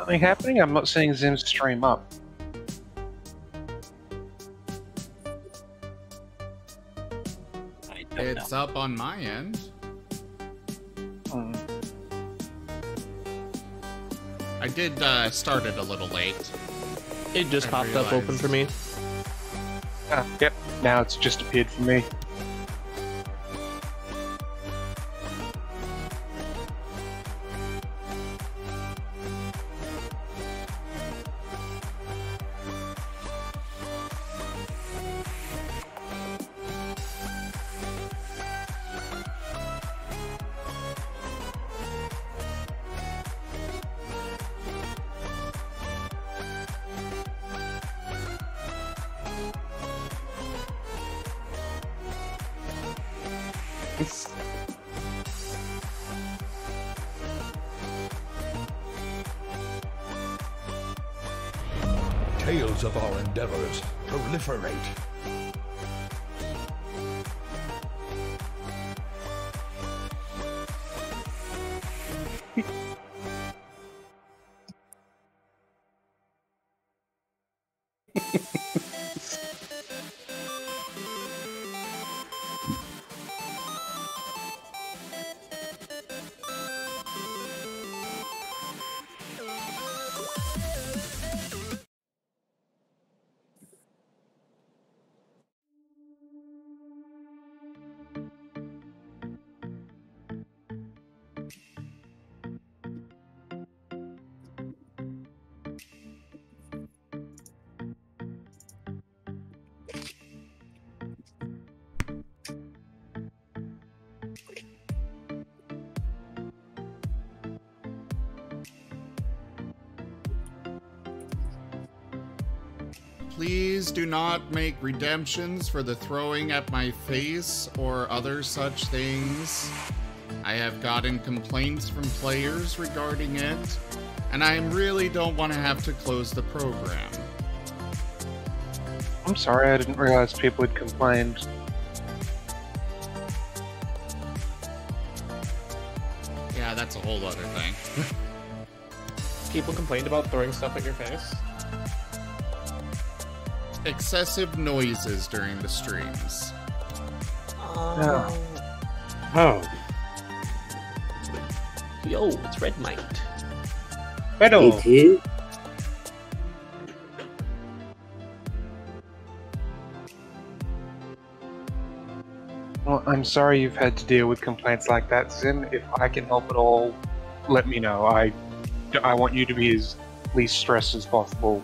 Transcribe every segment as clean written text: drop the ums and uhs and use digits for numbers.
Something happening? I'm not seeing Zim's stream up. It's up on my end. I did start it a little late. It just popped up open for me. Ah, yep, now it's just appeared for me. Tales of our endeavors proliferate. Please do not make redemptions for the throwing at my face or other such things. I have gotten complaints from players regarding it, and I really don't want to have to close the program. I'm sorry, I didn't realize people had complained. Yeah, that's a whole other thing. People complained about throwing stuff at your face? Excessive noises during the streams. Oh. Yo, it's Red Mite. Hello. Well, I'm sorry you've had to deal with complaints like that, Zim. If I can help at all, let me know. I want you to be as least stressed as possible.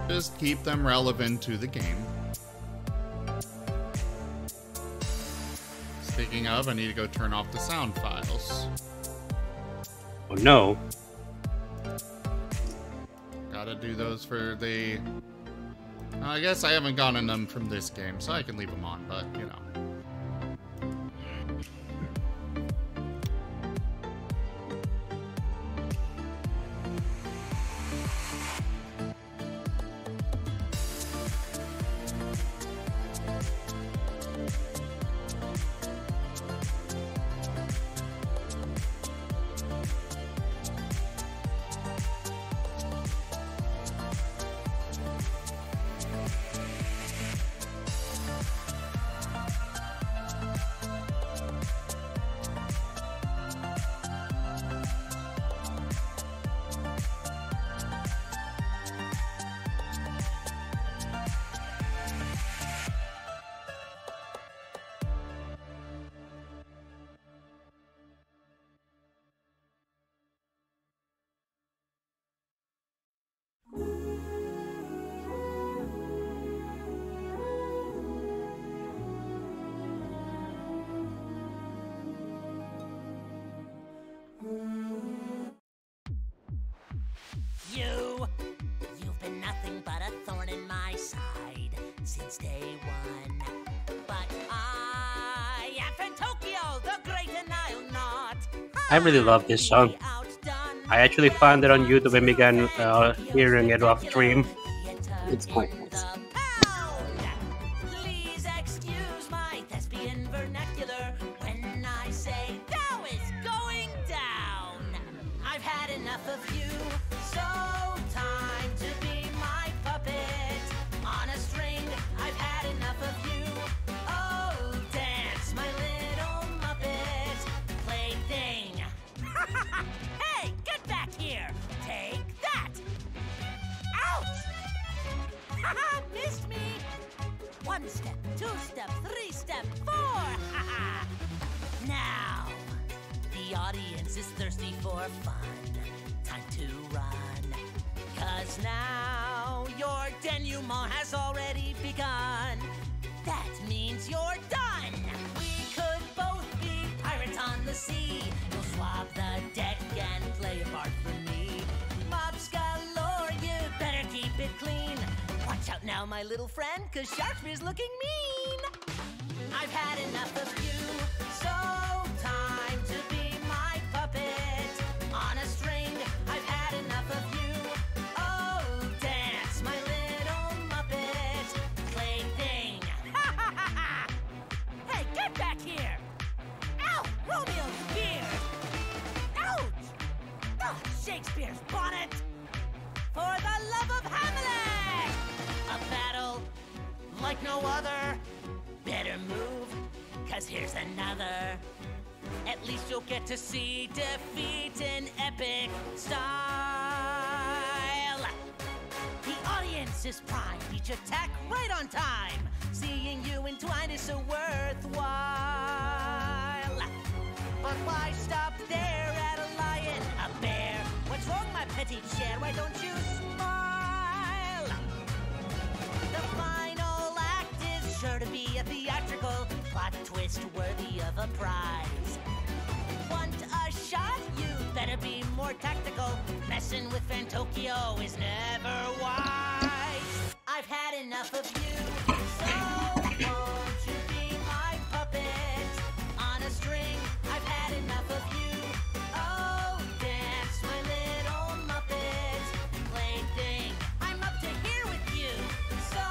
Just keep them relevant to the game. Speaking of, I need to go turn off the sound files. Oh no. Gotta do those for the... I guess I haven't gotten them from this game, so I can leave them on, but, you know. You've been nothing but a thorn in my side since day one. But I am from Tokyo, the great and I'll not. I really love this song. I actually found it on YouTube and began hearing it off stream. It's quite nice. Please excuse my thespian vernacular when I say down. step 3, step 4. Now, the audience is thirsty for fun. Time to run. 'Cause now your denouement has already begun. That means you're done. We could both be pirates on the sea. You'll swab the deck and play a part for me. Mobs galore, you better keep it clean. Watch out now, my little friend, 'cause Sharkspeare's looking mean. I've had enough of you, so time to be my puppet on a string. I've had enough of you. Oh, dance, my little Muppet plaything. Ha ha ha ha! Hey, get back here! Ow, Romeo, you beard! Ouch! Oh, Shakespeare's bonnet! For the love of Hamlet! A battle like no other. Better move, 'cause here's another. At least you'll get to see defeat in epic style. The audience is primed, each attack right on time. Seeing you entwined is so worthwhile. But why stop there at a lion, a bear? What's wrong, my petite cher? Why don't you smile? The final act is sure to be a theatrical plot twist worthy of a prize. Want a shot? You better be more tactical. Messing with Fantokyo is never wise. I've had enough of you, so won't you be my puppet on a string? I've had enough of you. Oh, dance, my little Muppet plaything. I'm up to here with you, so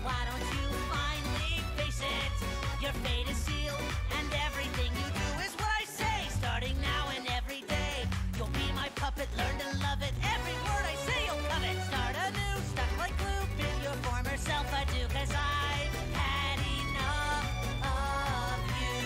why don't you finally face it? Your fate is sealed, and everything you do is what I say. Starting now and every day, you'll be my puppet. Learn to love it. Every word I say, you'll covet. Start anew, stuck like glue. Be your former self, I do, 'cause I've had enough of you.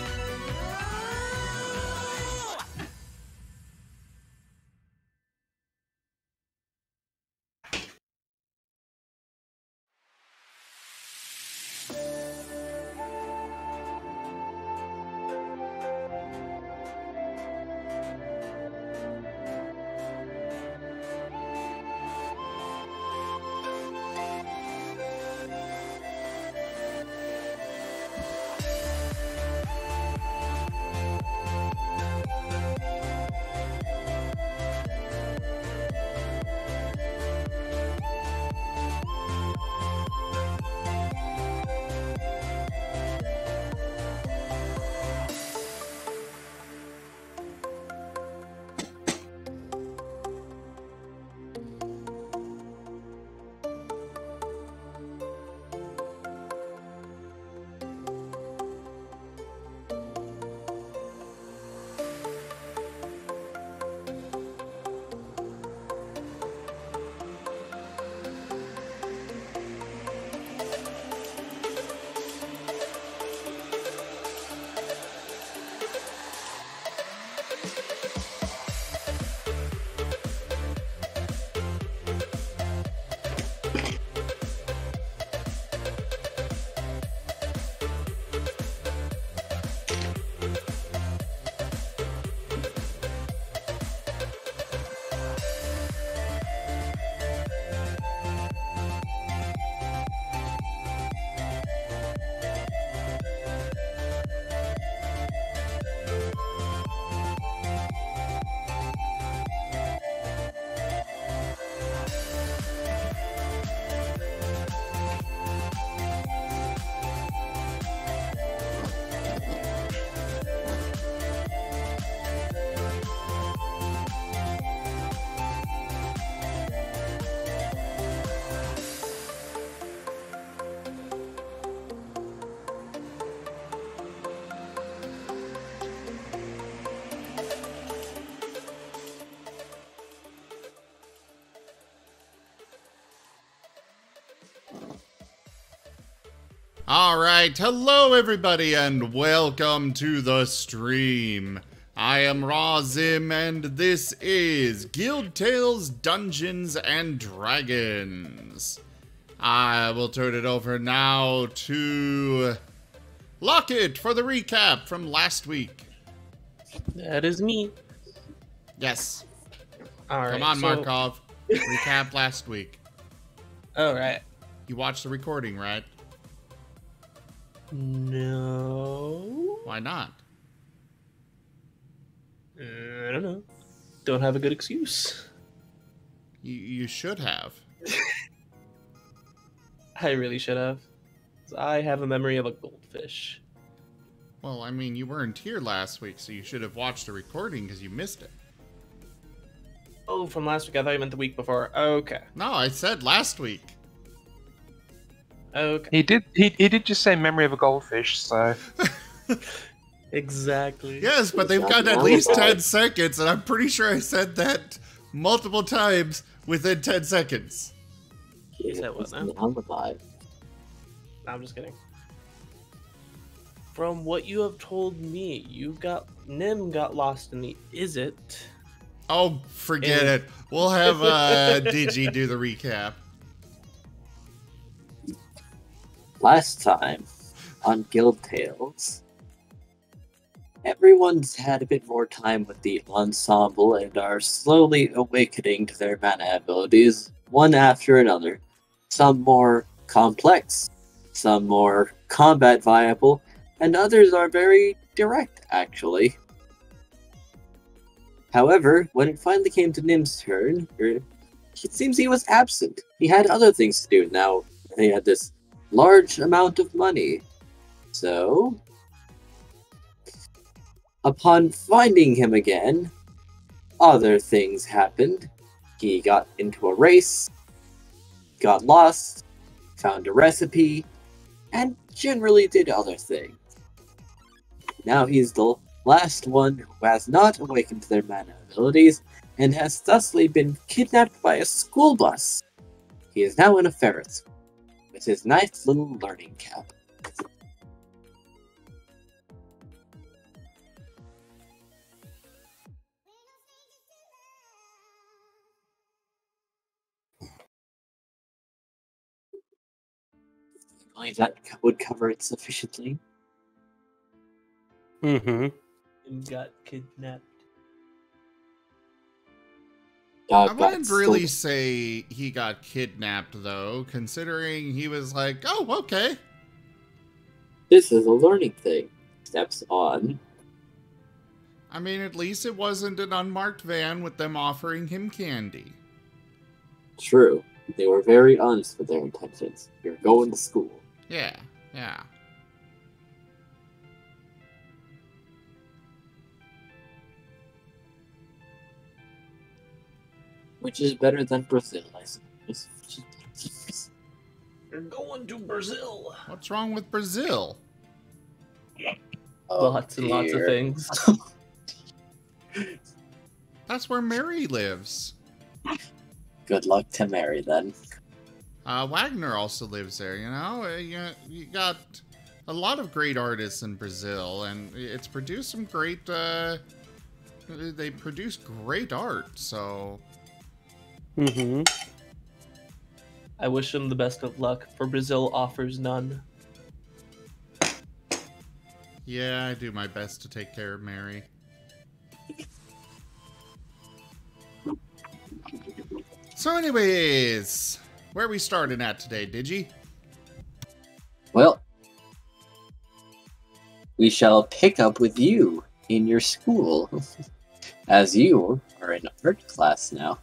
Alright, hello everybody and welcome to the stream. I am Razim and this is Guild Tales Dungeons and Dragons. I will turn it over now to Lock it for the recap from last week. That is me. Yes. All right. Come on, so, Markov. Recap last week. All right. You watched the recording, right? No. Why not? I don't know. Don't have a good excuse. You should have. I really should have. I have a memory of a goldfish. Well, I mean, you weren't here last week, so you should have watched the recording because you missed it. Oh, from last week. I thought you meant the week before. Okay. No, I said last week. Okay. He did just say memory of a goldfish, so Exactly. Yes, but they've got at least 10 seconds, and I'm pretty sure I said that multiple times within 10 seconds. Is that what now? Alive. No, I'm just kidding. From what you have told me, Nim got lost in the Izzet. Oh, forget And- it. We'll have Digi do the recap. Last time on Guild Tales, everyone's had a bit more time with the ensemble and are slowly awakening to their mana abilities, one after another. Some more complex, some more combat viable, and others are very direct, actually. However, when it finally came to Nim's turn, it seems he was absent. He had other things to do. Now, he had this large amount of money. So, upon finding him again, other things happened. He got into a race, got lost, found a recipe, and generally did other things. Now he's the last one who has not awakened to their mana abilities, and has thusly been kidnapped by a school bus. He is now in a Ferris with his nice little learning cap. I believe that would cover it sufficiently. Mm-hmm. Nim got kidnapped. I wouldn't really say he got kidnapped, though, considering he was like, oh, okay. This is a learning thing. Steps on. I mean, at least it wasn't an unmarked van with them offering him candy. True. They were very honest with their intentions. You're going to school. Yeah, yeah. Which is better than Brazil, I suppose. You're going to Brazil. What's wrong with Brazil? Lots and lots of dear. things. That's where Mary lives. Good luck to Mary, then. Wagner also lives there, you know? You got a lot of great artists in Brazil, and it's produced some great, they produce great art, so... Mm-hmm. I wish him the best of luck, for Brazil offers none. Yeah, I do my best to take care of Mary. So anyways, where are we starting at today, Digi? Well, we shall pick up with you in your school, as you are in art class now.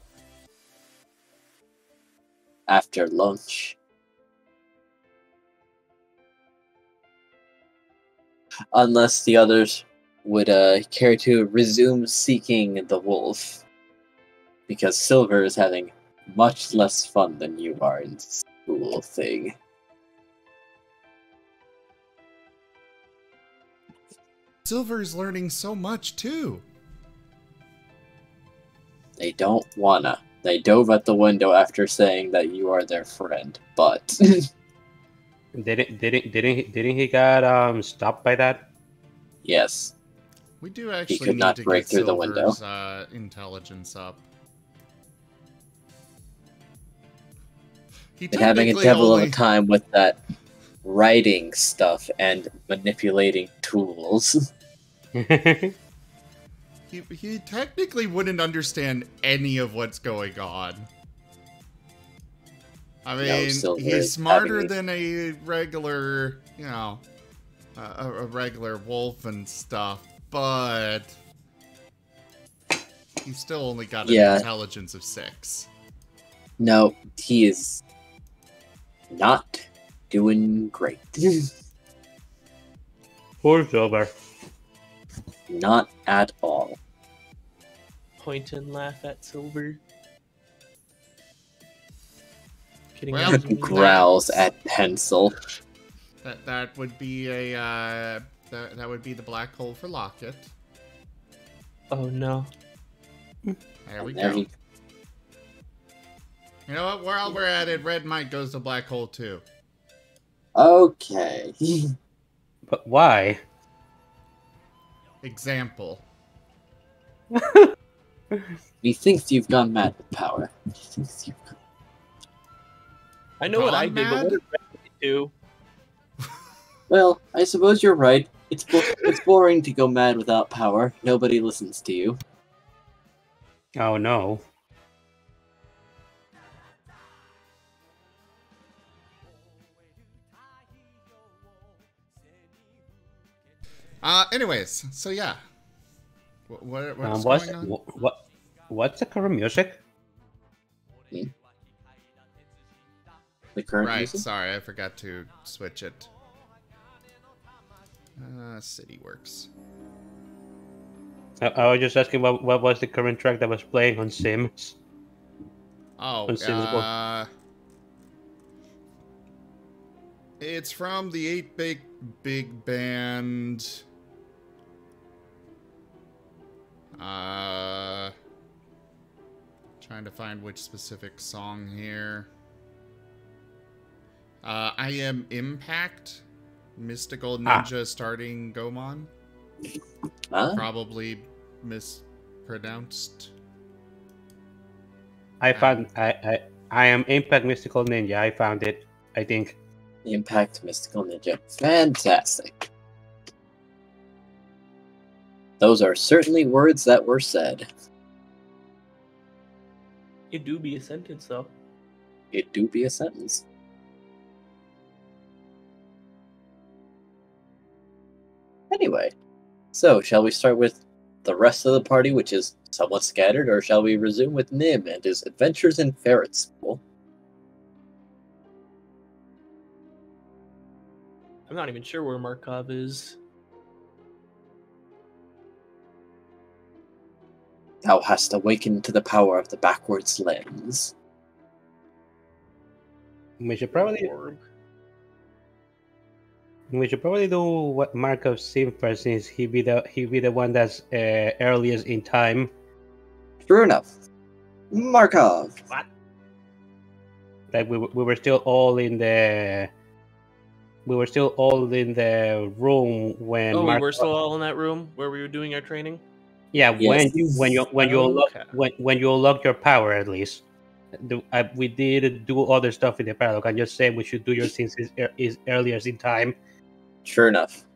After lunch. Unless the others would care to resume seeking the wolf. Because Silver is having much less fun than you are in school thing. Silver's learning so much, too. They don't wanna. They dove at the window after saying that you are their friend, but... Didn't he got stopped by that? yes. We do actually could need not to break get through the window. Silver's intelligence up. He Been having a technically devil only... of a time with that writing stuff and manipulating tools. He technically wouldn't understand any of what's going on. I mean, he's smarter than a regular, you know, a regular wolf and stuff, but he's still only got an intelligence of 6. No, he is not doing great. Poor Silver. Not at all. Point and laugh at Silver. Kidding. Well, Growls at Pencil. That would be a that would be the black hole for Locket. Oh no. There we go. You know what? While we're at it, Red Mike goes to black hole too. Okay. But why? Example. He thinks you've gone mad with power. I know what I did, but what did Red do? Well, I suppose you're right. It's boring to go mad without power. Nobody listens to you. Oh no. Anyways, so yeah. What's going on? What's the current music? The current music? Sorry, I forgot to switch it. City Works. I was just asking what was the current track that was playing on Sims? Oh, On Sims it's from the 8-Bit Big Band. Trying to find which specific song here. I Am Impact. Mystical Ninja starting Gomon. Probably mispronounced. I found I Am Impact Mystical Ninja. I found it, I think. Impact Mystical Ninja. Fantastic. Those are certainly words that were said. It do be a sentence, though. It do be a sentence. Anyway, so shall we start with the rest of the party, which is somewhat scattered, or shall we resume with Nim and his adventures in Ferret School? I'm not even sure where Markov is. Thou hast awakened to the power of the backwards lens. We should probably do what Markov seemed first, since he be the one that's earliest in time. True enough. Markov. What? Like we were still all in the room when. Oh, Markov... we were still all in that room where we were doing our training. Yeah, yes. when you unlock your power, at least. We did do other stuff in the paradox. I'm just saying we should do your since is earliest in time. Sure enough.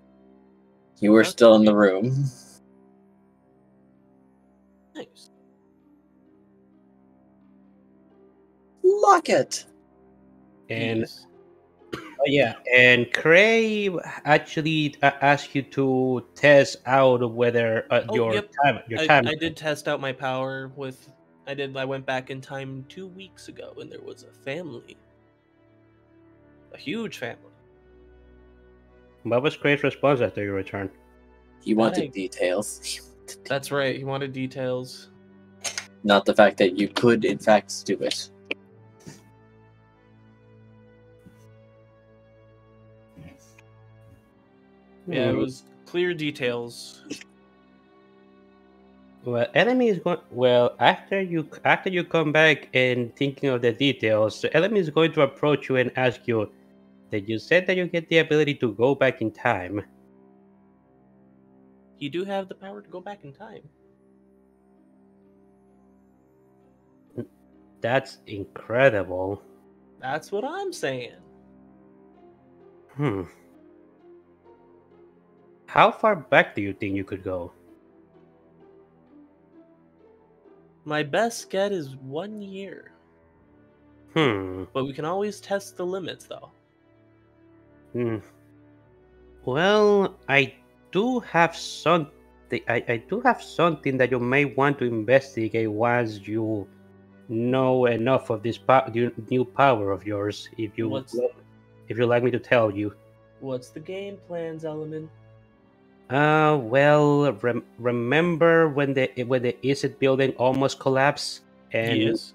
You were still in the room. Nice. Lock it. And yeah, and Cray actually asked you to test out whether your time. I did test out my power with. I went back in time 2 weeks ago, and there was a family, a huge family. What was Cray's response after your return? He wanted details. That's right. He wanted details. Not the fact that you could, in fact, do it. Yeah, it was clear details. Well, Elemin is going. Well, after you come back and thinking of the details, Elemin is going to approach you and ask you that you said that you get the ability to go back in time. You do have the power to go back in time. That's incredible. That's what I'm saying. Hmm. How far back do you think you could go? My best get is 1 year, Hmm. but we can always test the limits, though. Hmm. Well, I do have something. I do have something that you may want to investigate once you know enough of this new power of yours. What's If you like me to tell you. what's the game plans, Elemin? Well, remember when the Izzet building almost collapsed, and Yes.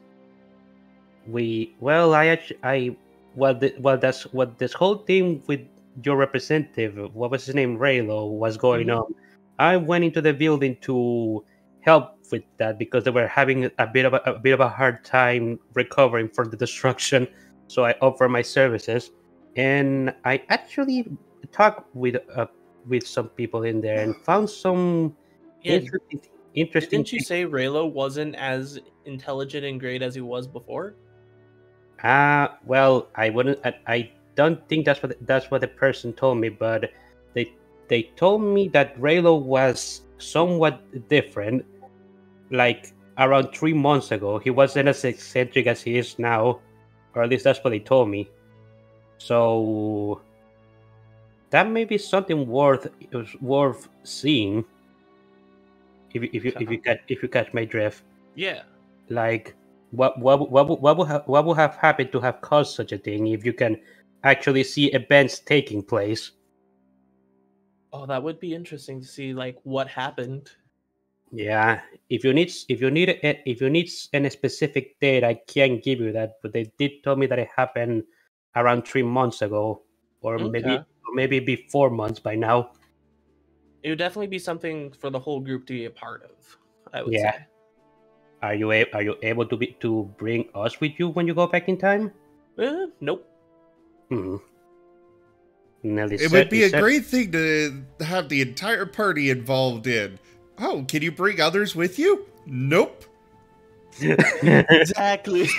that's what this whole thing with your representative, what was his name, Raylo, was going Mhm. on. I went into the building to help with that because they were having a bit of a hard time recovering from the destruction. So I offered my services, and I actually talked with some people in there and found some Yeah. interesting Didn't you say Raylo wasn't as intelligent and great as he was before? Well, I wouldn't. I don't think that's what the person told me, but they told me that Raylo was somewhat different. Like around 3 months ago, he wasn't as eccentric as he is now, or at least that's what they told me. So that may be something worth seeing if you catch my drift. Yeah. Like what would have happened to have caused such a thing if you can actually see events taking place? Oh, that would be interesting to see like what happened. Yeah, if you need any specific date, I can't give you that, but they did tell me that it happened around 3 months ago, or Okay. maybe be 4 months by now. It would definitely be something for the whole group to be a part of, I would Yeah. say. Are you able to bring us with you when you go back in time? Nope. Hmm. No, It would be a great thing to have the entire party involved in. Oh, can you bring others with you? Nope. Exactly.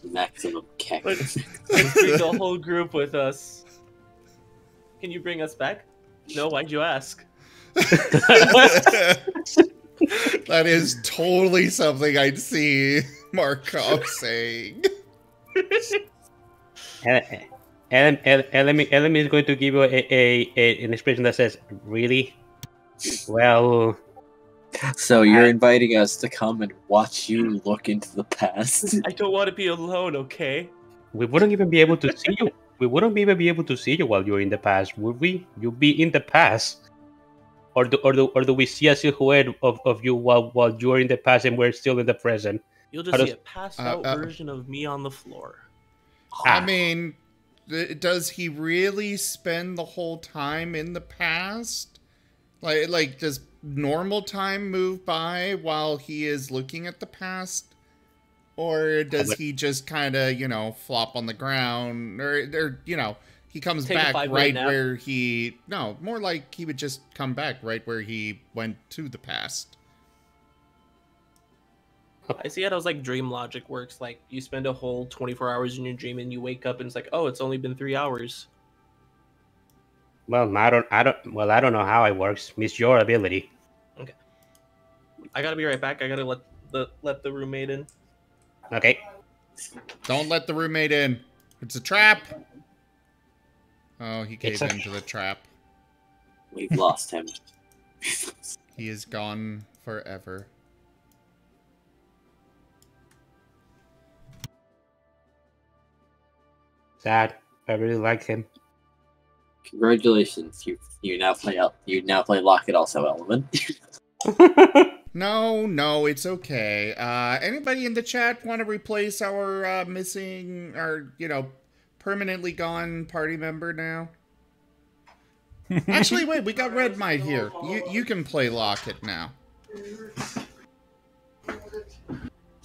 Maximum keck. Let's bring the whole group with us. Can you bring us back? No, why'd you ask? That is totally something I'd see Markov saying. Elemin is going to give you an expression that says, "Really? Well, So you're inviting us to come and watch you look into the past. I don't want to be alone, okay? we wouldn't even be able to see you. We wouldn't even be able to see you while you're in the past, would we? You'd be in the past, or do we see a silhouette of you while you're in the past and we're still in the present? You'll How just see does- a passed out version of me on the floor. I mean, does he really spend the whole time in the past? Like does normal time move by while he is looking at the past? Or does he just kind of, flop on the ground? Or he comes Take a back 5-minute right nap. where he... No, more like he would just come back right where he went to the past. I see how those like dream logic works. Like you spend a whole 24 hours in your dream and you wake up and it's like, oh, it's only been 3 hours. Well, I don't know how it works. It's your ability. Okay. I gotta be right back. I gotta let the roommate in. Okay. Don't let the roommate in. It's a trap. Oh, he gave It's okay. into the trap. We've lost him. He is gone forever. Sad. I really like him. Congratulations, you now play Lock It also, Elemin. No, it's okay. Anybody in the chat want to replace our missing, our permanently gone party member now? Actually, wait, we got Red Might here. You can play Lock It now.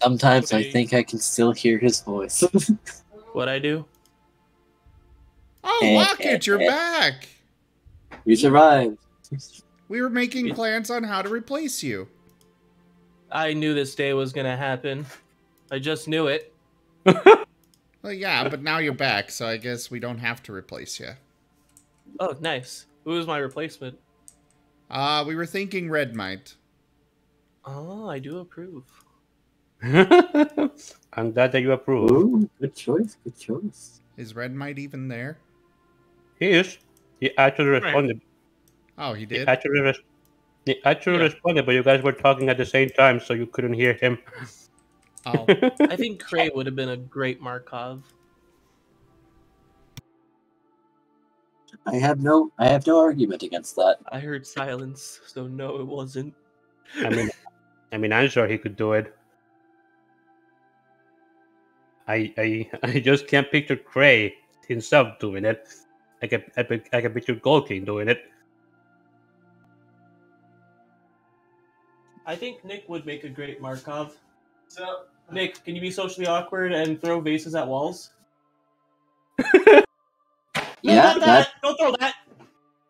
Sometimes I think I can still hear his voice. What'd I do? Oh, Lock It, you're back. You survived. We were making plans on how to replace you. I knew this day was gonna happen. I just knew it. Well, yeah, but now you're back, so I guess we don't have to replace you. Oh, nice. Who was my replacement? We were thinking Red Might. Oh, I do approve. I'm glad that you approve. Ooh, good choice, good choice. Is Red Might even there? He is. He actually responded. Oh, he He did? actually, Yeah. responded, but you guys were talking at the same time, so you couldn't hear him. Oh. I think Cray would have been a great Markov. I have no argument against that. I heard silence, so no, it wasn't. I mean, I'm sure he could do it. I just can't picture Cray himself doing it. I can picture Gold King doing it. I think Nick would make a great Markov. So, Nick, can you be socially awkward and throw vases at walls? Yeah, Don't throw that!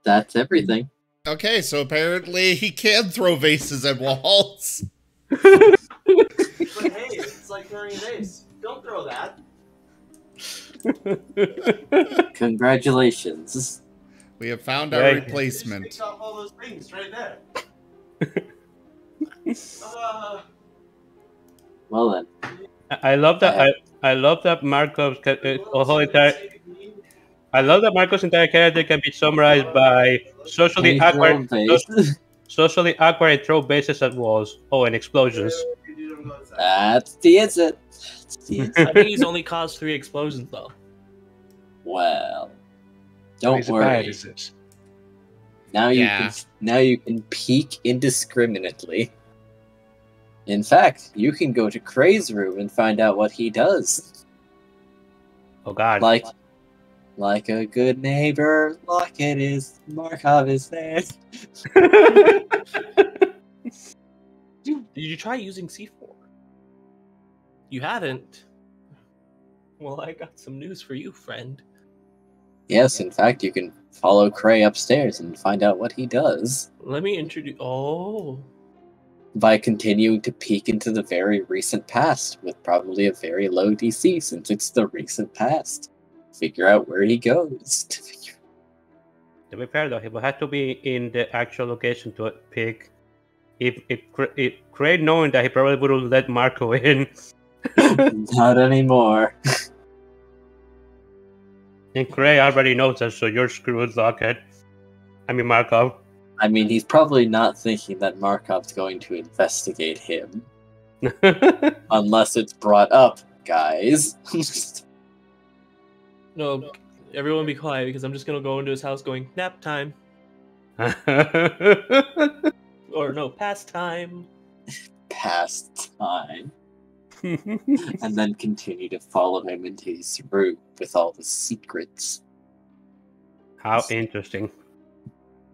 that's everything. Okay, so apparently he can throw vases at walls. But hey, it's like throwing a vase. Don't throw that. Congratulations. We have found our Right. replacement. Just picked up all those things right there. Well then. I love that. I love that Markov's whole entire. I love that Markov's entire character can be summarized by socially Can you throw awkward, base? socially awkward, and throw bases at walls. Oh, and explosions. That's the Izzet. That's the Izzet. I think he's only caused 3 explosions though. Well, don't Is it bad, worry. is it? Now you Yeah. can peek indiscriminately. In fact, you can go to Cray's room and find out what he does. Oh God. Like a good neighbor, Lockett is Markov is there. Did you try using C4? You haven't. Well, I got some news for you, friend. Yes, in fact, you can follow Cray upstairs and find out what he does Let me introduce. Oh, by continuing to peek into the very recent past with probably a very low DC since it's the recent past. Figure out where he goes. To be fair though, he will have to be in the actual location to pick. If Cray knowing that he probably would have let Marco in, Not anymore. and Cray already knows that, so you're screwed, Lockett. I mean Markov. I mean, he's probably not thinking that Markov's going to investigate him. Unless it's brought up, guys. no. Everyone be quiet because I'm just gonna go into his house going, nap time. Or no, past time. Past time. And then continue to follow him into his room with all the secrets. How interesting.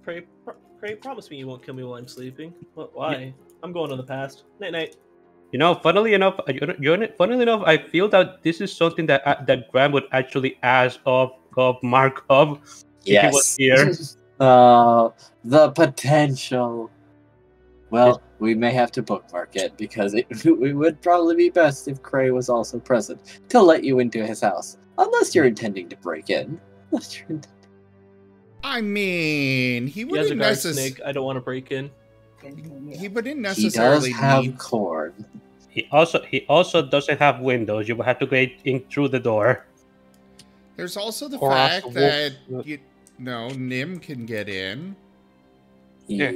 Pray, promise me you won't kill me while I'm sleeping. What? Why? I'm going to the past. Night night. You know, funnily enough, I feel that this is something that that Graham would actually ask of Markov if he was here. The potential. Well, we may have to bookmark it because it would probably be best if Cray was also present to let you into his house, unless you're intending to break in. I mean, he He has a wouldn't guard necessarily. snake. I don't want to break in. He wouldn't He does necessarily have need. corn. He also doesn't have windows. You will have to get in through the door. There's also the Or ask fact the wolf. that Nim can get in. Yeah.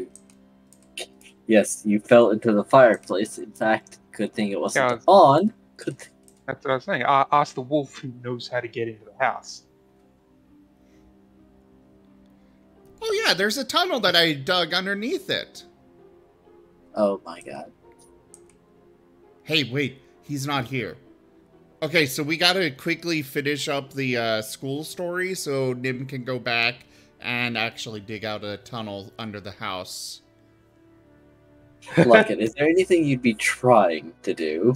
Yes, you fell into the fireplace. In fact, good thing it wasn't Yeah. on. Good thing. That's what I was saying. Ask the wolf who knows how to get into the house. Oh yeah, there's a tunnel that I dug underneath it. Oh my god. Hey, wait, he's not here. Okay, so we gotta quickly finish up the school story so Nim can go back and actually dig out a tunnel under the house. Lockett, is there anything you'd be trying to do?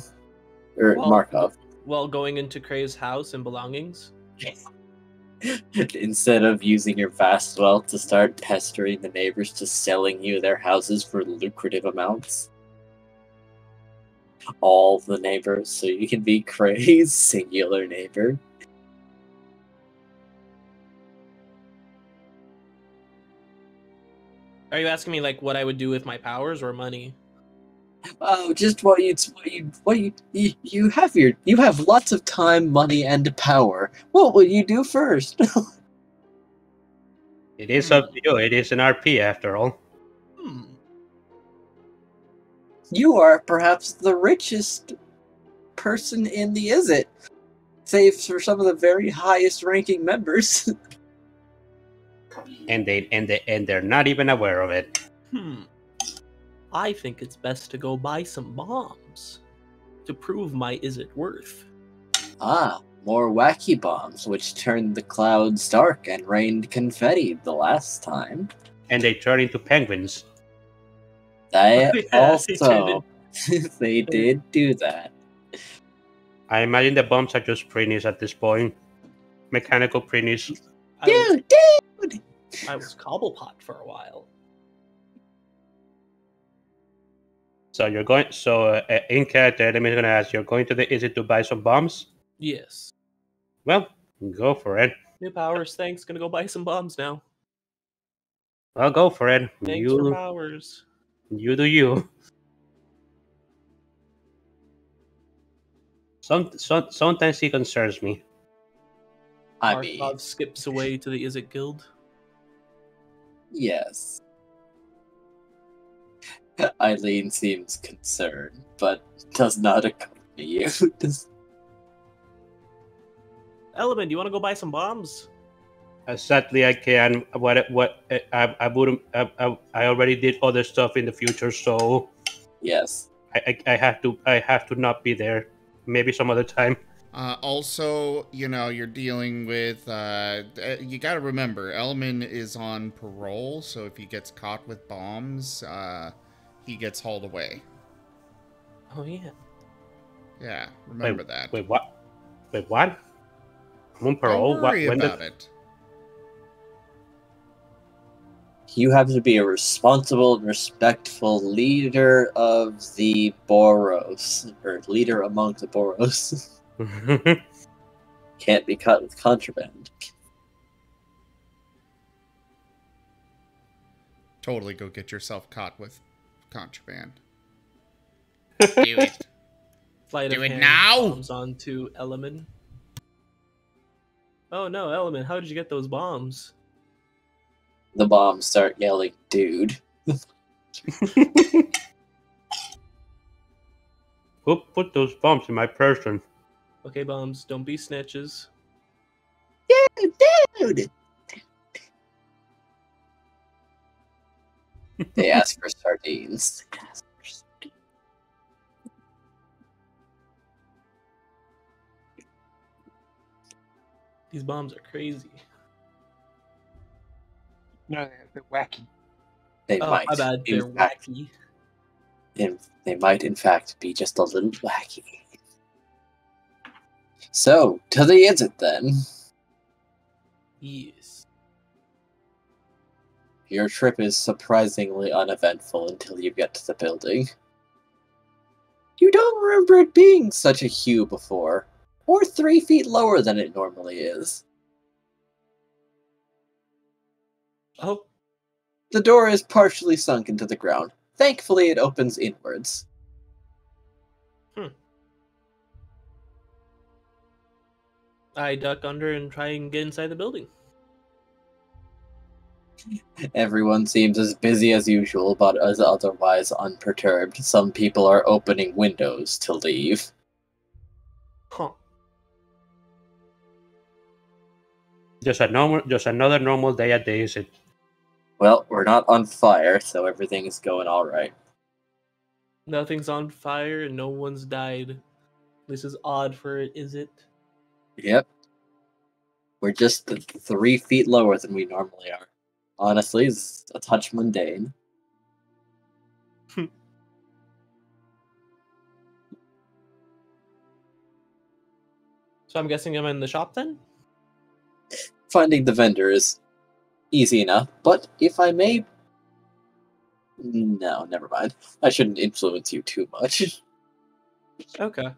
Or Well- Markov? Well, going into Cray's house and belongings. Instead of using your vast wealth to start pestering the neighbors to selling you their houses for lucrative amounts? all the neighbors, so you can be Craig's singular neighbor. Are you asking me like what I would do with my powers or money? Oh, just you have lots of time, money, and power. What will you do first? It is up to you. It is an RP after all. You are perhaps the richest person in the Izzet, save for some of the very highest ranking members. And they're not even aware of it. I think it's best to go buy some bombs to prove my Izzet worth. Ah, more wacky bombs, which turned the clouds dark and rained confetti the last time. And they turn into penguins. That Yeah, also, they did do that. I imagine the bombs are just printies at this point. Mechanical printies. Dude! I was Cobblepot for a while. So you're going. So in character, Elemin is gonna ask. You're going to the Izzet to buy some bombs? Yes. Well, go for it. New powers, thanks. Gonna go buy some bombs now. Well, go for it. Thanks for powers. You do you. Sometimes he concerns me. I mean, Arthov skips away to the Izzet Guild. yes. Eileen seems concerned, but does not accompany you. Elemin, do you want to go buy some bombs? Sadly, I can. I wouldn't. I already did other stuff in the future, so Yes. I have to not be there. Maybe some other time. Also, you're dealing with, you gotta remember, Elemin is on parole, so if he gets caught with bombs, he gets hauled away. Oh, yeah. Yeah, remember that. Wait, what? Wait, what? I'm on Don't parole? worry about it. You have to be a responsible and respectful leader of the Boros, or leader among the Boros. Can't be caught with contraband. Totally go get yourself caught with contraband. Do it. Flight Do of it hand now! bombs onto Elemin. Oh no, Elemin, how did you get those bombs? The bombs start yelling, dude. Who put those bombs in my person? Okay, bombs, don't be snitches. Dude! They ask for sardines. These bombs are crazy. No, they're wacky. They Oh, might. my bad, in they're fact, wacky. They might, in fact, be just a little wacky. So, to the Izzet then. Yes. Your trip is surprisingly uneventful until you get to the building. You don't remember it being such a hue before, or 3 feet lower than it normally is. Oh, The door is partially sunk into the ground. Thankfully, it opens inwards. I duck under and try and get inside the building. Everyone seems as busy as usual, but as otherwise unperturbed. Some people are opening windows to leave. Huh. Just another normal day at the Izzet. Well, we're not on fire, so everything is going alright. Nothing's on fire and no one's died. This is odd for it, is it? Yep. We're just 3 feet lower than we normally are. Honestly, it's a touch mundane. So I'm guessing I'm in the shop then? Finding the vendor is easy enough, but if I may... No, never mind. I shouldn't influence you too much. Okay.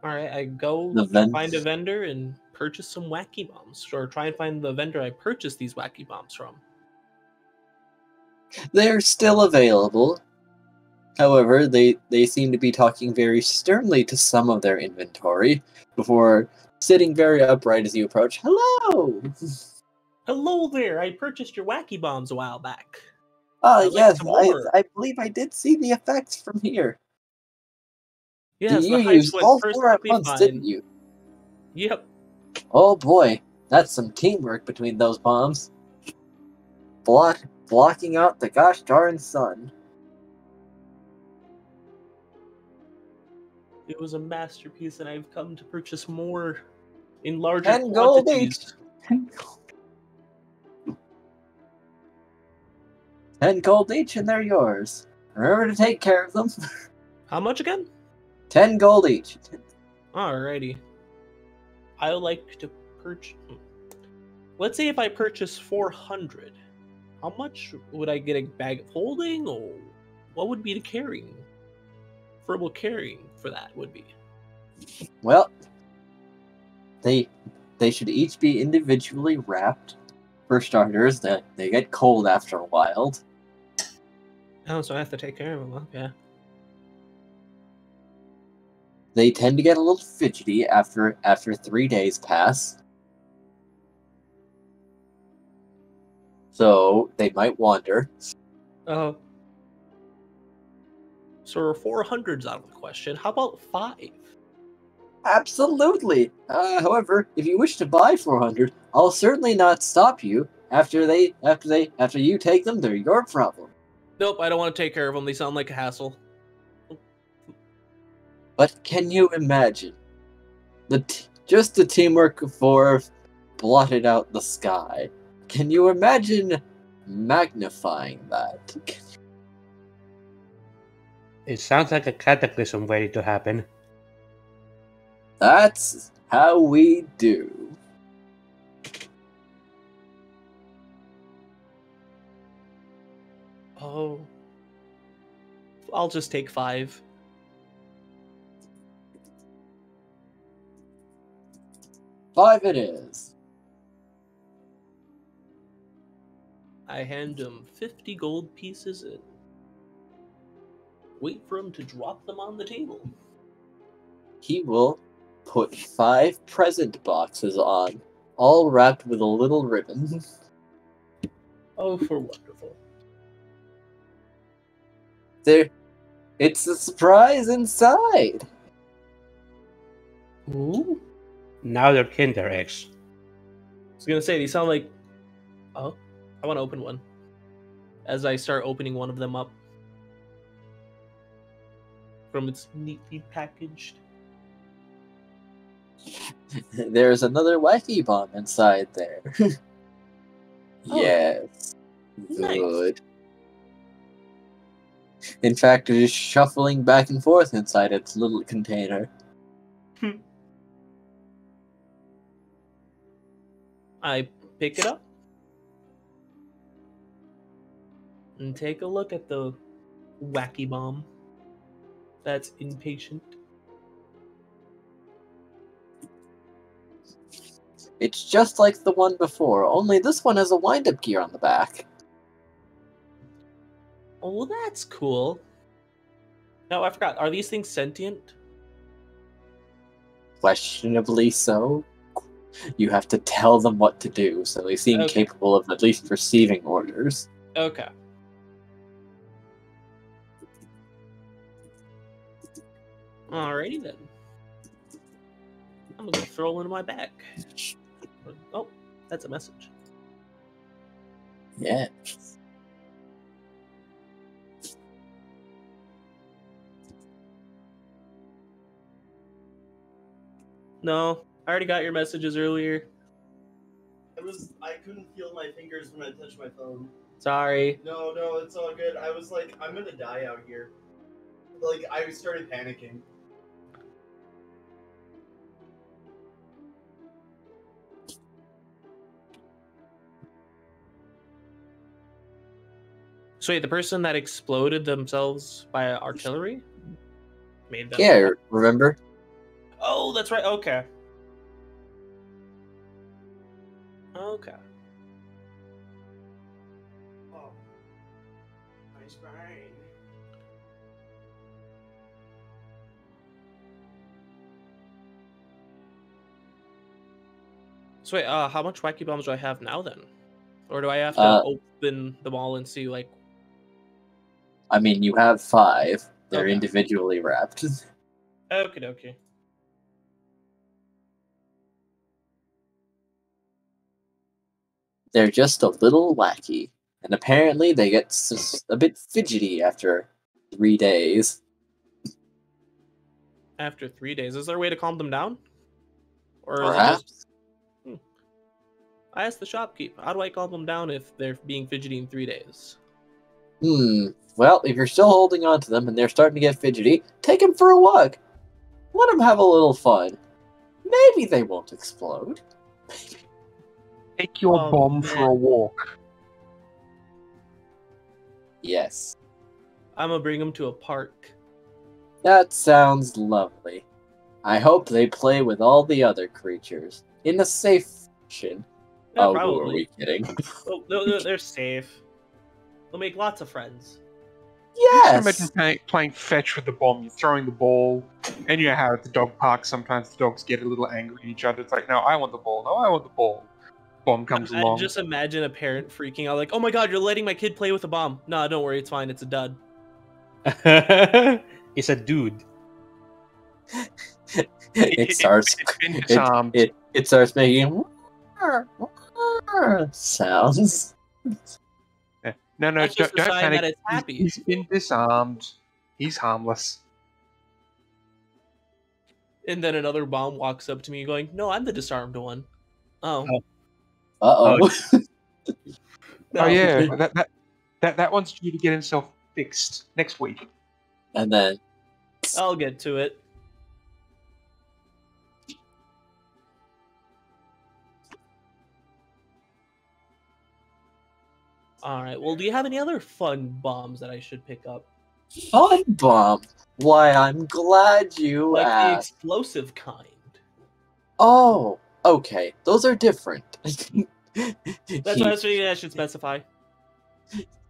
All right, I go The vent- find a vendor and purchase some wacky bombs, or try and find the vendor I purchased these wacky bombs from. They're still available. However, they seem to be talking very sternly to some of their inventory before sitting very upright as you approach. Hello! Hello there! I purchased your wacky bombs a while back. Oh, I'd like yes, some more. I believe I did see the effects from here. Yes, You the hype used went all 4 at perfectly once, fine. didn't you? Yep. Oh boy, that's some teamwork between those bombs. Blocking out the gosh darn sun. It was a masterpiece, and I've come to purchase more in larger 10 gold quantities. each. 10 gold each, and they're yours. Remember to take care of them. How much again? 10 gold each. Alrighty. I would like to purchase. Let's say if I purchase 400, how much would I get a bag of holding, or what would be the carrying? Verbal carrying for that would be. Well, they should each be individually wrapped. For starters, that they get cold after a while. Oh, so I have to take care of them. Okay. They tend to get a little fidgety after 3 days pass. So they might wander. Oh. So 400's out of the question. How about 5? Absolutely. However, if you wish to buy 400, I'll certainly not stop you. After you take them, they're your problem. Nope, I don't want to take care of them. They sound like a hassle. But can you imagine just the teamwork of 4 blotted out the sky? Can you imagine magnifying that? It sounds like a cataclysm waiting to happen. That's how we do. Oh. I'll just take 5. Five it is. I hand him 50 gold pieces and wait for him to drop them on the table. He will put 5 present boxes on, all wrapped with a little ribbon. Oh, for wonderful. It's a surprise inside. Ooh. Now they're Kinder eggs. I was gonna say, these sound like... Oh, I want to open one. As I start opening one of them up. From its neatly packaged. There's another wacky bomb inside there. Oh. Yes. Nice. Good. In fact, it is shuffling back and forth inside its little container. I pick it up. And take a look at the wacky bomb. That's impatient. It's just like the one before, only this one has a wind-up gear on the back. Oh, well, that's cool. No, I forgot. Are these things sentient? Questionably so. You have to tell them what to do, so they seem Okay. capable of at least receiving orders. Okay. Alrighty then. I'm gonna throw it in my bag. Oh, that's a message. Yeah. No, I already got your messages earlier. I couldn't feel my fingers when I touched my phone. Sorry. No, it's all good. I was like, I'm gonna die out here. Like, I started panicking. So wait, the person that exploded themselves by artillery made them. Yeah, remember? Oh, that's right. Okay. Okay. Oh, nice brain. So wait, how much wacky bombs do I have now then? Or do I have to open them all and see like? I mean, you have 5. They're Okay. individually wrapped. Okie dokie. They're just a little wacky. And apparently they get a bit fidgety after 3 days. After 3 days, is there a way to calm them down? Or is it Perhaps. just... I asked the shopkeep, how do I calm them down if they're being fidgety in 3 days? Well, if you're still holding on to them and they're starting to get fidgety, take them for a walk. Let them have a little fun. Maybe they won't explode. Take your bomb for a walk. Yes. I'm gonna bring them to a park. That sounds lovely. I hope they play with all the other creatures. In a safe fashion. Yeah, Who are probably. we kidding? Oh, they're safe. They'll make lots of friends. Yes! Just imagine playing fetch with the bomb. You're throwing the ball, and you know how at the dog park sometimes the dogs get a little angry at each other. It's like, no, I want the ball. No, I want the ball. Bomb comes I along. just imagine a parent freaking out like, oh my god, you're letting my kid play with a bomb. Nah, don't worry, it's fine, it's a dud. It's a dude. It starts. It's been disarmed. It starts making sounds. No, That's don't just a sign panic. that it's happy. He's been disarmed. He's harmless. And then another bomb walks up to me going, no, I'm the disarmed one. Oh. Uh-oh. Oh yeah, that one's due to get himself fixed next week. And then I'll get to it. Alright, well, do you have any other fun bombs that I should pick up? fun bomb. Why, I'm glad you Like the asked. explosive kind. Oh, okay. Those are different. That's what I was thinking I should specify.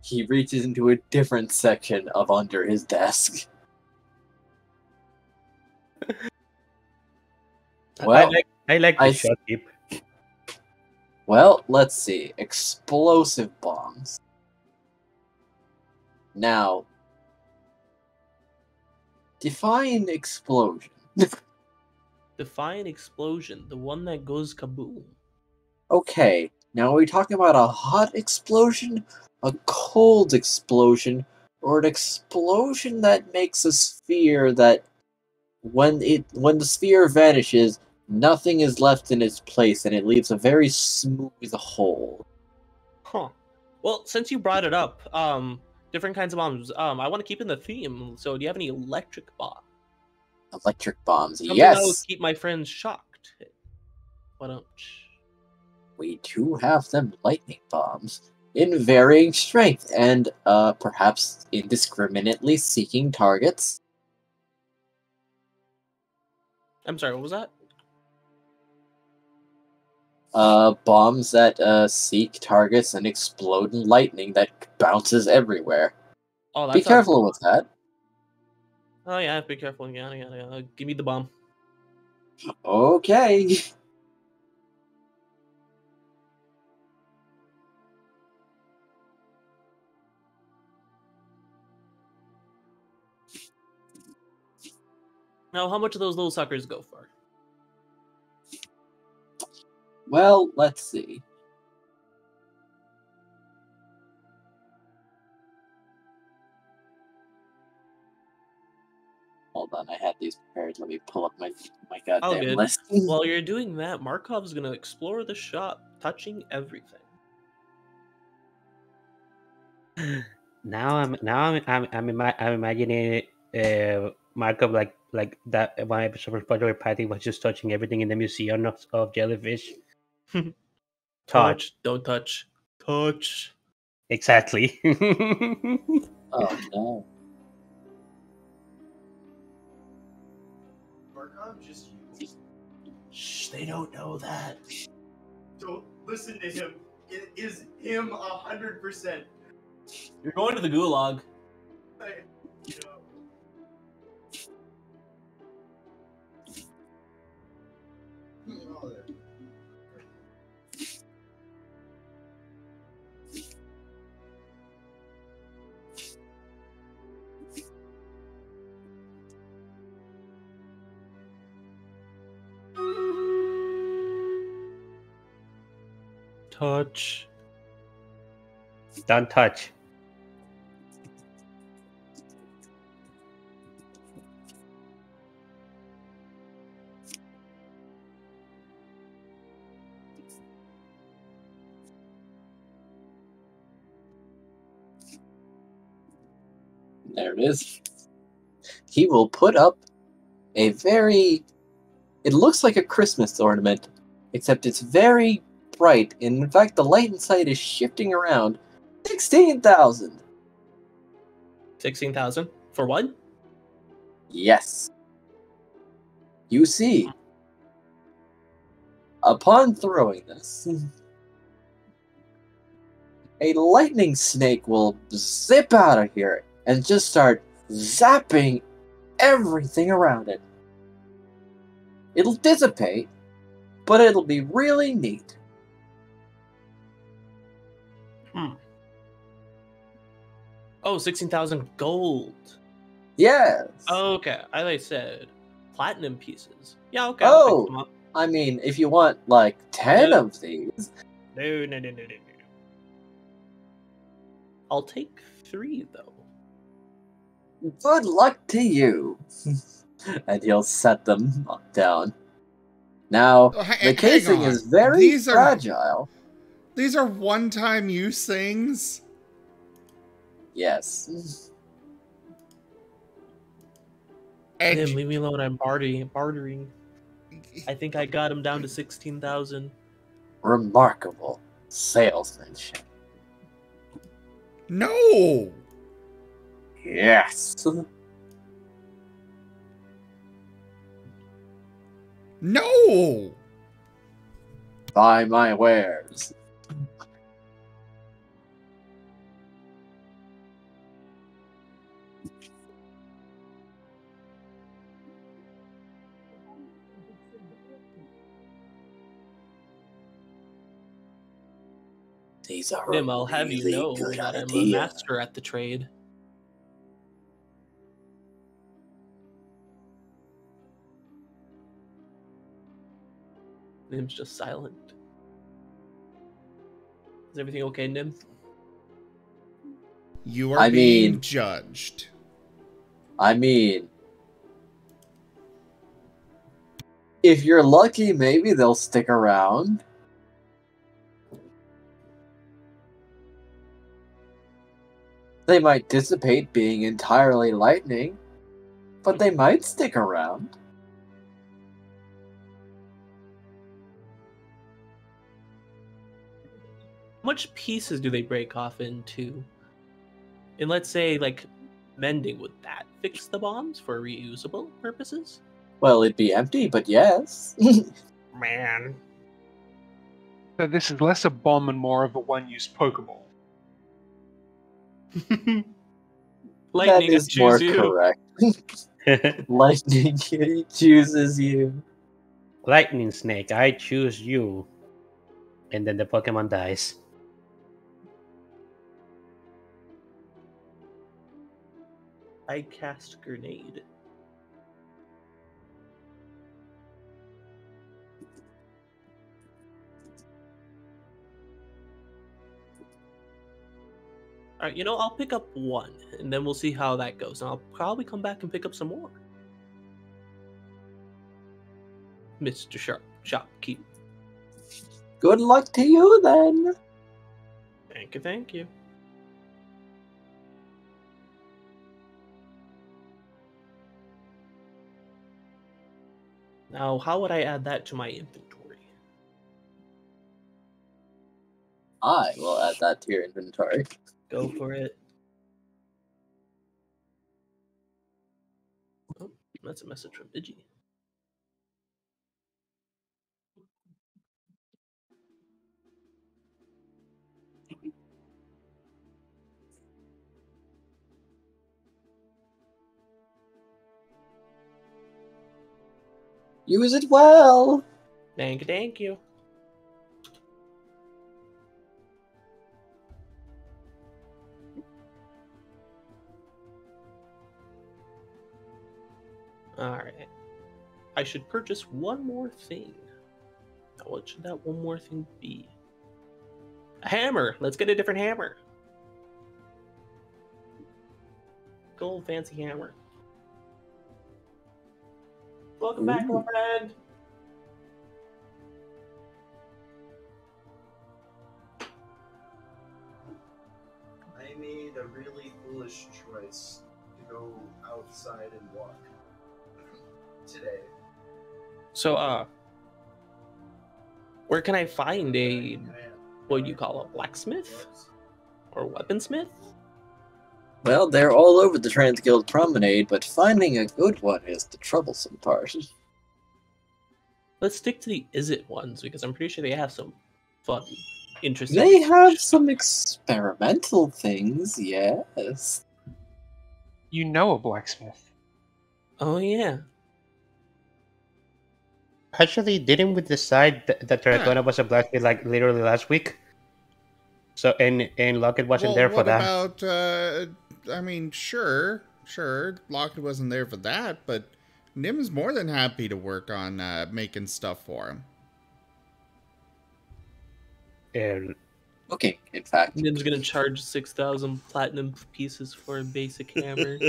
He reaches into a different section of under his desk. Well, I like the I- shopkeep. Well, let's see. Explosive bombs. Now, define explosion. Define explosion, the one that goes kaboom. Okay, now are we talking about a hot explosion, a cold explosion, or an explosion that makes a sphere that when the sphere vanishes, nothing is left in its place and it leaves a very smooth hole? Huh. Well, since you brought it up, different kinds of bombs. I want to keep in the theme. So, do you have any electric bomb? Electric bombs, Something that would yes! keep my friends shocked. Why don't? We do have them lightning bombs in varying strength and perhaps indiscriminately seeking targets. I'm sorry. What was that? Bombs that seek targets and explode in lightning that bounces everywhere. Oh, Be that's careful with that. Oh yeah, be careful. Yeah. Give me the bomb. Okay. Now, how much do those little suckers go for? Well, let's see. Hold on, I had these prepared. Let me pull up my Oh, goddamn good. list. While you're doing that, Markov's gonna explore the shop, touching everything. Now I'm imagining Markov like that one episode of Project Patty was just touching everything in the museum of jellyfish. Touch. Don't touch. Touch. Exactly. Oh no. Markov, just you. Shh, they don't know that. Don't listen to him. It is him 100%. You're going to the gulag. You know. Oh, there. Touch. Don't touch. There it is. He will put up a very... It looks like a Christmas ornament, except it's very bright, and in fact the light inside is shifting around. 16,000! 16,000 for what? Yes. You see, upon throwing this, a lightning snake will zip out of here and just start zapping everything around it. It'll dissipate, but it'll be really neat. Oh, 16,000 gold. Yes. Okay, as I said, platinum pieces. Yeah, okay. Oh. I'll pick them up. I mean, if you want like 10 No. of these, No. I'll take 3 though. good luck to you. And he'll set them down. Now, Oh, the casing hang on. is very These are- fragile. These are one-time use things. Yes. And Nim, leave me alone. I'm bartering. I think I got him down to 16,000. Remarkable salesmanship. no. Yes. No. Buy my wares. These are Nim, I'll have you really know good that I'm a idea. master at the trade. Nim's just silent. Is everything okay, Nim? You are I being mean- judged. I mean, if you're lucky, maybe they'll stick around. They might dissipate being entirely lightning, but they might stick around. How much pieces do they break off into? And let's say, like, mending, would that fix the bombs for reusable purposes? Well, it'd be empty, but yes. Man. So this is less a bomb and more of a one-use Pokeball. That Lightning, I is more choose you. correct. Lightning chooses you. Lightning Snake, I choose you. And then the Pokemon dies. I cast grenade. Alright, you know, I'll pick up 1, and then we'll see how that goes. And I'll probably come back and pick up some more. Mr. Shopkeep. Good luck to you then. Thank you, thank you. Now, how would I add that to my inventory? I will add add that to your inventory. Go for it. Oh, that's a message from Digi. Use it well! Thank you. Alright. I should purchase one more thing. Now, what should that one more thing be? A hammer! Let's get a different hammer. Gold fancy hammer. Welcome back, my friend! I made a really foolish choice to go outside and walk today. So, where can I find a, what do you call a blacksmith? Or weaponsmith? Well, they're all over the Transguild Promenade, but finding a good one is the troublesome part. Let's stick to the Izzet ones, because I'm pretty sure they have some fun, interesting... They have some experimental things, yes. You know a blacksmith. Oh, yeah. Actually, didn't we decide that Tarakona was a blacksmith like literally last week? So and Lockett wasn't there for that. What about? I mean, sure. Lockett wasn't there for that, but Nim's more than happy to work on making stuff for him. And Okay, in fact. Nim's gonna charge 6,000 platinum pieces for a basic hammer.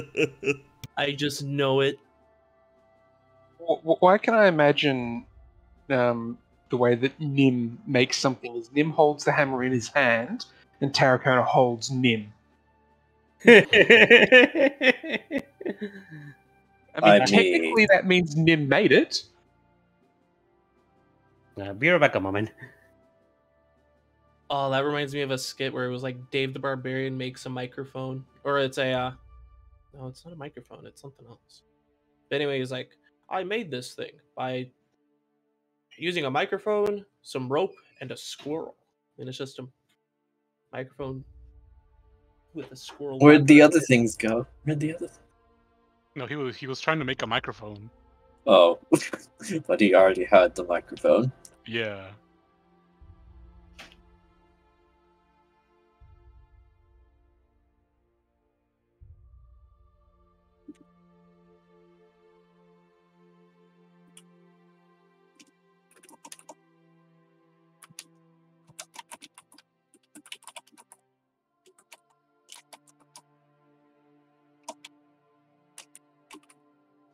I just know it. Why can I imagine the way that Nim makes something is Nim holds the hammer in his hand and Tarakona holds Nim. I mean, technically that means Nim made it. Be right back a moment. Oh, that reminds me of a skit where it was like Dave the Barbarian makes a microphone. Or it's a, no, it's not a microphone, it's something else. But anyway, he's like, I made this thing by using a microphone, some rope, and a squirrel. And it's just a microphone with a squirrel. Where'd the other things go? No, he was trying to make a microphone. Oh, but he already had the microphone. Yeah.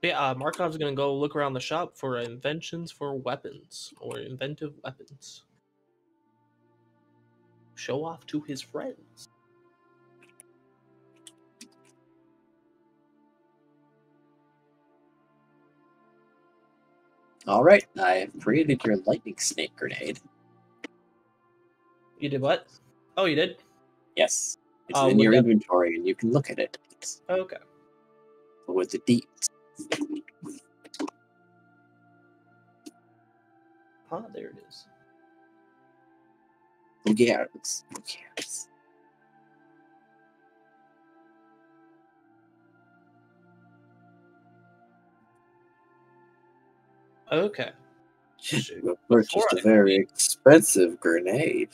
Yeah, Markov's gonna go look around the shop for inventions for weapons or inventive weapons. Show off to his friends. Alright, I have created your lightning snake grenade. You did what? Oh, you did? Yes. It's in your inventory and you can look at it. Okay. With the deeds. Ah, there it is. Who cares? Who cares? Okay. You purchased a very expensive grenade.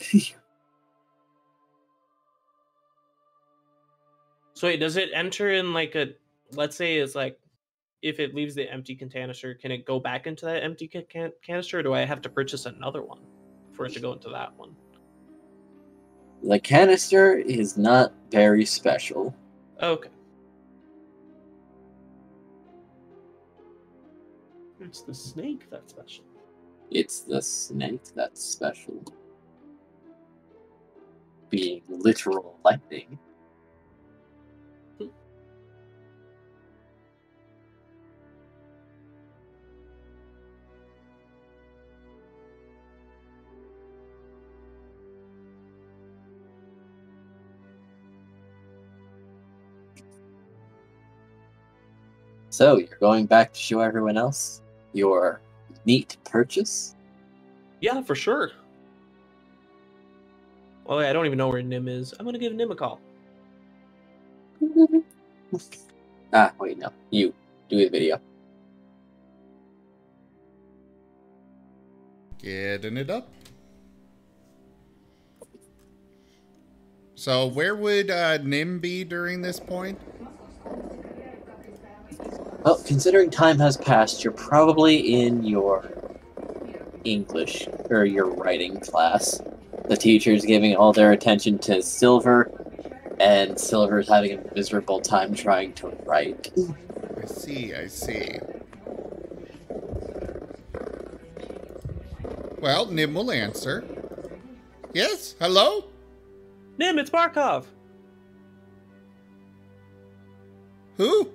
So wait, does it enter in like a, let's say it's like, if it leaves the empty canister, can it go back into that empty canister, or do I have to purchase another one for it to go into that one? The canister is not very special. Okay. It's the snake that's special. It's the snake that's special. Being literal lightning. So, you're going back to show everyone else your neat purchase? Yeah, for sure. Oh, wait, I don't even know where Nim is. I'm gonna give Nim a call. Ah, wait, no. You. Do the video. Getting it up. So where would Nim be during this point? Well, considering time has passed, you're probably in your English, or your writing class. The teacher's giving all their attention to Silver, and Silver's having a miserable time trying to write. I see, I see. Well, Nim will answer. Yes, hello? Nim, it's Markov. Who?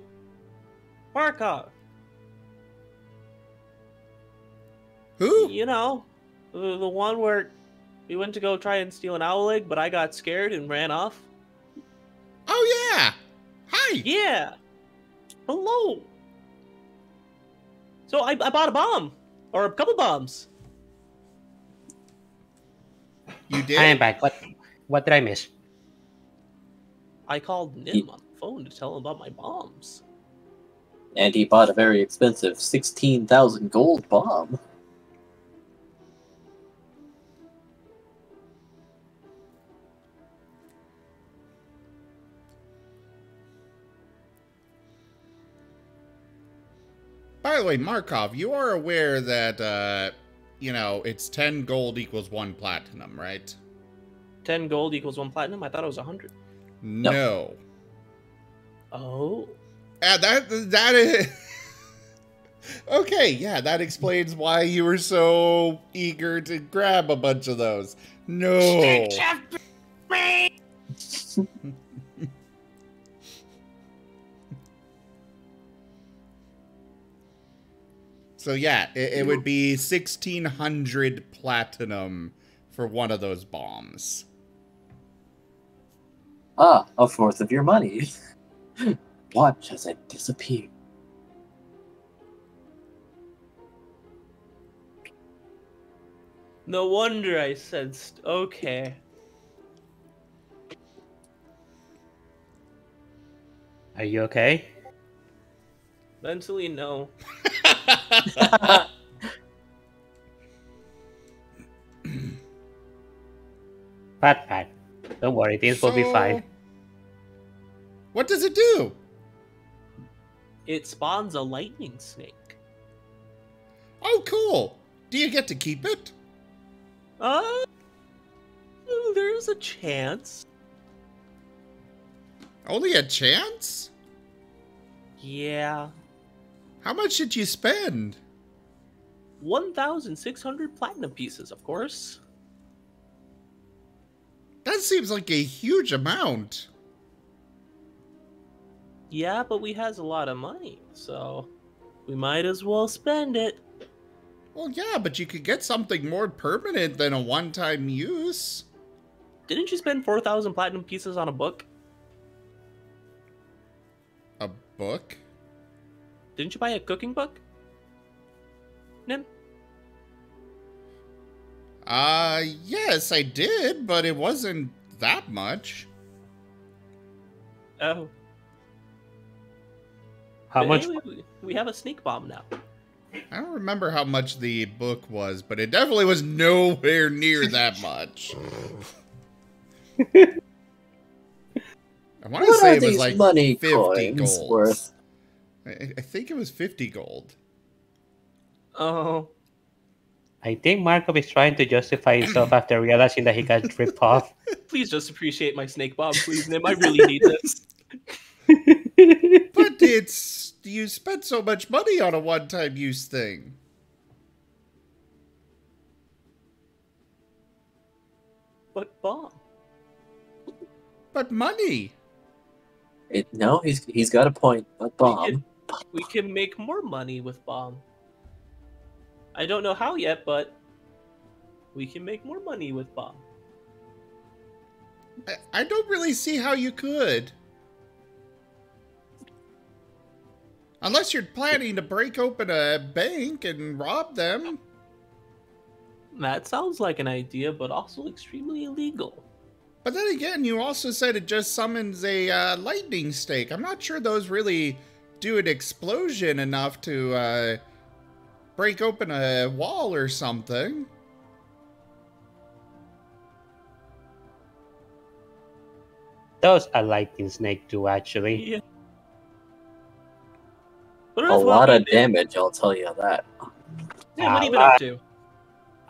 Markov. Who? You know, the one where we went to go try and steal an owl egg, but I got scared and ran off. Oh, yeah. Hi. Yeah. Hello. So I bought a bomb. Or a couple bombs. You did? I am back. What did I miss? I called Nim on the phone to tell him about my bombs. And he bought a very expensive 16,000 gold bomb. By the way, Markov, you are aware that, you know, it's 10 gold equals 1 platinum, right? 10 gold equals 1 platinum? I thought it was 100. No. Oh. That is... Okay, yeah, that explains why you were so eager to grab a bunch of those. No. So yeah, it would be 1,600 platinum for one of those bombs. Ah, a fourth of your money. Watch as it disappears. No wonder I sensed. Okay. Are you okay? Mentally, no. Pat. Don't worry, things will be fine. What does it do? It spawns a lightning snake. Oh, cool. Do you get to keep it? There's a chance. Only a chance? Yeah. How much did you spend? 1,600 platinum pieces, of course. That seems like a huge amount. Yeah, but we has a lot of money, so we might as well spend it. Well, yeah, but you could get something more permanent than a one-time use. Didn't you spend 4,000 platinum pieces on a book? A book? Didn't you buy a cooking book? Nim? Yes, I did, but it wasn't that much. Oh. How But much? anyway, we have a snake bomb now. I don't remember how much the book was, but it definitely was nowhere near that much. I want to What say are it was these like money 50 coins gold. worth? I think it was 50 gold. Oh. I think Markov is trying to justify himself after realizing that he got ripped off. Please just appreciate my snake bomb, please, Nim. I really need this. But it's... You spent so much money on a one-time use thing. But bomb. But money. No, he's got a point. A bomb. We can make more money with bomb. I don't know how yet, but we can make more money with bomb. I don't really see how you could. Unless you're planning to break open a bank and rob them. That sounds like an idea, but also extremely illegal. But then again, you also said it just summons a lightning stake. I'm not sure those really do an explosion enough to break open a wall or something. Those a lightning snake do, actually. Yeah. A lot of damage, I'll tell you that. Yeah, what have you been up to?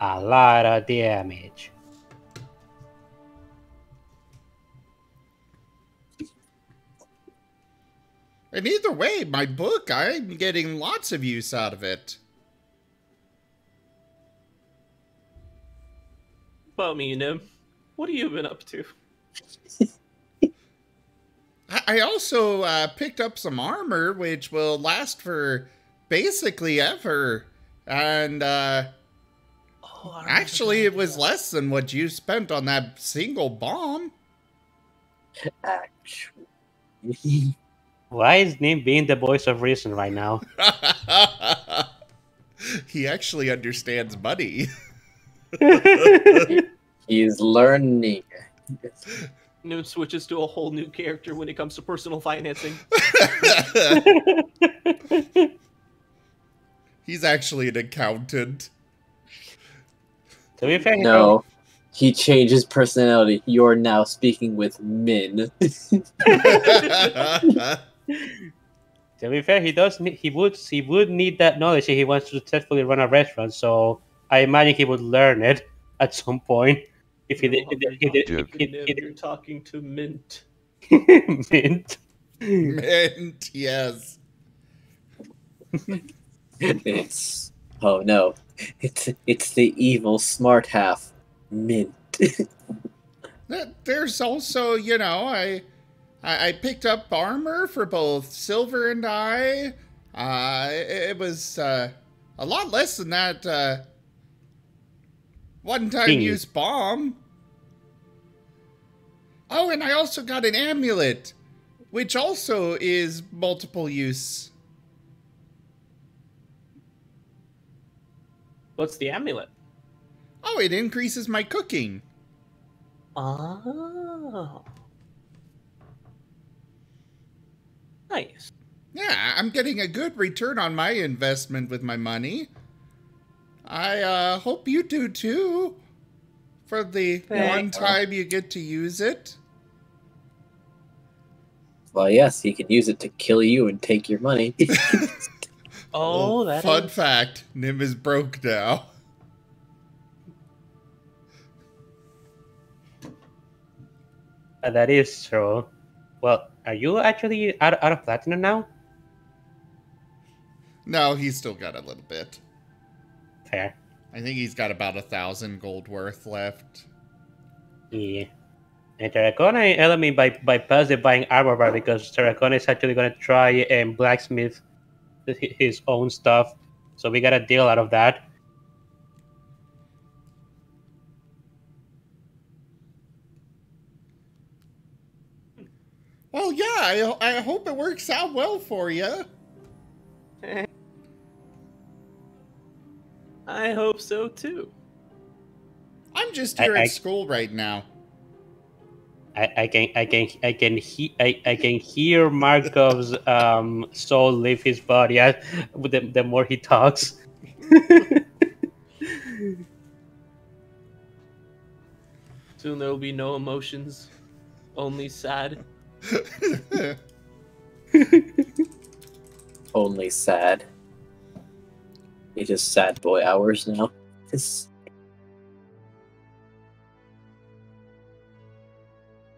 A lot of damage. And either way, my book, I'm getting lots of use out of it. About me, Nim. What have you been up to? I also picked up some armor, which will last for basically ever. And actually, it was less than what you spent on that single bomb. Actually. Why is Nim being the voice of reason right now? He actually understands money. He's learning. Nim switches to a whole new character when it comes to personal financing. He's actually an accountant. To be fair, No, he changed his personality. You're now speaking with Min. To be fair, he would need that knowledge if he wants to successfully run a restaurant. So I imagine he would learn it at some point. If he did, You're talking to Mint. Mint. Mint, yes. Oh no, it's the evil smart half, Mint. There's also, you know, I picked up armor for both Silver and I. It was a lot less than that one-time use bomb. Oh, and I also got an amulet, which also is multiple use. What's the amulet? Oh, it increases my cooking. Oh. Nice. Yeah, I'm getting a good return on my investment with my money. I hope you do too. For the one time you get to use it. Well, yes, he can use it to kill you and take your money. Oh, that fun is... fact, Nim is broke now. That is true. Well, are you actually out of platinum now? No, he's still got a little bit. Fair. I think he's got about 1,000 gold worth left. Yeah. And Tarakona and Elemin bypass the buying armor bar because Tarakona is actually going to try and blacksmith his own stuff. So we got a deal out of that. Well, yeah, I hope it works out well for you. I hope so too. I'm just here at school right now. I can hear Markov's soul leave his body the more he talks. Soon there will be no emotions, only sad. Only sad. It is sad boy hours now.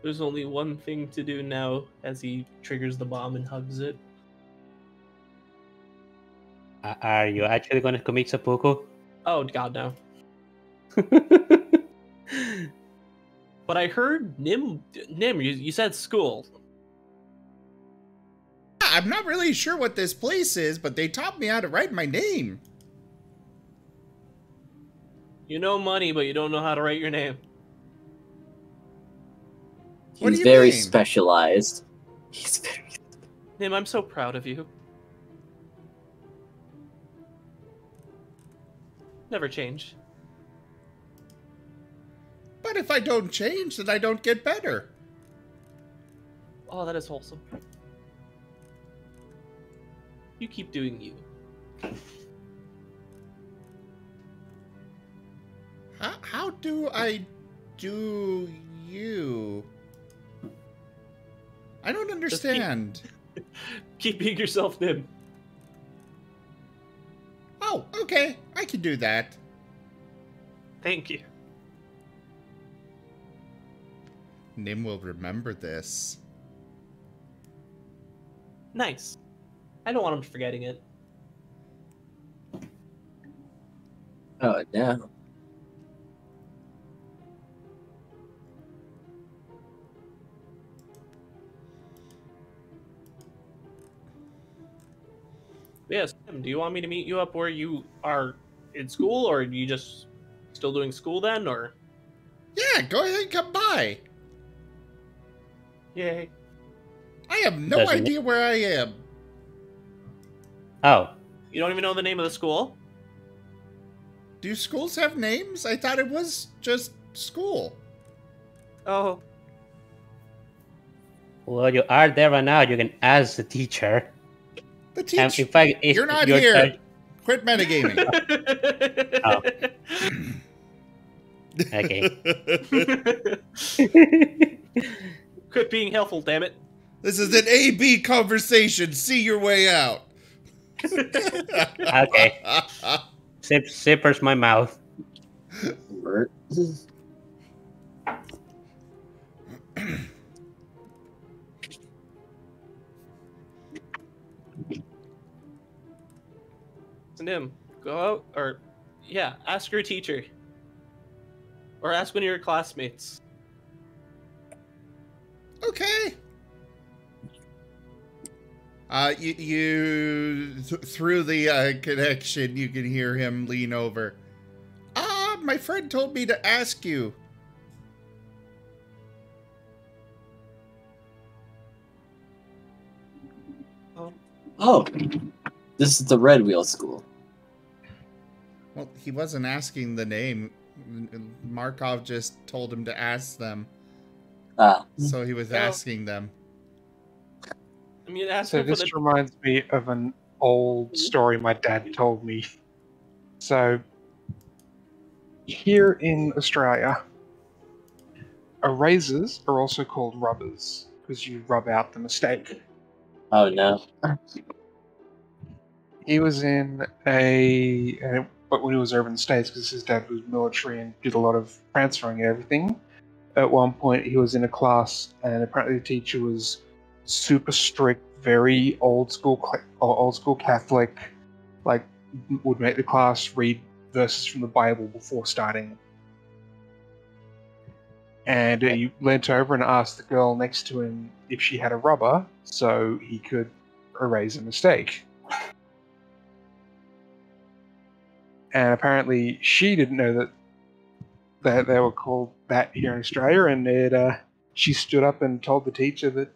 There's only one thing to do now as he triggers the bomb and hugs it. Are you actually going to commit seppuku? Oh, God, no. But I heard Nim, you said school. I'm not really sure what this place is, but they taught me how to write my name. You know money, but you don't know how to write your name. He's very specialized. He's very... Nim, I'm so proud of you. Never change. But if I don't change, then I don't get better. Oh, that is wholesome. You keep doing you. How do I do you? I don't understand. Keep being yourself, Nim. Oh, okay. I can do that. Thank you. Nim will remember this. Nice. I don't want him forgetting it. Oh, no. Yes, Tim, do you want me to meet you up where you are in school, or are you just still doing school then, or? Yeah, go ahead and come by. Yay. I have no Doesn't idea where I am. Oh, You don't even know the name of the school? Do schools have names? I thought it was just school. Oh, well, you are there right now. You can ask the teacher. The And teacher. in fact, if You're not your here. turn- Quit metagaming. Oh. Okay. Quit being helpful, damn it. This is an A-B conversation. See your way out. Okay. Zippers my mouth. Bert. Nim, go out, or, yeah, ask your teacher. Or ask one of your classmates. Okay. Through the connection, you can hear him lean over. My friend told me to ask you. Oh, this is the Red Wheel School. Well, he wasn't asking the name. Markov just told him to ask them. Ah, So he was Well- asking them. I mean, ask So him for this the... reminds me of an old story my dad told me. So here in Australia, erasers are also called rubbers because you rub out the mistake. oh no. He was in but when he was over in the States, because his dad was military and did a lot of transferring and everything, at one point he was in a class and apparently the teacher was super strict, very old school Catholic, like would make the class read verses from the Bible before starting. And he leant over and asked the girl next to him if she had a rubber so he could erase a mistake. And apparently she didn't know that they were called that here in Australia, and she stood up and told the teacher that,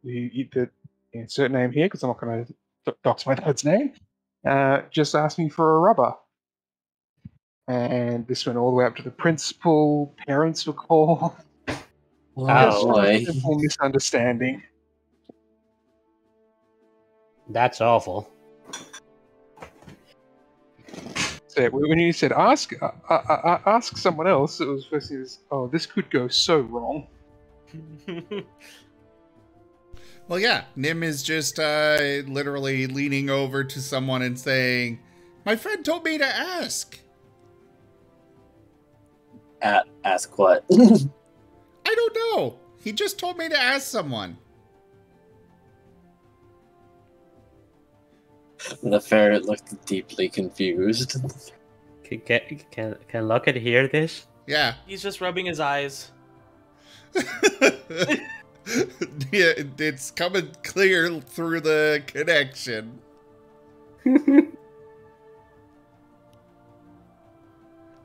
you could insert name here because I'm not going to dox my dad's name. Just asked me for a rubber. And this went all the way up to the principal, parents were called. Oh, boy. A simple misunderstanding. That's awful. So when you said ask someone else, it was first thing was, oh, this could go so wrong. Well, yeah, Nim is just literally leaning over to someone and saying, "My friend told me to ask." Ask what? I don't know. He just told me to ask someone. The ferret looked deeply confused. Can Lockett hear this? Yeah. He's just rubbing his eyes. Yeah, it's coming clear through the connection.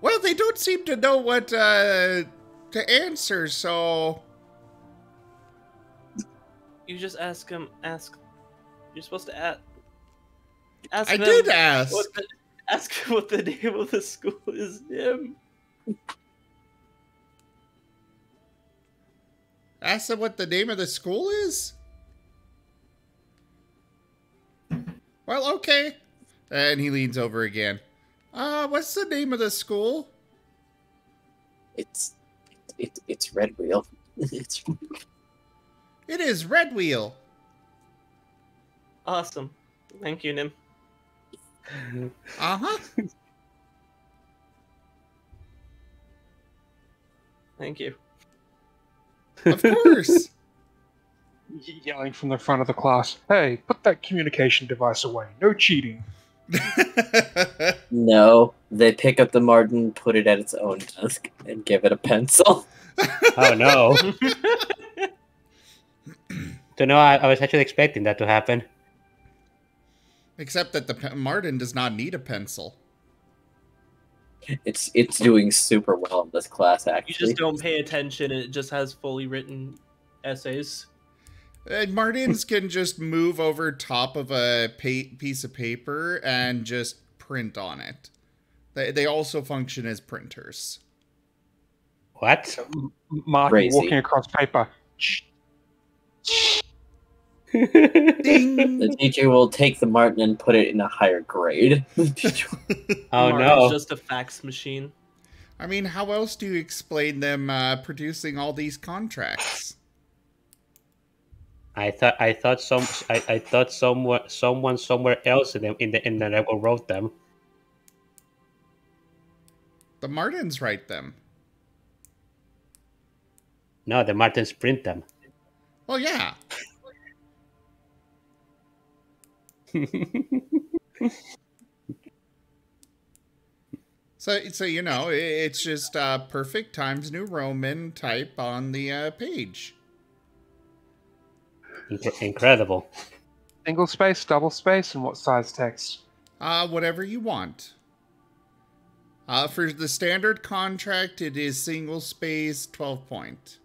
Well, they don't seem to know what to answer, so... You just ask him, You're supposed to ask... Ask I them did ask. Ask what the name of the school is, Nim. Ask him what the name of the school is? Well, okay. And he leans over again. What's the name of the school? It's Red Wheel. It's It is Red Wheel. Awesome. Thank you, Nim. Uh-huh. Thank you. Of course. Yelling from the front of the class, "Hey, put that communication device away. No cheating." No, they pick up the Martin, put it at its own desk, and give it a pencil. Oh no! So no, I was actually expecting that to happen. Except that the Martin does not need a pencil. It's doing super well in this class, You actually. just don't pay attention, and it just has fully written essays. Martins can just move over top of a piece of paper and just print on it. They also function as printers. What? Martin Crazy. walking across paper. Ding! The teacher will take the Martin and put it in a higher grade. Oh Martin's no! just a fax machine. I mean, how else do you explain them producing all these contracts? I thought someone somewhere else in the network wrote them. The Martins write them. No, the Martins print them. Well, yeah. So you know, it's just perfect Times New Roman type on the page. Incredible. Single space, double space, and what size text? Whatever you want. For the standard contract, it is single space, 12 point.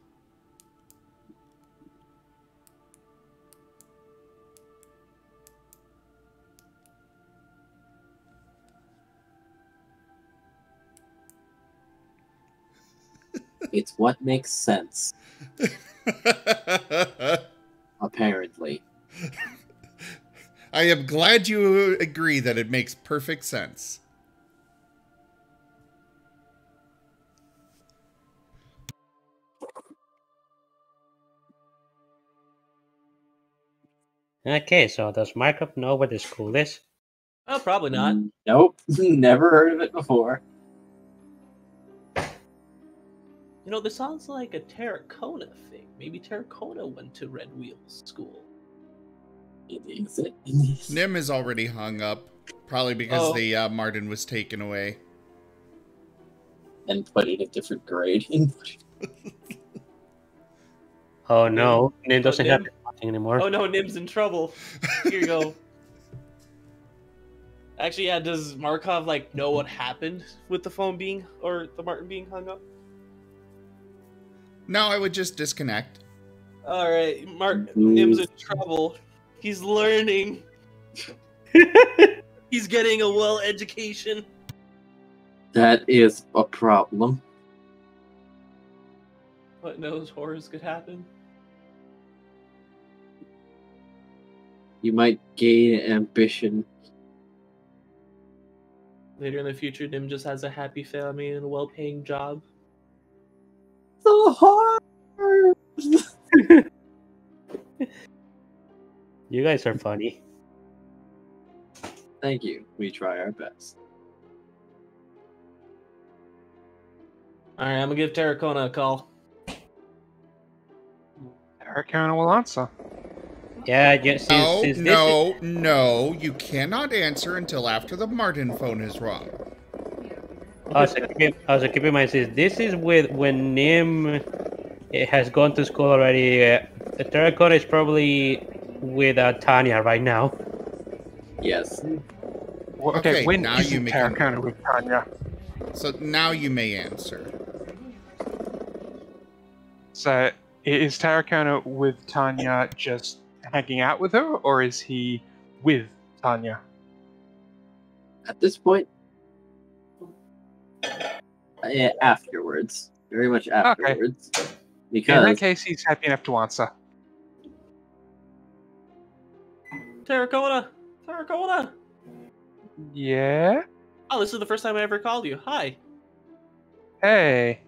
It's what makes sense, apparently. I am glad you agree that it makes perfect sense. Okay, so does Markov know where the school is? Oh, probably not. Nope, never heard of it before. You know, this sounds like a Tarakona thing. Maybe Tarakona went to Red Wheel's school. Izzet. Nim is already hung up, probably because the Martin was taken away. And put it a different grade. Oh no, Nim doesn't Nim? have nothing anymore. Oh no, Nim's in trouble. Here you go. Actually, yeah, does Markov, like, know what happened with the phone being, or the Martin being hung up? No, I would just disconnect. Alright, Nim's in trouble. He's learning. He's getting a well education. That is a problem. What knows horrors could happen? You might gain ambition. Later in the future, Nim just has a happy family and a well-paying job. So hard! You guys are funny. Thank you. We try our best. Alright, I'm gonna give Tarakona a call. Tarakona will answer. Yeah, since No, you cannot answer until after the Martin phone is rung. Also, keep in mind, since this is when Nim has gone to school already, Tarakona is probably with Tanya right now. Yes. Well, Okay, when now is you may Tarakona with Tanya? So now you may answer. So is Tarakona with Tanya just hanging out with her, or is he with Tanya? At this point, yeah, afterwards, very much afterwards, In because that case, he's happy enough to answer. Tarakona! Tarakona! Yeah? Oh, this is the first time I ever called you. Hi. Hey.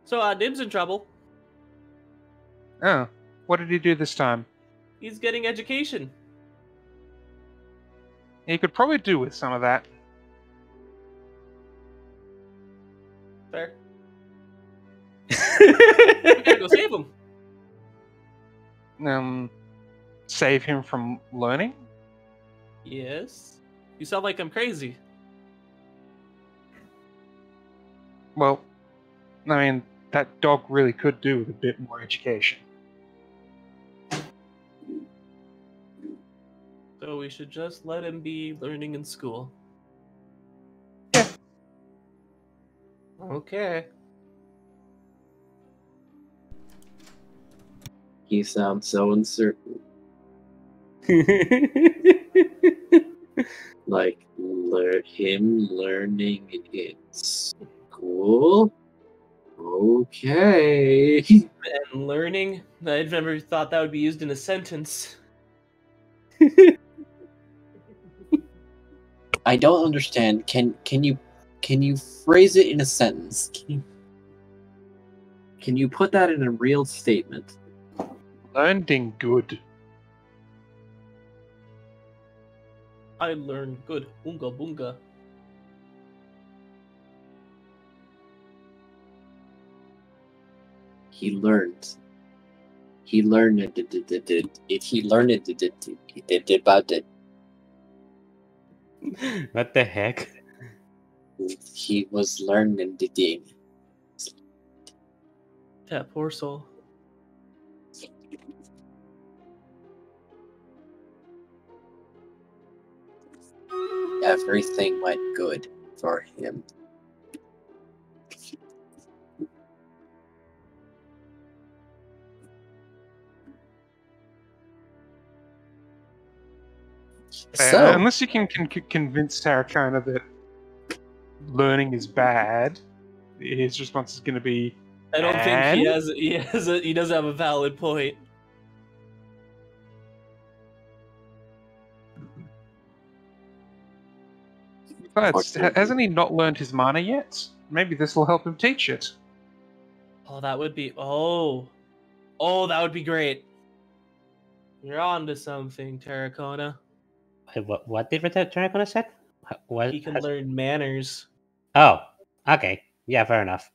So, Nib's in trouble. Oh, what did he do this time? He's getting education. He could probably do with some of that. Fair. We gotta go save him. Save him from learning? Yes. You sound like I'm crazy. Well, I mean, that dog really could do with a bit more education. So we should just let him be learning in school. Yeah. Okay. he sounds so uncertain. Like him learning in school. Okay. And learning? I'd never thought that would be used in a sentence. I don't understand. Can you phrase it in a sentence? Can you put that in a real statement? Learning good. I learned good. Boonga boonga. He learned. He learned it. If he learned it, he did about it. What the heck? He was learning the game. That poor soul. Everything went good for him. So, Unless you can convince Tarakona that learning is bad, his response is going to be. I don't think he doesn't have a valid point. Besides, hasn't he not learned his mana yet? Maybe this will help him teach it. Oh, that would be that would be great. You're on to something, Tarakona. What did Tarakona said? What? He can learn manners. Oh, okay. Yeah, fair enough.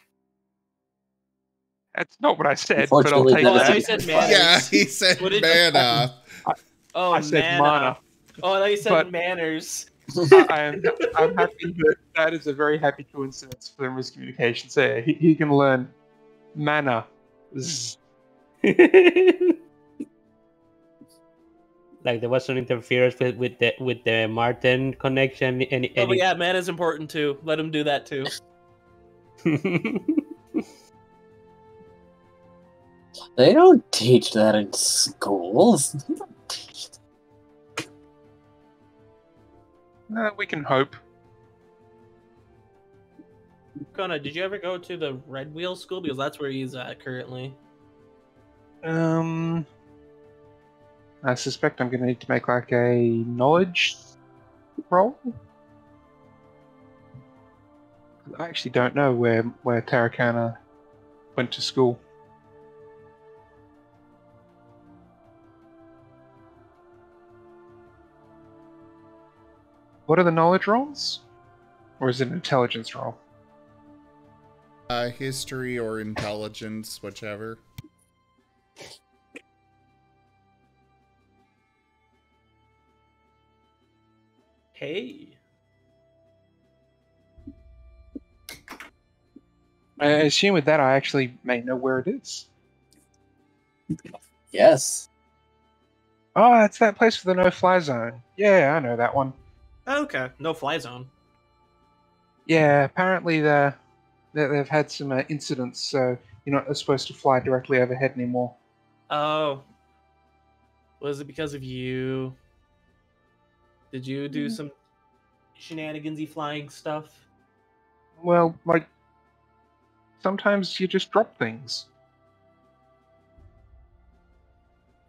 That's not what I said, but I'll take Unfortunately, that. I said manners. Yeah, he said What did- mana. Oh, I said mana. mana. Oh, I thought you said But- manners. I'm happy that is a very happy coincidence for the miscommunication. So he can learn mana. Like there was some interference with the Martin connection. Oh, but yeah, mana's important too. Let him do that too. they don't teach that in schools. They don't teach that. We can hope. Kona, did you ever go to the Red Wheel School? Because that's where he's at currently. I suspect I'm going to need to make like a knowledge roll. I actually don't know where Tarakona went to school. What are the knowledge rolls? Or is it an intelligence roll? History or intelligence, whichever. Hey. I assume with that I actually may know where it is. Yes. Oh, it's that place for the no-fly zone. Yeah, I know that one. Okay. No fly zone. Yeah, apparently they've had some incidents, so you're not supposed to fly directly overhead anymore. Oh. Was it because of you? Did you do some shenanigansy flying stuff? Well, like, sometimes you just drop things.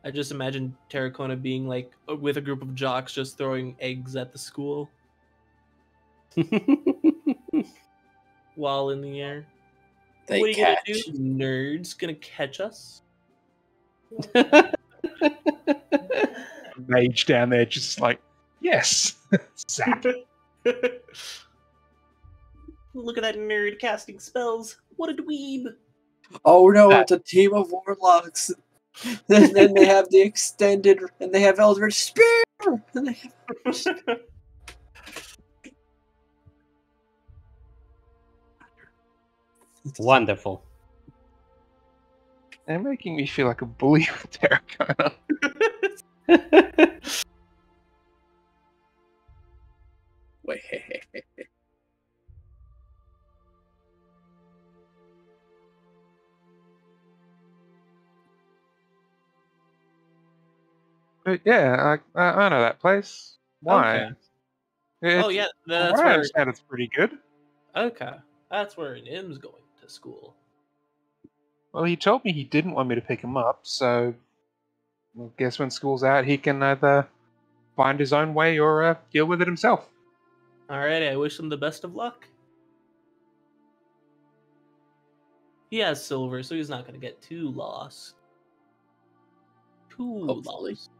I just imagine Tarakona being like with a group of jocks just throwing eggs at the school while in the air. They What are you catch. gonna do, nerds? Gonna catch us? Mage down there just like, yes! Zap. Look at that nerd casting spells. What a dweeb. Oh no, it's a team of warlocks. And then they have the extended, and they have Eldritch Spear! And they have... Wonderful. They're making me feel like a bully with Tarakona. Wait. But yeah, I know that place. Why? Okay. Oh yeah, that's I where. understand it's pretty good. Okay, that's where Nim's going to school. Well, he told me he didn't want me to pick him up, so I guess when school's out, he can either find his own way or deal with it himself. Alrighty, I wish him the best of luck. He has silver, so he's not going to get too lost. Hopefully. Lost.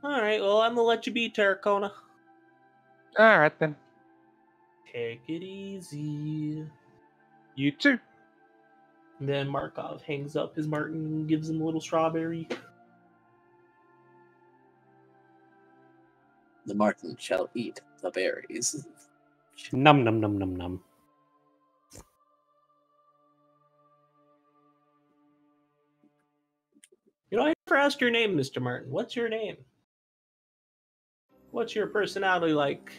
Alright, well, I'm going to let you be, Tarakona. Alright then. Take it easy. You too. And then Markov hangs up his Martin and gives him a little strawberry. The Martin shall eat the berries. Num num num num num. You know, I never asked your name, Mr. Martin. What's your name? What's your personality like?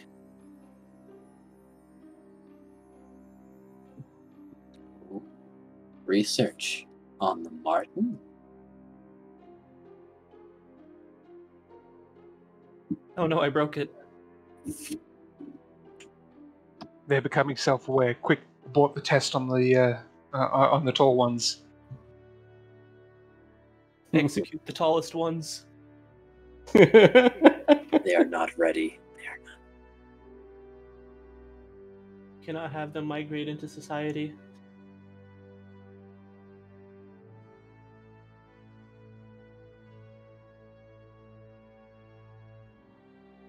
Research on the Martin. Oh no, I broke it. They're becoming self-aware. Quick, abort the test on the tall ones. Execute the tallest ones. They are not ready. They are not. Cannot have them migrate into society.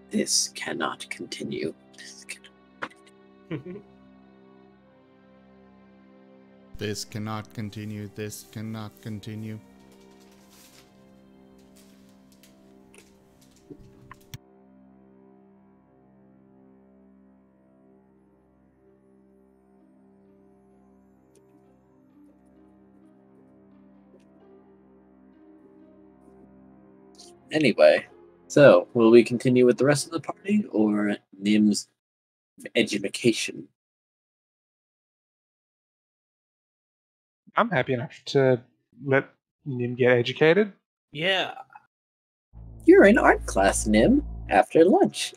This cannot continue. This cannot. This cannot continue. This cannot continue. Anyway, so will we continue with the rest of the party or Nim's education? I'm happy enough to let Nim get educated. Yeah. You're in art class, Nim, after lunch.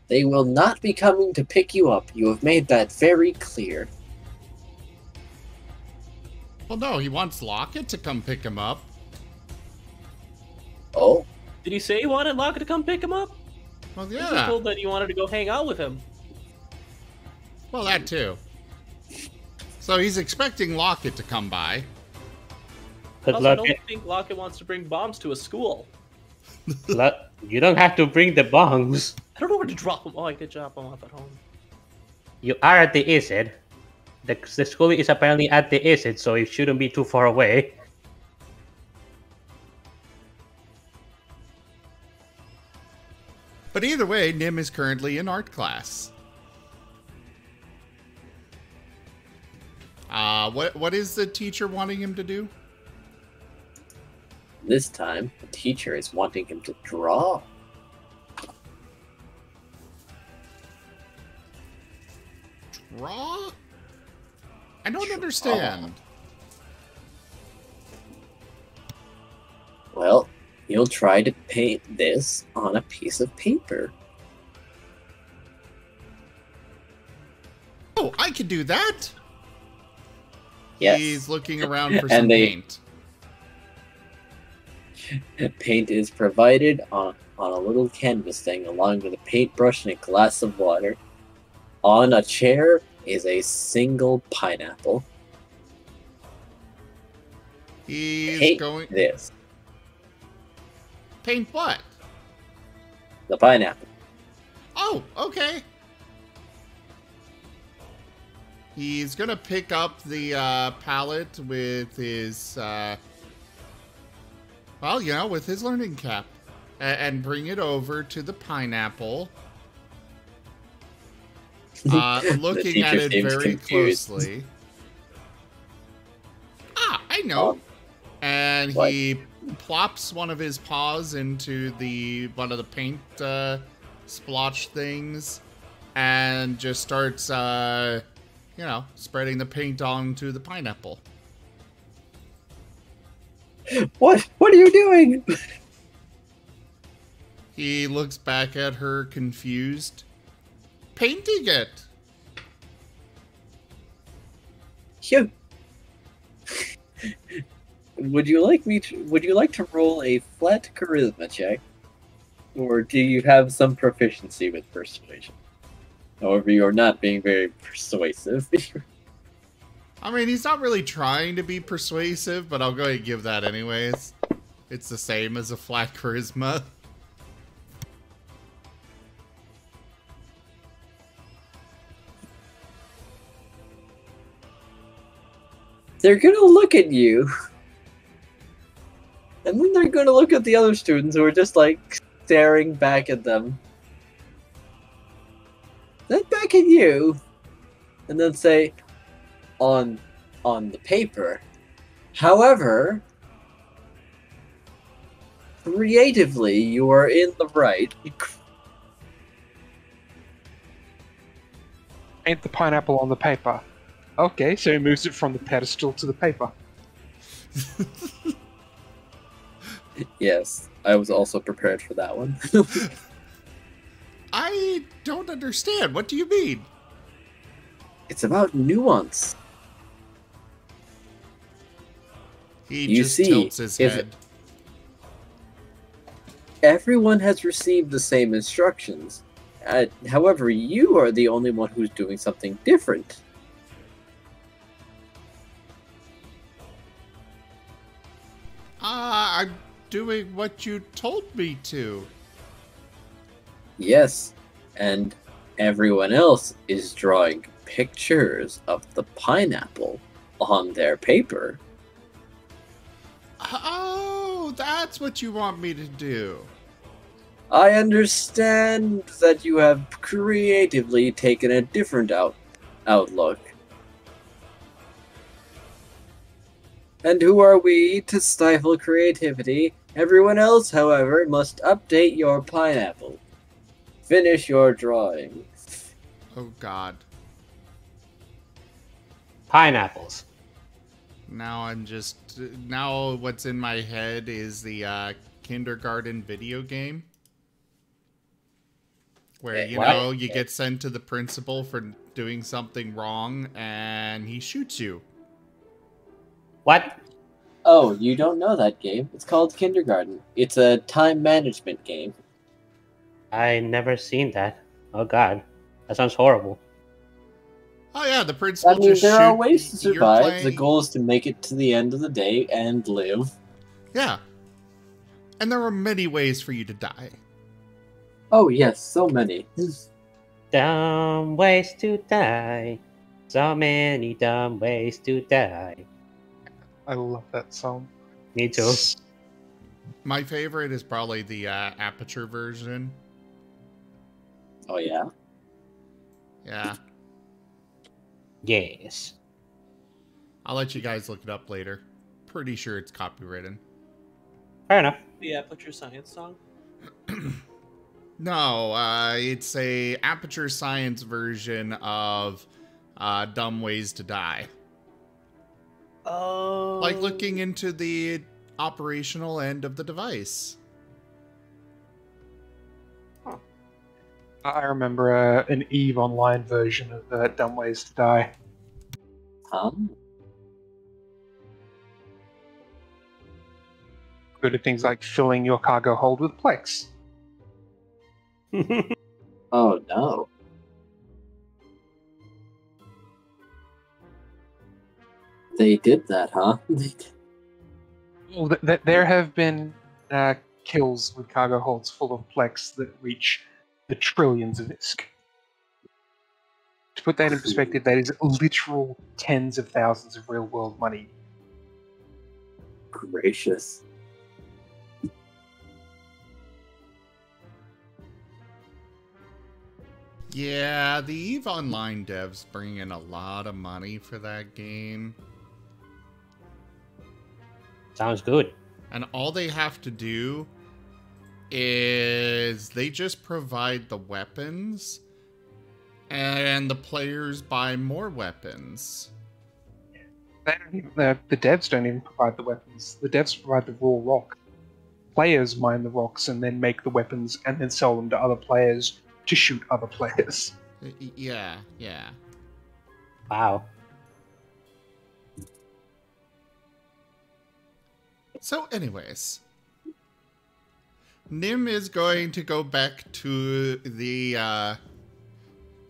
They will not be coming to pick you up. You have made that very clear. Well, no, he wants Locket to come pick him up. Oh? Did he say he wanted Locket to come pick him up? Well, He was yeah. told that he wanted to go hang out with him. Well, that too. So he's expecting Locket to come by. But Also, I look, don't think Locket wants to bring bombs to a school. you don't have to bring the bombs. I don't know where to drop them. Oh, I could drop them off at home. You are at the Izzet. The school is apparently at the Izzet, so it shouldn't be too far away. But either way, Nim is currently in art class. What is the teacher wanting him to do? This time, the teacher is wanting him to draw. Raw? I don't understand. Well, you'll try to paint this on a piece of paper. Oh, I can do that? Yes. He's looking around for And some they- paint. Paint is provided on a little canvas thing, along with a paintbrush and a glass of water. On a chair is a single pineapple. He's Paint going... this. Paint what? The pineapple. Oh, okay. He's gonna pick up the palette with his, well, you know, with his learning cap. And bring it over to the pineapple. Looking at teacher it seems very confused. closely. Ah, I know. And what? he plops one of his paws into one of the paint splotch things and just starts, you know, spreading the paint onto the pineapple. What are you doing? He looks back at her confused. Painting it. You. Would you like to roll a flat charisma check? Or do you have some proficiency with persuasion? However, you're not being very persuasive. I mean, he's not really trying to be persuasive, but I'll go ahead and give that anyways. It's the same as a flat charisma. They're gonna look at you. And then they're gonna look at the other students who are just like staring back at them. Then back at you. And then say, on the paper. However, creatively, you are in the right. Paint the pineapple on the paper. Okay, so he moves it from the pedestal to the paper. Yes, I was also prepared for that one. I don't understand. What do you mean? It's about nuance. He You just see, tilts his if- head. Everyone has received the same instructions. However, you are the only one who's doing something different. I'm doing what you told me to. Yes, and everyone else is drawing pictures of the pineapple on their paper. Oh, that's what you want me to do. I understand that you have creatively taken a different outlook. And who are we to stifle creativity? Everyone else, however, must update your pineapple. Finish your drawing. Oh, God. Pineapples. Now now what's in my head is the kindergarten video game. Where, you What? know, you get sent to the principal for doing something wrong and he shoots you. What? Oh, you don't know that game? It's called Kindergarten. It's a time management game. I never seen that. Oh god. That sounds horrible. Oh, yeah, the principal I mean, just there are shoot- ways to you're survive. playing- The goal is to make it to the end of the day and live. Yeah. And there are many ways for you to die. Oh yes, so many. Dumb ways to die. So many dumb ways to die. I love that song. Me too. My favorite is probably the Aperture version. Oh yeah? Yeah. Yes. I'll let you guys look it up later. Pretty sure it's copywritten. Fair enough. The Aperture Science song. No, it's a Aperture Science version of dumb ways to die. Oh. Like looking into the operational end of the device. I remember an EVE Online version of Dumb Ways to Die. Good at things like filling your cargo hold with Plex. Oh no. They did that, huh? Well, there have been kills with cargo holds full of Plex that reach the trillions of ISK. To put that in perspective, that is literal tens of thousands of real-world money. Gracious. Yeah, the EVE Online devs bring in a lot of money for that game. Sounds good. And all they have to do is they just provide the weapons and the players buy more weapons. They don't even, the devs don't even provide the weapons. The devs provide the raw rock. Players mine the rocks and then make the weapons and then sell them to other players to shoot other players. Yeah. Wow. So anyways, Nim is going to go back to the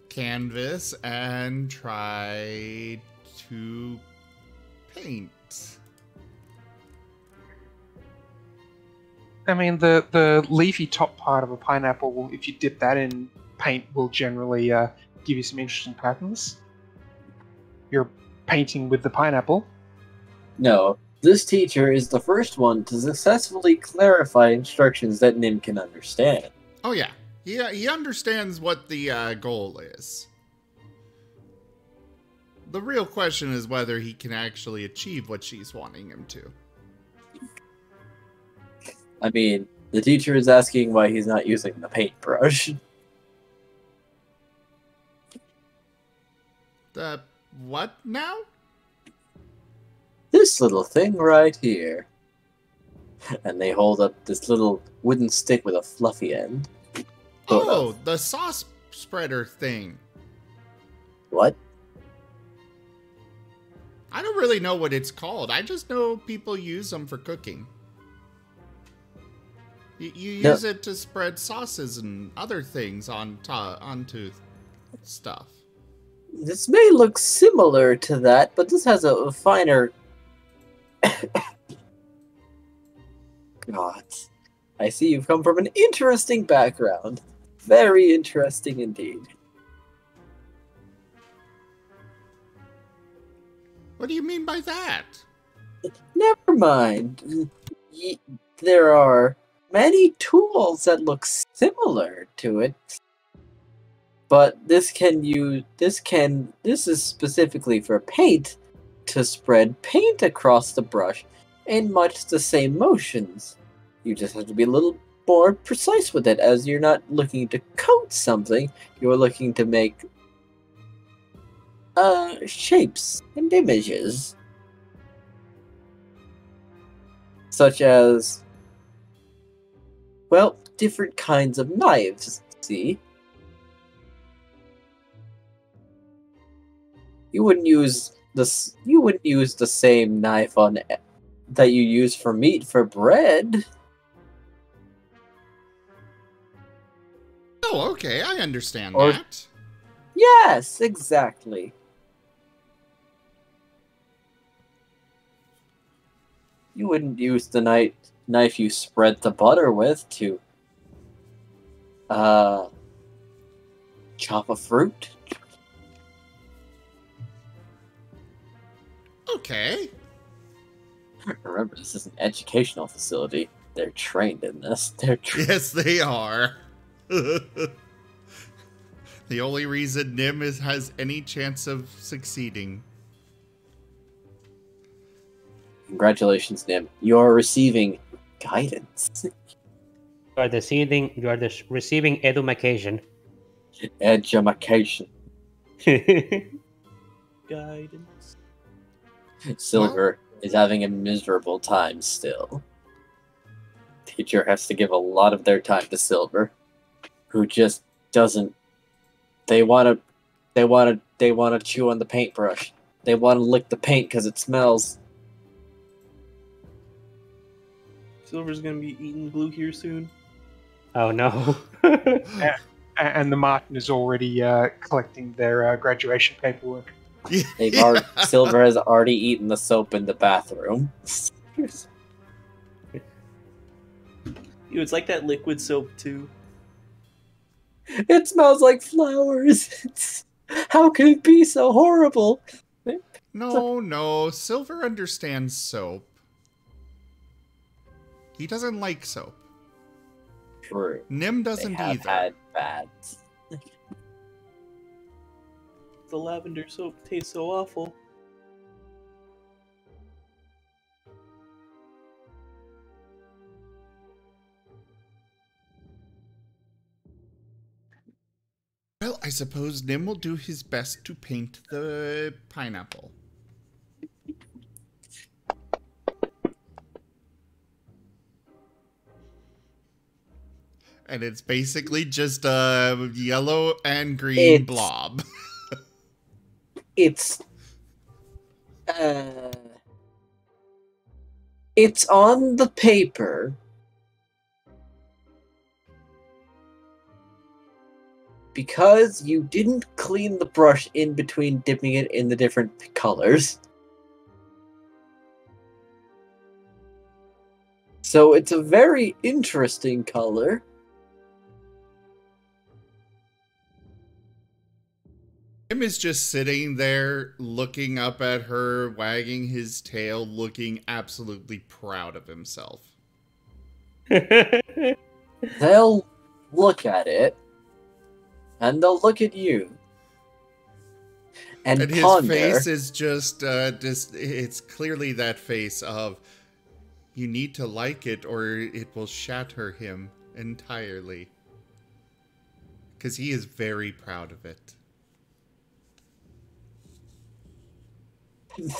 canvas and try to paint. I mean, the leafy top part of a pineapple, if you dip that in paint, will generally give you some interesting patterns. You're painting with the pineapple. No, this teacher is the first one to successfully clarify instructions that Nim can understand. Oh yeah, he understands what the goal is. The real question is whether he can actually achieve what she's wanting him to. I mean, the teacher is asking why he's not using the paintbrush. The what now? This little thing right here. And they hold up this little wooden stick with a fluffy end. Oh, the sauce spreader thing. What? I don't really know what it's called. I just know people use them for cooking. You use it to spread sauces and other things onto stuff. This may look similar to that, but this has a finer... God. I see you've come from an interesting background. Very interesting indeed. What do you mean by that? Never mind. There are many tools that look similar to it, but this is specifically for paint, to spread paint across the brush in much the same motions. You just have to be a little more precise with it, as you're not looking to coat something, you're looking to make shapes and images. Such as, well, different kinds of knives, see? You wouldn't use the same knife that you use for meat for bread. Oh, okay, I understand that. Yes, exactly. You wouldn't use the knife you spread the butter with to chop a fruit. Okay. Remember, this is an educational facility. They're trained in this. Yes, they are. The only reason Nim has any chance of succeeding. Congratulations, Nim. You are receiving guidance. You are receiving education. Edumacation. guidance. Silver is having a miserable time still. Teacher has to give a lot of their time to Silver, who just doesn't. They want to chew on the paintbrush. They want to lick the paint because it smells. Silver's gonna be eating glue here soon. Oh no. And the Martin is already collecting their graduation paperwork. Silver has already eaten the soap in the bathroom. It's like that liquid soap too. It smells like flowers. How can it be so horrible? No. Silver understands soap. He doesn't like soap. True. Nim doesn't They have either. had bads. The lavender soap tastes so awful. Well, I suppose Nim will do his best to paint the pineapple. And it's basically just a yellow and green blob. It's on the paper. Because you didn't clean the brush in between dipping it in the different colors. So it's a very interesting color. Nim is just sitting there looking up at her, wagging his tail, looking absolutely proud of himself. They'll look at it. And they'll look at you. And his ponder. face is just, it's clearly that face of, you need to like it or it will shatter him entirely. Because he is very proud of it.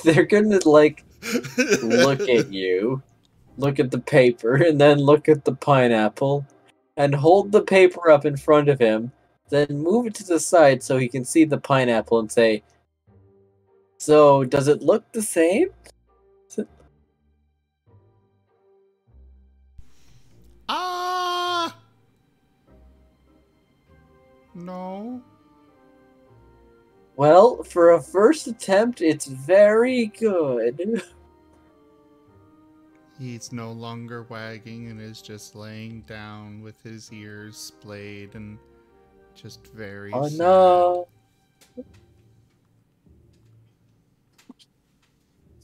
They're gonna, like, look at you, look at the paper, and then look at the pineapple, and hold the paper up in front of him, then move it to the side so he can see the pineapple and say, "So, does it look the same?" No. Well, for a first attempt, it's very good. He's no longer wagging and is just laying down with his ears splayed and just very sad. No.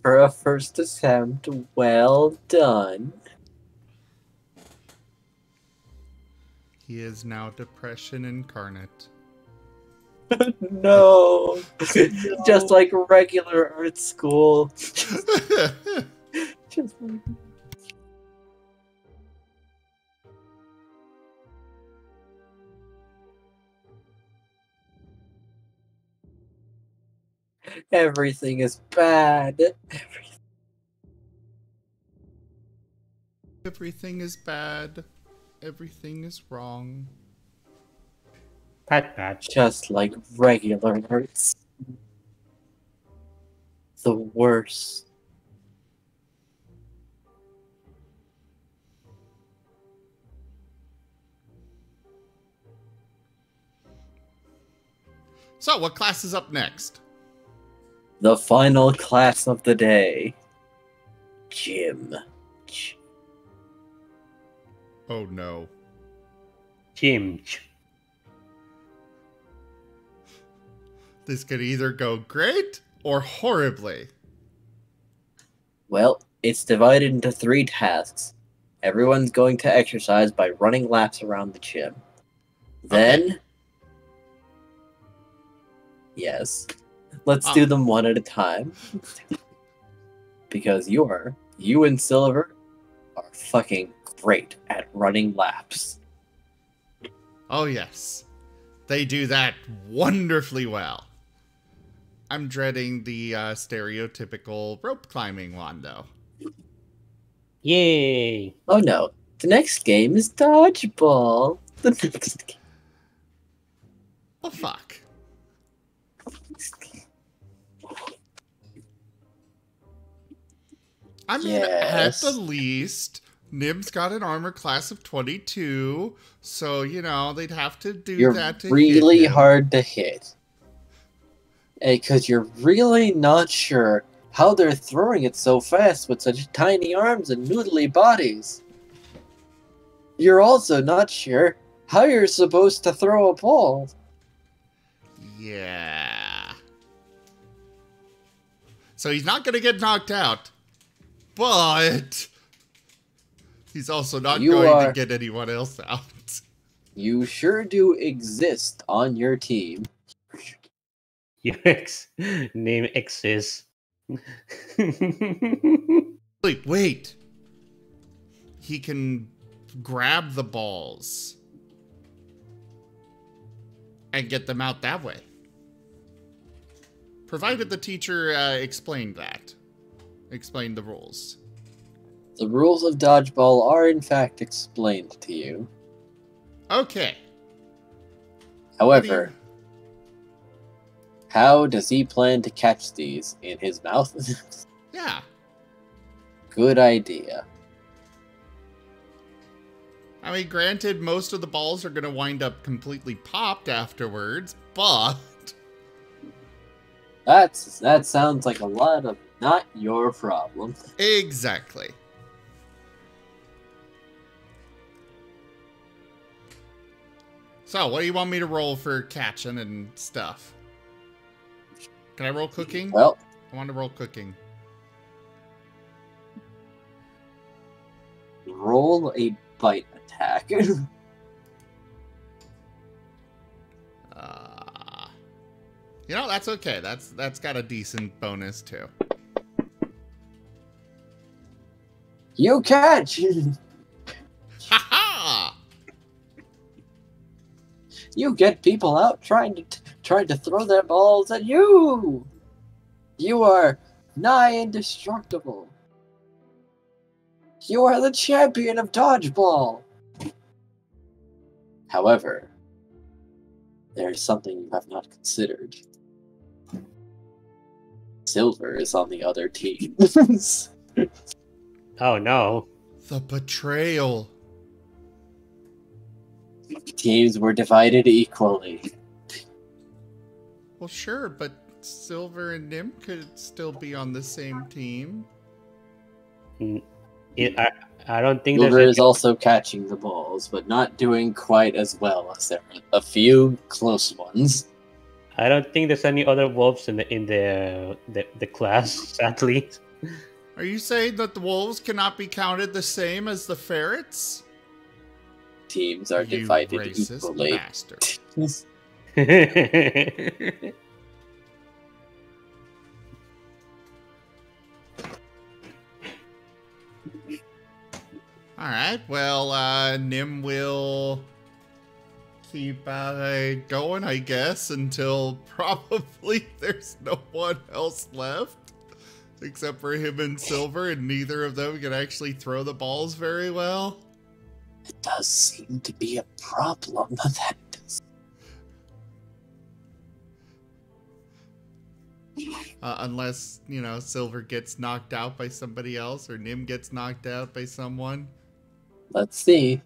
For a first attempt, well done. He is now depression incarnate. No. Just like regular art school. Just like... Everything is bad. Everything is bad. Everything is wrong. Pat. Just like regular arts. The worst. So, what class is up next? The final class of the day. Gym. Oh no. Jim. This could either go great or horribly. Well, it's divided into 3 tasks. Everyone's going to exercise by running laps around the gym. Then... Okay. Yes. Let's do them one at a time. Because you and Silver are fucking great at running laps. Oh yes. They do that wonderfully well. I'm dreading the stereotypical rope climbing one, though. Yay! Oh no, the next game is dodgeball. The next game. Oh, fuck. I mean, at the least, Nim's got an armor class of 22, so, you know, they'd have to do that to really hit him. hard to hit. Because you're really not sure how they're throwing it so fast with such tiny arms and noodly bodies. You're also not sure how you're supposed to throw a ball. Yeah. So he's not going to get knocked out, but he's also not going to get anyone else out. You sure do exist on your team. Name exists. Wait. He can grab the balls and get them out that way. Provided the teacher explained the rules. The rules of dodgeball are in fact explained to you. Okay. However, how does he plan to catch these? In his mouth? Yeah. Good idea. I mean, granted, most of the balls are going to wind up completely popped afterwards, but... That sounds like a lot of not your problem. Exactly. So, what do you want me to roll for catching and stuff? Can I roll cooking? Well, I want to roll cooking. roll a bite attack. You know, that's okay. That's got a decent bonus too. You catch! Ha ha! You get people out trying to throw their balls at you! You are nigh indestructible. You are the champion of dodgeball! However, there is something you have not considered. Silver is on the other team. Oh no. The betrayal. Teams were divided equally. Well, sure, but Silver and Nim could still be on the same team. I don't think Silver there's is also catching the balls, but not doing quite as well as there were a few close ones. I don't think there's any other wolves in the class, sadly. Are you saying that the wolves cannot be counted the same as the ferrets? Teams are You divided racist equally. bastard. Alright, well, Nim will keep going, I guess, until probably there's no one else left. Except for him and Silver, and neither of them can actually throw the balls very well. It does seem to be a problem, that does. Unless, you know, Silver gets knocked out by somebody else, or Nim gets knocked out by someone. Let's see.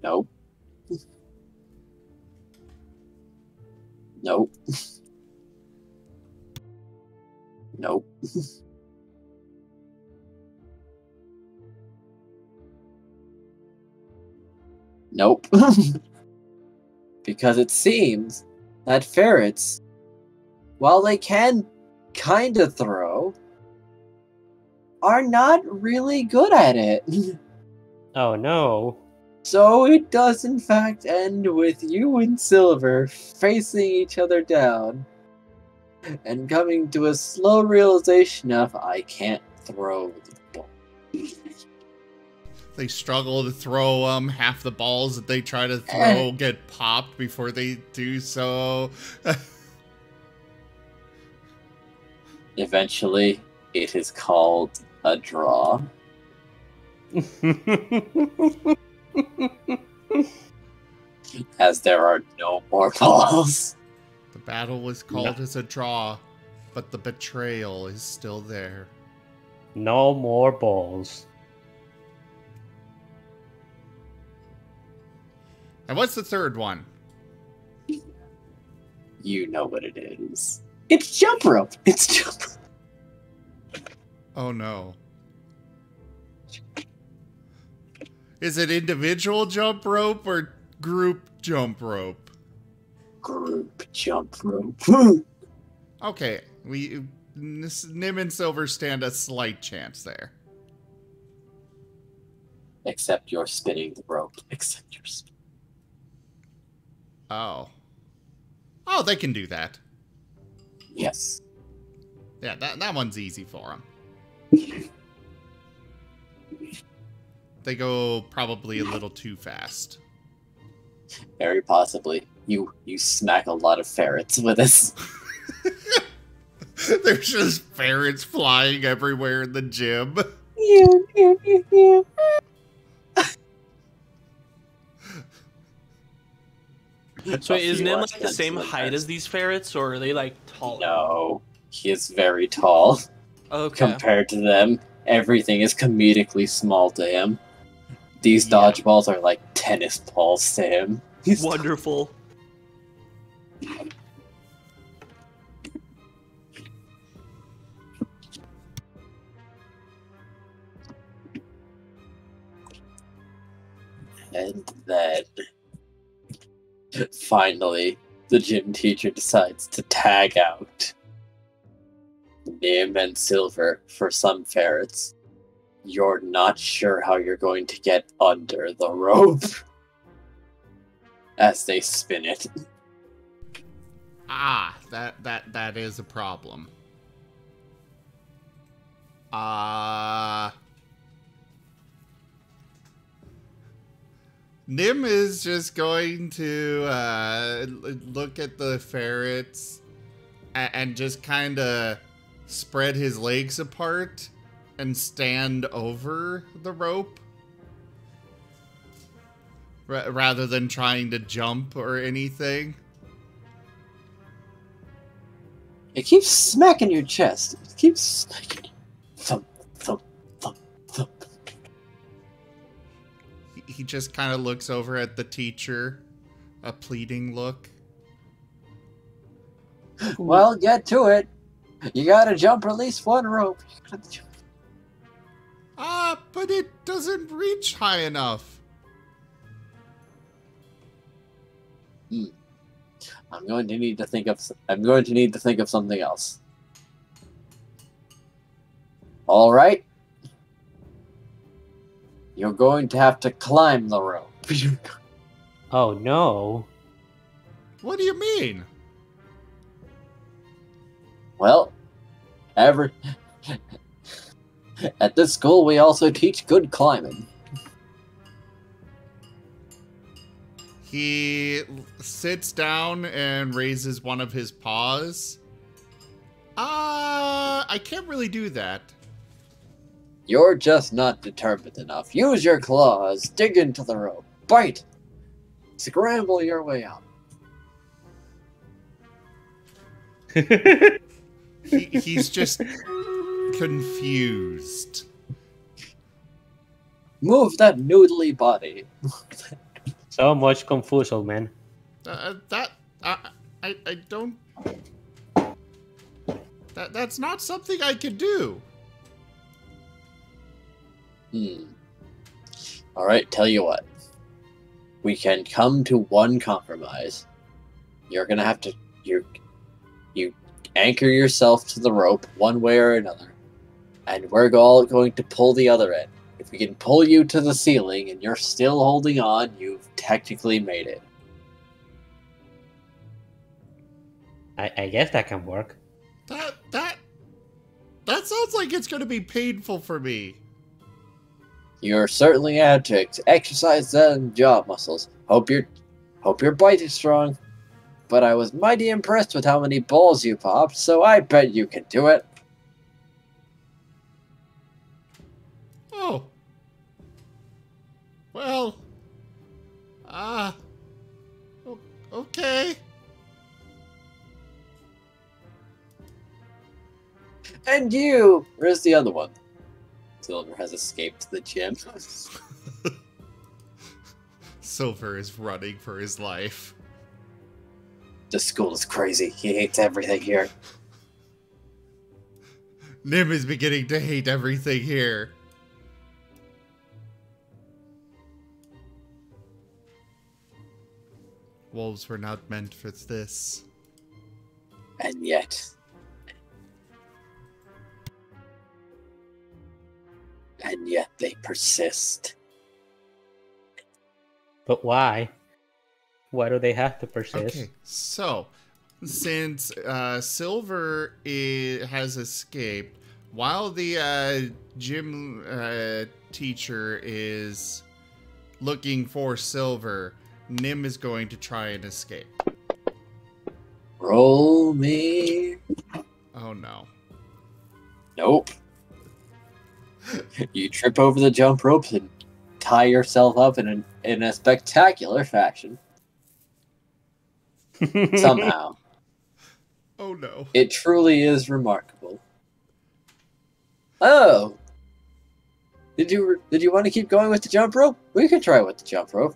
Nope. Nope. Nope. Nope. Because it seems that ferrets, while they can kind of throw, are not really good at it. Oh no. So it does in fact end with you and Silver facing each other down and coming to a slow realization of, I can't throw the ball. They struggle to throw them. Half the balls that they try to throw get popped before they do so. Eventually, it is called a draw. As there are no more balls. The battle was called as a draw, but the betrayal is still there. No more balls. And what's the third one? You know what it is. It's jump rope. It's jump rope. Oh no. Is it individual jump rope or group jump rope? Group jump rope. Okay, Nim and Silver stand a slight chance there. Except you're spinning the rope. Except you're spinning. Oh. Oh, they can do that. Yes. Yeah, that one's easy for them. They go probably a little too fast. Very possibly. You smack a lot of ferrets with this. There's just ferrets flying everywhere in the gym. So is Nim like the same height as these ferrets, or are they like taller? No, he is very tall. Okay. Compared to them, everything is comedically small to him. These dodgeballs are like tennis balls to him. He's wonderful. And then, finally, the gym teacher decides to tag out Nim and Silver for some ferrets. You're not sure how you're going to get under the rope as they spin it. Ah, that is a problem. Nim is just going to look at the ferrets and just kind of spread his legs apart and stand over the rope rather than trying to jump or anything. It keeps smacking your chest. It keeps smacking. Thump, thump, thump, thump. He just kind of looks over at the teacher, a pleading look. Well, get to it. You gotta jump at least one rope. But it doesn't reach high enough. I'm going to need to think of something else. All right. You're going to have to climb the rope. Oh no. What do you mean? Well, at this school we also teach good climbing. He sits down and raises one of his paws. I can't really do that. You're just not determined enough. Use your claws, dig into the rope, bite, scramble your way out. He's just confused. Move that noodly body. So much confusion, man. I don't. That's not something I can do. Alright, tell you what. We can come to one compromise. You're gonna have to... You anchor yourself to the rope one way or another. And we're all going to pull the other end. If we can pull you to the ceiling and you're still holding on, you've technically made it. I guess that can work. That sounds like it's going to be painful for me. You're certainly had to exercise them jaw muscles. Hope your bite is strong. But I was mighty impressed with how many balls you popped, so I bet you can do it. Oh. Well. Okay. And you! Where's the other one? Silver has escaped the gym. Silver is running for his life. The school is crazy. He hates everything here. Nim is beginning to hate everything here. Wolves were not meant for this. And yet... they persist. But why? Why do they have to persist? Okay, so since Silver has escaped, while the gym teacher is looking for Silver, Nim is going to try and escape. Roll me. Oh no. Nope. You trip over the jump ropes and tie yourself up in a spectacular fashion. Somehow. Oh no. It truly is remarkable. Oh! Did you want to keep going with the jump rope? We could try with the jump rope.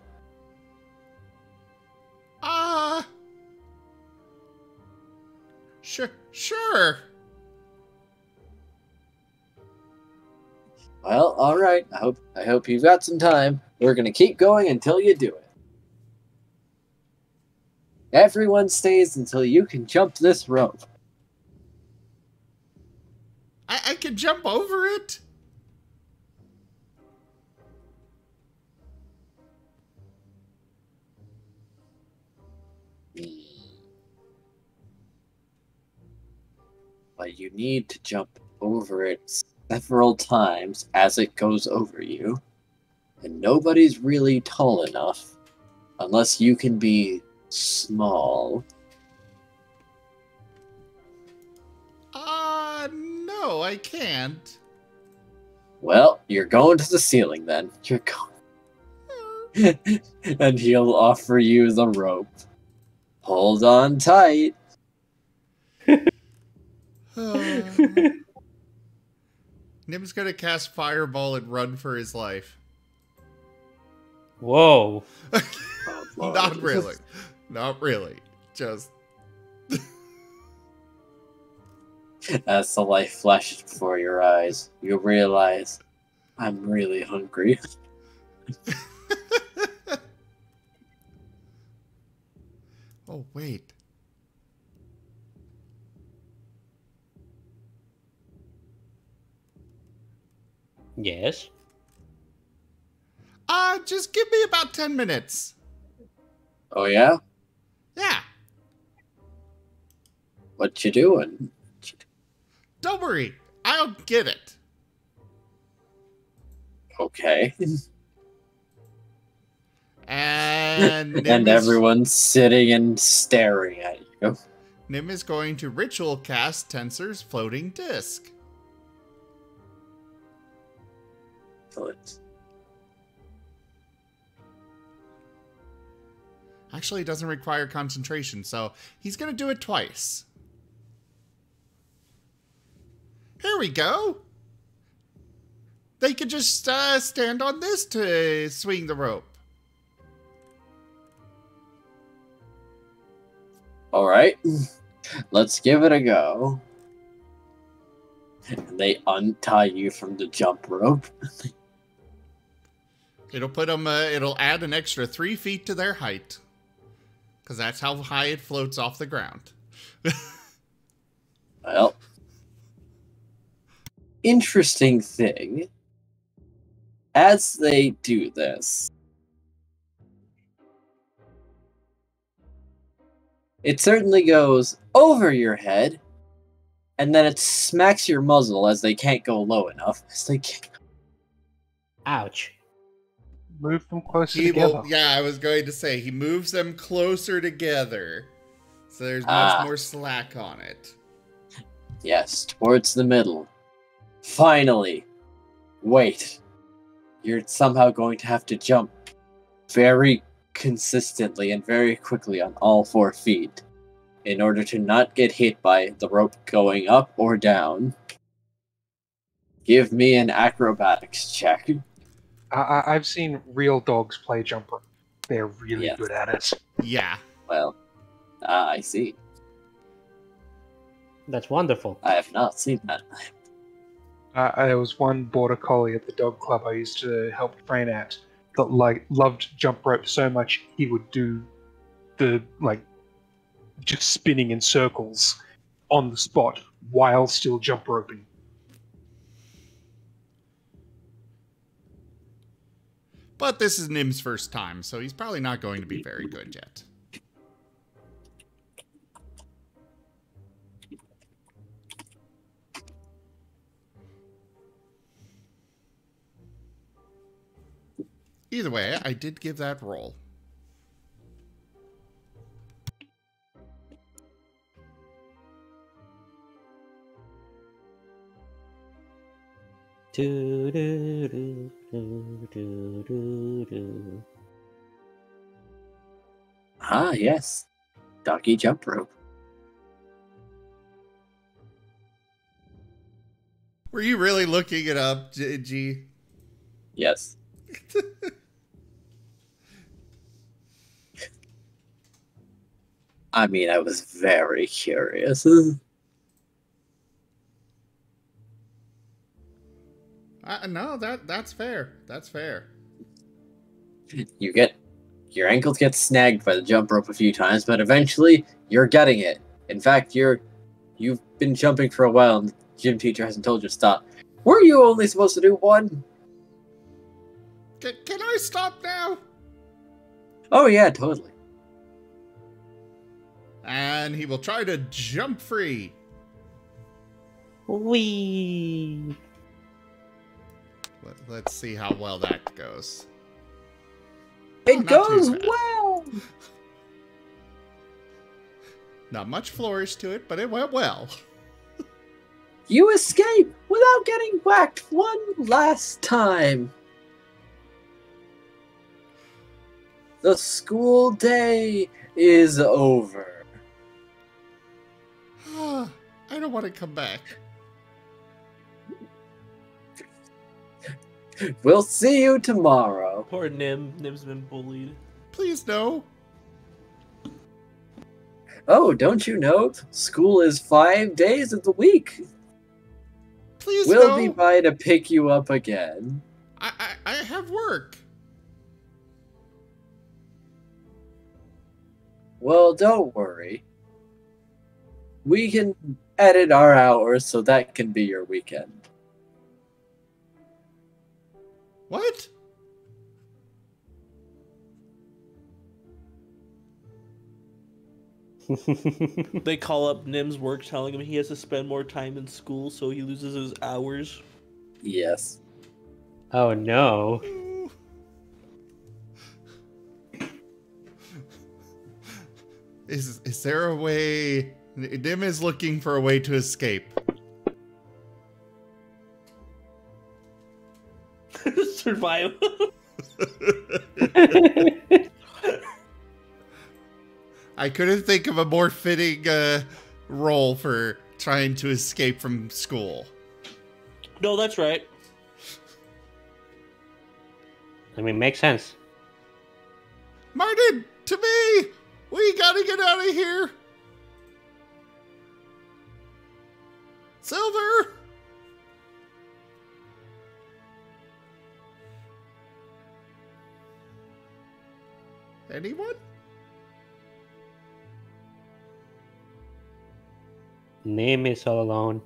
Sure. Well, alright. I hope you've got some time. We're gonna keep going until you do it. Everyone stays until you can jump this rope. I can jump over it? But you need to jump over it several times as it goes over you. And nobody's really tall enough unless you can be small. No, I can't. Well, you're going to the ceiling then. You're going. And he'll offer you the rope. Hold on tight. Nim's gonna cast Fireball and run for his life. Whoa. Not really. Not really. Just... As the light flashes before your eyes, you realize, I'm really hungry. Oh, wait. Yes. Just give me about 10 minutes. Oh yeah? Yeah. What you doing? Don't worry. I'll get it. Okay. And And everyone's sitting and staring at you. Nim is going to ritual cast Tensor's floating disc. Excellent. Actually, it doesn't require concentration, so he's going to do it twice. Here we go. They could just stand on this to swing the rope. Alright. Let's give it a go. And they untie you from the jump rope. It'll put them. It'll add an extra 3 feet to their height, because that's how high it floats off the ground. Well, interesting thing. As they do this, it certainly goes over your head, and then it smacks your muzzle as they can't go low enough. As they can't. Ouch. Move them closer He together. will, yeah, I was going to say, he moves them closer together. So there's much Ah. more slack on it. Yes, towards the middle. Finally! Wait. You're somehow going to have to jump very consistently and very quickly on all 4 feet in order to not get hit by the rope going up or down. Give me an acrobatics check. I've seen real dogs play jump rope. They're really Yes. good at it. Yeah. Well, I see. That's wonderful. I have not seen that. There was one border collie at the dog club I used to help train at that loved jump rope so much he would do the just spinning in circles on the spot while still jump roping. But this is Nim's first time, so he's probably not going to be very good yet. Either way, I did give that roll. Ah, yes. Doggy jump rope. Were you really looking it up, G? Yes. I mean, I was very curious. No, that's fair. That's fair. Your ankles get snagged by the jump rope a few times, but eventually you're getting it. In fact, you've been jumping for a while, and the gym teacher hasn't told you to stop. Were you only supposed to do 1? Can I stop now? Oh yeah, totally. And he will try to jump free. Whee! Let's see how well that goes. It not too goes bad. well! Not much flourish to it, but it went well. You escape without getting whacked one last time. The school day is over. I don't want to come back. We'll see you tomorrow. Poor Nim. Nim's been bullied. Please no. Oh, don't you know? School is 5 days of the week. Please We'll no. be by to pick you up again. I have work. Well, don't worry. We can edit our hours so that can be your weekend. What? They call up Nim's work telling him he has to spend more time in school so he loses his hours. Yes. Oh no. Is there a way? Nim is looking for a way to escape. Survive. I couldn't think of a more fitting role for trying to escape from school. No, that's right. I mean, makes sense. Martin, to me! We gotta get out of here! Silver! Anyone? Name is all alone.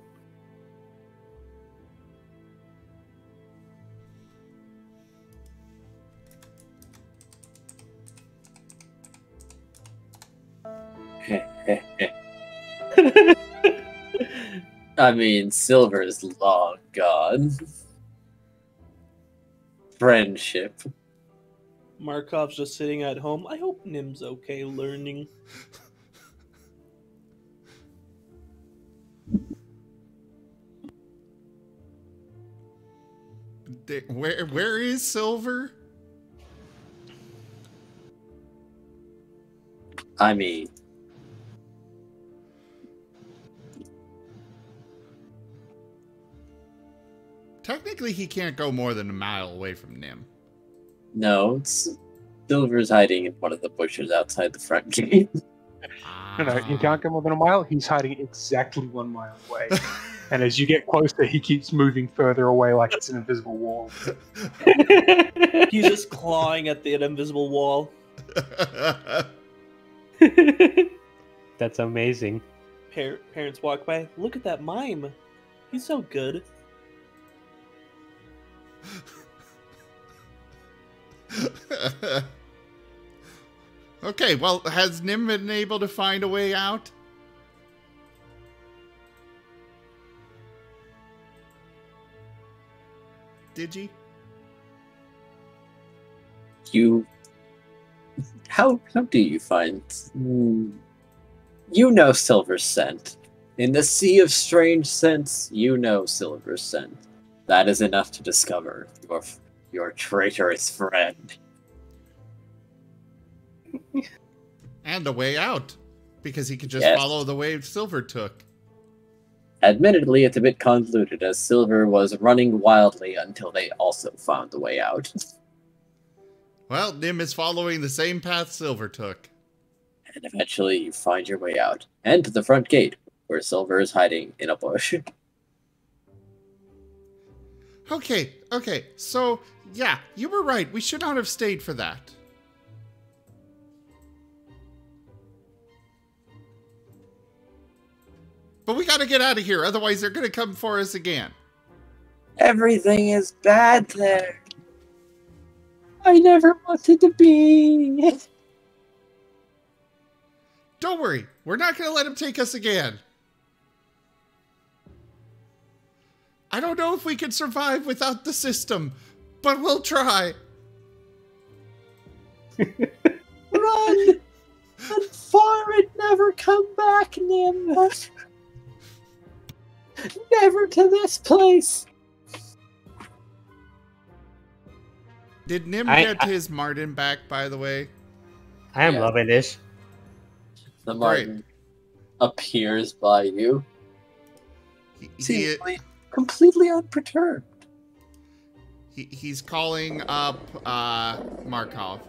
I mean, Silver is long gone. friendship. Markov's just sitting at home. I hope Nim's okay learning. Where is Silver? I mean, Technically, he can't go more than a mile away from Nim. no, Silver's hiding in one of the bushes outside the front gate. No, you can't go more than a mile. He's hiding exactly 1 mile away. And as you get closer, he keeps moving further away like it's an invisible wall. He's just clawing at the invisible wall. That's amazing. Parents walk by. Look at that mime. He's so good. Okay, well, has Nim been able to find a way out? Did you? How do you find? You know Silver's scent. In the sea of strange scents, you know Silver's scent. That is enough to discover your traitorous friend. And a way out, because he could just Yes. follow the way Silver took. Admittedly, it's a bit convoluted, as Silver was running wildly until they also found the way out. Well, Nim is following the same path Silver took. And eventually you find your way out, and to the front gate, where Silver is hiding in a bush. Okay, so, yeah, you were right. We should not have stayed for that. But we gotta get out of here, otherwise they're gonna come for us again. Everything is bad there. I never wanted to be. Don't worry, we're not gonna let him take us again. I don't know if we can survive without the system, but we'll try. Run! And far and never come back, Nim. Never to this place. Did Nim get his Martin back, by the way? I am Yeah. loving this. The Martin appears by you. Seemingly completely unperturbed. He's calling up Markov.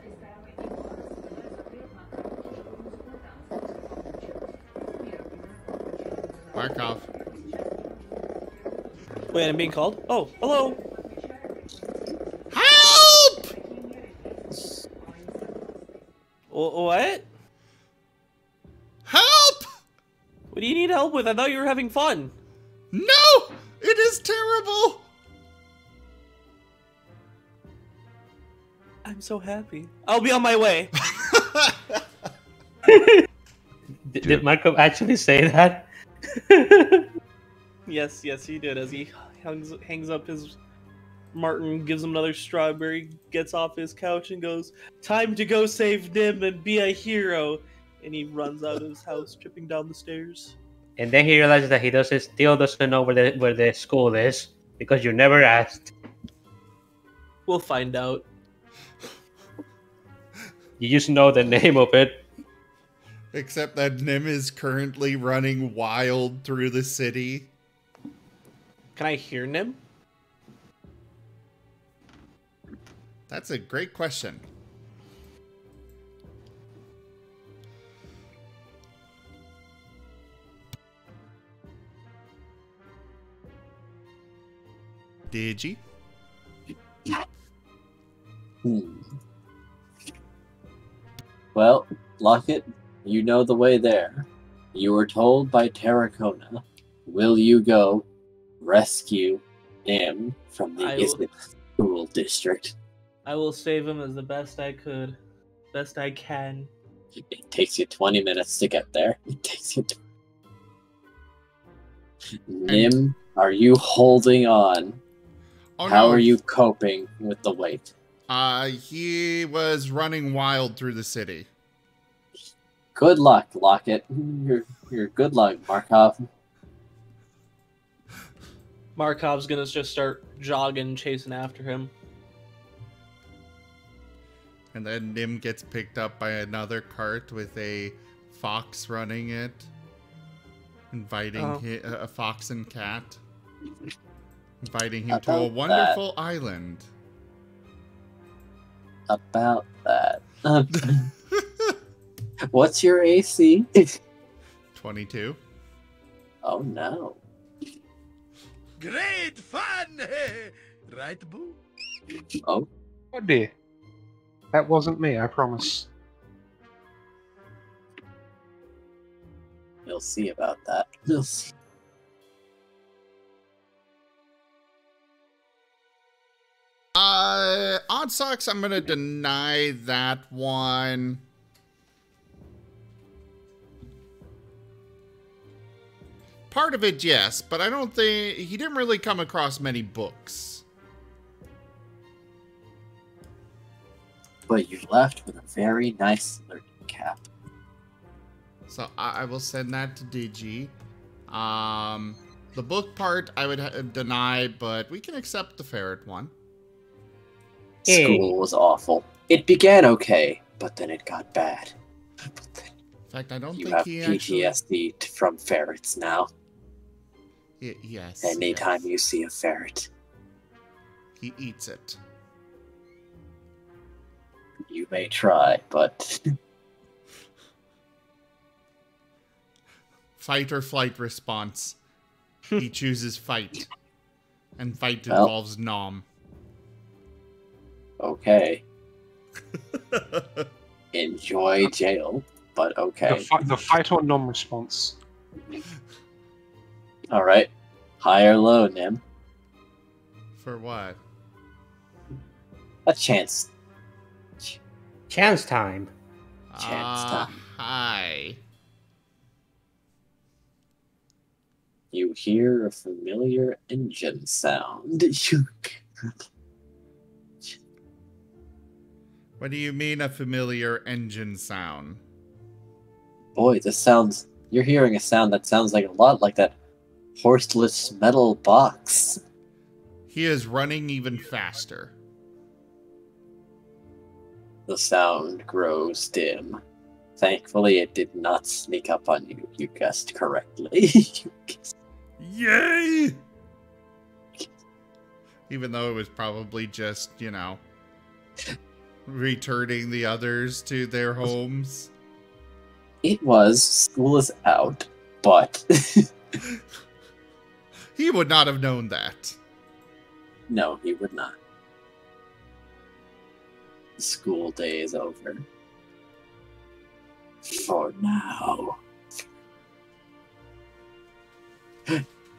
Markov. Wait, I'm being called? Oh, hello. Help! What? Help! What do you need help with? I thought you were having fun. No! It is terrible! I'm so happy. I'll be on my way. Did Markov actually say that? Yes, he did. As he hangs up his Martin, gives him another strawberry, gets off his couch and goes, "Time to go save Nim and be a hero." And he runs out of his house, tripping down the stairs. And then he realizes that he still doesn't know where the school is because you never asked. We'll find out. You just know the name of it. Except that Nim is currently running wild through the city. Can I hear Nim? That's a great question. Did you? Well, Lockett, you know the way there. You were told by Tarakona. Will you go rescue Nim from the Izzet school district? I will save him as the best I could. Best I can. It takes you 20 minutes to get there. It takes you... Nim, are you holding on? Oh, How no. are you coping with the weight? He was running wild through the city. Good luck, Lockett. Your good luck, Markov. Markov's gonna just start jogging, chasing after him. And then Nim gets picked up by another cart with a fox running it. Inviting a fox and cat. Inviting him to a wonderful island. About that. What's your AC? 22. Oh no. Great fun! Right, Boo? Oh, Oh dear. That wasn't me, I promise. you'll see about that. You'll see. Odd Socks, I'm gonna deny that one. Part of it, yes, but I don't think he didn't really come across many books. But you left with a very nice learning cap. So I will send that to Digi. The book part I would deny, but we can accept the ferret one. School was awful. It began okay, but then it got bad. In fact, I don't You think have he actually... PTSD from ferrets now. Yes. Anytime yes. you see a ferret, He eats it. you may try, but Fight or flight response. He chooses fight. And fight Well. involves nom. okay. Enjoy jail, but okay. The fight or non-response. Alright. High or low, Nim? For what? A chance. Chance time. Chance time. Hi. You hear a familiar engine sound. What do you mean a familiar engine sound? Boy, this sounds... You're hearing a sound that sounds like a lot like that horseless metal box. He is running even faster. The sound grows dim. Thankfully, it did not sneak up on you. You guessed correctly. Yay! Even though it was probably just, returning the others to their homes. It was. School is out, but... He would not have known that. No, he would not. The school day is over. For now.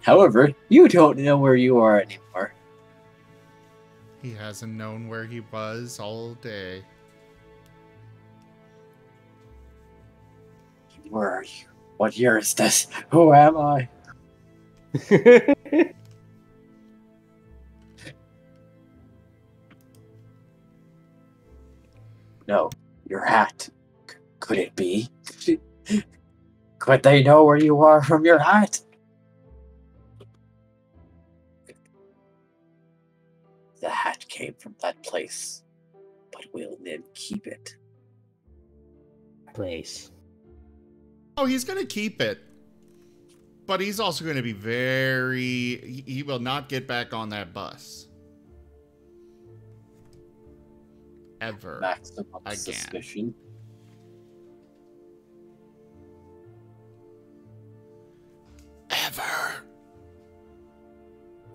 However, you don't know where you are anymore. He hasn't known where he was all day. Where are you? What year is this? Who am I? No, your hat. Could it be? Could they know where you are from your hat? The hat came from that place, but will Nim keep it? Place. Oh, he's going to keep it. But he's also going to be very... He will not get back on that bus. Ever. Maximum again. suspicion. Ever.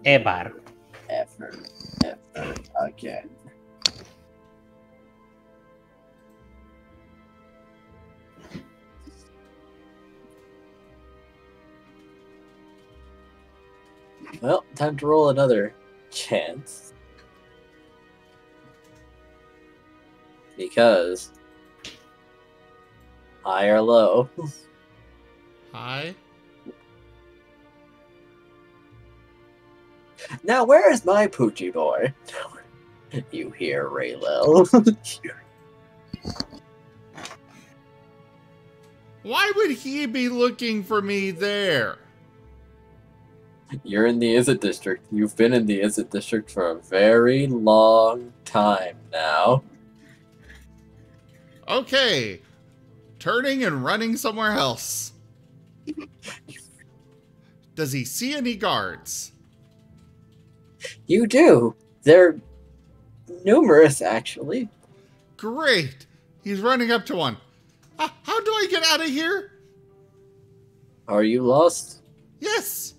Ever. Ever again. Well, time to roll another chance. Because high or low. Hi. Now, where is my Poochie boy? You hear, Raylil? Why would he be looking for me there? You're in the Izzet district. You've been in the Izzet district for a very long time now. Okay. Turning and running somewhere else. Does he see any guards? You do. They're numerous, actually. Great. He's running up to one. How do I get out of here? Are you lost? Yes.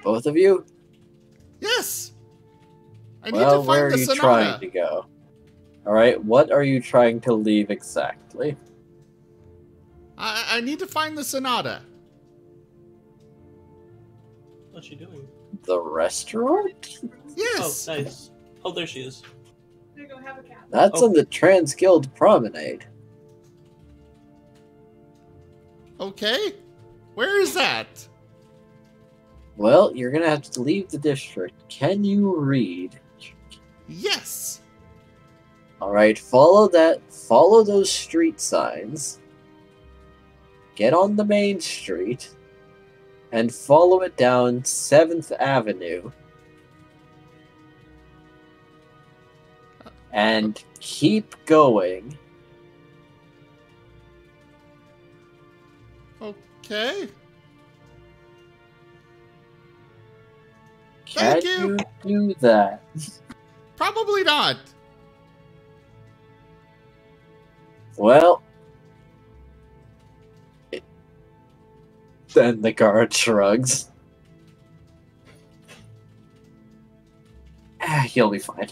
Both of you? Yes. I need Well, to where find are the you Sonata. trying to go? Alright, what are you trying to leave exactly? I need to find the Sonata. What's she doing? The restaurant? Yes. Oh, nice. Oh, there she is. That's Oh. on the Transguild Promenade. Okay. Where is that? Well, you're gonna have to leave the district. Can you read? Yes. Alright, follow those street signs. Get on the main street. And follow it down 7th Avenue. And keep going. Okay. Can Thank you. you do that? Probably not. Well, then the guard shrugs. You'll be fine.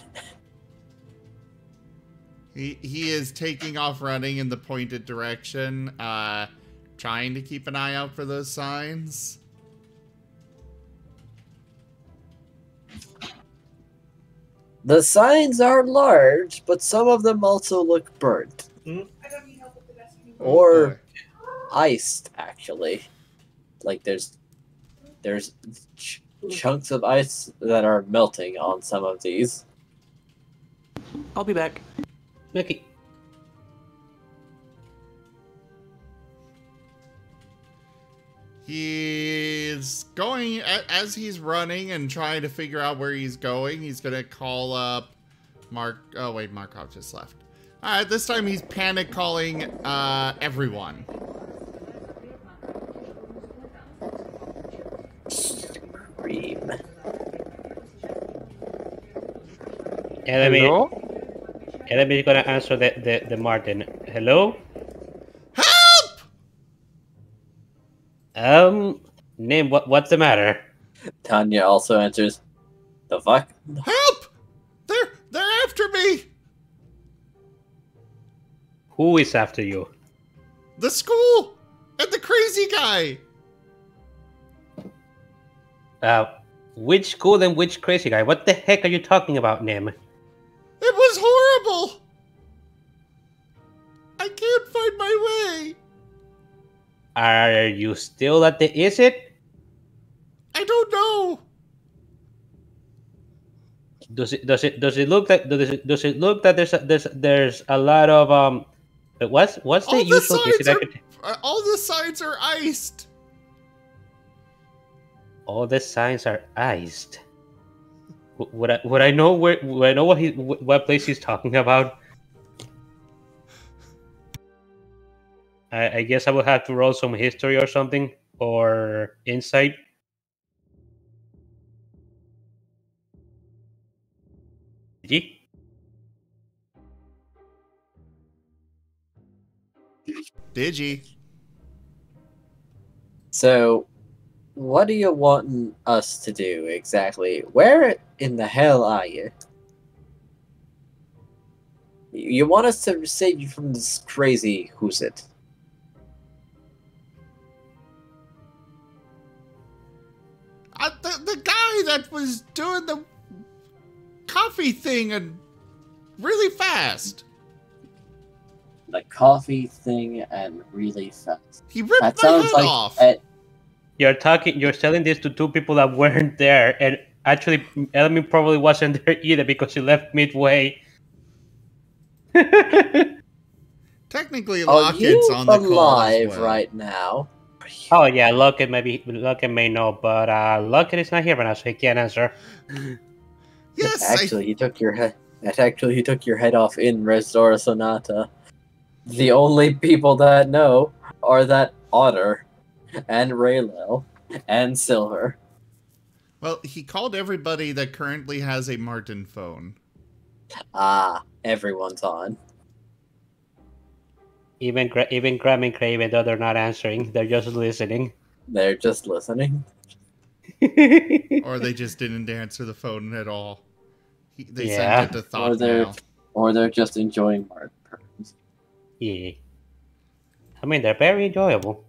He is taking off running in the pointed direction, trying to keep an eye out for those signs. The signs are large, but some of them also look burnt. Or boy. iced, actually. Like there's chunks of ice that are melting on some of these. I'll be back. Okay. He's going, as he's running and trying to figure out where he's going, he's going to call up oh wait, Markov just left. Alright, this time he's panic calling everyone. Scream. Elemin is gonna answer the Martin. Hello? Help! Name, what's the matter? Tanya also answers, the fuck? Help! They're after me! Who is after you? The school! And the crazy guy! Which school and which crazy guy? What the heck are you talking about, Nim? It was horrible! I can't find my way! Are you still at the Izzet? I don't know! Does it look like there's a lot of what's the usual visit? All the signs are iced! All the signs are iced. Would I know what place he's talking about? I guess I will have to roll some history or something, or insight. Digi. So, what are you wanting us to do exactly? Where in the hell are you? You want us to save you from this crazy who's it? The guy that was doing the coffee thing and really fast. The coffee thing and really fast. He ripped That my sounds head like off. You're selling this to two people that weren't there, and actually, Elemin probably wasn't there either because he left midway. Technically, Are Lockett's you on the call as alive well. right now? Oh yeah, Lockett may know, but Lockett is not here right now, so he can't answer. Yes, Actually, he took your head. Actually, he took your head off in Restore Sonata. The only people that know are that Otter, and Raylel, and Silver. Well, he called everybody that currently has a Martin phone. Ah, everyone's on. Even Graham and Craven, though they're not answering, they're just listening. They're just listening. Or they just didn't answer the phone at all. They Yeah. sent it to Thought Or they're just enjoying Martin. Yeah. I mean, they're very enjoyable.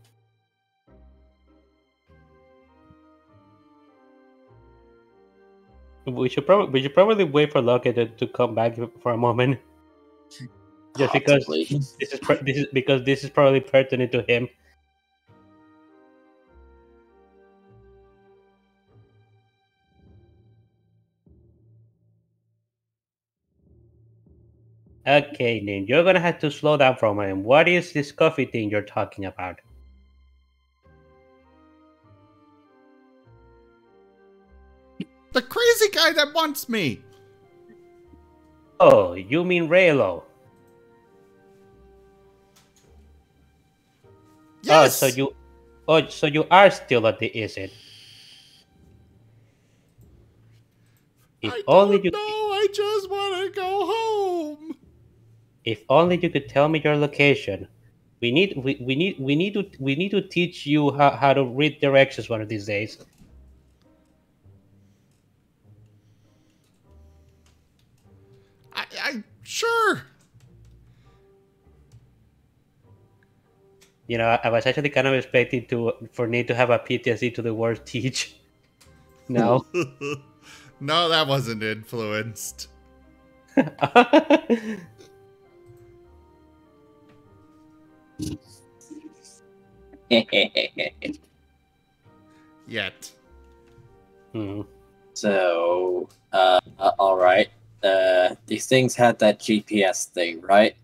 We should probably wait for Lockett to come back for a moment. Just because Possibly. this is probably pertinent to him. Okay, Nin, you're gonna have to slow down for a moment. What is this coffee thing you're talking about? The crazy guy that wants me! Oh, you mean Raylo? Yes! So you are still at the Izzet. I don't know, I just want to go home! If only you could tell me your location. We need to teach you how to read directions one of these days. I sure. You know, I was actually kind of expecting for Nate to have a PTSD to the word teach. No. No, that wasn't influenced. Yet. So, alright. These things had that GPS thing, right?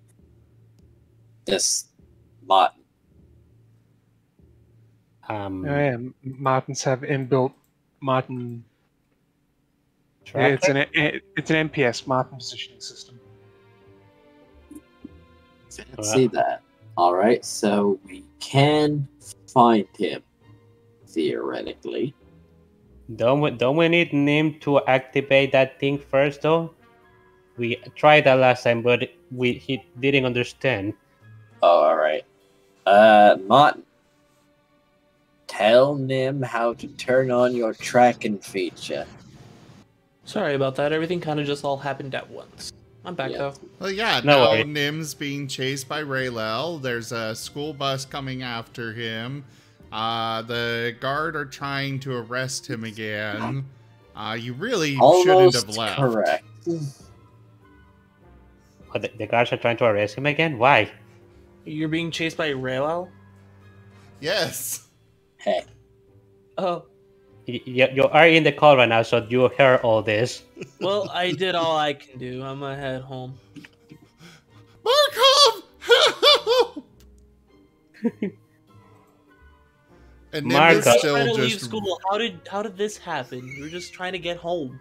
This Martin. Yeah, Martins have inbuilt Martin. Yeah, it's an MPS, Martin positioning system. See that. Alright, so we can find him, theoretically. Don't we need Nim to activate that thing first, though? We tried that last time, but he didn't understand. Oh, alright. Martin. Tell Nim how to turn on your tracking feature. Sorry about that. Everything kind of just all happened at once. I'm back though. Well, yeah, No now worry. Nim's being chased by Raylel. There's a school bus coming after him. The guard are trying to arrest him again. You really shouldn't have left. Correct. Oh, the guards are trying to arrest him again? Why? You're being chased by Raylel? Yes. Hey. Oh. You are in the call right now, so you heard all this. Well, I did all I can do. I'm gonna head home. Markov! Help! And Nim is Markov. still Trying to leave just... school. How did this happen? You were just trying to get home.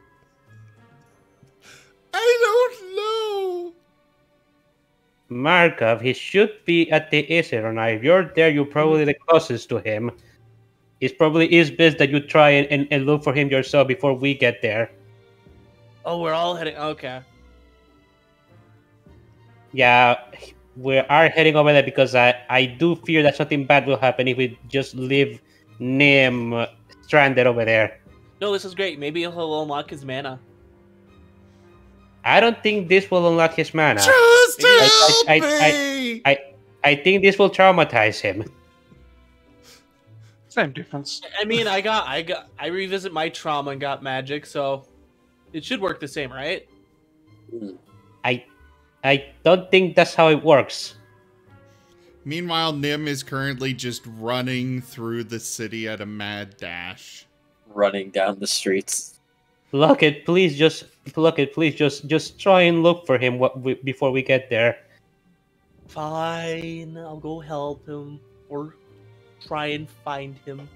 I don't know. Markov, he should be at the Izzet right now. If you're there, you're probably the closest to him. It probably is best that you try and look for him yourself before we get there. Oh, we're all heading. Okay. Yeah, we are heading over there because I do fear that something bad will happen if we just leave Nim stranded over there. No, this is great. Maybe he'll unlock his mana. I don't think this will unlock his mana. Just help I me! think this will traumatize him. Same difference. I mean, I revisit my trauma and got magic, so it should work the same, right? I don't think that's how it works. Meanwhile, Nim is currently just running through the city at a mad dash. Running down the streets. Please just try and look for him before we get there. Fine, I'll go help him or try and find him.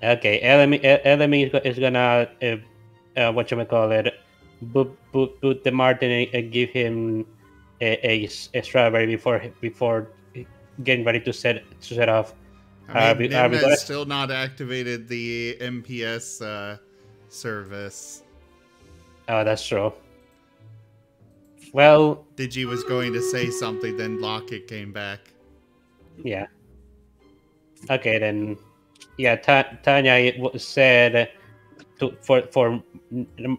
Okay, Elemin is gonna whatchamacallit, boot the Martin and give him a strawberry before getting ready to set off. I mean, Nim has still not activated the MPS service. Oh, that's true. Well, Digi was going to say something, then Lockett came back. Yeah. Okay, then. Yeah, Tanya said for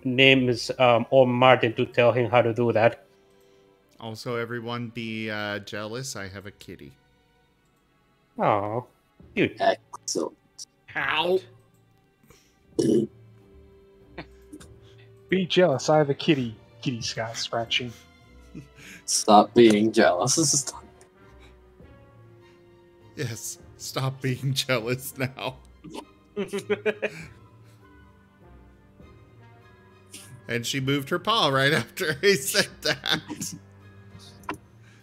names or Martin to tell him how to do that. Also, everyone be jealous. I have a kitty. Oh, cute. Excellent. How? Be jealous. I have a kitty. Kitty sky scratching. Stop being jealous. Yes, stop being jealous now. And she moved her paw right after I said that.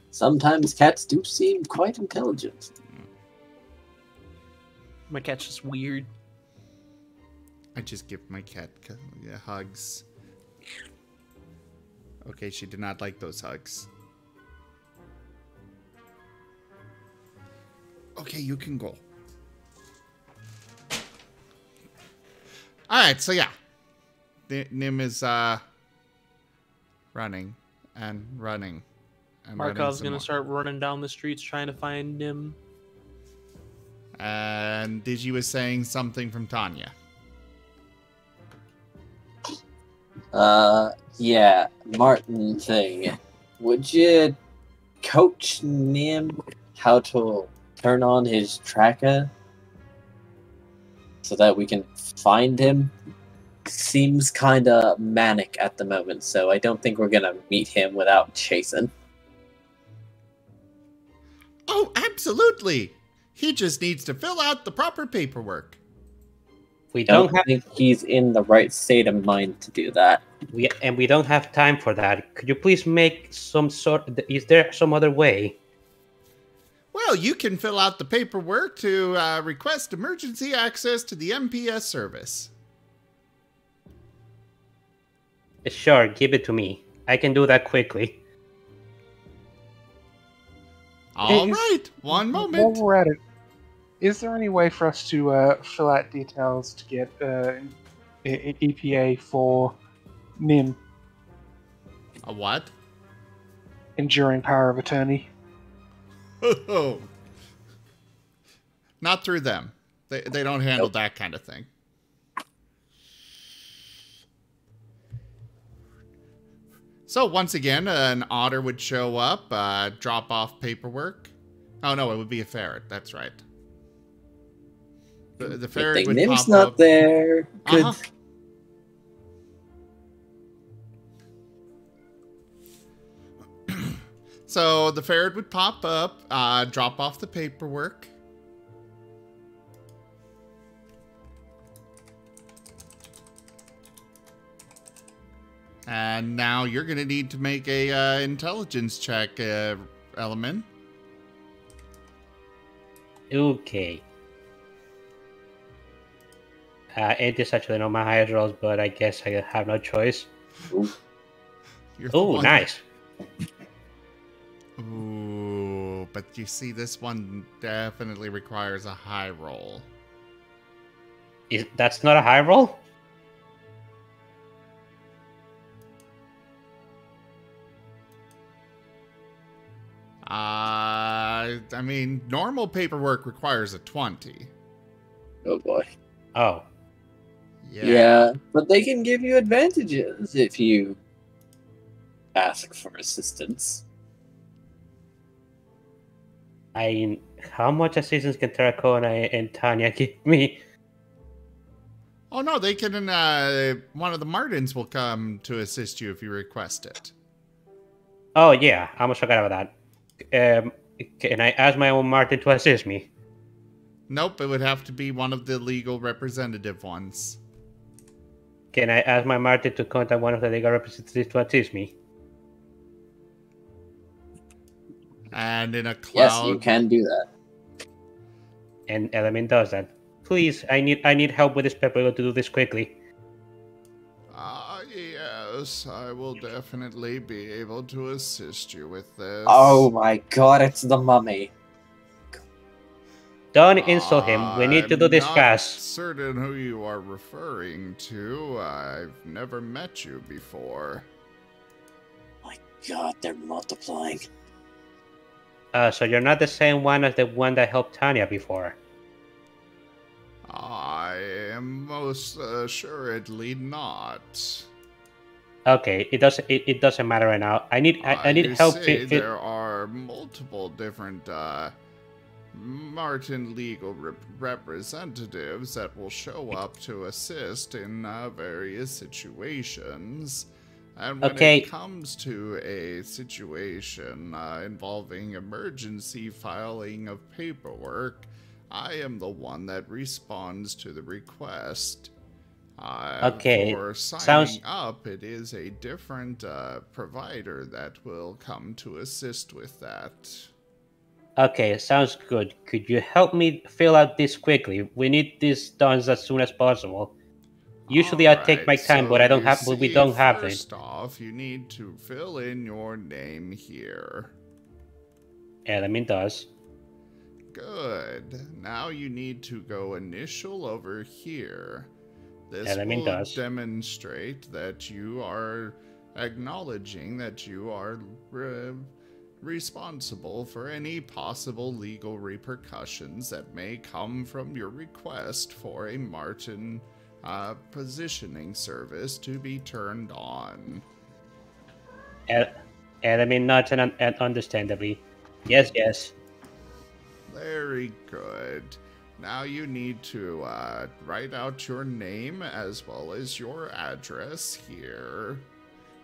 Sometimes cats do seem quite intelligent. My cat's just weird. I just give my cat hugs. Okay, she did not like those hugs. Okay, you can go. Alright, so yeah. Nim is running and running. And Markov's gonna start running down the streets trying to find Nim. And Digi was saying something from Tanya. Yeah, Martin thing. Would you coach Nim how to turn on his tracker so that we can find him? Seems kinda manic at the moment, so I don't think we're gonna meet him without chasing. Oh, absolutely! He just needs to fill out the proper paperwork. We I don't don't think he's in the right state of mind to do that. we don't have time for that. Could you please make some sort? Is there some other way? Well, you can fill out the paperwork to request emergency access to the MPS service. Sure, give it to me. I can do that quickly. All right, one While moment. we're at it, is there any way for us to fill out details to get an EPA for Nim, A what? enduring power of attorney? Oh. Not through them. They don't handle that kind of thing. So once again, an otter would show up, drop off paperwork. Oh no, it would be a ferret. That's right. The ferret would Nim's pop not up. there. Good. Uh-huh. So the ferret would pop up, drop off the paperwork. And now you're going to need to make a intelligence check, Elemin. Okay. It is actually not my highest rolls, but I guess I have no choice. You're the Oh, one- nice. Ooh, but you see, this one definitely requires a high roll. That's not a high roll? I mean, normal paperwork requires a 20. Oh boy. Oh. Yeah, but they can give you advantages if you ask for assistance. How much assistance can Tarakona and Tanya give me? Oh no, they can, one of the Martins will come to assist you if you request it. Oh yeah, I almost forgot about that. Um, can I ask my own Martin to assist me? Nope, it would have to be one of the legal representative ones. Can I ask my Martin to contact one of the legal representatives to assist me? And in a cloud... Yes, you can do that. And Elemin does that. Please, I need help with this paper. I got to do this quickly. Yes, I will definitely be able to assist you with this. Oh my god, it's the mummy. Don't insult him. We need to do this I'm fast. not certain who you are referring to. I've never met you before. My god, they're multiplying. So you're not the same one as the one that helped Tanya before. I am most assuredly not. Okay, it doesn't matter right now. I need help. There are multiple different Martin legal representatives that will show up to assist in various situations. And when it comes to a situation involving emergency filing of paperwork, I am the one that responds to the request. For signing up, it is a different provider that will come to assist with that. Okay, sounds good. Could you help me fill out this quickly? We need this done as soon as possible. Usually I take my time, but I don't have. But we don't have it. First off, you need to fill in your name here. Elemin does. Good. Now you need to go initial over here. This Elemin will does. demonstrate that you are acknowledging that you are responsible for any possible legal repercussions that may come from your request for a Martin positioning service to be turned on. Elemin nods and understandably. Yes, yes. Very good. Now you need to write out your name as well as your address here.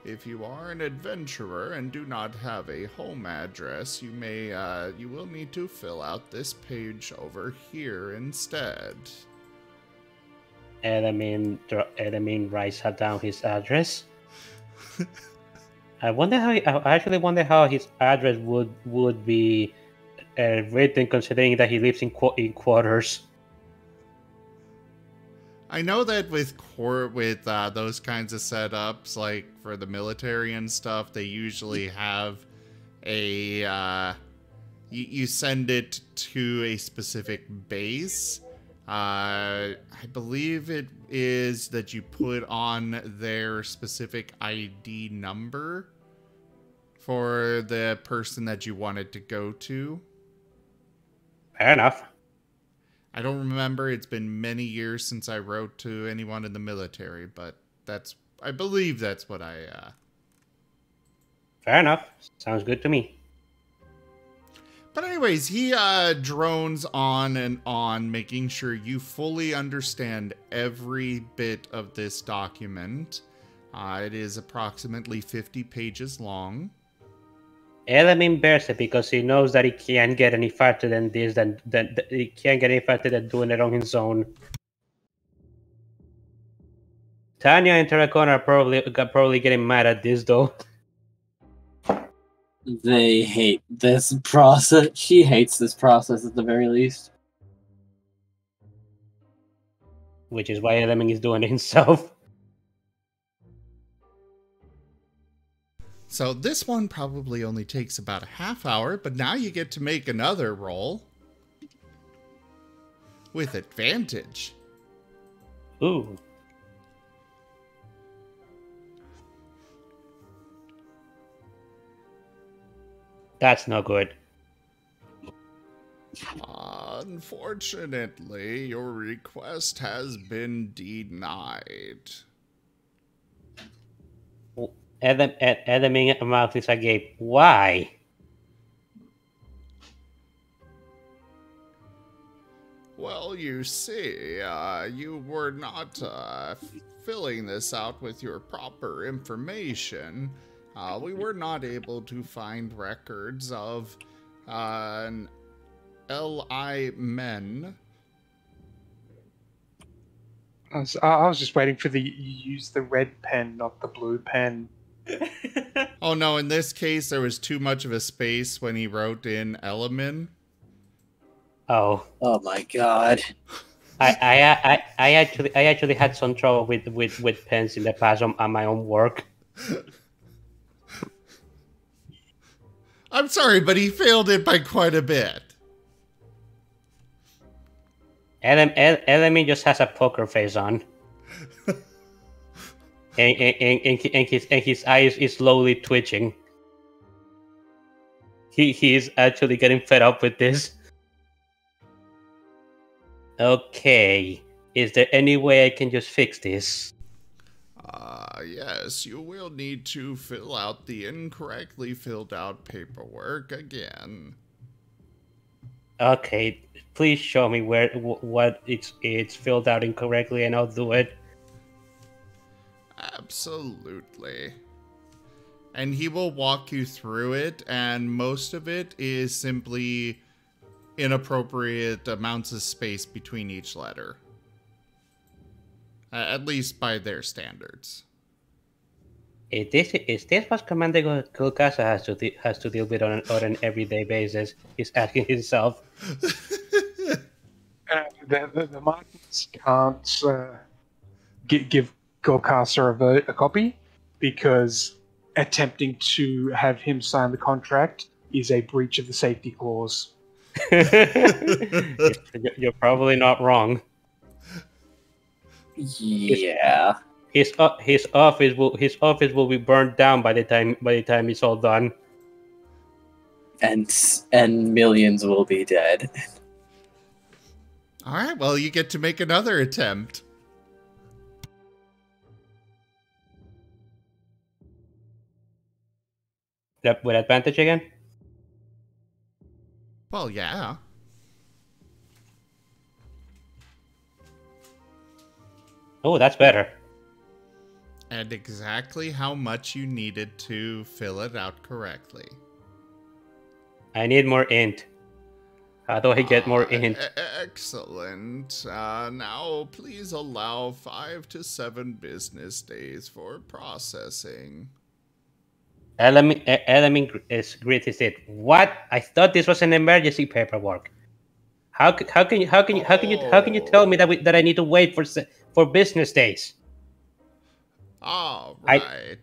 If you are an adventurer and do not have a home address, you will need to fill out this page over here instead. Elemin writes down his address. I actually wonder how his address would be written, considering that he lives in quarters. I know that with those kinds of setups, like for the military and stuff, they usually have a you send it to a specific base. I believe it is that you put on their specific ID number for the person that you wanted to go to. Fair enough. I don't remember. It's been many years since I wrote to anyone in the military, but I believe that's what I... Fair enough. Sounds good to me. But anyways, he drones on and on, making sure you fully understand every bit of this document. It is approximately 50 pages long. Elemin bears it because he knows that he can't get any faster than this. Than he can't get any faster than doing it on his own. Tanya and Tarakona are probably getting mad at this though. They hate this process. She hates this process at the very least. Which is why Elemin is doing it himself. So this one probably only takes about a half hour, but now you get to make another roll. With advantage. Ooh. That's no good. Unfortunately, your request has been denied. Elemin mouth is agape. Why? Well, you see, you were not filling this out with your proper information. we were not able to find records of an Elemin. I was just waiting for you use the red pen, not the blue pen. Oh no, in this case there was too much of a space when he wrote in Elemin. Oh. Oh my god. I actually had some trouble with pens in the past on my own work. I'm sorry, but he failed it by quite a bit. Elemin just has a poker face on. and his eyes is slowly twitching. He is actually getting fed up with this. Okay. Is there any way I can just fix this? Yes, you will need to fill out the incorrectly filled out paperwork again. Okay, please show me what it's filled out incorrectly, and I'll do it. Absolutely. And he will walk you through it, and most of it is simply inappropriate amounts of space between each letter. At least by their standards. Is this what Commander Kulkasa has to deal with on an everyday basis? He's asking himself. The Martins can't give Kulkasa a copy because attempting to have him sign the contract is a breach of the safety clause. You're probably not wrong. Yeah. His office will be burned down by the time it's all done. And millions will be dead. All right, well, you get to make another attempt. With advantage again? Well, yeah. Oh, that's better. And exactly how much you needed to fill it out correctly. I need more int. How do I get more int? Excellent. Now, please allow 5 to 7 business days for processing. Elemin is greatest it. What? I thought this was an emergency paperwork. How can you tell me that I need to wait for business days? All right.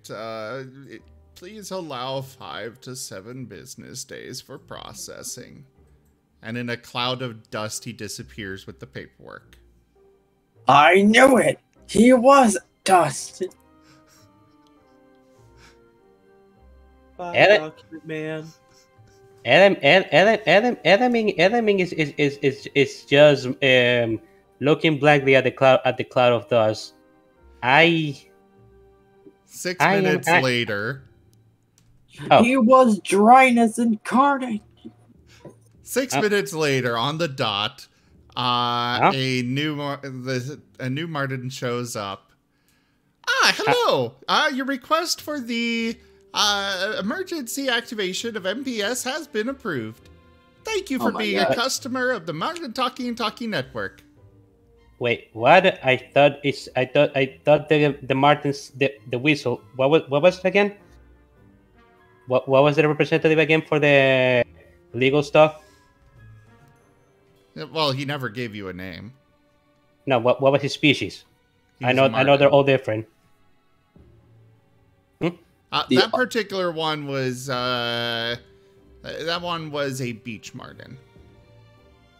Please allow 5 to 7 business days for processing. And in a cloud of dust, he disappears with the paperwork. I knew it! He was dust! Document man. Elemin is just looking blankly at the cloud of dust. 6 minutes later. Oh. He was dryness incarnate. 6 minutes later, on the dot, a new Martin shows up. Hello. Your request for the emergency activation of MPS has been approved. Thank you for being a customer of the Martin Talking Network. Wait, what? I thought the Martins the whistle. What was it again? What was the representative again for the legal stuff? Well, he never gave you a name. No, what was his species? I know they're all different. That particular one was a beach martin.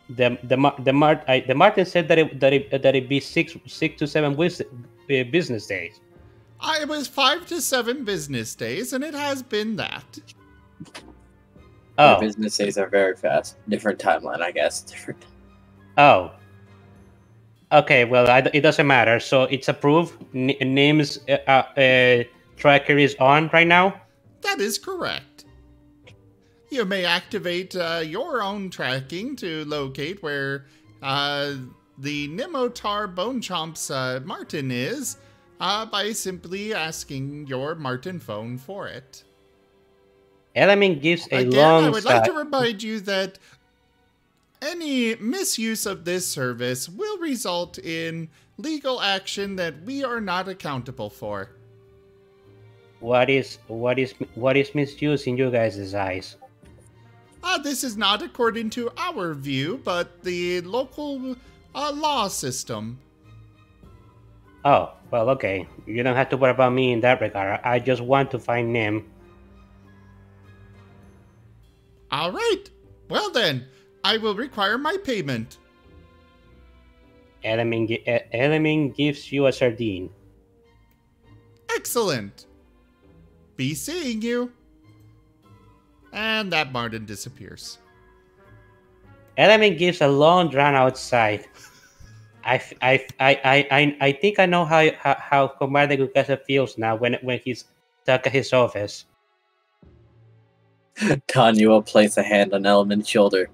The Martin said that it be 6 to 7 business days. It was 5 to 7 business days, and it has been that. Oh, the business days are very fast. Different timeline, I guess. Different. Oh. Okay, well, it doesn't matter. So it's approved. Name's tracker is on right now. That is correct. You may activate your own tracking to locate where the Nimotar Bone Chomp's Martin is. by simply asking your Martin phone for it. Elemin gives a Again, long I would like sigh. to remind you that any misuse of this service will result in legal action that we are not accountable for. What is misuse in you guys' eyes? This is not according to our view, but the local law system. Oh, well, okay. You don't have to worry about me in that regard. I just want to find Nim. All right. Well then, I will require my payment. Elemin gives you a sardine. Excellent. Be seeing you. And that Martin disappears. Elemin gives a long drawn out sigh. I think I know how Commander Gukasa feels now when he's stuck at his office. Tanya will place a hand on Elemen's shoulder.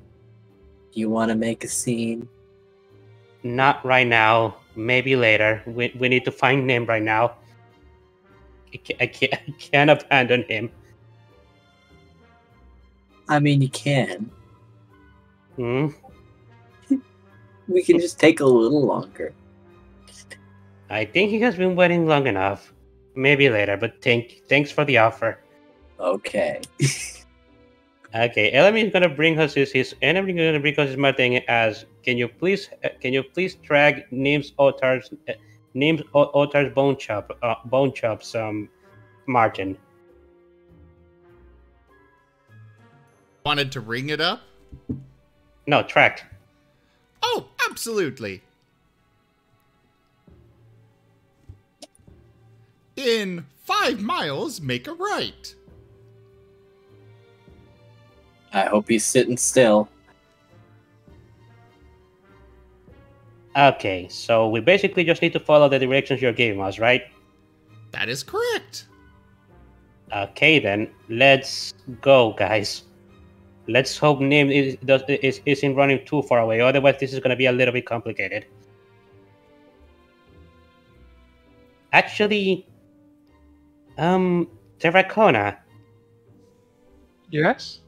You want to make a scene? Not right now. Maybe later. We need to find Nim right now. I can't abandon him. I mean, you can. Hmm? We can just take a little longer. I think he has been waiting long enough. Maybe later, but thanks for the offer. Okay. Okay, Elemin is gonna bring us his Martin as can you please drag Nim's Otar's bone chops Martin. Wanted to ring it up? No, track. Oh, absolutely. In 5 miles, make a right. I hope he's sitting still. Okay, so we basically just need to follow the directions you're giving us, right? That is correct. Okay then, let's go, guys. Let's hope Nim isn't running too far away, otherwise this is going to be a little bit complicated. Actually, Tarakona, Yes?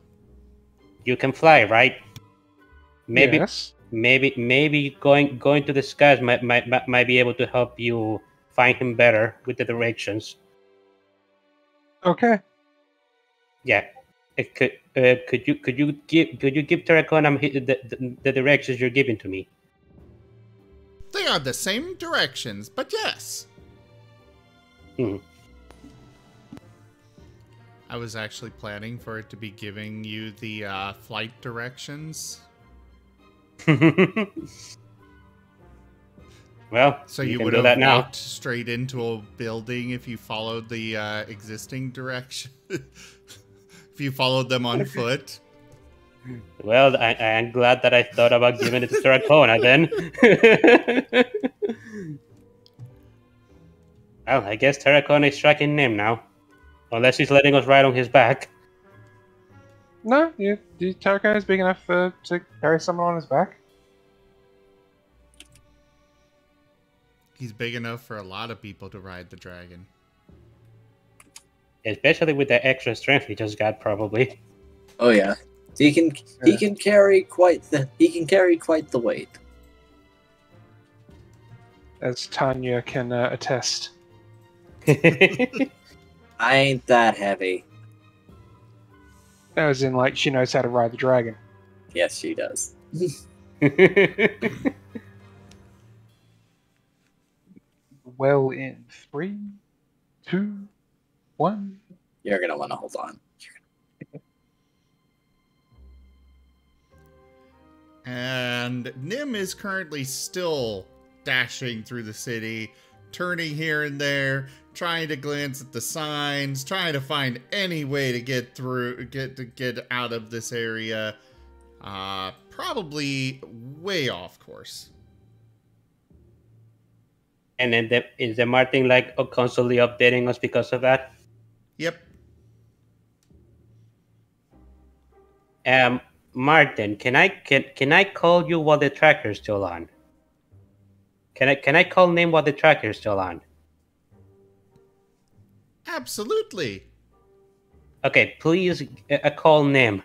you can fly, right? Yes. Maybe going to the skies might be able to help you find him better with the directions. Okay. Yeah. Could you give Tarakona the directions you're giving to me? They are the same directions, but yes. I was actually planning for it to be giving you the flight directions. Well, so you can would do have that now. walked straight into a building if you followed the existing direction. If you followed them on foot. Well, I am glad that I thought about giving it to Tarakona then. Well, I guess Tarakona is tracking Nim now. Unless he's letting us ride on his back. No, Tarakona is big enough to carry someone on his back. He's big enough for a lot of people to ride the dragon. Especially with the extra strength he just got, probably. Oh yeah, he can carry quite the weight. As Tanya can attest. I ain't that heavy. As in, like, she knows how to ride the dragon. Yes, she does. Well, in 3, 2, 1. You're gonna want to hold on. And Nim is currently still dashing through the city, turning here and there, trying to glance at the signs, trying to find any way to get through, get out of this area. Probably way off course. And then is the Martin like constantly updating us because of that? Yep. Martin, can I call you while the tracker's still on? Can I call Nim while the tracker's still on? Absolutely. Okay, please call Nim.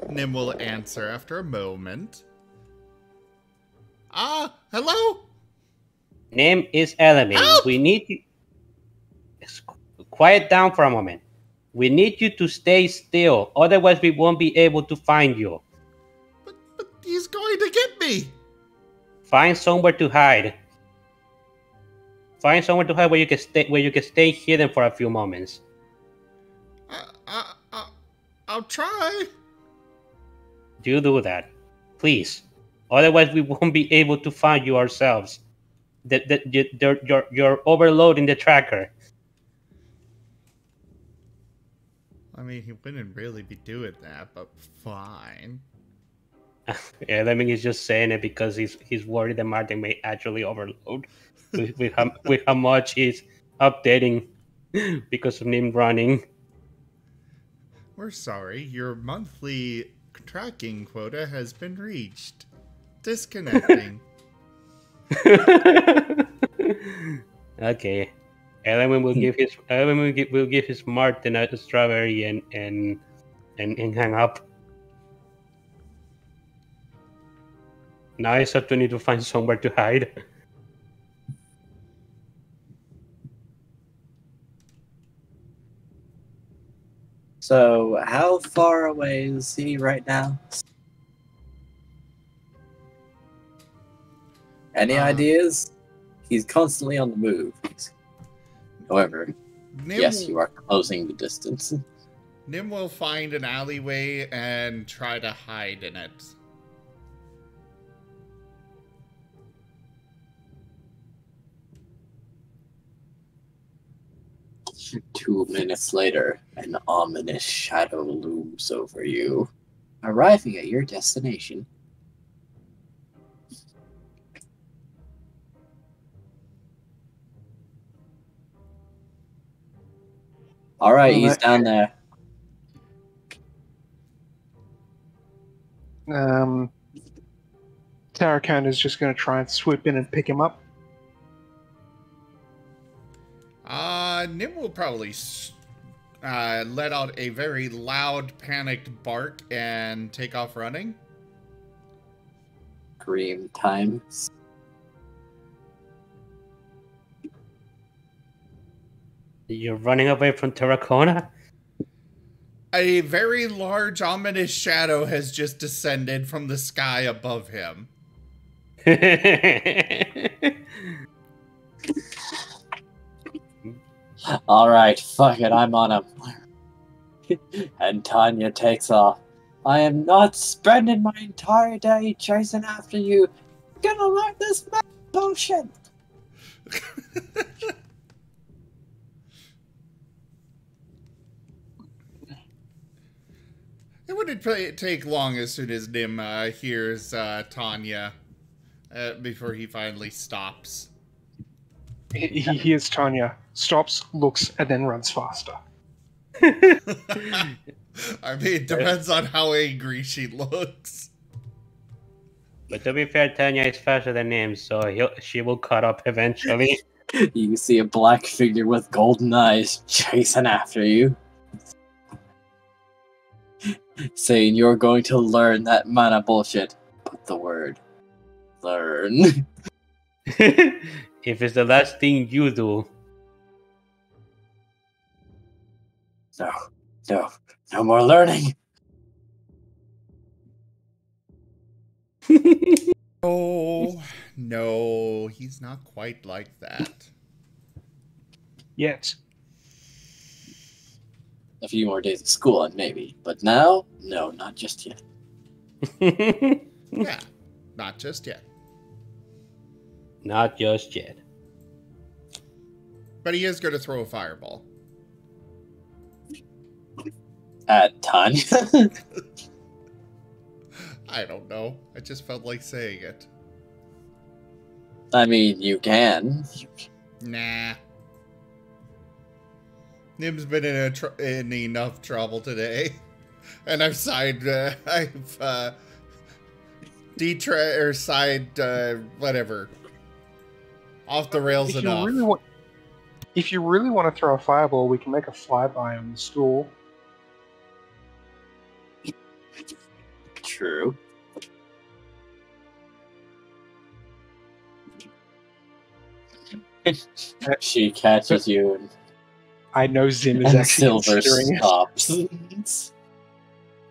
Nim will answer after a moment. Hello? Name is Elemin. Help! We need you. Quiet down for a moment. We need you to stay still, otherwise we won't be able to find you. But he's going to get me. Find somewhere to hide. Find somewhere to hide where you can stay hidden for a few moments. I'll try. Do that, please. Otherwise, we won't be able to find you ourselves. You're overloading the tracker. I mean, he wouldn't really be doing that, but fine. Yeah, I mean, he's just saying it because he's worried that Martin may actually overload with how much he's updating because of him running. We're sorry, your monthly tracking quota has been reached. Disconnecting. Okay. Elemin will give his Martin a strawberry and hang up. Now it's up to need to find somewhere to hide. So, how far away is he right now? Any ideas? He's constantly on the move. However, yes, you are closing the distance. Nim will find an alleyway and try to hide in it. Two minutes later, an ominous shadow looms over you. Arriving at your destination. Alright, he's down there. Tarakona is just going to try and swoop in and pick him up. Nim will probably let out a very loud, panicked bark and take off running. Scream time. You're running away from Tarakona? A very large, ominous shadow has just descended from the sky above him. Alright, fuck it, I'm on him. And Tanya takes off. I am not spending my entire day chasing after you. I'm gonna learn this bullshit. It wouldn't take long as soon as Nim hears Tanya before he finally stops. He hears Tanya, stops, looks, and then runs faster. I mean, it depends on how angry she looks. But to be fair, Tanya is faster than him, so she will cut up eventually. You see a black figure with golden eyes chasing after you. Saying you're going to learn that mana bullshit. Put the word learn. If it's the last thing you do. No more learning. Oh, no, he's not quite like that. Yet. A few more days of school and maybe, but now, no, not just yet. Yeah, not just yet. Not just yet. But he is going to throw a fireball. At Tanya. I don't know. I just felt like saying it. I mean, you can. Nah. Nim's been in enough trouble today, and I've side whatever off the rails enough. If you really want to throw a fireball, we can make a flyby on the school. True. She catches you and I know Zim is actually Silver considering it. stops.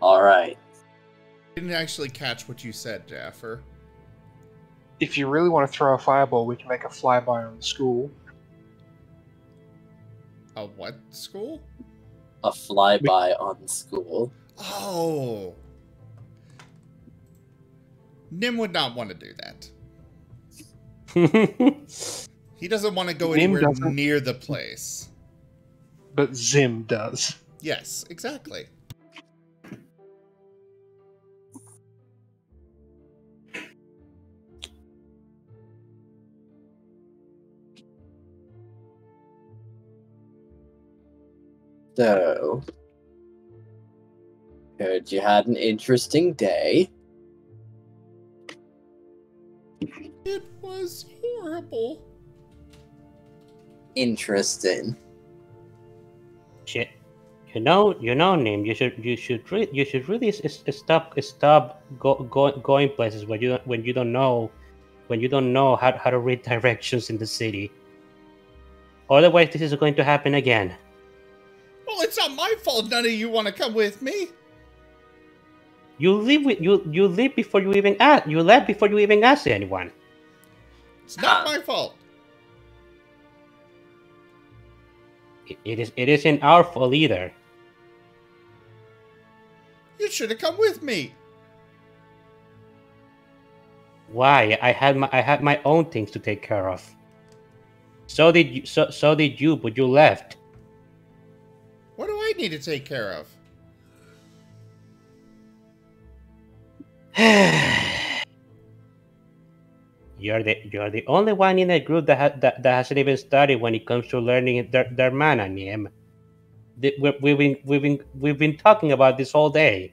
Alright. I didn't actually catch what you said, Jaffer. If you really want to throw a fireball, we can make a flyby on the school. A what school? A flyby on school. Oh. Nim would not want to do that. He doesn't want to go anywhere near the place. But Zim does. Yes, exactly. So, heard you had an interesting day. It was horrible. Interesting. Shit. You know, Nim. You should really stop going places when you don't know how to read directions in the city. Otherwise, this is going to happen again. Well, it's not my fault none of you want to come with me. You leave before you even ask. You left before you even asked anyone. It's not my fault. It isn't our fault either. You should have come with me. Why? I had my own things to take care of. So did you, but you left. What do I need to take care of? You're the only one in the group that hasn't even started when it comes to learning their mana, Nim. We've been talking about this all day.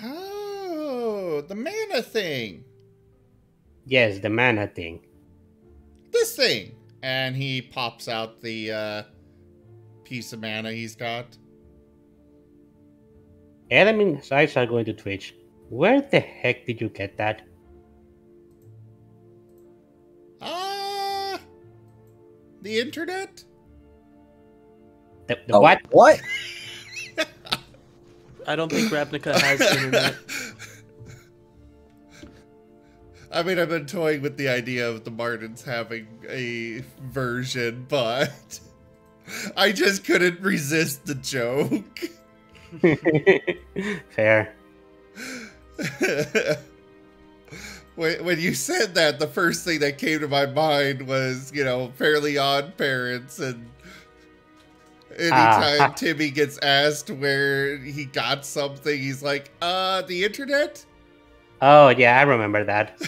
Oh, the mana thing. Yes, the mana thing. This thing. And he pops out the piece of mana he's got. Elemin's eyes are going to twitch. Where the heck did you get that? The internet? The what? What? I don't think Ravnica has internet. I mean, I've been toying with the idea of the Martins having a version, but I just couldn't resist the joke. Fair. When you said that, the first thing that came to my mind was, Fairly Odd Parents, and anytime Timmy gets asked where he got something, he's like, the internet? Oh, yeah, I remember that.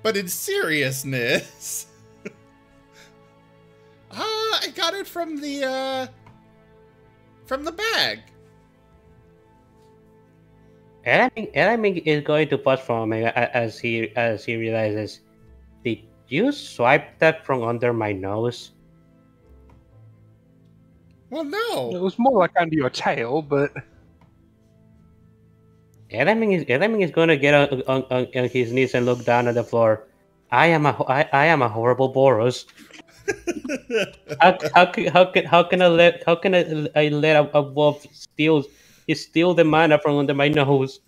But in seriousness, I got it from the bag. Elemin is going to pause for a moment as he realizes, did you swipe that from under my nose? Well, no. It was more like under your tail, but Elemin is going to get on his knees and look down at the floor. I am a horrible Boros. How can I let a wolf steal the mana from under my nose?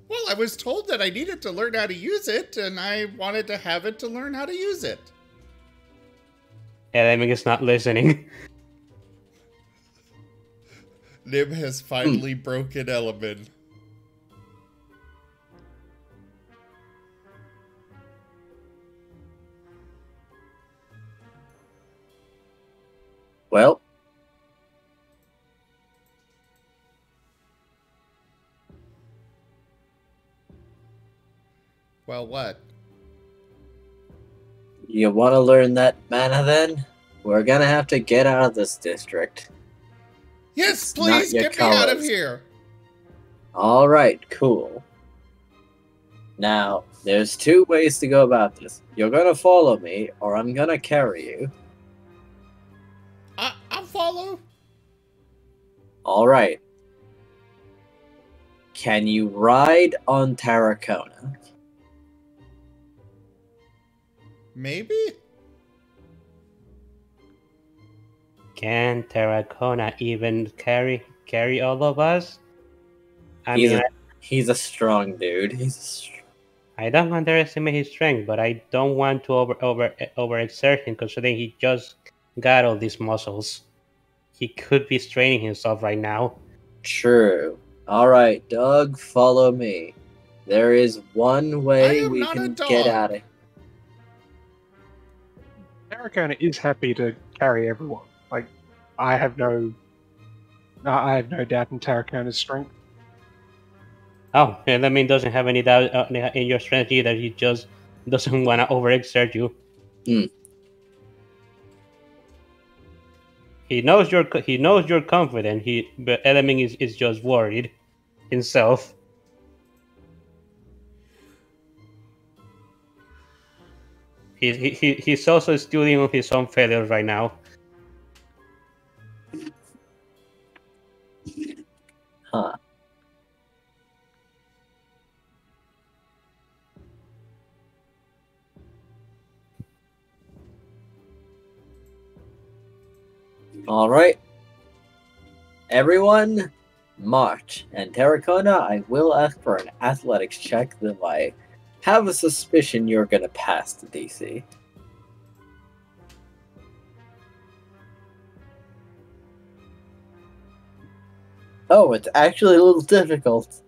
Well, I was told that I needed to learn how to use it, and I wanted to have it to learn how to use it. Elemin is not listening. Nim has finally broken Elemin. Well, Well, what? You want to learn that mana then? We're gonna have to get out of this district. Yes, It's please not get me out of Yakawa's. here. Alright, cool. Now, there's two ways to go about this. You're gonna follow me, or I'm gonna carry you. I'll follow. Alright. Can you ride on Tarakona? Maybe? Can Tarakona even carry all of us? I He's mean, he's a strong dude. I don't underestimate his strength, but I don't want to overexert him considering he just got all these muscles. He could be straining himself right now. True. Alright, Doug, follow me. There is one way we can get out of here. Tarakona is happy to carry everyone. Like, I have no doubt in Tarakona's strength. Oh, Elemin doesn't have any doubt in your strength either. He just doesn't want to overexert you. He knows you're confident. But Elemin is just worried himself. He's also studying on his own failures right now. Huh. Alright. Everyone, march. And Tarakona, I will ask for an athletics check, though I have a suspicion you're gonna pass the DC. Oh, it's actually a little difficult.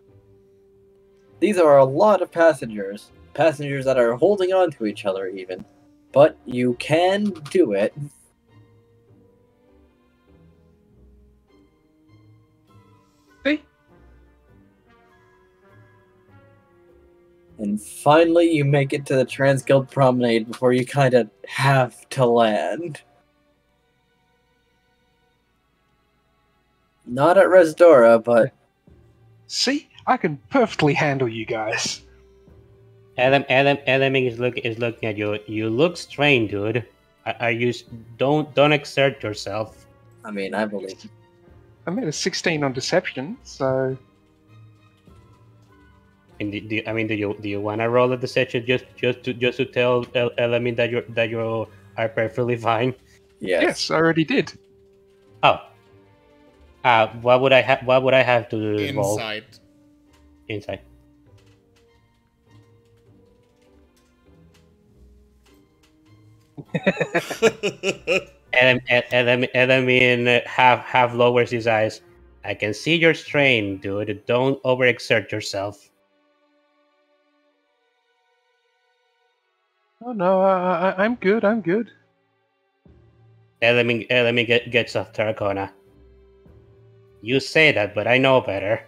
These are a lot of passengers. Passengers that are holding on to each other, even. But you can do it. See? And finally, you make it to the Transguild Promenade before you kind of have to land. Not at Resdora, but... See? I can perfectly handle you guys. Elemin is looking at you. You look strained, dude. Are you? Don't exert yourself. I mean, I believe. I made a 16 on deception, so And do you want to roll a deception just to tell Elemin that you are perfectly fine? yes, I already did. Oh. What would I have to roll? Insight. Insight. Elemin half lowers his eyes. I can see your strain, dude. Don't overexert yourself. Oh no, I'm good. I'm good. Elemin gets off Tarakona. You say that, but I know better.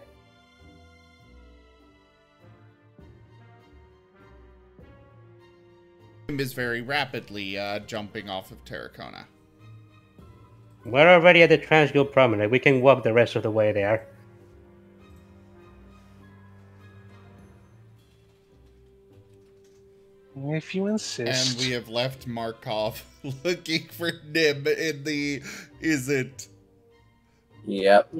Is very rapidly jumping off of Tarakona. We're already at the Transguild Promenade. We can walk the rest of the way there. If you insist. And we have left Markov looking for Nim in the Izzet. Yep.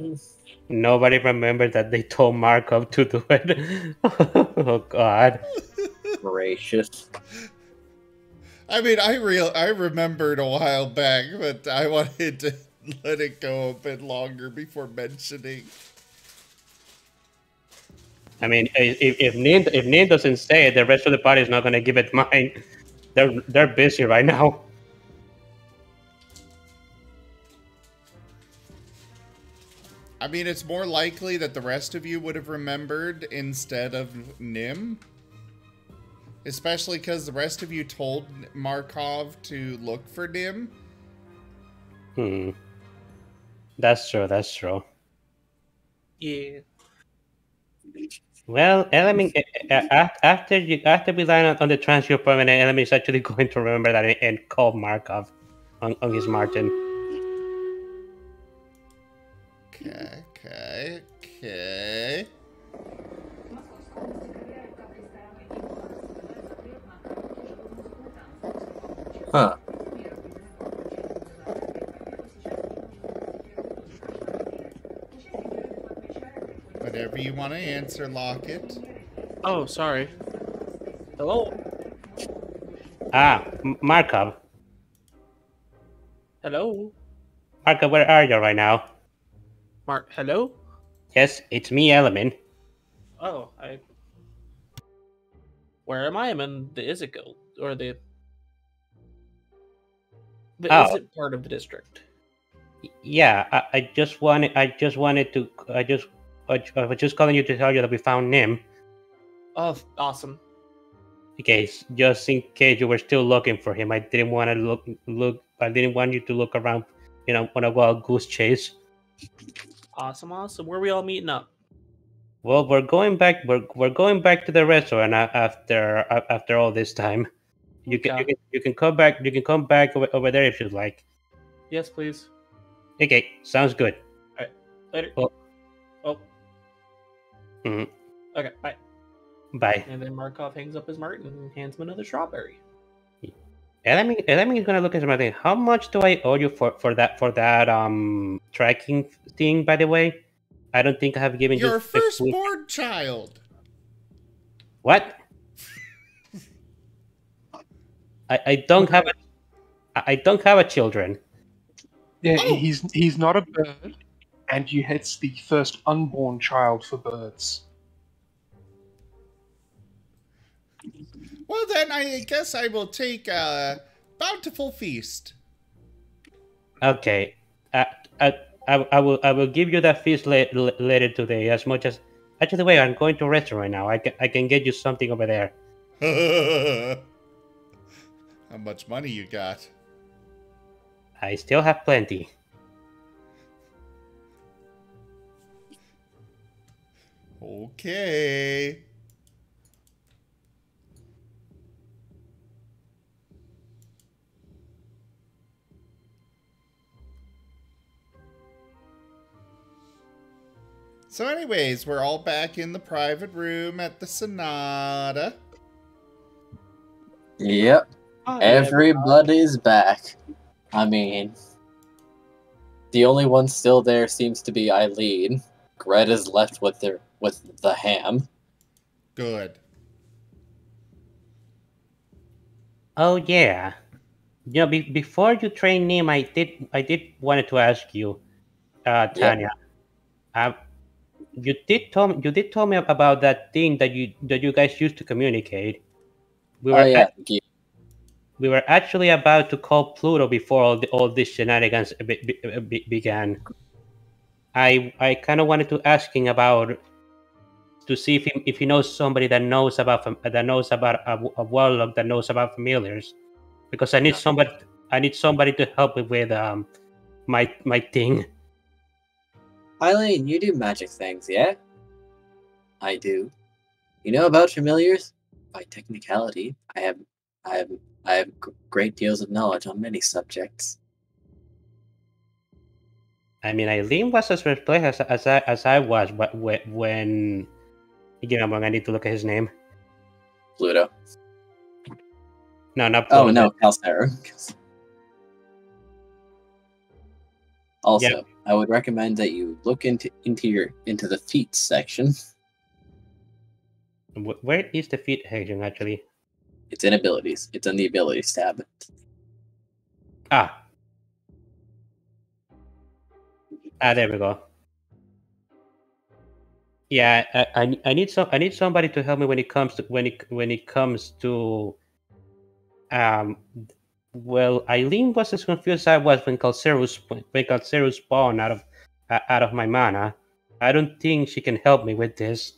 Nobody remembered that they told Markov to do it. Oh God. Gracious. I mean, I remembered a while back, but I wanted to let it go a bit longer before mentioning. I mean, if Nin doesn't say it, the rest of the party is not gonna give it mine. They're busy right now. I mean, it's more likely that the rest of you would have remembered instead of Nim. Especially because the rest of you told Markov to look for Nim. That's true, that's true. Yeah. Well, Elemin, after we land on the transfer point, Elemin is actually going to remember that and call Markov on his Martin. Okay. Huh. Whatever you want to answer, Locket. Oh, sorry. Hello? Markov. Hello? Markov, where are you right now? Hello? Yes, it's me, Elemin. Oh, Where am I? I'm in the Izzet Guild, or the Izzet part of the district. Yeah, I was just calling you to tell you that we found Nim. Oh, awesome. Just in case you were still looking for him, I didn't want to I didn't want you to look around, on a wild goose chase. Awesome. Where are we all meeting up? Well, we're going back to the restaurant after all this time. You can come back. You can come back over there if you'd like. Yes, please. Okay, sounds good. All right, later. Oh. Mhm. Okay, bye. Bye. And then Markov hangs up his Martin and hands him another strawberry. Elemin is gonna look at something. How much do I owe you for that tracking thing? By the way, I don't think I have given you Your firstborn child. What? I don't have a children. Yeah, he's not a bird, and it's the first unborn child for birds. Well, then I guess I will take a bountiful feast. Okay, I will give you that feast later today. As much as actually, wait, I'm going to a restaurant right now. I can get you something over there. How much money you got? I still have plenty. Okay. So anyways, we're all back in the private room at the Sonata. Yep. Hi, Everybody's back. I mean, the only one still there seems to be Eileen. Greta's left with the ham. Good. Oh yeah. Before you train Nim, I did wanted to ask you, Tanya. You did tell me about that thing that you guys used to communicate. We were actually about to call Pluto before all these shenanigans began. I kind of wanted to ask him about to see if he knows somebody that knows about a warlock that knows about familiars, because I need somebody to help me with my thing. Eileen, you do magic things, yeah? I do. You know about familiars? By technicality, I have great deals of knowledge on many subjects. I mean, Eileen was as perplexed as I was when I need to look at his name. Pluto. No, not Pluto. Oh no, Calcera. Also, yeah. I would recommend that you look into the feet section. Where is the feet section actually? It's in abilities. It's in the abilities tab. There we go. Yeah, I need somebody to help me when it comes to well, Eileen was as confused as I was when Calcero spawned out of my mana. I don't think she can help me with this.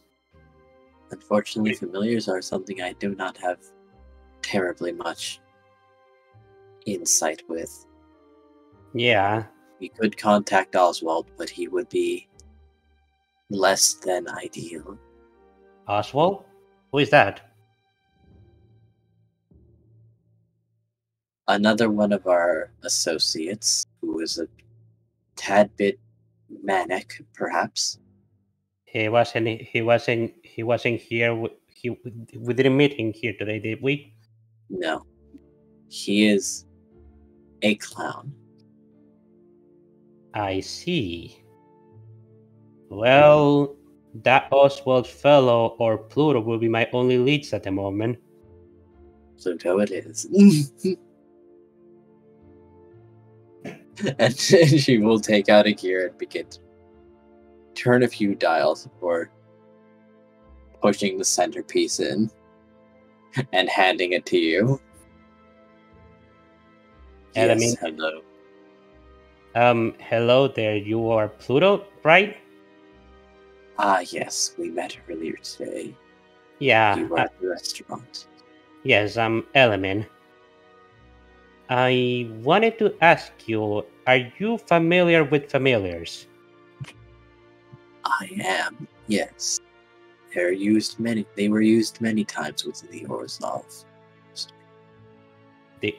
Unfortunately, familiars are something I do not have terribly much insight with. Yeah. We could contact Oswald, but he would be less than ideal. Oswald? Who is that? Another one of our associates who is a tad bit manic, perhaps. He wasn't here. We didn't meet him here today, did we? No. He is a clown. I see. Well, that Oswald fellow or Pluto will be my only leads at the moment. Pluto it is. And she will take out a gear and begin to turn a few dials before pushing the centerpiece in and handing it to you. Elemin. Yes, hello. Hello there. You are Pluto, right? Ah, yes, we met earlier today. Yeah. You were at the restaurant. Yes, I'm Elemin. I wanted to ask you, are you familiar with familiars? I am, yes. They were used many times within the Orzhov. Do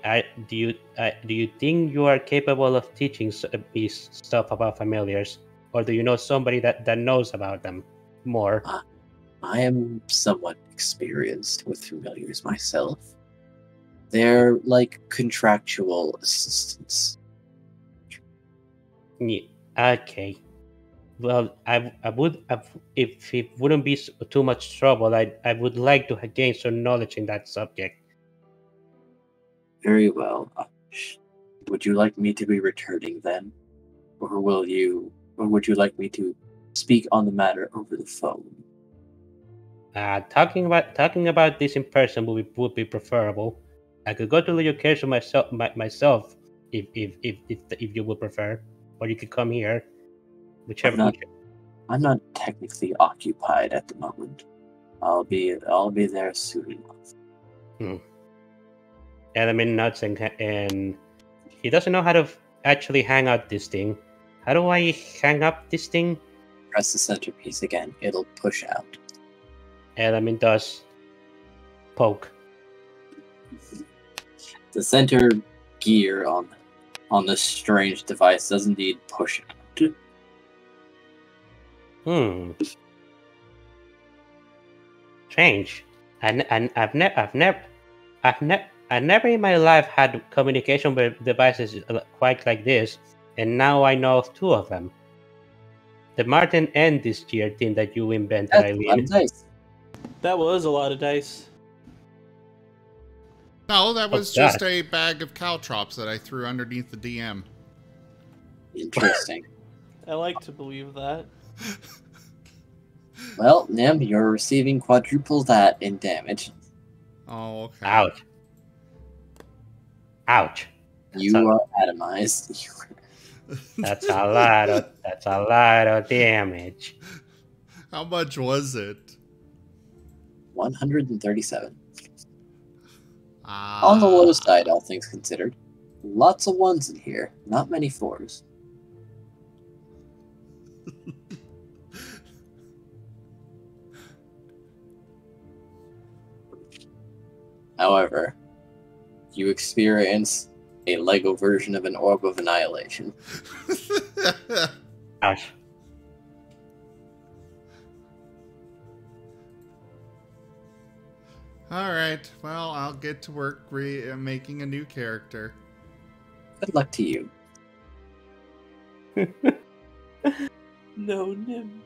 you think you are capable of teaching me stuff about familiars, or do you know somebody that knows about them more? I am somewhat experienced with familiars myself. They're like contractual assistants. Yeah, okay. Well, if it wouldn't be too much trouble, I would like to gain some knowledge in that subject. Very well. Would you like me to be returning them, or would you like me to speak on the matter over the phone? Talking about this in person would be preferable. I could go to the location myself if you would prefer, or you could come here, whichever. I'm not technically occupied at the moment. I'll be there soon enough. Elemin nods and he doesn't know how to actually hang out this thing. How do I hang up this thing? Press the centerpiece again. It'll push out. Elemin does. Poke. The center gear on this strange device does indeed push out. Strange. I've never in my life had communication with devices quite like this, and now I know of two of them. The Martin and this gear thing that you invented, Eileen. Nice. That was a lot of dice. No, that was just a bag of caltrops that I threw underneath the DM. Interesting. I like to believe that. Well, Nim, you're receiving quadruple that in damage. Oh, okay. Ouch. Ouch. You are atomized. That's a lot of damage. How much was it? 137. On the low side, all things considered. Lots of ones in here, not many fours. However, you experience a Lego version of an Orb of Annihilation. Ouch. Alright, well, I'll get to work making a new character. Good luck to you. No, Nim.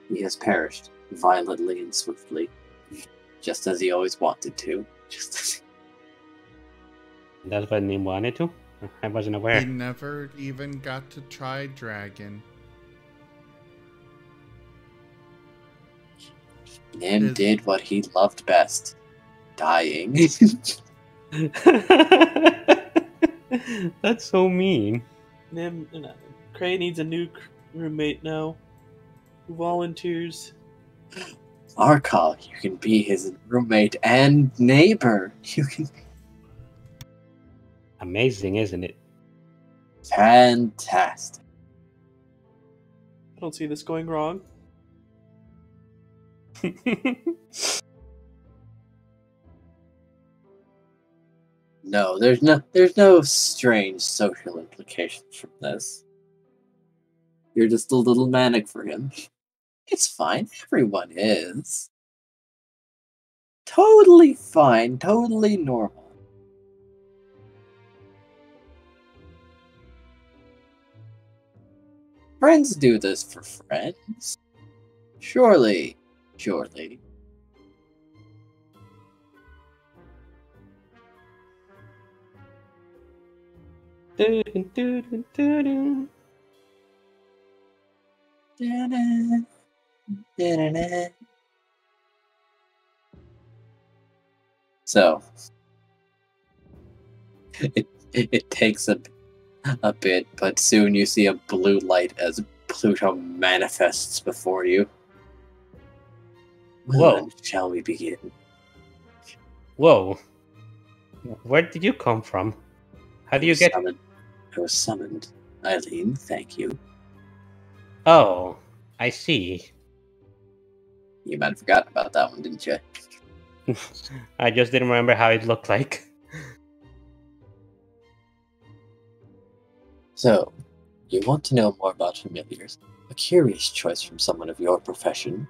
He has perished violently and swiftly, just as he always wanted to. That's what Nim wanted to? I wasn't aware. He never even got to try dragon. Nim did what he loved best. Dying. That's so mean. Nim, Cray needs a new roommate now. Who volunteers? Arkal, you can be his roommate and neighbor. You can. Amazing, isn't it? Fantastic. I don't see this going wrong. No, there's no strange social implications from this. You're just a little manic for him. It's fine. Everyone is. Totally fine. Totally normal. Friends do this for friends. Surely. Dun, dun, dun, dun. So it takes a bit, but soon you see a blue light as Pluto manifests before you. Well, Whoa. then, shall we begin? Whoa. Where did you come from? How do you get... I was summoned. Eileen, thank you. Oh, I see. You might have forgotten about that one, didn't you? I just didn't remember how it looked like. So, you want to know more about familiars. A curious choice from someone of your profession.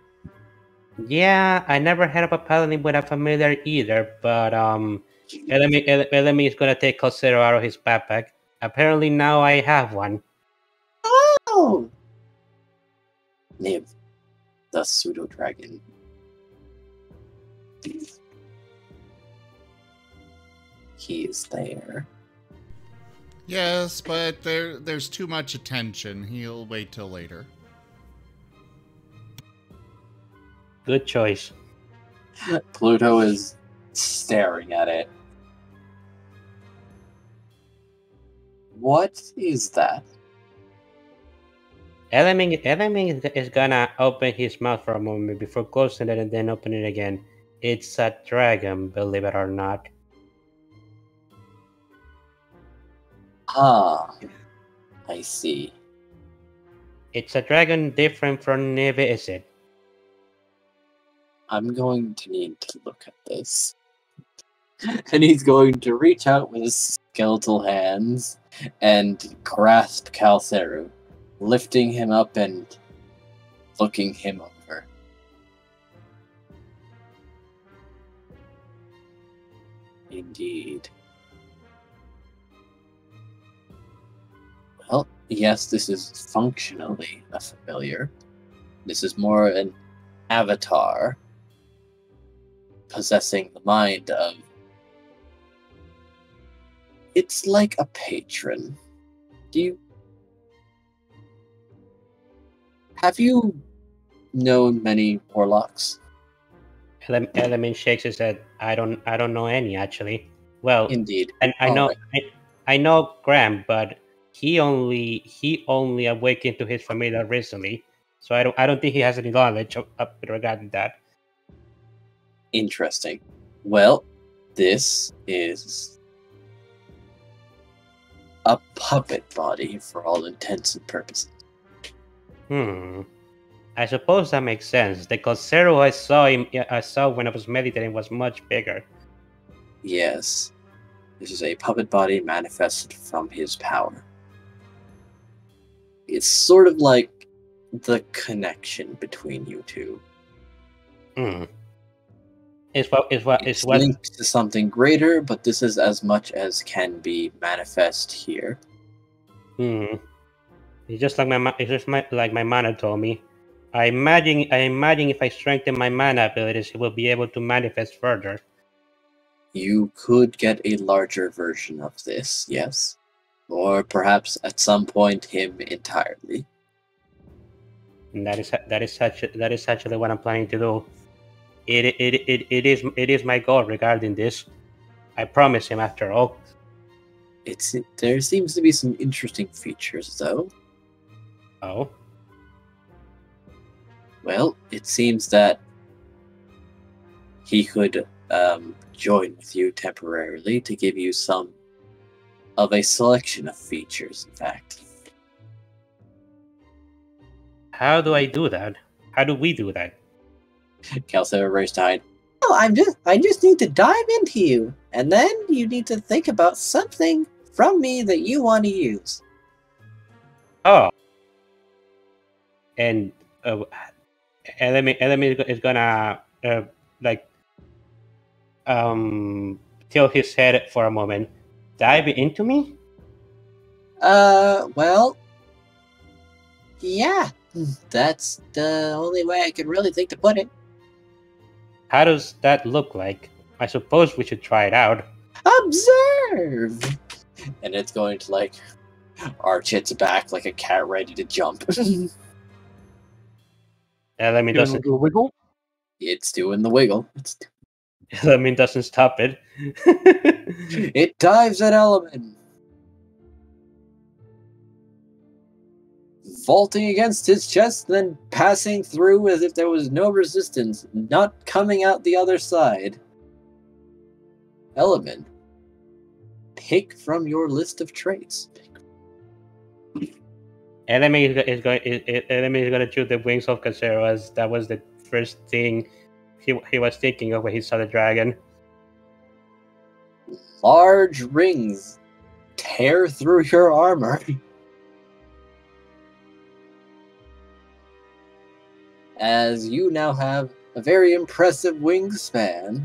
Yeah, I never heard of a paladin with a familiar either, but Elemin is gonna take Cosero out of his backpack. Apparently now I have one. Oh! Name the pseudodragon. He is there. Yes, but there's too much attention. He'll wait till later. Good choice. Pluto is staring at it. What is that? Elemin is gonna open his mouth for a moment before closing it and then open it again. It's a dragon, believe it or not. Ah, I see. It's a dragon different from Izzet. I'm going to need to look at this. And he's going to reach out with his skeletal hands and grasp Calceru, lifting him up and looking him over. Indeed. Well, yes, this is functionally a familiar. This is more an avatar possessing the mind of... It's like a patron. Have you known many warlocks? Elemin shakes his head. I don't know any actually. Well, Indeed. and I know Graham, but he only awakened to his familiar recently, so I don't think he has any knowledge regarding that. Interesting. Well, this is a puppet body for all intents and purposes. I suppose that makes sense. The Cosero I saw when I was meditating was much bigger. Yes. This is a puppet body manifested from his power. It's sort of like the connection between you two. It's linked to something greater, but this is as much as can be manifest here. It's just like my mana told me. I imagine if I strengthen my mana abilities, it will be able to manifest further. You could get a larger version of this, yes. Or perhaps at some point him entirely. And that is actually what I'm planning to do. It is my goal regarding this. I promise him after all. There seems to be some interesting features though. Oh? Well, it seems that he could join with you temporarily to give you some of a selection of features, in fact. How do I do that? How do we do that? Kelso raced behind. Oh, I just need to dive into you, and then you need to think about something from me that you want to use. Oh. And Elemin is gonna like tilt his head for a moment. Dive into me? Well, yeah, that's the only way I could really think to put it. How does that look like? I suppose we should try it out. Observe! And it's going to, like, arch its back like a cat ready to jump. Elemin doesn't. Doing a wiggle. It's doing the wiggle. Elemin doesn't stop it. It dives at Elemin. Vaulting against his chest, then passing through as if there was no resistance, not coming out the other side. Elemin, pick from your list of traits. Elemin is going to choose the wings of Casero, as that was the first thing he was thinking of when he saw the dragon. Large rings tear through your armor. As you now have a very impressive wingspan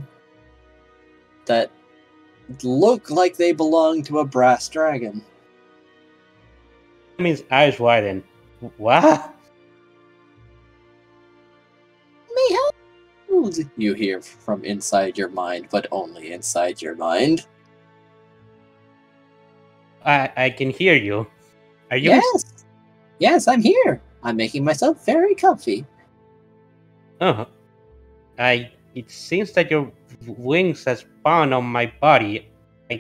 that look like they belong to a brass dragon. That means eyes widen. What? You hear from inside your mind, but only inside your mind. I can hear you. Are you? Yes! Yes, I'm here. I'm making myself very comfy. Oh. It seems that your wings has spawned on my body.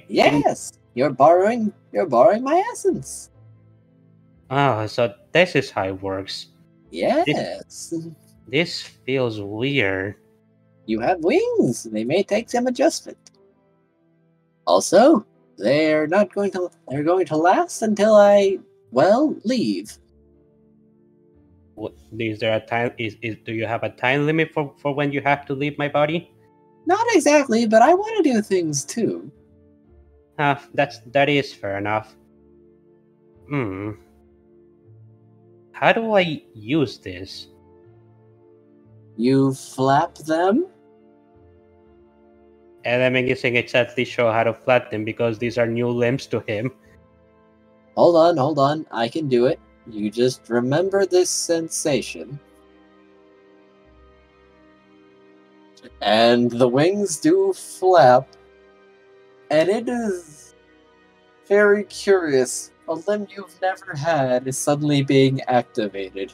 Yes! You're borrowing my essence. Oh, so this is how it works. Yes. This feels weird. You have wings. They may take some adjustment. Also, they're going to last until I, leave. What, is there a time? Do you have a time limit for when you have to leave my body? Not exactly, but I want to do things too. That is fair enough. How do I use this? You flap them? Elemin isn't exactly sure how to flap them because these are new limbs to him. Hold on. I can do it. You just remember this sensation. And the wings do flap. And it is very curious. A limb you've never had is suddenly being activated.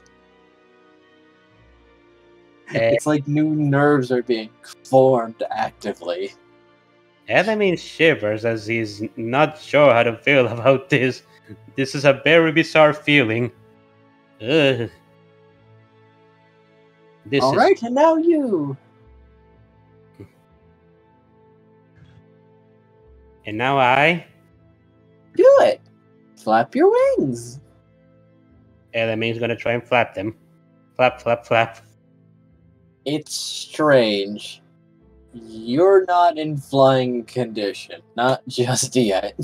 It's like new nerves are being formed actively. Elemin shivers as he's not sure how to feel about this. This is a very bizarre feeling. Ugh. Alright, and now you! And now I? Do it! Flap your wings! Elemin's gonna try and flap them. Flap, flap, flap. It's strange. You're not in flying condition. Not just yet.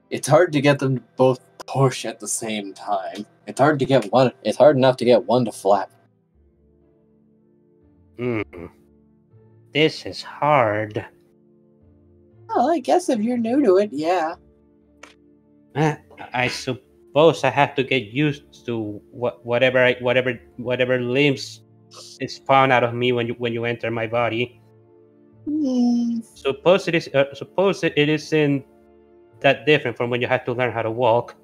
It's hard to get them to both push at the same time. It's hard enough to get one to flap. This is hard. Well, I guess if you're new to it, yeah. I suppose I have to get used to whatever limbs is spawned out of me when you enter my body. Suppose it isn't that different from when you have to learn how to walk.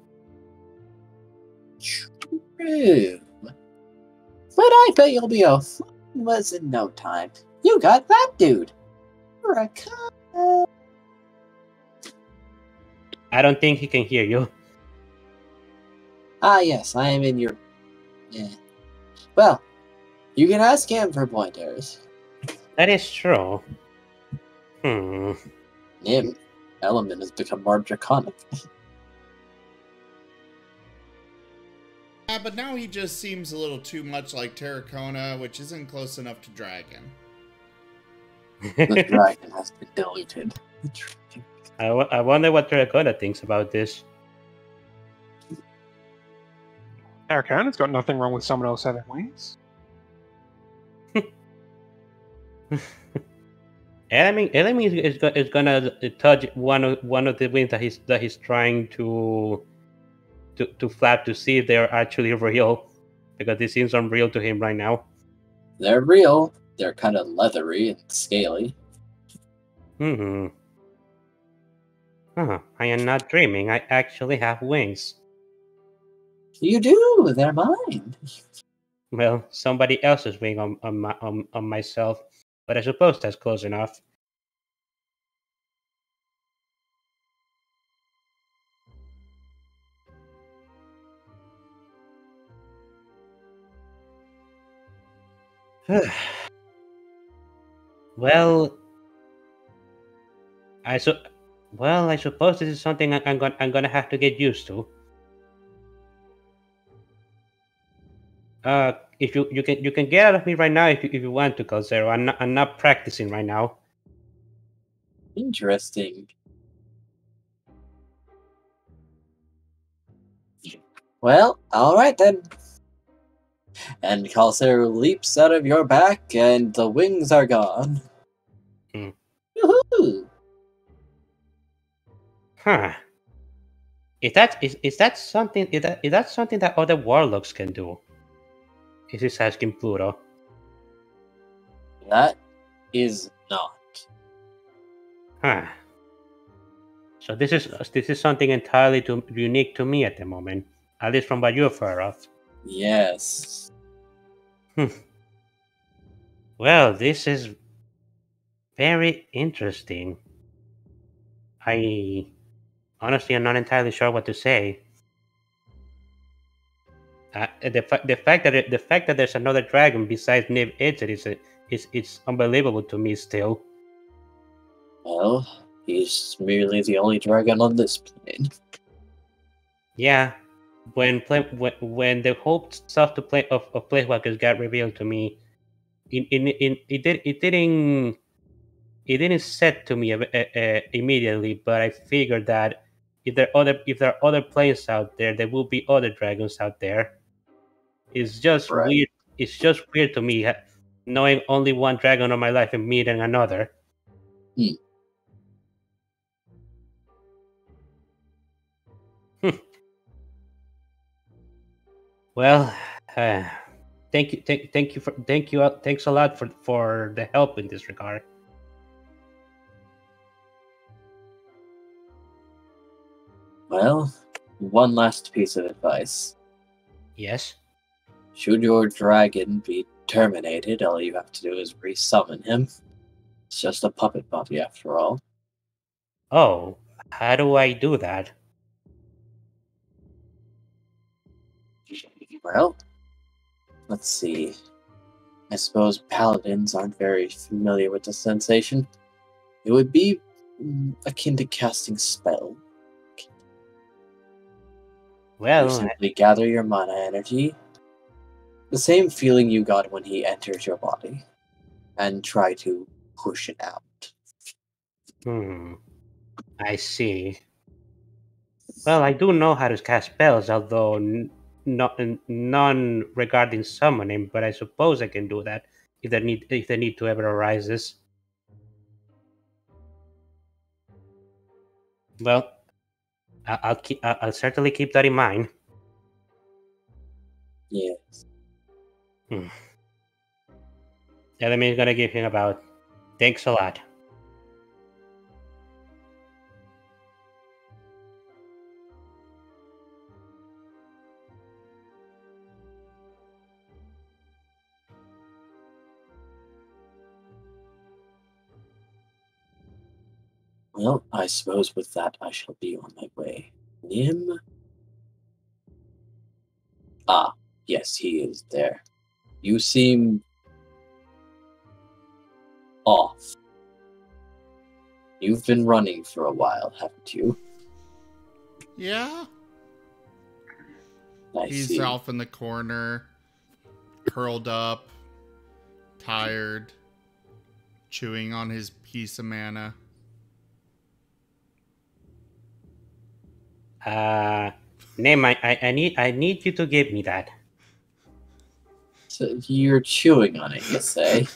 True. But I bet you'll be was in no time. You got that dude. I don't think he can hear you. Ah, yes, I am in your... Yeah. Well, you can ask him for pointers. That is true. Elemin has become more draconic. But now he just seems a little too much like Tarakona, which isn't close enough to dragon. The dragon has been deleted. I wonder what Tarakona thinks about this. Tarakona's got nothing wrong with someone else having wings. Elemin is gonna touch one of the wings that he's trying to flap to see if they're actually real, because it seems unreal to him right now. They're real. They're kind of leathery and scaly. I am not dreaming. I actually have wings. You do. They're mine. Well, somebody else's wing on myself, but I suppose that's close enough. Well, I suppose this is something I'm gonna have to get used to. If you can get out of me right now if you want to, Calzero. I'm not practicing right now. Interesting. Well, alright then. And Calcero leaps out of your back, and the wings are gone. Yoo-hoo! Huh. Is that something that other warlocks can do? Is this asking Pluto? That is not. Huh. So this is something entirely unique to me at the moment, at least from what you've heard of. Yes. Well, this is very interesting. I honestly am not entirely sure what to say. The fact that there's another dragon besides Izzet is unbelievable to me still. Well, he's merely the only dragon on this plane. Yeah, when the whole stuff of Planeswalkers got revealed to me, it didn't set to me immediately, but I figured that if there are other planes out there, there will be other dragons out there. It's just Right. weird. It's just weird to me knowing only one dragon in my life and meeting another. Well, thanks a lot for the help in this regard. Well, one last piece of advice. Yes. Should your dragon be terminated, all you have to do is resummon him. It's just a puppet puppy after all. Oh, how do I do that? Well, let's see. I suppose paladins aren't very familiar with the sensation. It would be akin to casting spell. Well, you simply gather your mana energy, the same feeling you got when he enters your body, and try to push it out. I see. Well, I do know how to cast spells, although none regarding summoning. But I suppose I can do that if the need to ever arises. Well, I'll certainly keep that in mind. Yes. Elemin is gonna give him about. Thanks a lot. Well, I suppose with that I shall be on my way. Nim? Ah, yes, he is there. You seem off. You've been running for a while, haven't you? Yeah? I He's see. off in the corner, curled up, tired, chewing on his piece of mana. Name, I need you to give me that. So you're chewing on it, you say?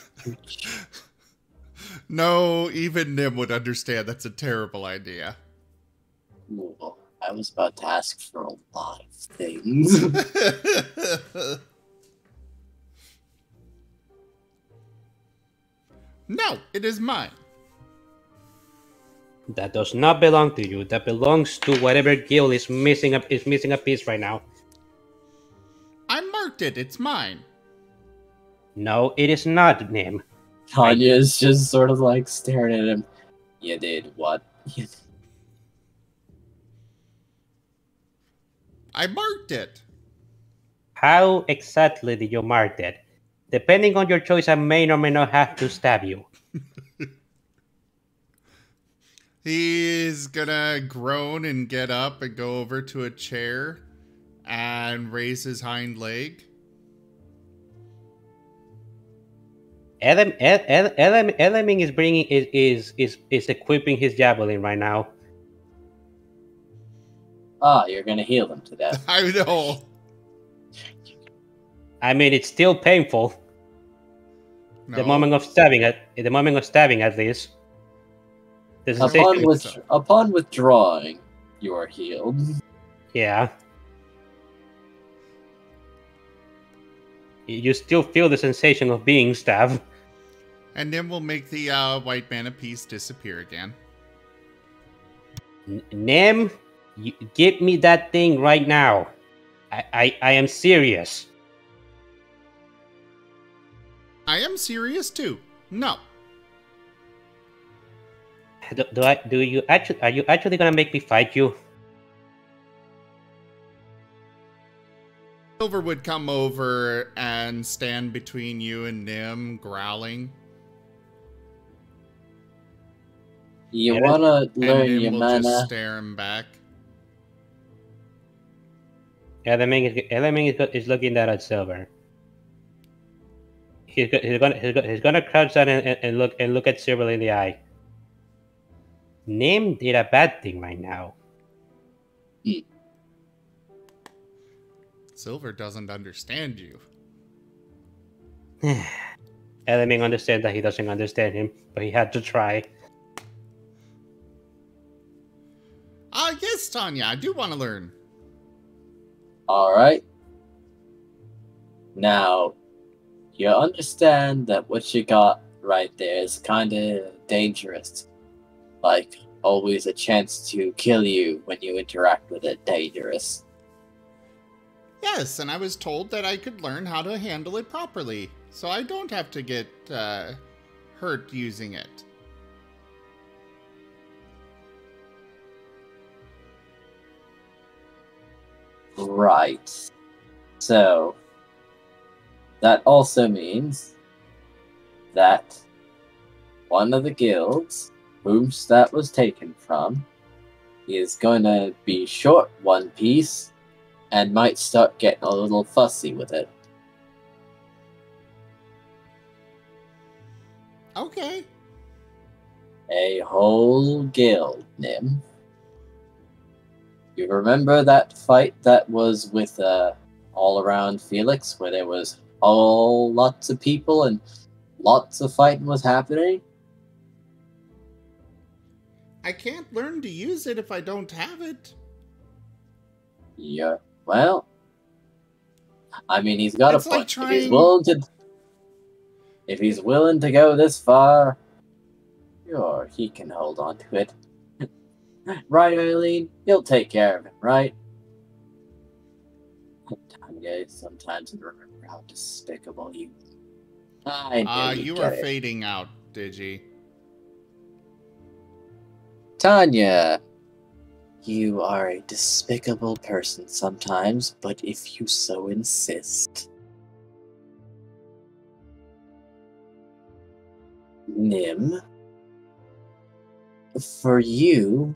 No, even Nim would understand that's a terrible idea. Well, I was about to ask for a lot of things. No, it is mine. That does not belong to you. That belongs to whatever guild is missing a piece right now. I marked it. It's mine. No, it is not, Nim. Tanya is just sort of like staring at him. You did what? I marked it. How exactly did you mark that? Depending on your choice, I may or may not have to stab you. He's gonna groan and get up and go over to a chair and raise his hind leg. Elemin is bringing is equipping his javelin right now. Ah, you're gonna heal him to death. I know. I mean, it's still painful. No. The moment of stabbing, at least. The sensation, Upon withdrawing, you are healed. yeah. You still feel the sensation of being stabbed. And then we'll make the white mana piece disappear again. Nim, give me that thing right now. I am serious. I am serious too. No. Are you actually gonna make me fight you? Silver would come over and stand between you and Nim, growling. You wanna learn and Nim your will mana? just stare him back. Elemin is looking down at Silver. He's gonna crouch down and look at Silver in the eye. Nim did a bad thing right now. Silver doesn't understand you. Elemin understands that he doesn't understand him, but he had to try. Yes, Tanya, I do want to learn. Alright. Now, you understand that what you got right there is kinda dangerous. Like, always a chance to kill you when you interact with it dangerous. Yes, and I was told that I could learn how to handle it properly, so I don't have to get hurt using it. Right. So, that also means that one of the guilds whom that was taken from is going to be short one piece and might start getting a little fussy with it. Okay. A whole guild, Nim. You remember that fight that was with all around Felix, where there was lots of people and lots of fighting was happening? I can't learn to use it if I don't have it. Yeah. Well, I mean, he's got It's a like point. trying- If he's willing to go this far, sure, he can hold on to it. Right, Eileen? You'll take care of him, right? Tanya, sometimes I remember how despicable you. I knew You you'd are get it. fading out, Digi. Tanya, you are a despicable person sometimes, but if you so insist. Nim, for you,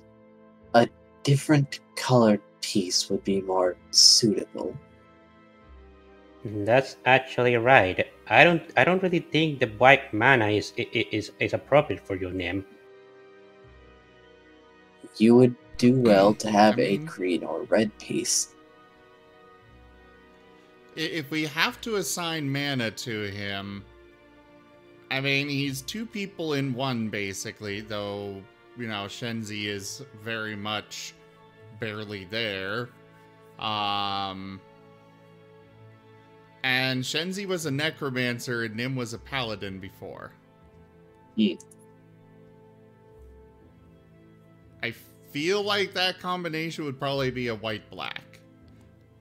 a different colored piece would be more suitable. That's actually right. I don't really think the white mana is appropriate for your name. You would do well to have I a mean- green or red piece. If we have to assign mana to him, I mean, he's two people in one, basically, though, you know, Shenzi is very much barely there. And Shenzi was a necromancer and Nim was a paladin before. Hmm. I feel like that combination would probably be a white-black.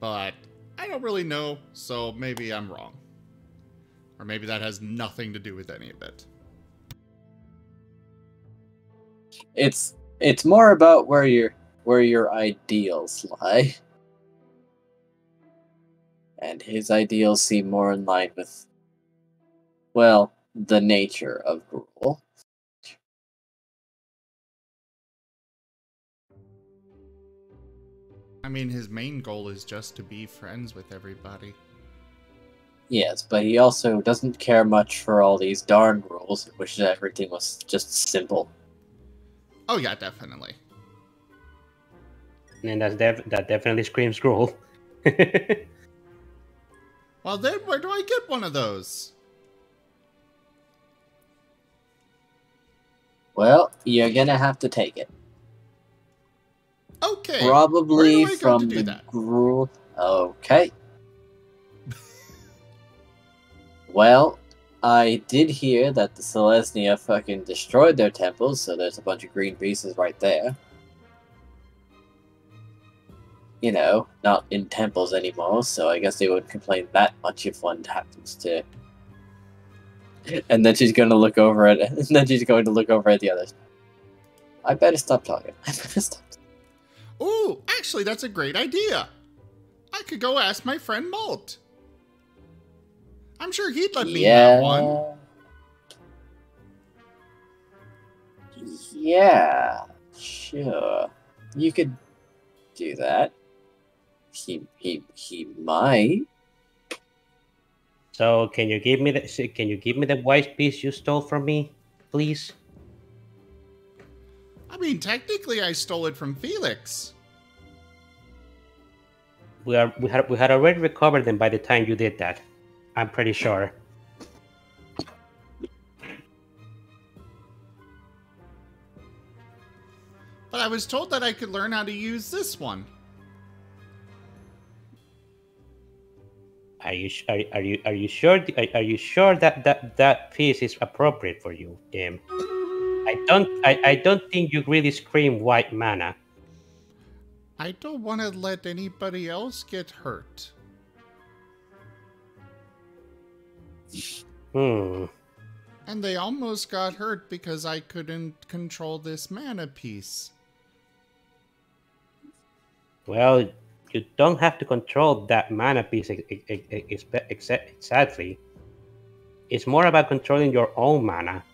But I don't really know, so maybe I'm wrong. Or maybe that has nothing to do with any of it. It's more about where your ideals lie. And his ideals seem more in line with, well, the nature of Gruul. I mean, his main goal is just to be friends with everybody. Yes, but he also doesn't care much for all these darn rules, in which everything was just simple. Oh yeah, definitely. And that definitely screams Gruul. Well then, where do I get one of those? Well, you're gonna have to take it. Okay. Probably where do I go from to do the that? Gruul. Okay. Well, I did hear that the Selesnya fucking destroyed their temples, so there's a bunch of green pieces right there. You know, not in temples anymore, so I guess they wouldn't complain that much if one happens to. And then she's gonna look over at, and then she's going to look over at the others. I better stop talking. I better stop. Ooh, actually, that's a great idea. I could go ask my friend Malt. I'm sure he'd let me have one. Yeah, sure. You could do that. He might. So can you give me the white piece you stole from me, please? I mean, technically, I stole it from Felix. We had already recovered them by the time you did that. I'm pretty sure. But I was told that I could learn how to use this one. Are you sure? Are you sure that piece is appropriate for you, Tim? I don't think you really scream white mana. I don't want to let anybody else get hurt. Hmm. And they almost got hurt because I couldn't control this mana piece. Well, you don't have to control that mana piece exactly. It's more about controlling your own mana,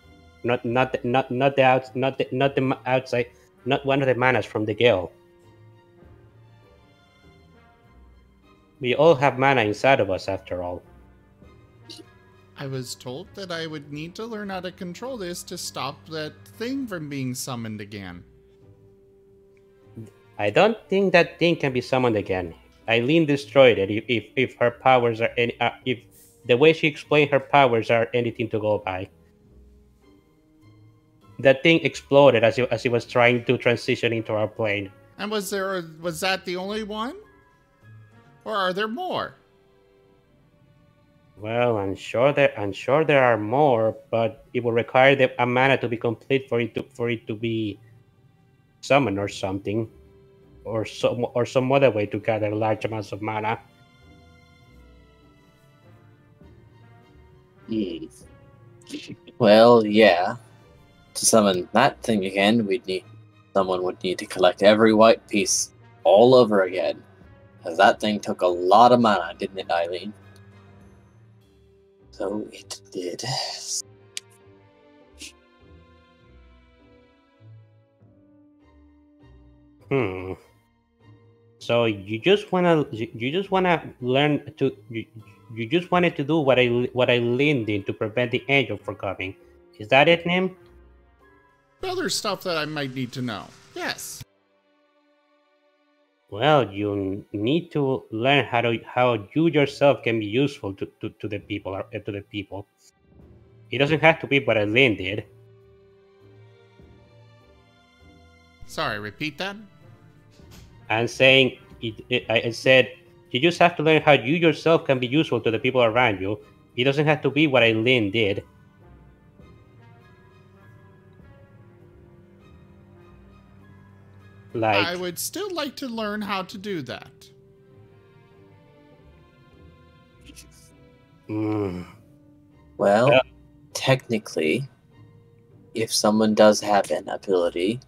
not the outside, not one of the manas from the guild. We all have mana inside of us, after all. I was told that I would need to learn how to control this to stop that thing from being summoned again. I don't think that thing can be summoned again. Eileen destroyed it. If her powers are if the way she explained her powers are anything to go by. That thing exploded as it was trying to transition into our plane. And was that the only one? Or are there more? Well, I'm sure there are more, but it will require a mana to be complete for it to be summoned or something, or some other way to gather large amounts of mana. Well, yeah. To summon that thing again, someone would need to collect every white piece all over again. Because that thing took a lot of mana, didn't it, Eileen? So it did. So you just wanna learn to you just wanted to do what I leaned in to prevent the angel from coming. Is that it, Nim? Other stuff that I might need to know. Yes. Well, you need to learn how you yourself can be useful to the people. To the people. It doesn't have to be what Eileen did. Sorry, repeat that? I'm saying I said you just have to learn how you yourself can be useful to the people around you. It doesn't have to be what Eileen did. Like, I would still like to learn how to do that. Well, technically, if someone does have an ability,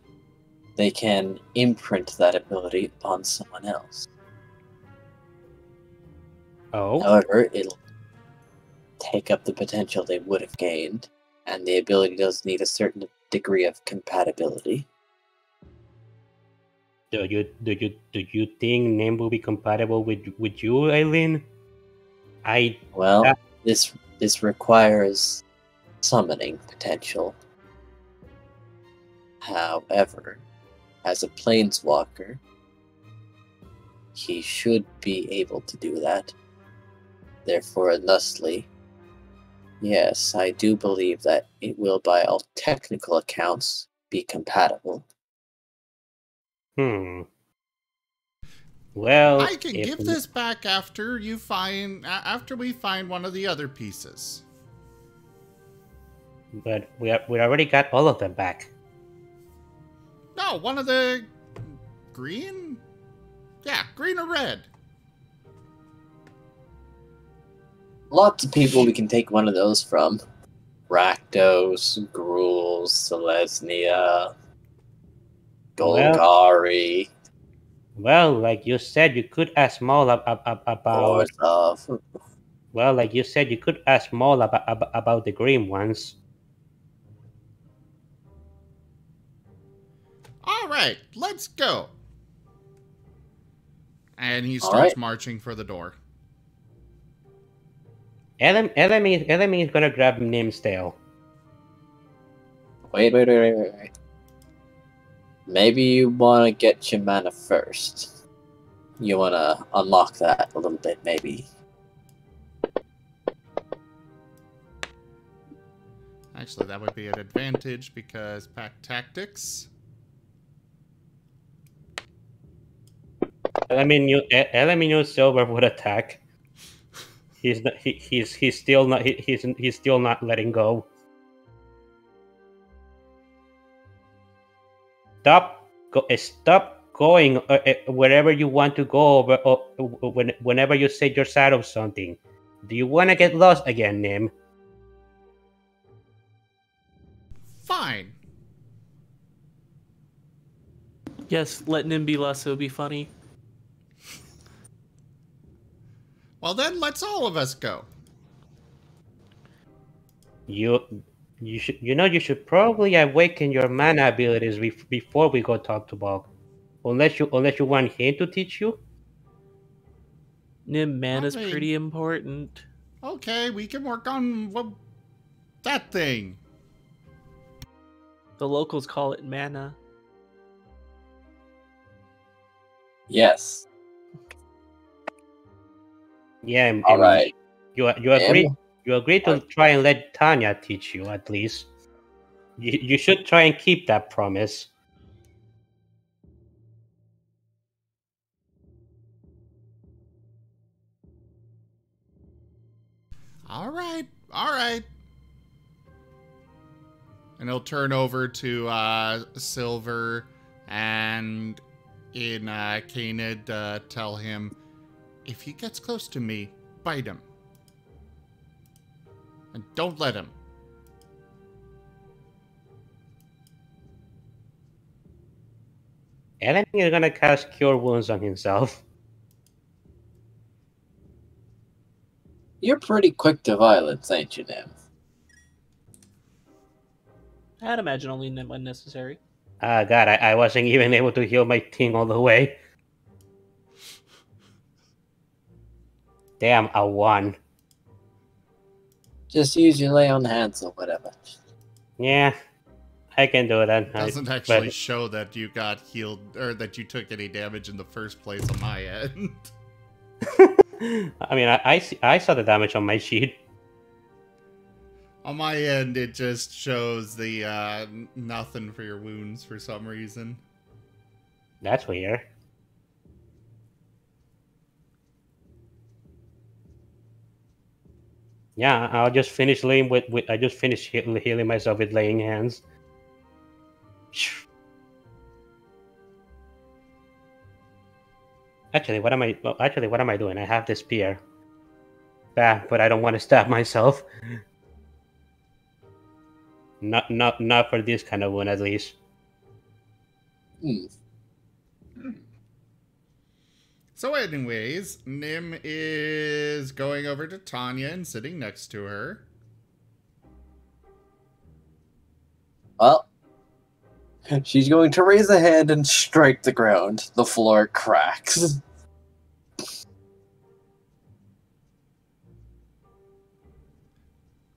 they can imprint that ability on someone else. oh, However, it'll take up the potential they would have gained, and the ability does need a certain degree of compatibility. do you think Nim will be compatible with you, Eileen? Well, this requires summoning potential. However, as a planeswalker, he should be able to do that. Therefore, thusly, yes, I do believe that it will, by all technical accounts, be compatible. Well, I can give this back after we find one of the other pieces. But we already got all of them back. No, one of the green? Yeah, green or red. Lots of people we can take one of those from. Rakdos, Gruul, Selesnya, Golgari. Well, like you said, you could ask Maul about. Well, like you said, you could ask Maul about the green ones. All right, let's go. And he starts marching for the door. Elemin is gonna grab Nim's tail. Wait. Maybe you want to get your mana first. You want to unlock that a little bit, maybe. Actually, that would be an advantage because pack tactics. Elemin Silver would attack. He's still not letting go. Stop going wherever you want to go whenever you say you're sad of something. Do you want to get lost again, Nim? Fine. Yes, let Nim be lost, it would be funny. Well then, let's all of us go. You should probably awaken your mana abilities before we go talk to Bog. Unless you want him to teach you. Nim, mana's pretty important. Okay, we can work on that thing. The locals call it mana. Yes. Yeah. All right. You agree to try and let Tanya teach you at least. You should try and keep that promise. All right. And he'll turn over to Silver and in Canid tell him, if he gets close to me, bite him. And don't let him. Elemin is gonna cast Cure Wounds on himself. You're pretty quick to violence, ain't you, Nim? I'd imagine only Nim when necessary. Ah, God, I wasn't even able to heal my thing all the way. Damn, a 1. Just use your lay on hands or whatever. Yeah, I can do that. It doesn't actually show that you got healed or that you took any damage in the first place on my end. I mean, I saw the damage on my sheet. On my end, it just shows the nothing for your wounds for some reason. That's weird. Yeah, I'll just finish laying with I just finished healing myself with laying hands. Actually, what am I? Well, actually, what am I doing? I have this spear. But I don't want to stab myself. Not for this kind of one, at least. So anyways, Nim is going over to Tanya and sitting next to her. Well, she's going to raise a hand and strike the ground. The floor cracks.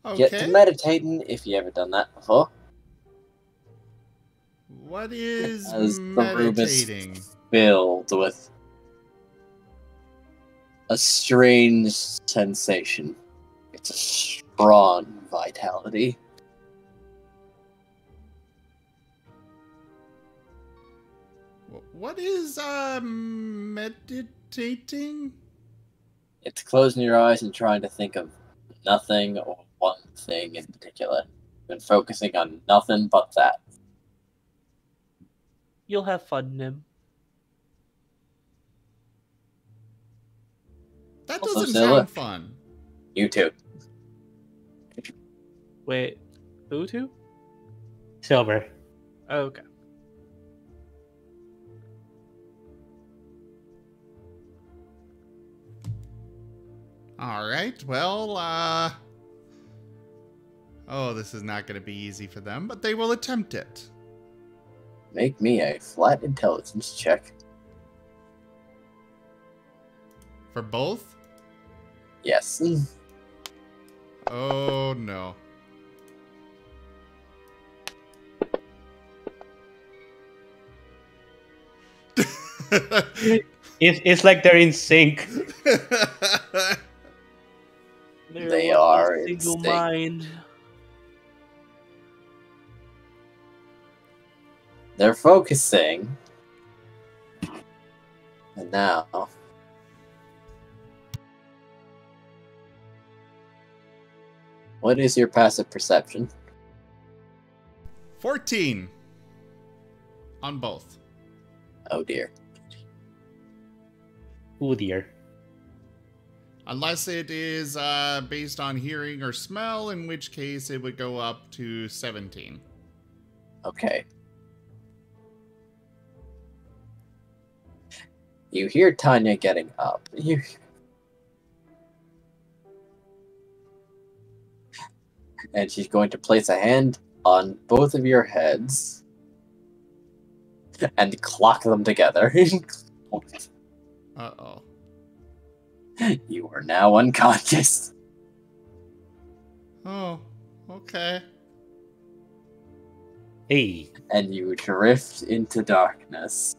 Okay. Get to meditating if you haven't done that before. What is As the room meditating? is filled with a strange sensation. It's a strong vitality. What is meditating? It's closing your eyes and trying to think of nothing or one thing in particular. Been focusing on nothing but that. You'll have fun, Nim. That Also, doesn't Zilla. sound fun. You too. Wait, who two? Silver. Okay. Alright, well, oh, this is not going to be easy for them, but they will attempt it. Make me a flat intelligence check. For both? Yes. Oh, no. It's like they're in sync. They are in single sync. mind. They're focusing. And now... What is your passive perception? 14. On both. Oh dear. Oh dear. Unless it is based on hearing or smell, in which case it would go up to 17. Okay. You hear Tanya getting up. And she's going to place a hand on both of your heads and clock them together. Uh-oh. You are now unconscious. Oh, okay. Hey. And you drift into darkness.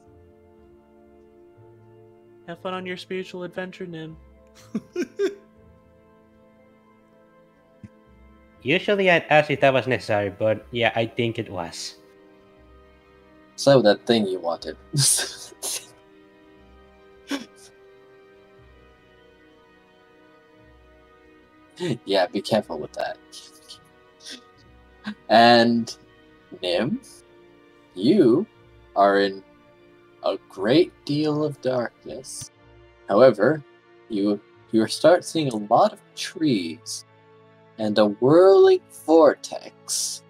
Have fun on your spiritual adventure, Nim. Usually I'd ask if that was necessary, but yeah, I think it was. So that thing you wanted. Yeah, be careful with that. And Nim, you are in a great deal of darkness. However, you start seeing a lot of trees and a whirling vortex.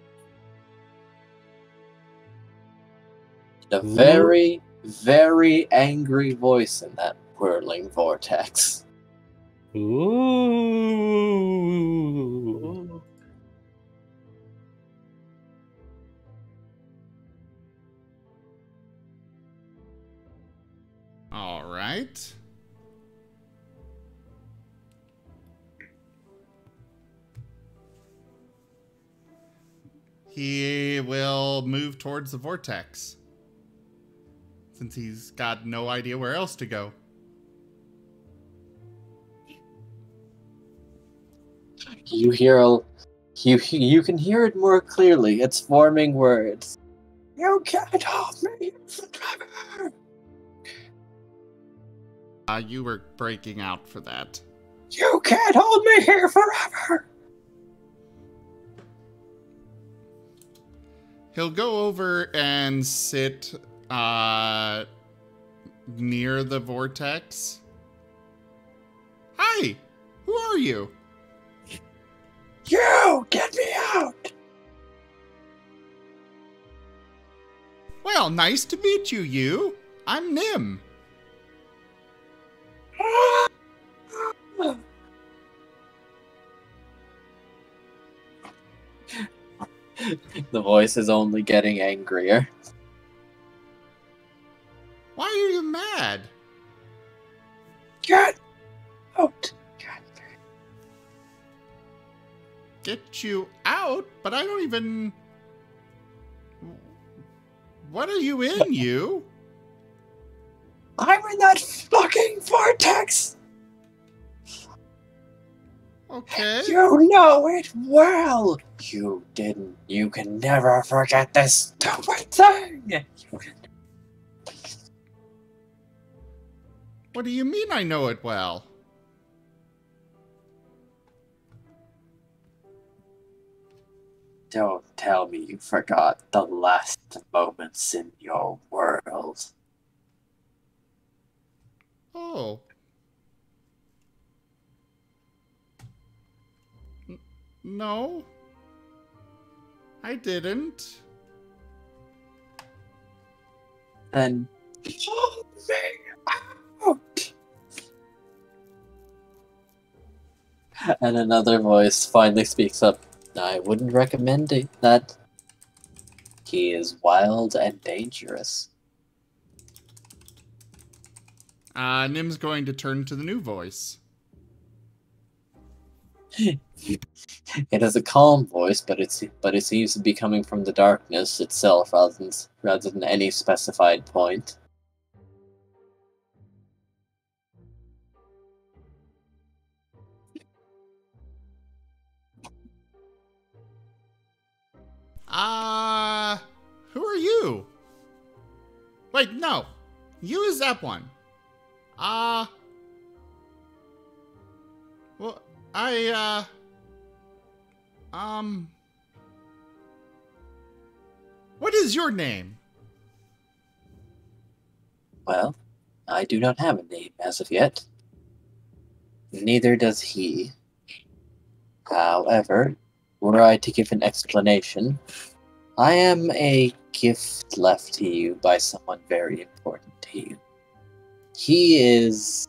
And a very, very angry voice in that whirling vortex. Ooh. All right. he will move towards the vortex. Since he's got no idea where else to go. You you can hear it more clearly. It's forming words. You can't hold me forever. You were breaking out for that. You can't hold me here forever. He'll go over and sit near the vortex. Hi, who are you? You get me out. Well, nice to meet you, you. I'm Nim. The voice is only getting angrier. Why are you mad? Get out. Get you out? But I don't even... What are you in, you? I'm in that fucking vortex. Okay. You know it well. You didn't. You can never forget this stupid thing. What do you mean I know it well? Don't tell me you forgot the last moments in your world. Oh. No. I didn't. Then pull me out. And another voice finally speaks up. I wouldn't recommend it, that. He is wild and dangerous. Nim's going to turn to the new voice. It is a calm voice, but it seems to be coming from the darkness itself rather than any specified point. Who are you? Wait, no. You is that one. Well, what is your name? Well, I do not have a name as of yet. Neither does he. However, were I to give an explanation, I am a gift left to you by someone very important to you. He is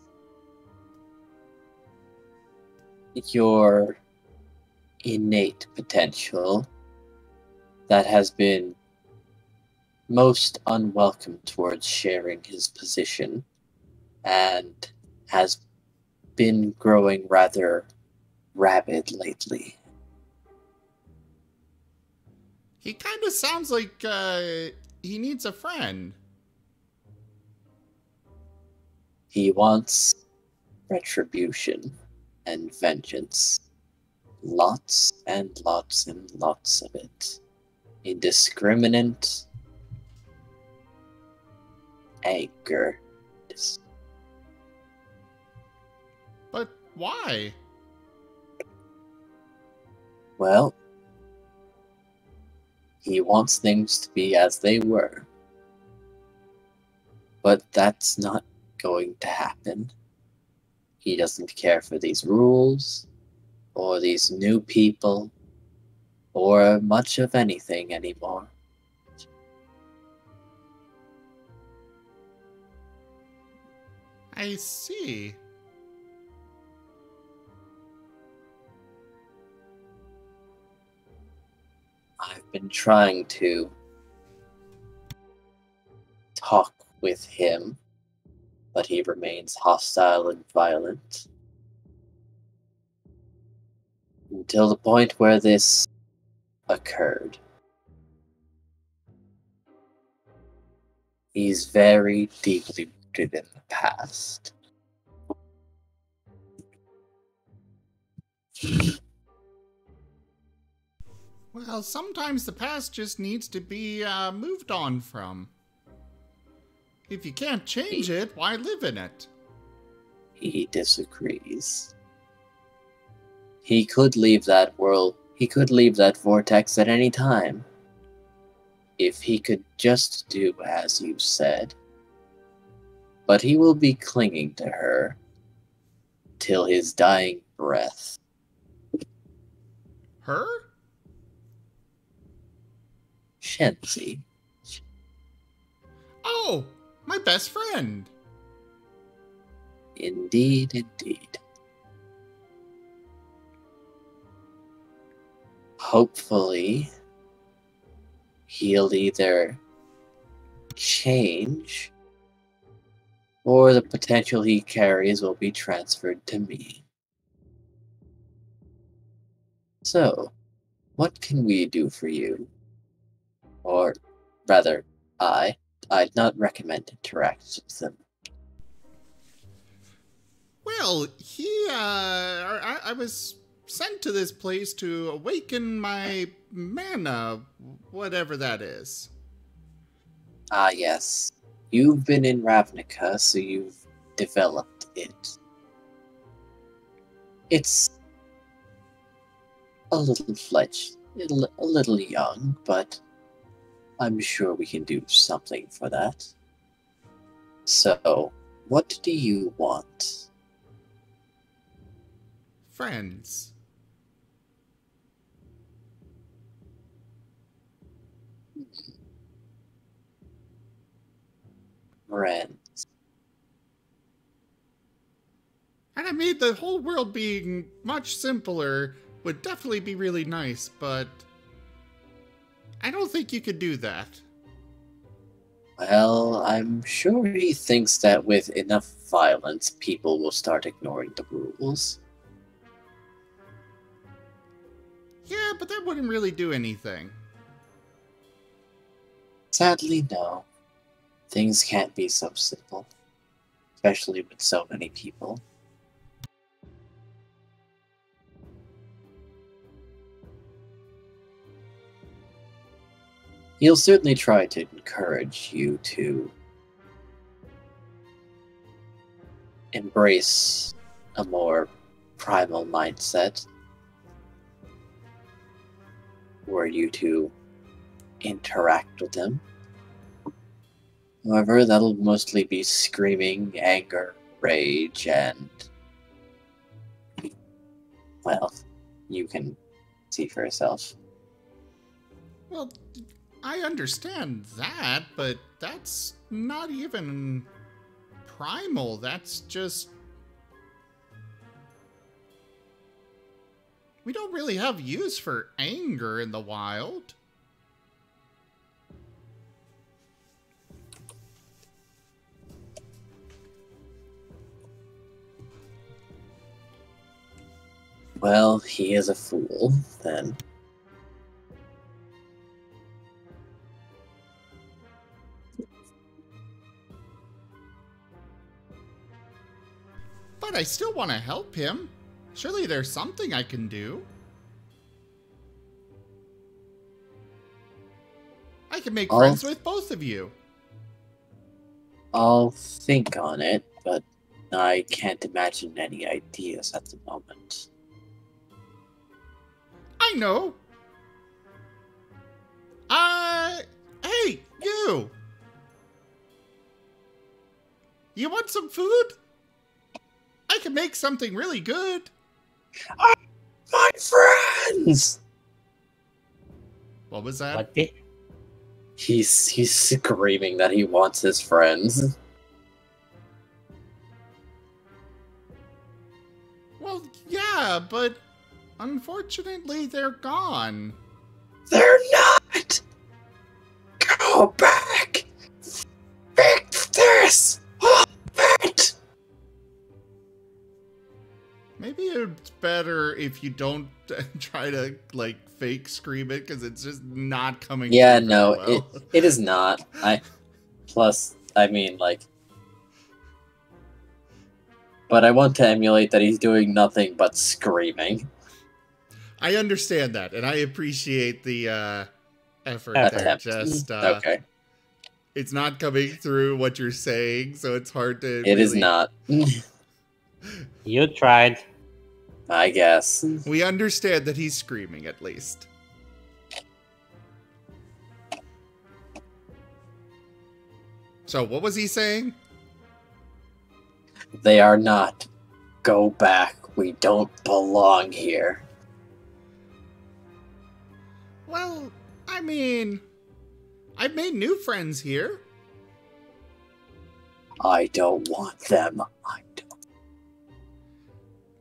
your innate potential that has been most unwelcome towards sharing his position and has been growing rather rabid lately. He kind of sounds like he needs a friend. He wants retribution and vengeance. Lots and lots and lots of it. Indiscriminate anger. But why? Well, he wants things to be as they were. But that's not going to happen. He doesn't care for these rules, or these new people, or much of anything anymore. I see. I've been trying to talk with him, but he remains hostile and violent. Until the point where this occurred. He's very deeply rooted in the past. Well, sometimes the past just needs to be moved on from. If you can't change it, why live in it? He disagrees. He could leave that world. He could leave that vortex at any time. If he could just do as you said. But he will be clinging to her till his dying breath. Her? Shenzi. Oh, my best friend. Indeed, indeed. Hopefully, he'll either change or the potential he carries will be transferred to me. So, what can we do for you? Or rather, I'd not recommend interacting with them. Well, I was sent to this place to awaken my mana, whatever that is. Ah, yes. You've been in Ravnica, so you've developed it. It's a little fledged, a little young, but I'm sure we can do something for that. So, what do you want? Friends. Friends. And I mean, the whole world being much simpler would definitely be really nice, but I don't think you could do that. Well, I'm sure he thinks that with enough violence, people will start ignoring the rules. Yeah, but that wouldn't really do anything. Sadly, no. Things can't be so simple. Especially with so many people. He'll certainly try to encourage you to embrace a more primal mindset, were you to interact with him. However, that'll mostly be screaming, anger, rage, and, well, you can see for yourself. Well, I understand that, but that's not even primal. That's just... We don't really have use for anger in the wild. Well, he is a fool, then. But I still want to help him. Surely there's something I can do. I can make friends with both of you. I'll think on it, but I can't imagine any ideas at the moment. I know. Hey, you! You want some food? I can make something really good. My friends! What was that? What the? He's screaming that he wants his friends. Well, yeah, but unfortunately they're gone. They're not! Go back! Fix this! It! Maybe it's better if you don't try to, like, fake scream it, because it's just not coming Yeah, through no, very well. it is not. Plus, I mean, like... But I want to emulate that he's doing nothing but screaming. I understand that, and I appreciate the effort there. Attempt. Just Okay. it's not coming through what you're saying, so it's hard to. It is not. You tried. I guess. We understand that he's screaming, at least. So, what was he saying? They are not. Go back. We don't belong here. Well, I mean, I've made new friends here. I don't want them. I don't.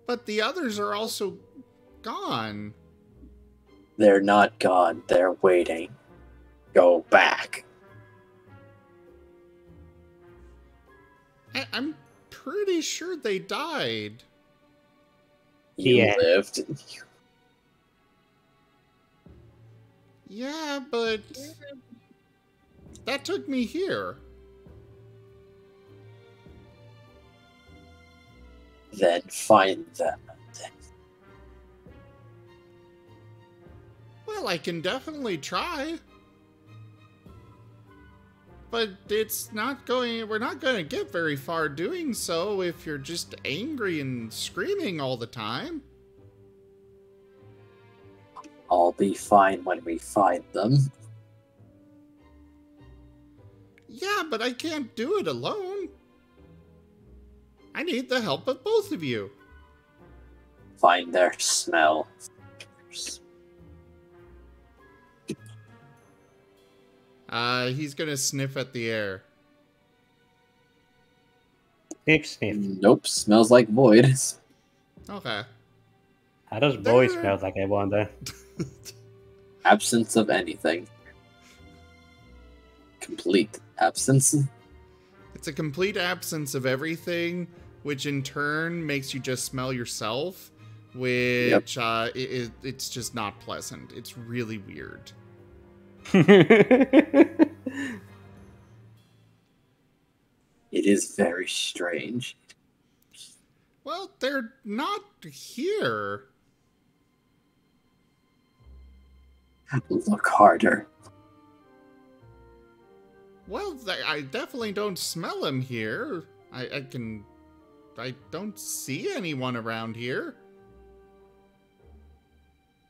But the others are also gone. They're not gone. They're waiting. Go back. I'm pretty sure they died. You Yeah. lived. Yeah, but that took me here. Then find them. Well, I can definitely try. But it's not going, we're not going to get very far doing so if you're just angry and screaming all the time. I'll be fine when we find them. Yeah, but I can't do it alone. I need the help of both of you. Find their smell. He's gonna sniff at the air. Sniff, sniff. Nope, smells like void. Okay. How does voice There- smell like, I wonder? Absence of anything. Complete absence. It's a complete absence of everything, which in turn makes you just smell yourself, which it's just not pleasant. It's really weird. It is very strange. Well, they're not here. Look harder. Well, I definitely don't smell them here. I don't see anyone around here.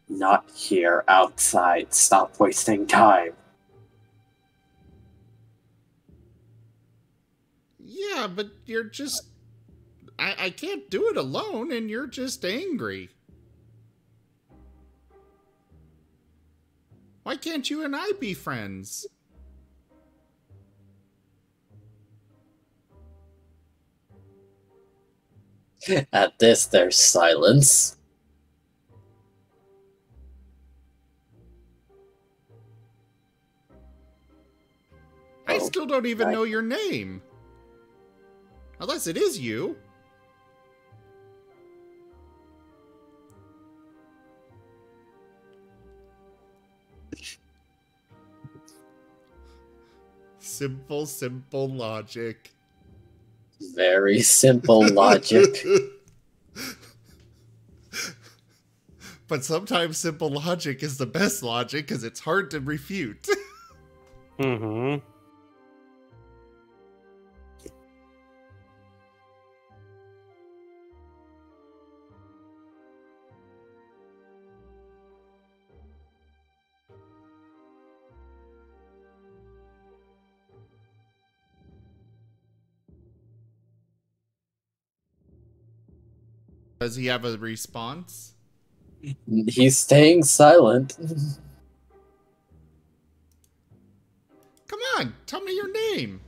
Not here, outside. Stop wasting time. Yeah, but you're just... I can't do it alone, and you're just angry. Why can't you and I be friends? At this, there's silence. I Oh, still don't even I- know your name. Unless it is you. Simple, simple logic. Very simple logic. But sometimes simple logic is the best logic because it's hard to refute. Mm-hmm. Does he have a response? He's staying silent. Come on, tell me your name.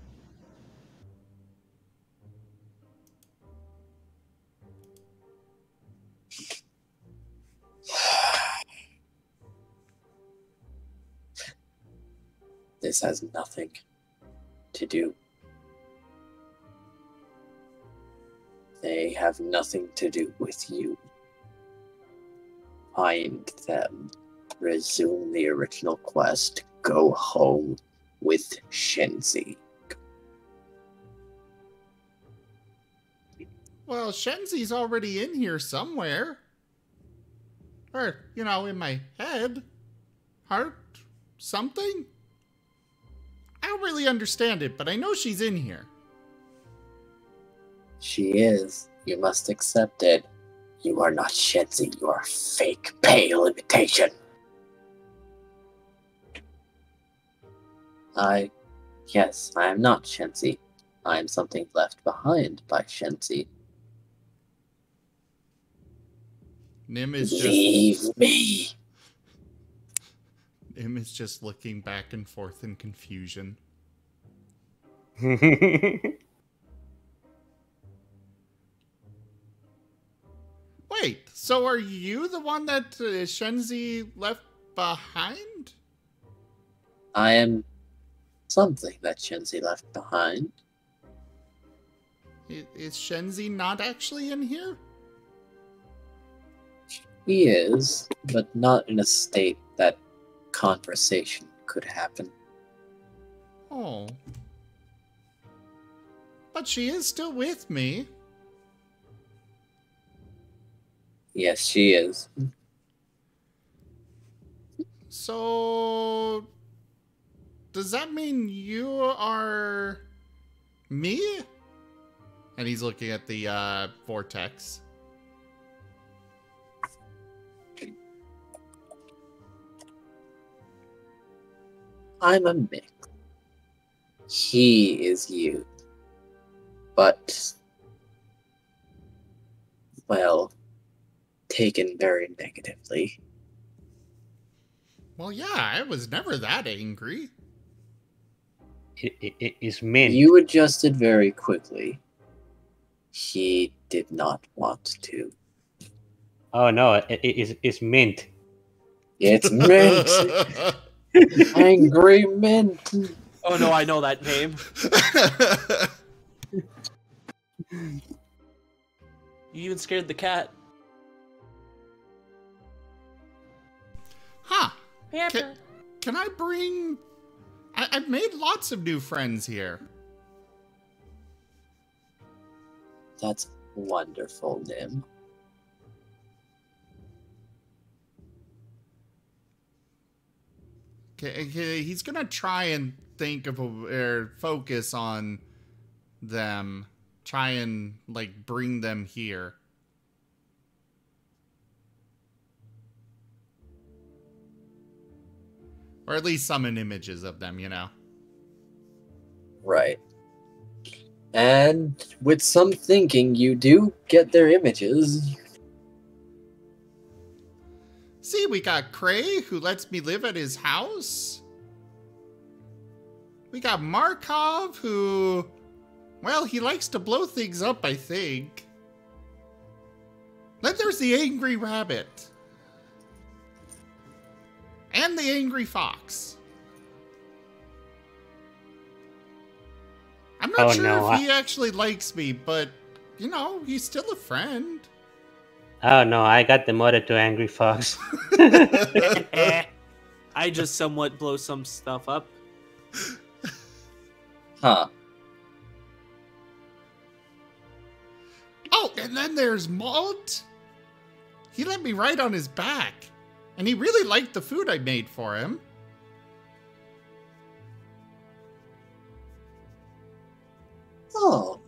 This has nothing to do. They have nothing to do with you. Find them. Resume the original quest. Go home with Shenzi. Well, Shenzi's already in here somewhere. Or, you know, in my head. Heart? Something? I don't really understand it, but I know she's in here. She is. You must accept it. You are not Shenzi. You are a fake, pale imitation. Yes, I am not Shenzi. I am something left behind by Shenzi. Nim is just... Leave me. Nim is just looking back and forth in confusion. Wait, so are you the one that Shenzi left behind? I am something that Shenzi left behind. Is Shenzi not actually in here? He is, but not in a state that conversation could happen. Oh. But she is still with me. Yes, she is. So... does that mean you are... me? And he's looking at the vortex. I'm a mix. He is you. But, well, taken very negatively. Well, yeah, I was never that angry. It is meant. You adjusted very quickly. He did not want to. Oh no, it's mint. It's mint. Angry mint. Oh no, I know that name. You even scared the cat. Huh. Can I bring... I've made lots of new friends here. That's wonderful, Nim. Okay, he's gonna try and think of or focus on them. Try and, like, bring them here. Or at least summon images of them, you know? Right. And with some thinking, you do get their images. See, we got Cray, who lets me live at his house. We got Markov, who... well, he likes to blow things up, I think. Then there's the Angry Rabbit. And the Angry Fox. I'm not sure if he actually likes me, but, you know, he's still a friend. Oh no, I got the mother to Angry Fox. I just somewhat blow some stuff up. Huh. Oh, and then there's Malt. He let me ride on his back. And he really liked the food I made for him. Oh.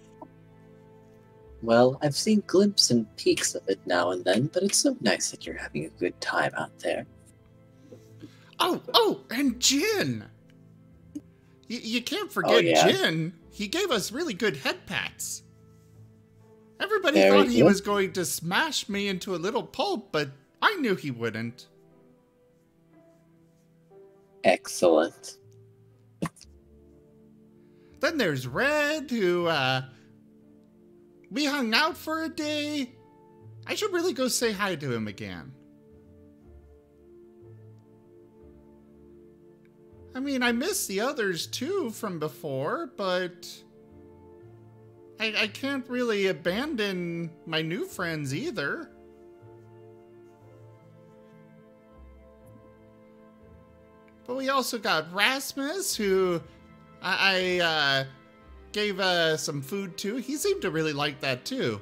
Well, I've seen glimpses and peeks of it now and then, but it's so nice that you're having a good time out there. Oh, and Jin. You can't forget Jin. He gave us really good head pats. Everybody thought he was going to smash me into a little pulp, but I knew he wouldn't. Excellent. Then there's Red, who, we hung out for a day. I should really go say hi to him again. I mean, I miss the others too from before, but I can't really abandon my new friends either. But we also got Rasmus, who I gave some food to. He seemed to really like that too.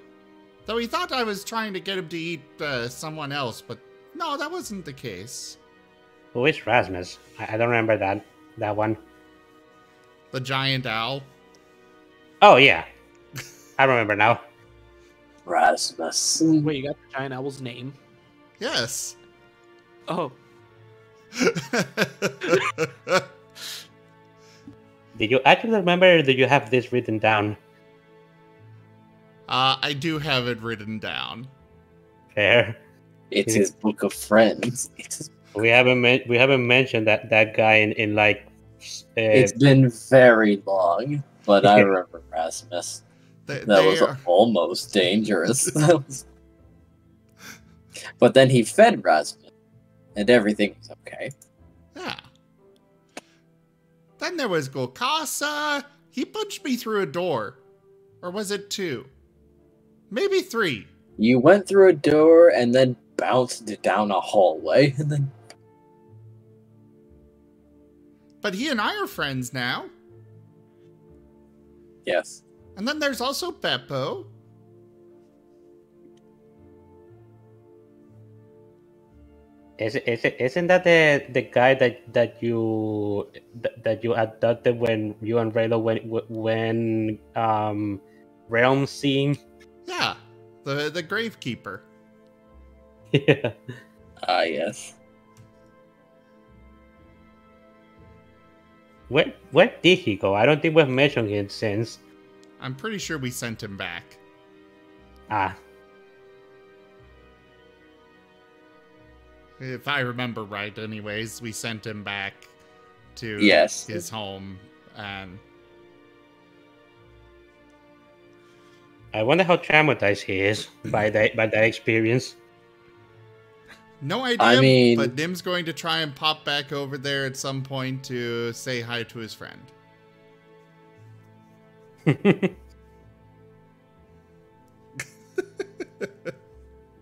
Though he thought I was trying to get him to eat someone else, but no, that wasn't the case. Who is Rasmus? I don't remember that one. The giant owl. Oh, yeah. I remember now. Rasmus. Wait, you got the giant owl's name? Yes. Oh, Did you actually remember, or did you have this written down? I do have it written down. Fair. It's his book of friends. We haven't mentioned that guy in like. It's been very long, but I remember Rasmus. That was almost dangerous. But then he fed Rasmus, and everything was okay. Yeah. Then there was Golkasa. He punched me through a door. Or was it 2? Maybe 3. You went through a door and then bounced down a hallway, and then... But he and I are friends now. Yes. And then there's also Beppo. Isn't that the guy that you abducted when you and Raylo when realm seeing? Yeah, the gravekeeper. Yeah. Ah, yes. Where did he go? I don't think we've mentioned him since. I'm pretty sure we sent him back. Ah. If I remember right, anyways, we sent him back to his home, and I wonder how traumatized he is by that experience. No idea, I mean, but Nim's going to try and pop back over there at some point to say hi to his friend.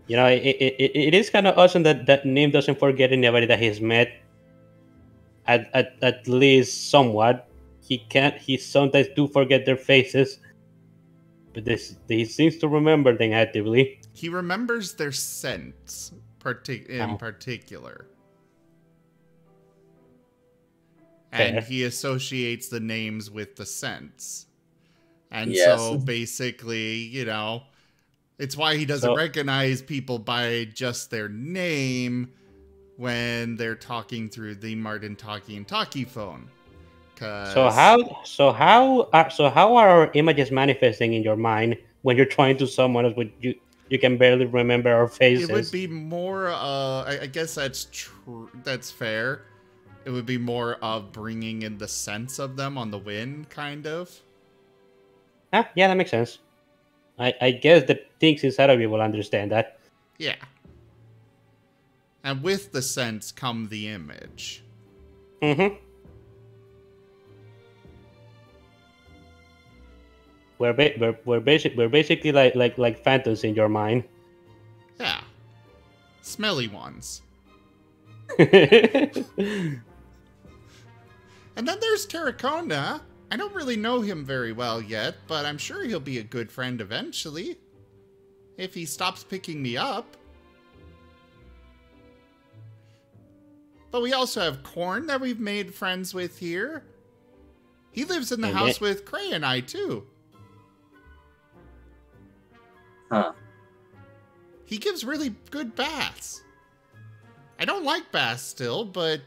You know, it is kind of awesome that Nim doesn't forget anybody that he's met. At least somewhat. He sometimes do forget their faces, but he seems to remember them actively. He remembers their scents in particular. And he associates the names with the scents. And so basically, you know, it's why he doesn't recognize people by just their name when they're talking through the Martin Talkie and Talkie phone. So how are our images manifesting in your mind when you're trying to summon us with you can barely remember our faces? It would be more I guess that's true. That's fair. It would be more of bringing in the sense of them on the wind, kind of. Yeah, that makes sense. I guess the things inside of you will understand that. Yeah. And with the sense come the image. Mm-hmm. We're basically like phantoms in your mind. Yeah. Smelly ones. And then there's Tarakona. I don't really know him very well yet, but I'm sure he'll be a good friend eventually. If he stops picking me up. But we also have Korn that we've made friends with here. He lives in the house with Cray and I, too. Huh. He gives really good baths. I don't like baths still, but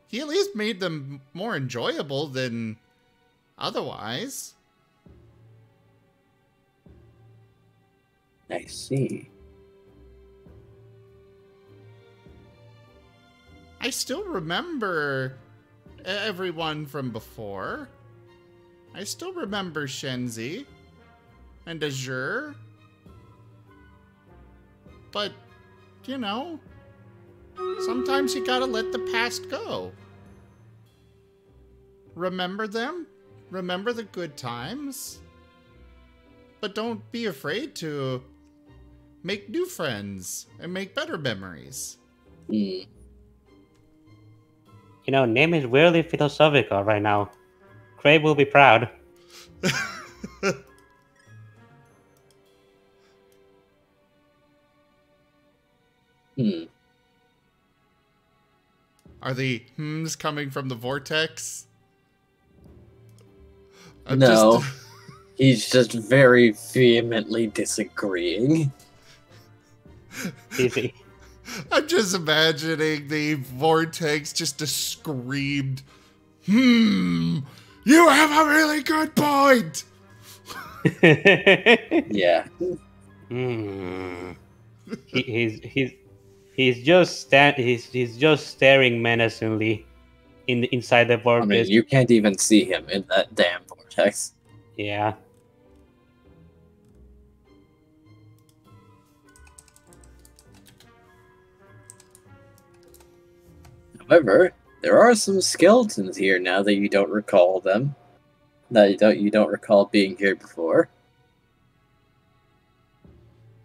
he at least made them more enjoyable than otherwise. I see. I still remember everyone from before. I still remember Shenzi and Azure. But, you know, sometimes you gotta let the past go. Remember them. Remember the good times. But don't be afraid to make new friends and make better memories. Mm. You know, Nim is weirdly philosophical right now. Craig will be proud. Hmm. Are the hmms coming from the vortex? No. He's just very vehemently disagreeing. Easy. I'm just imagining the vortex just a screamed, you have a really good point! Yeah. Hmm. He's just staring menacingly inside the I vortex. mean, you can't even see him in that damn vortex. Yeah. However, there are some skeletons here now that you don't recall them. That you don't recall being here before.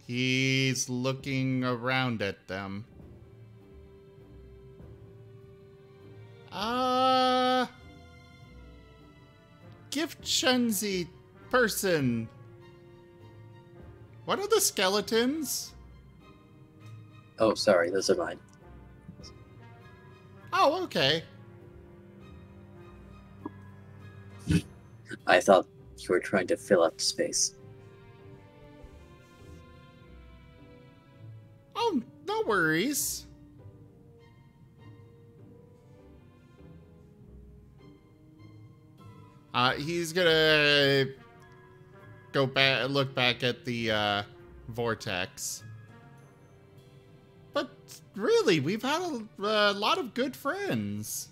He's looking around at them. Gift Shenzi person. What are the skeletons? Oh, sorry, those are mine. Oh, okay. I thought you were trying to fill up space. Oh, no worries. He's gonna go back, look back at the vortex. But really, we've had a lot of good friends.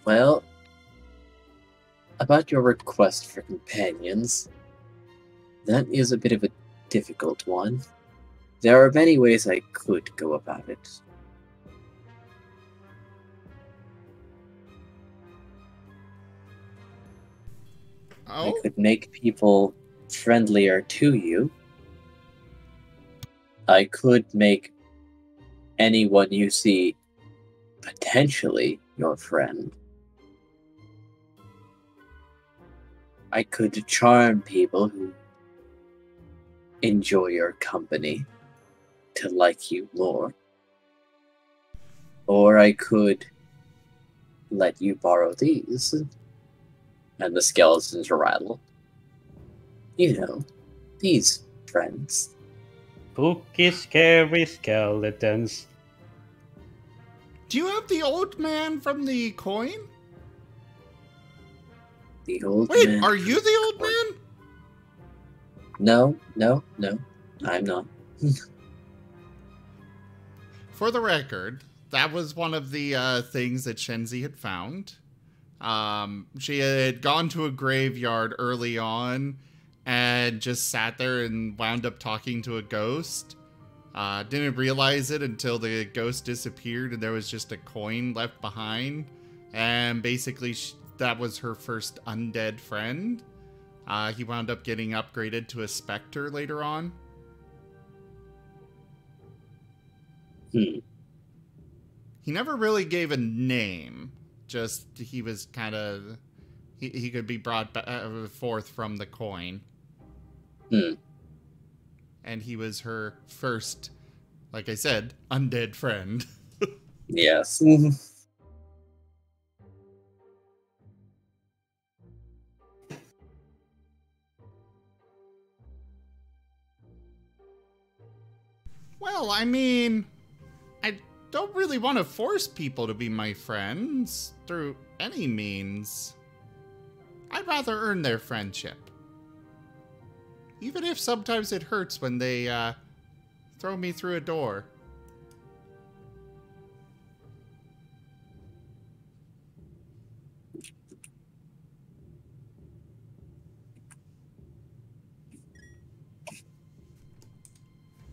Well, about your request for companions, that is a bit of a difficult one. There are many ways I could go about it. Oh? I could make people friendlier to you. I could make anyone you see potentially your friend. I could charm people who enjoy your company to like you more. Or I could let you borrow these. And the skeletons rattle. You know, these friends. Spooky, scary skeletons. Do you have the old man from the coin? The old Wait, man. are you the old man? No, I'm not. For the record, that was one of the things that Shenzi had found. She had gone to a graveyard early on and just sat there and wound up talking to a ghost. Didn't realize it until the ghost disappeared and there was just a coin left behind. And basically, that was her first undead friend. He wound up getting upgraded to a specter later on. Hmm. He never really gave a name. Just he was kind of he could be brought forth from the coin. Hmm. And he was her first, like I said, undead friend. Yes. Well, I mean, I don't really want to force people to be my friends through any means. I'd rather earn their friendship. Even if sometimes it hurts when they throw me through a door.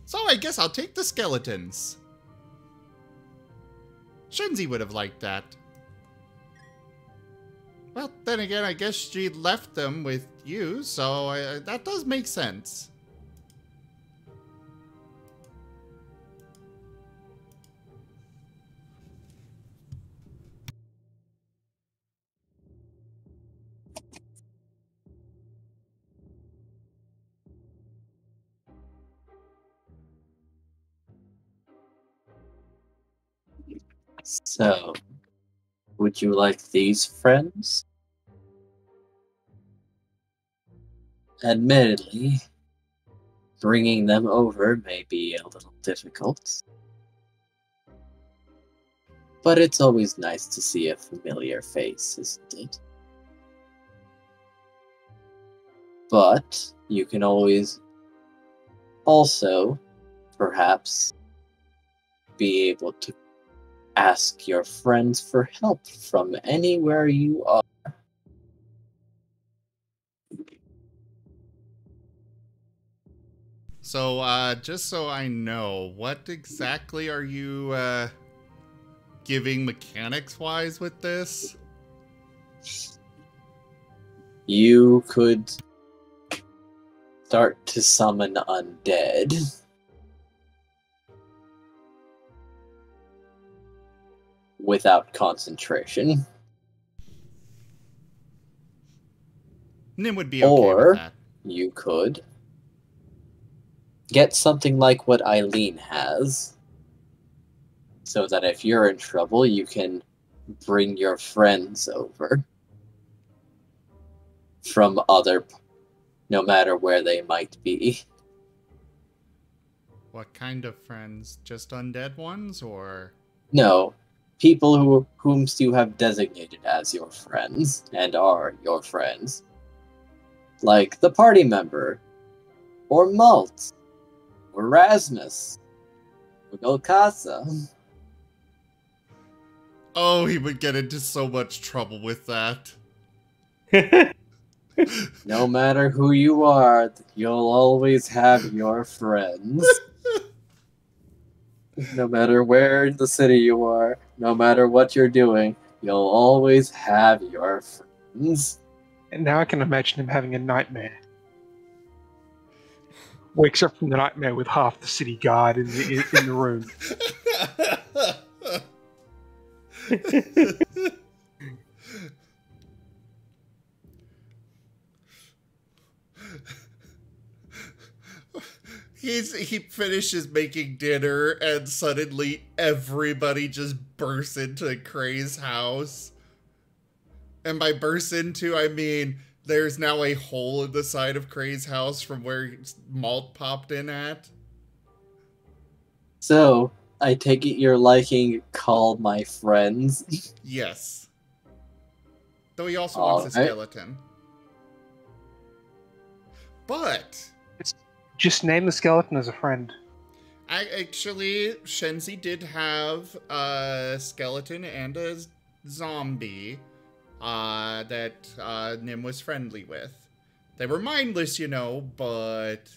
So I guess I'll take the skeletons. Shenzi would have liked that. Well, then again, I guess she left them with you, so that does make sense. So, would you like these friends? Admittedly, bringing them over may be a little difficult. But it's always nice to see a familiar face, isn't it? But you can always also, perhaps, be able to ask your friends for help from anywhere you are. So, just so I know, what exactly are you giving mechanics-wise with this? You could start to summon undead. Without concentration. Nim would be okay with that. You could get something like what Eileen has, so that if you're in trouble, you can bring your friends over from no matter where they might be. What kind of friends? Just undead ones, or? No, people whom you have designated as your friends, and are your friends. Like the party member, or Malt, or Rasmus, or Golkasa. Oh, he would get into so much trouble with that. No matter who you are, you'll always have your friends. No matter where in the city you are, no matter what you're doing, you'll always have your friends. And now I can imagine him having a nightmare. Wakes up from the nightmare with half the city guard in the room. He finishes making dinner and suddenly everybody just bursts into Cray's house. And by bursts into, I mean there's now a hole in the side of Cray's house from where Malt popped in at. So, I take it you're liking Call My Friends? Yes. Though he also wants a skeleton. But just name the skeleton as a friend. Actually, Shenzi did have a skeleton and a zombie that Nim was friendly with. They were mindless, you know, but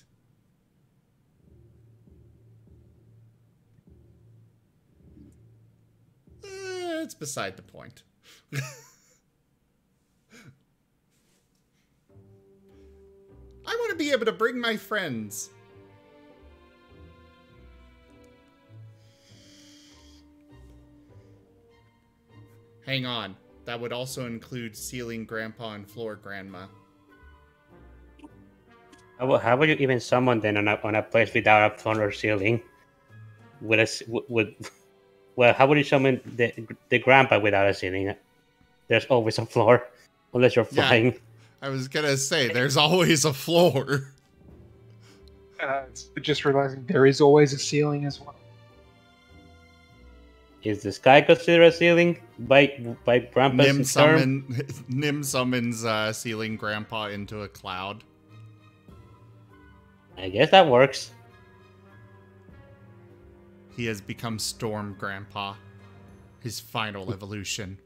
it's beside the point. I want to be able to bring my friends. Hang on. That would also include ceiling grandpa and floor grandma. How would you even summon them on a place without a floor or ceiling? Well, how would you summon the grandpa without a ceiling? There's always a floor, unless you're flying. Yeah, I was gonna say, there's always a floor. Just realizing there is always a ceiling as well. Is the sky considered a ceiling by Grandpa's term? Nim summons ceiling grandpa into a cloud. I guess that works. He has become Storm Grandpa. His final evolution.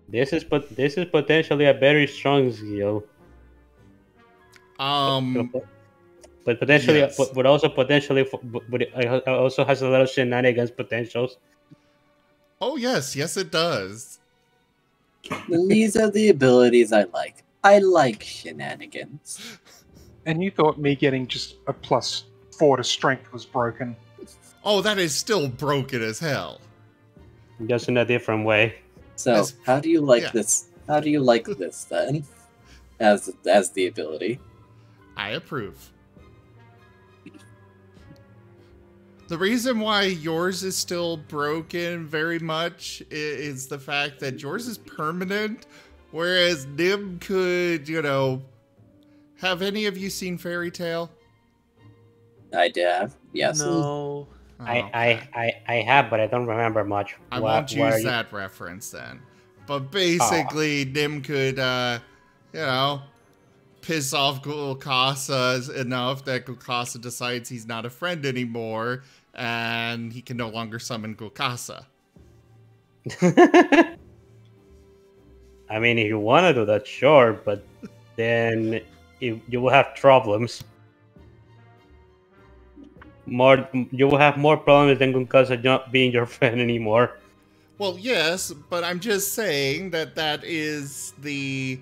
This is potentially a very strong skill. But potentially, yes. but also potentially, but it also has a lot of shenanigans potentials. Oh yes, yes it does. These are the abilities I like. I like shenanigans. And you thought me getting just a +4 to strength was broken. Oh, that is still broken as hell. Just in a different way. So, how do you like this? How do you like this then? as the ability. I approve. The reason why yours is still broken very much is the fact that yours is permanent, whereas Nim could, have any of you seen Fairy Tale? I have, yes. No. Oh, okay. I have, but I don't remember much. I won't use that reference then. But basically, Nim could, piss off Gulkasa enough that Gulkasa decides he's not a friend anymore, and he can no longer summon Gulkasa. I mean, if you want to do that, sure, but then you will have problems. You will have more problems than Gulkasa not being your friend anymore. Well, yes, but I'm just saying that is the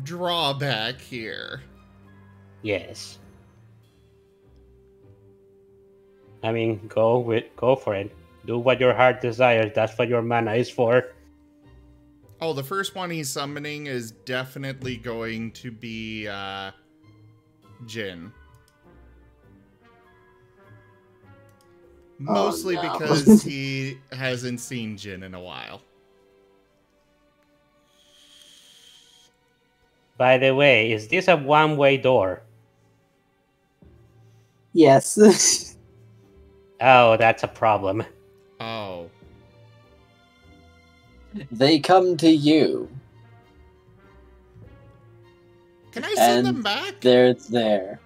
drawback here. Yes. I mean, go for it. Do what your heart desires. That's what your mana is for. Oh, the first one he's summoning is definitely going to be Jin. Mostly no. because he hasn't seen Jin in a while. By the way, is this a one-way door? Yes. Oh, that's a problem. Oh. They come to you. Can I send them And back? they're there.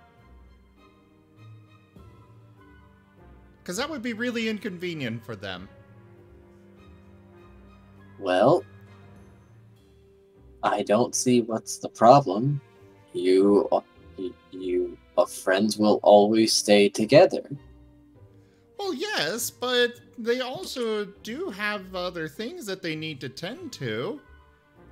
Because that would be really inconvenient for them. Well, I don't see what's the problem. You friends will always stay together. Well, yes, but they also do have other things that they need to tend to.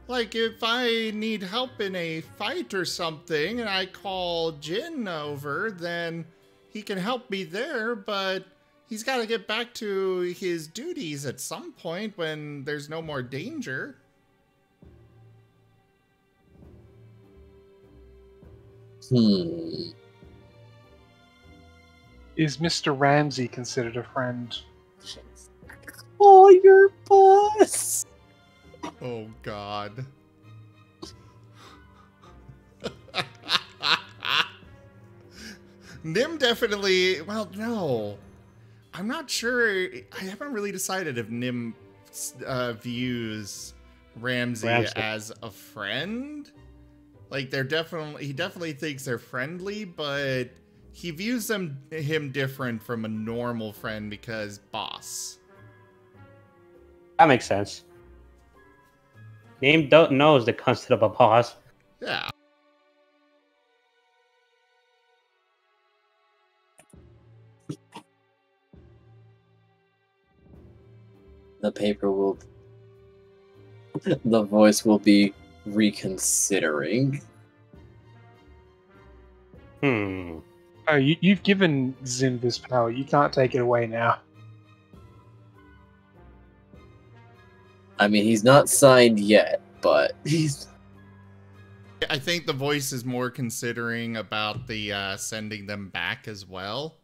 Like, if I need help in a fight or something, and I call Jin over, then he can help me there, but he's got to get back to his duties at some point when there's no more danger. Is Mr. Ramsey considered a friend? Oh, your boss! Oh, God. Nim definitely... Well, no. I'm not sure. I haven't really decided if Nim views Ramsey as a friend. Like, he definitely thinks they're friendly, but he views him different from a normal friend because boss. That makes sense. Nim knows the concept of a boss. Yeah. The voice will be reconsidering. Oh, you've given Zim this power. You can't take it away now. I mean, he's not signed yet, but he's... I think the voice is more considering about the sending them back as well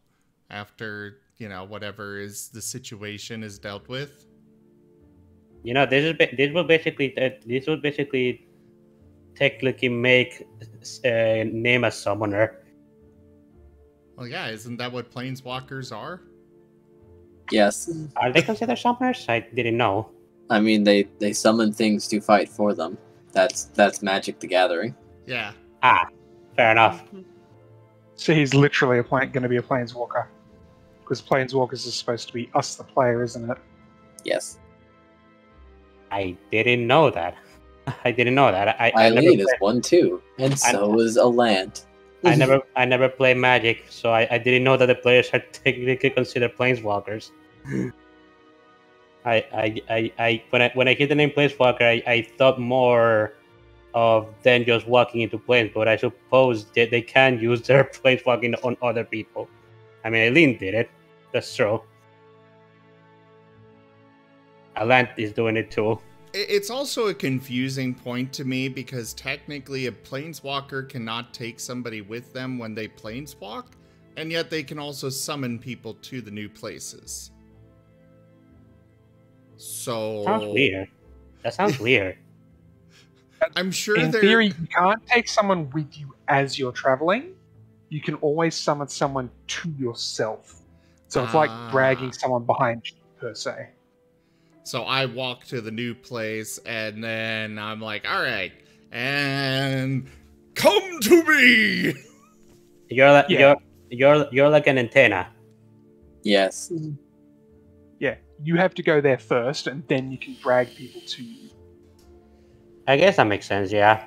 after, whatever is the situation is dealt with. This will basically technically make Nim a summoner. Well, yeah, isn't that what planeswalkers are? Yes. Are they considered summoners? I didn't know. I mean, they summon things to fight for them. That's Magic the Gathering. Yeah. Fair enough. So he's literally going to be a planeswalker. Because planeswalkers are supposed to be us, the player, isn't it? Yes. I didn't know that. Eileen is one too, and so is Alant. I never play Magic, so I didn't know that the players are technically considered planeswalkers. When I hear the name planeswalker, I thought more of them just walking into planes, but I suppose they can use their planeswalking on other people. I mean, Eileen did it. That's true. Alant is doing it too. It's also a confusing point to me because technically a planeswalker cannot take somebody with them when they planeswalk, and yet they can also summon people to the new places. So Sounds weird. That sounds weird. I'm sure In theory, you can't take someone with you as you're traveling. You can always summon someone to yourself. So it's like dragging someone behind you, per se. So I walk to the new place, and then I'm like, all right, and come to me! You're like Yeah. you're like an antenna. Yes. Yeah, you have to go there first, and then you can drag people to you. I guess that makes sense. Yeah.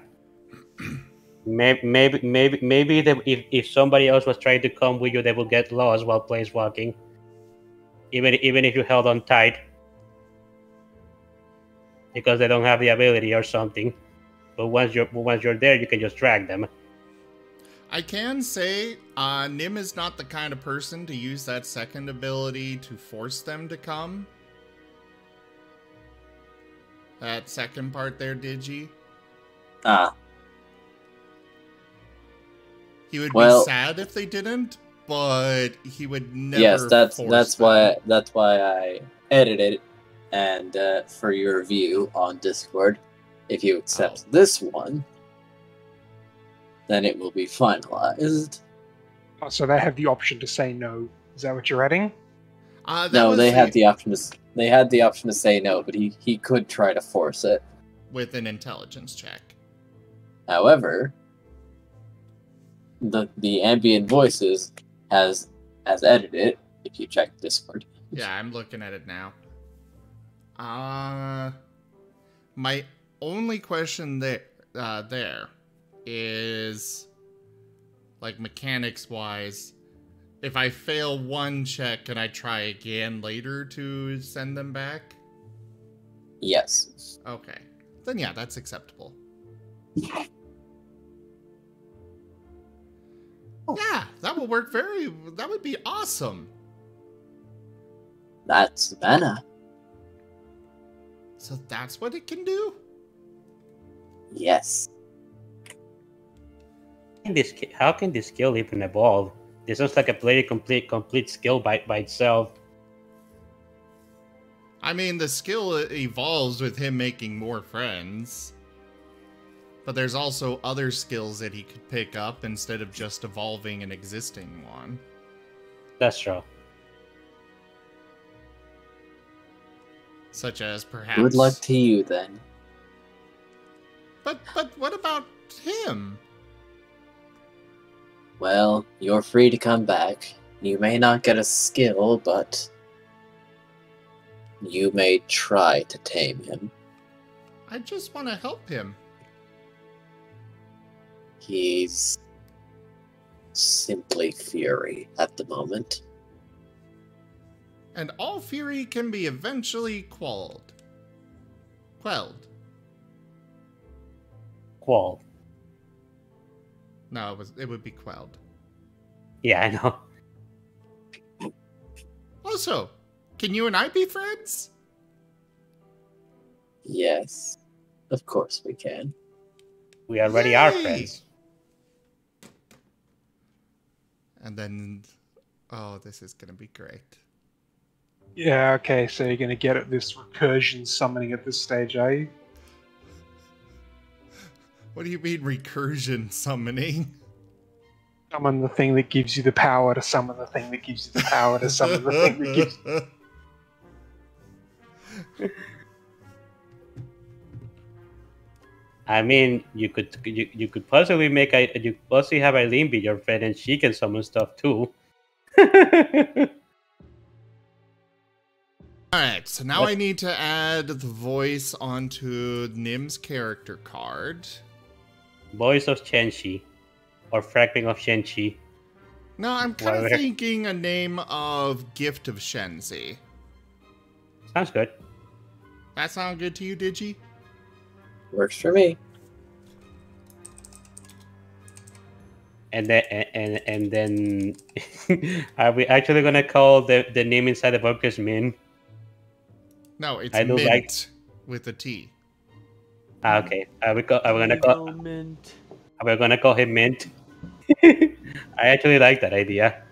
Maybe if somebody else was trying to come with you, they will get lost while planeswalking. Even if you held on tight, because they don't have the ability or something. But once you're there, you can just drag them. I can say, Nim is not the kind of person to use that second ability to force them to come. That second part there, Digi. Ah. He would Well- be sad if they didn't, but he would never. Yes, that's force why them. I edited it, and for your review on Discord, if you accept this one, then it will be finalized. Oh, so they have the option to say no. Is that what you're adding? That No, was they had the option to. They had the option to say no, but he could try to force it. with an intelligence check. However, the ambient voices has edited it. If you check Discord. Yeah, I'm looking at it now. My only question there is, like, mechanics wise, if I fail one check, can I try again later to send them back? Yes. Okay. Then yeah, that's acceptable. Yeah, that will work that would be awesome. That's mana. So that's what it can do? Yes. How can this skill even evolve? This sounds like a pretty complete skill by itself. I mean, the skill evolves with him making more friends. But there's also other skills that he could pick up instead of just evolving an existing one. That's true. Such as perhaps... Good luck to you then. But what about him? Well, you're free to come back. You may not get a skill, but you may try to tame him. I just want to help him. He's simply fury at the moment. And all fury can be eventually quelled. Quelled. Qual. No, it would be quelled. Yeah, I know. Also, can you and I be friends? Yes, of course we can. We already are Yay! friends. And then... Oh, this is gonna be great. Yeah, okay, so you're going to get at this recursion summoning at this stage, are you? What do you mean recursion summoning? Summon the thing that gives you the power to summon the thing that gives you the power to summon the thing that gives I mean, you could possibly you could possibly have Eileen be your friend, and she can summon stuff too. Alright, so now I need to add the voice onto Nim's character card. Voice of Shenchi, or Fragment of Shenchi. No, I'm kind of Whatever. thinking a name of Gift of Shenzi. Sounds good. That sound good to you, Digi? Works for me. And then are we actually gonna call the name inside the book as Min? No, it's I do Mint. like- with a T. Okay, we're gonna Rainbow Mint. we're gonna call him Mint. I actually like that idea.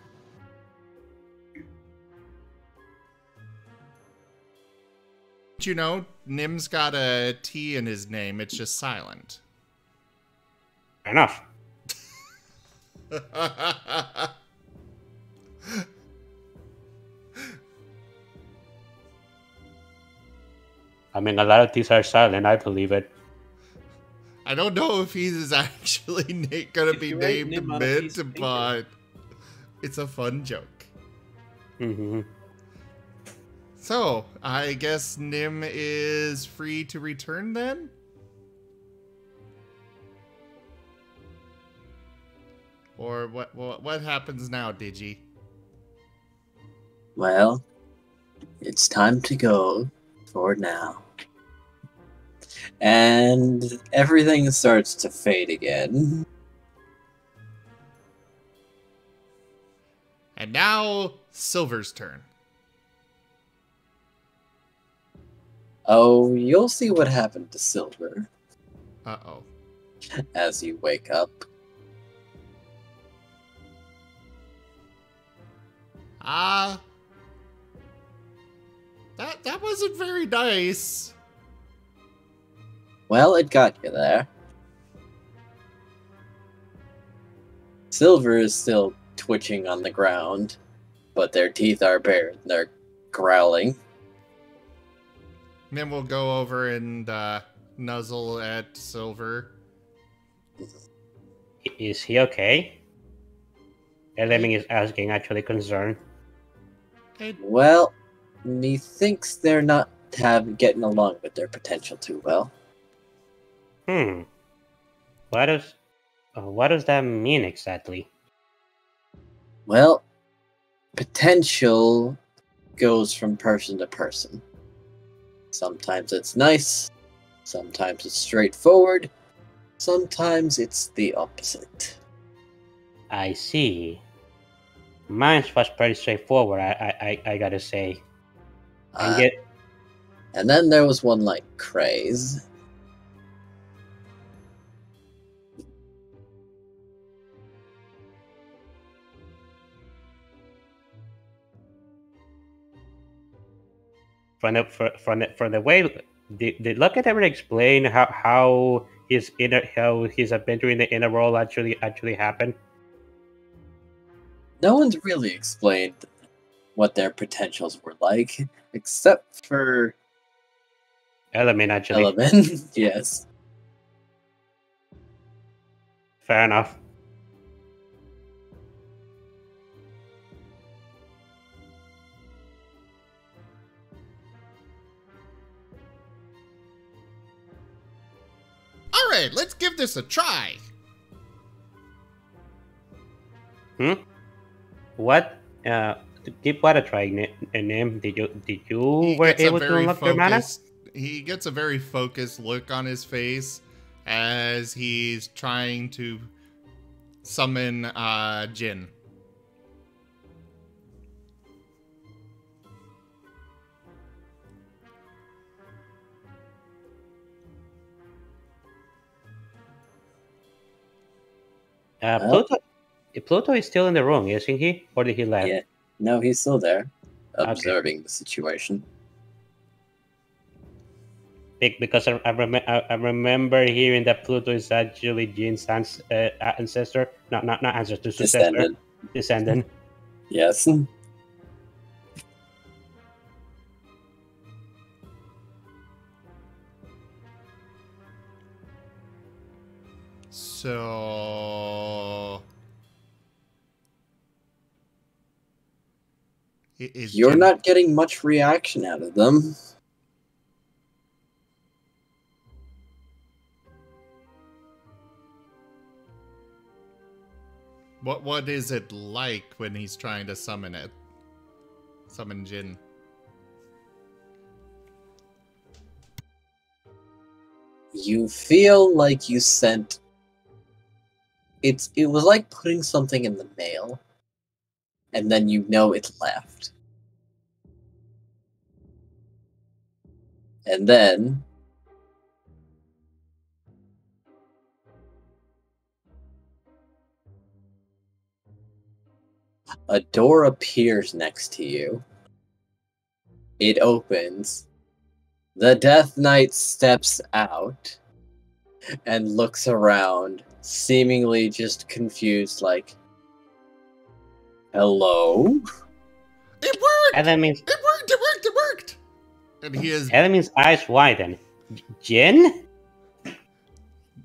Did you know Nim's got a T in his name? It's just silent. Fair enough. I mean, a lot of these are silent. I believe it. I don't know if he's actually gonna be you write named Nim on a piece Mint, of paper. but it's a fun joke. Mm-hmm. So, I guess Nim is free to return then? Or what happens now, Digi? Well, it's time to go for now. And everything starts to fade again. And now, Silver's turn. Oh, you'll see what happened to Silver Uh-oh. as you wake up. That wasn't very nice. Well, it got you there. Silver is still twitching on the ground, but their teeth are bared and they're growling. Nim will go over and nuzzle at Silver. Is he okay? Elemin is asking, actually concerned. Well, methinks they're not getting along with their potential too well. What does that mean exactly? Well, potential goes from person to person. Sometimes it's nice, sometimes it's straightforward, sometimes it's the opposite. I see. Mine was pretty straightforward, I gotta say. And then there was one like Craze. From the way did Luckett ever explain how his adventure in the inner world actually happened? No one's really explained what their potentials were like, except for Elemin, actually. Elemin. Yes. Fair enough. Alright, let's give this a try. What? Give what a try, Nim. Did you were able to unlock your mana? He gets a very focused look on his face as he's trying to summon Jin. Pluto is still in the room, isn't he? Or did he left? Yeah. No, he's still there, observing the situation. Because I remember hearing that Pluto is actually Jin's ancestor. Not ancestor, successor. Descendant. Yes. So... You're not getting much reaction out of them. What is it like when he's trying to summon it? Summon Jin. You feel like you sent... It was like putting something in the mail, and then you know it left. And then a door appears next to you. It opens. The Death Knight steps out and looks around, seemingly just confused, like, hello? It worked! Elemin's, It worked! It worked! It worked! And he is... Elemin's eyes widen. Jin?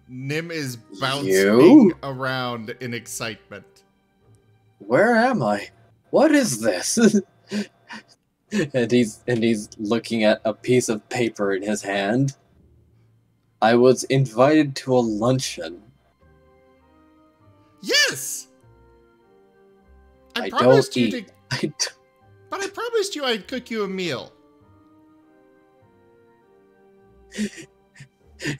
Nim is bouncing You? around in excitement. Where am I? What is this? and he's looking at a piece of paper in his hand. I was invited to a luncheon. Yes! I promised don't you eat. to... But I promised you I'd cook you a meal.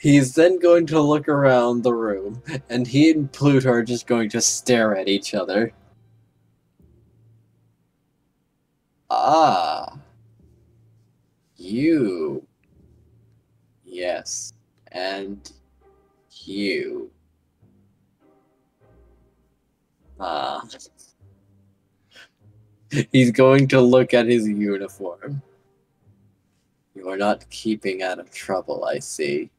He's then going to look around the room, and he and Pluto are just going to stare at each other. Ah. You. Yes. And you. Ah. He's going to look at his uniform. You are not keeping out of trouble, I see.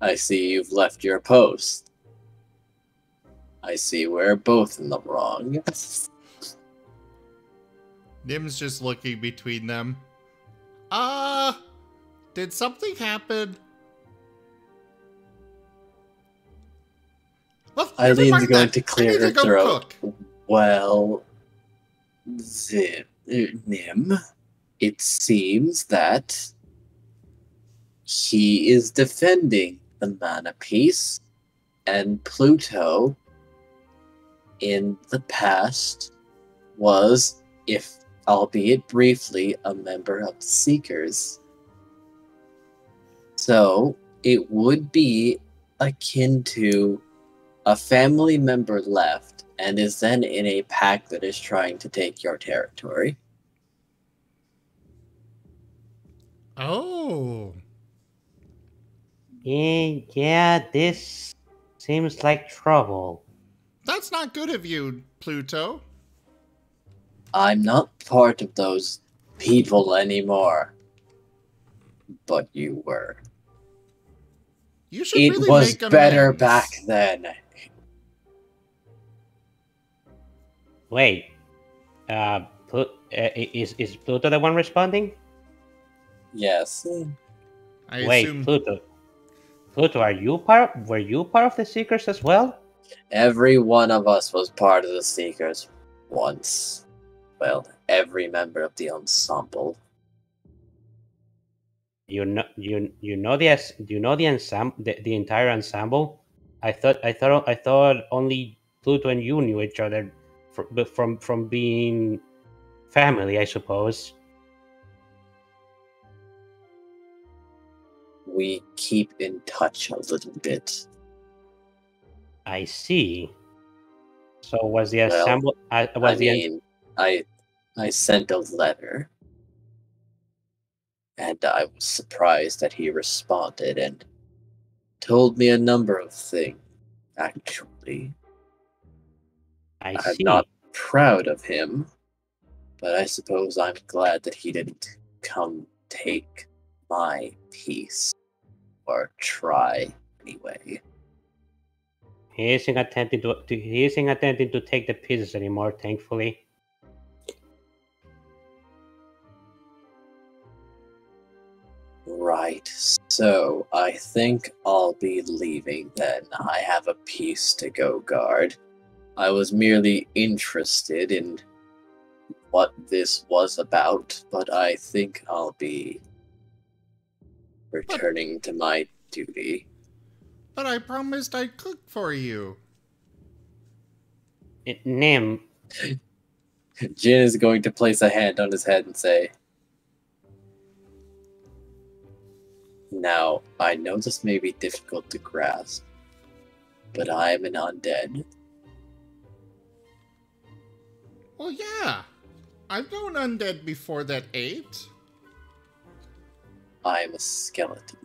I see you've left your post. I see we're both in the wrong. Nim's just looking between them. Did something happen? Well, never Eileen's mind going that. to I clear need her to go throat. cook. Well, Nim, it seems that he is defending the mana piece, and Pluto, in the past, was, if albeit briefly, a member of the Seekers. So, it would be akin to a family member left and is then in a pack that is trying to take your territory. Oh. Yeah, this seems like trouble. That's not good of you, Pluto. I'm not part of those people anymore. But you were. You should It really was make better amends. back then. Wait, is Pluto the one responding? Yes. I Wait, assume... Pluto, were you part of the Seekers as well? Every one of us was part of the Seekers once. Well, every member of the ensemble. You know the ensemble, the entire ensemble. I thought only Pluto and you knew each other from being family, I suppose. We keep in touch a little bit. I see. So was the Well, ensemble? I sent a letter. And I was surprised that he responded and told me a number of things, actually. I I'm see. not proud of him, but I suppose I'm glad that he didn't come take my piece. Or try, anyway. He isn't attempting to take the pieces anymore, thankfully. Right, so I think I'll be leaving then. I have a piece to go guard. I was merely interested in what this was about, but I think I'll be returning to my duty. But I promised I'd cook for you. Nim, Jin is going to place a hand on his head and say, now, I know this may be difficult to grasp, but I am an undead. Well, yeah. I've known undead before that ate. I'm a skeleton.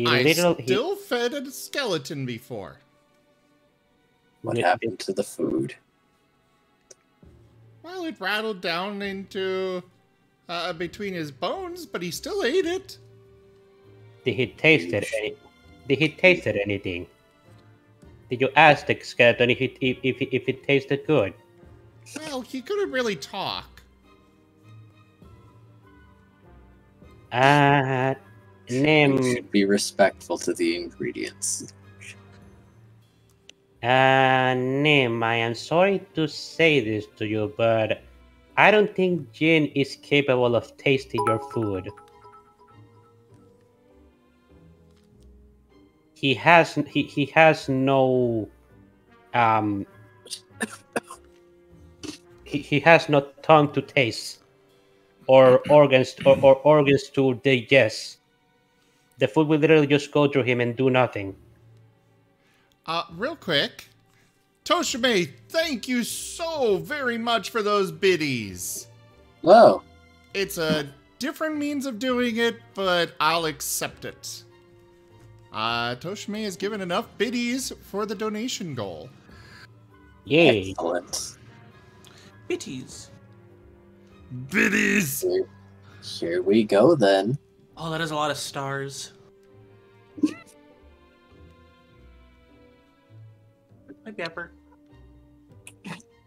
I still fed a skeleton before. What happened to the food? Well, it rattled down into between his bones, but he still ate it. Did he taste anything? Did you ask the skeleton if it tasted good? Well, he couldn't really talk. Nim. You should be respectful to the ingredients. Nim, I am sorry to say this to you, but I don't think Jin is capable of tasting your food. He has no he has no tongue to taste or organs to digest. The food will literally just go through him and do nothing. Real quick, Toshime, thank you so very much for those biddies. Whoa. It's a different means of doing it, but I'll accept it. Toshime has given enough biddies for the donation goal. Yay. Excellent. Bitties. Biddies! Here we go then. Oh, that is a lot of stars. Hi, Pepper.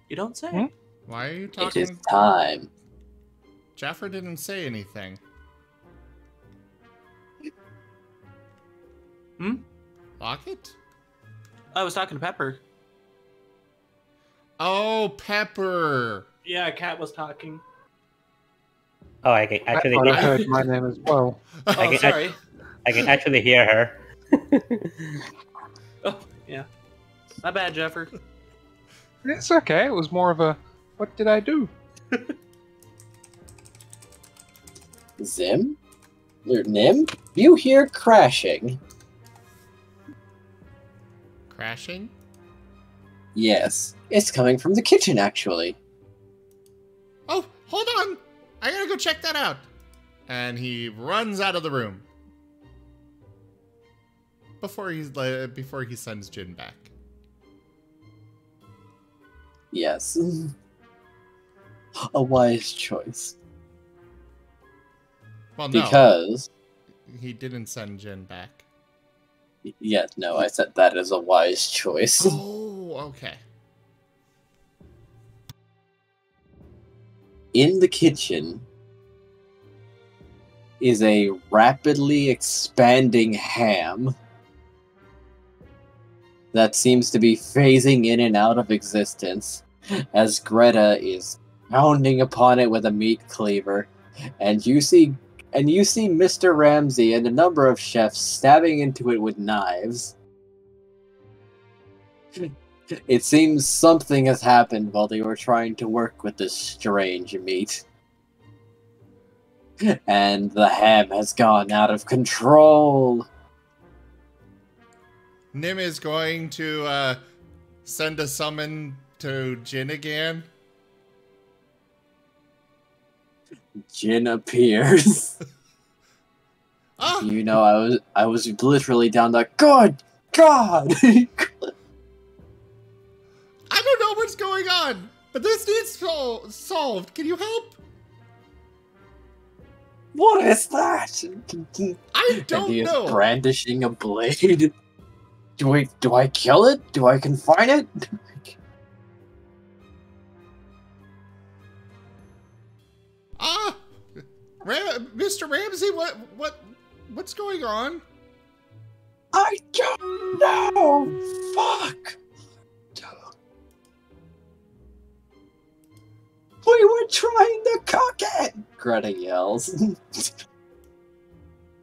You don't say? Hmm? Why are you It talking? is time. Jaffer didn't say anything. Locket? I was talking to Pepper. Oh, Pepper! Yeah, Cat was talking. Oh, I can actually I heard my name as well. Oh, sorry. I can actually hear her. Oh, yeah. My bad, Jeffer. It's okay. It was more of a, what did I do? Zim? Nim? You hear crashing? Crashing? Yes. It's coming from the kitchen, actually. Oh, hold on! I gotta go check that out. And he runs out of the room before he sends Jin back. Yes. A wise choice. Well, no, Because... he didn't send Jin back. Yeah, no, I said that is a wise choice. Oh, okay. In the kitchen is a rapidly expanding ham that seems to be phasing in and out of existence as Greta is pounding upon it with a meat cleaver, and you see Mr. Ramsey and a number of chefs stabbing into it with knives. It seems something has happened while they were trying to work with this strange meat. And the ham has gone out of control. Nim is going to send a summon to Jin again. Jin appears. Ah! You know, I was literally down there. Good God! I don't know what's going on, but this needs solved. Can you help? What is that? I don't and he know. is brandishing a blade. Do I kill it? Do I confine it? Mr. Ramsey, what's going on? I don't know. Fuck. We were trying to cook it. Greta yells.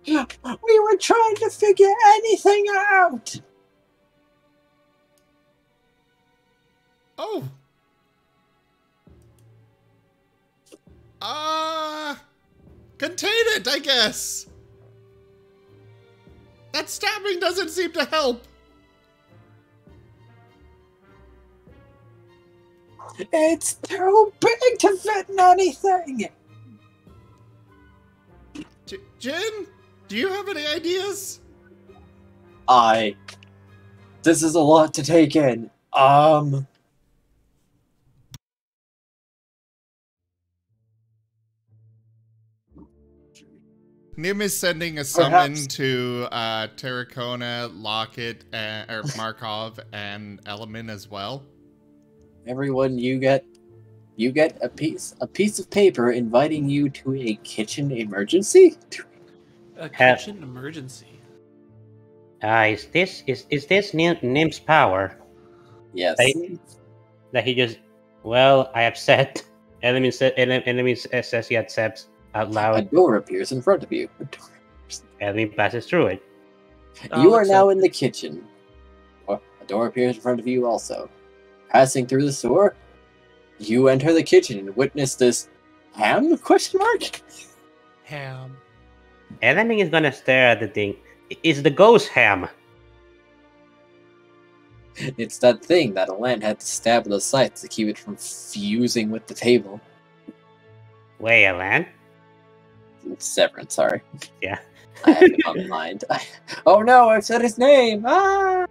We were trying to figure anything out. Oh. Contain it, I guess. That stabbing doesn't seem to help. It's too big to fit in anything. Jin, do you have any ideas? This is a lot to take in. Nim is sending a summon Perhaps. to Tarakona, Locket, or Markov, and Elemin as well. Everyone, you get a piece of paper inviting you to a kitchen emergency. A kitchen emergency. Is this Nim's power? Yes. That he just, well, I accept. Elemin says he accepts out A loud. door appears in front of you. Elemin passes through it. You are now in the kitchen. A door appears in front of you also. Passing through the door, you enter the kitchen and witness this ham? Question mark? Ham. Elemin is gonna stare at the thing. It's the ghost ham. It's that thing that Alan had to stab with the scythe to keep it from fusing with the table. Wait, Alan? It's Severin, sorry. Yeah. I have it on mind. Oh no, I've said his name! Ah!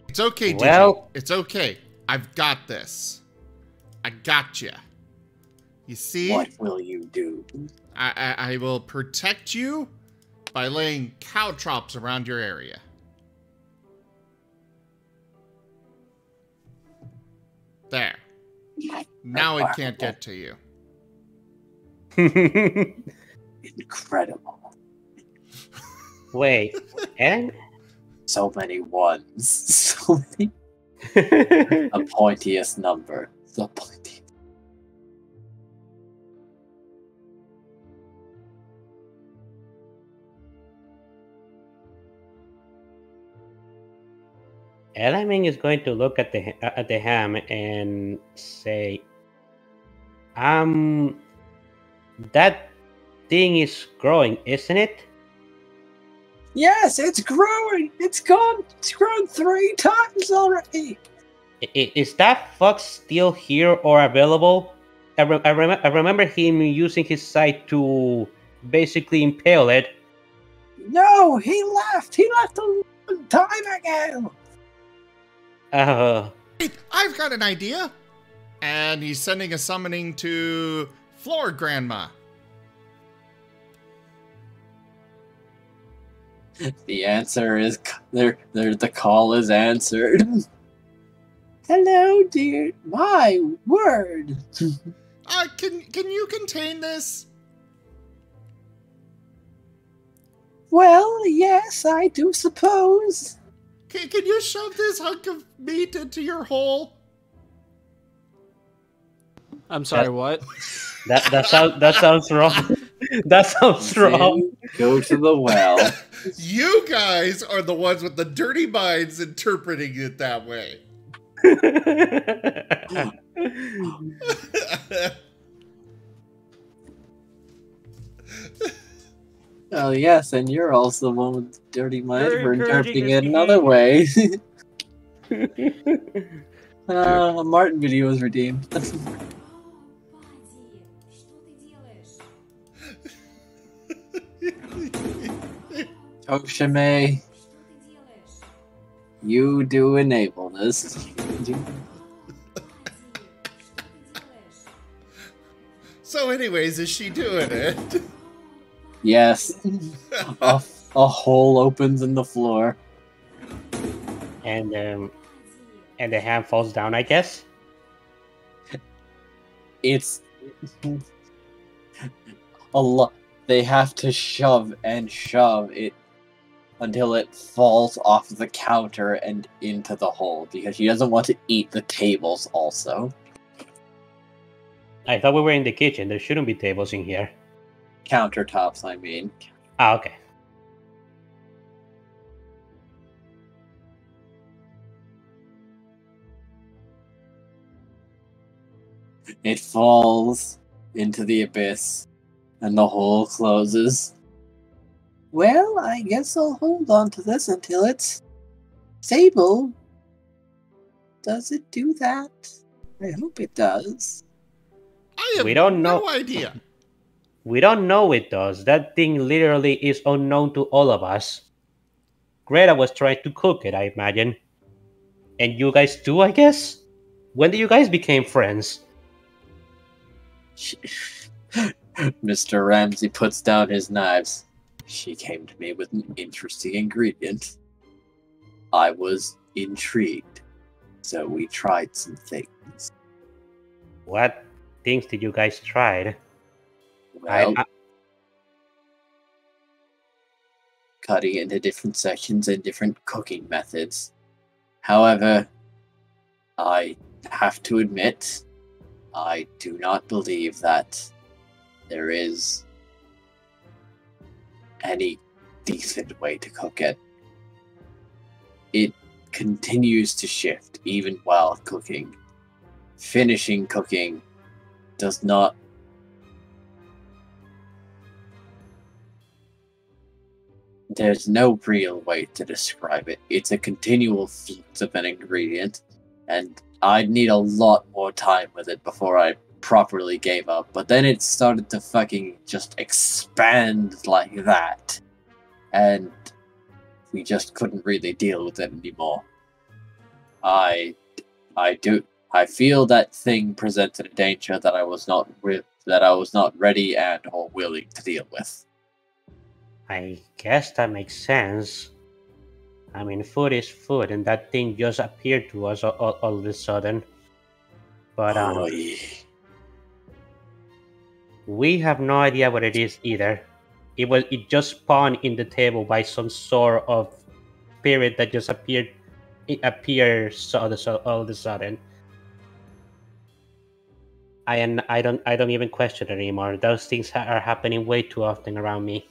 It's okay, Digi. Well- It's okay. I've got this. I gotcha. You see? What will you do? I will protect you by laying cow traps around your area. There. Now it can't get to you. Incredible. Wait, and So many ones. So many. The pointiest number. The pointiest. Elemin is going to look at the ham and say, that thing is growing, isn't it? Yes, it's growing. It's grown 3 times already. Is that fox still here or available? I remember him using his scythe to basically impale it. No, he left. He left a long time ago. Wait, I've got an idea. And he's sending a summoning to Floor Grandma. The answer is the call is answered. Hello, dear. My word. Can you contain this? Well, yes, I do suppose. Can you shove this hunk of meat into your hole? I'm sorry, what? That sounds wrong. That sounds wrong. Go to the well. You guys are the ones with the dirty minds interpreting it that way. Oh yes, and you're also the one with the dirty mind You're for interpreting it encouraging another me. way. A Martin video was redeemed. Toshime, you do enable this. So anyways, is she doing it? Yes. A hole opens in the floor. And the ham falls down, I guess. It's a lot. They have to shove and shove it until it falls off the counter and into the hole because she doesn't want to eat the tables also. I thought we were in the kitchen. There shouldn't be tables in here. Countertops, I mean. Ah, okay. It falls into the abyss and the hole closes. Well, I guess I'll hold on to this until it's stable. Does it do that? I hope it does. I have We don't know. no idea. We don't know it does. That thing literally is unknown to all of us. Greta was trying to cook it, I imagine. And you guys too, I guess? When did you guys become friends? Mr. Ramsey puts down his knives. She came to me with an interesting ingredient. I was intrigued, so we tried some things. What things did you guys try? Well, cutting into different sections and different cooking methods. However, I have to admit, I do not believe that there is any decent way to cook it. It continues to shift even while cooking. Finishing cooking does not. There's no real way to describe it. It's a continual flux of an ingredient, and I'd need a lot more time with it before I properly gave up. But then it started to fucking just expand like that, and we just couldn't really deal with it anymore. I feel that thing presented a danger that I was not ready and or willing to deal with. I guess that makes sense. I mean, food is food, and that thing just appeared to us all of a sudden. But we have no idea what it is either. It just spawned in the table by some sort of spirit that just appeared. It appears all of a sudden. I don't even question it anymore. Those things are happening way too often around me.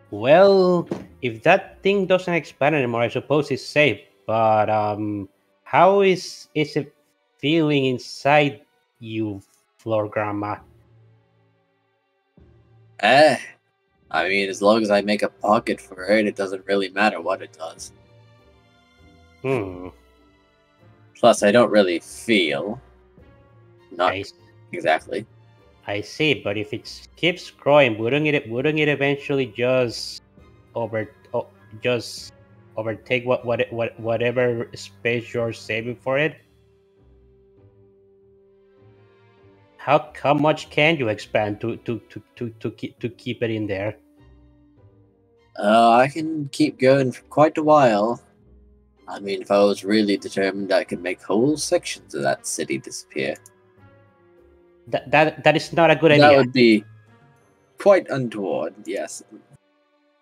Well, if that thing doesn't expand anymore, I suppose it's safe. But how is it feeling inside you, Floor Grandma? I mean, as long as I make a pocket for it, it doesn't really matter what it does. Plus, I don't really feel. Not exactly. I see, but if it keeps growing, wouldn't it eventually just overtake whatever space you're saving for it? How much can you expand to keep it in there? I can keep going for quite a while. I mean, if I was really determined, I could make whole sections of that city disappear. That is not a good idea. That would be quite untoward, yes.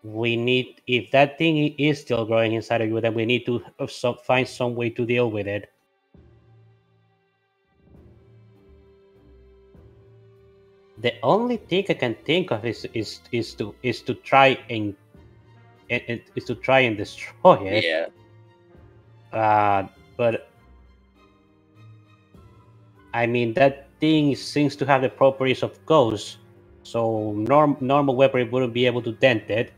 We need, if that thing is still growing inside of you, then we need to find some way to deal with it. The only thing I can think of is to try and destroy it. Yeah. But I mean, that thing seems to have the properties of ghosts, so normal weaponry wouldn't be able to dent it.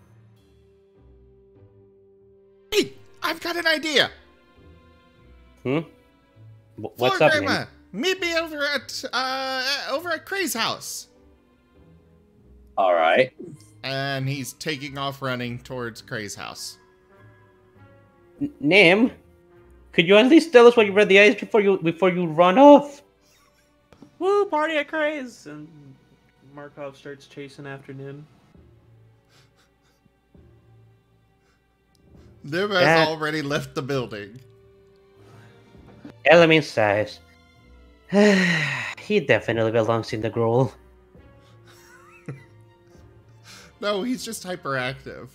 Hey, I've got an idea. What's up, Grandma? Meet me over at Cray's house. All right. And he's taking off running towards Cray's house. Nim, could you at least tell us what you read the ice before you run off? Woo, party at Craze! And Markov starts chasing after Nim. Nim has already left the building. Elemin sighs. He definitely belongs in the gruel. No, he's just hyperactive.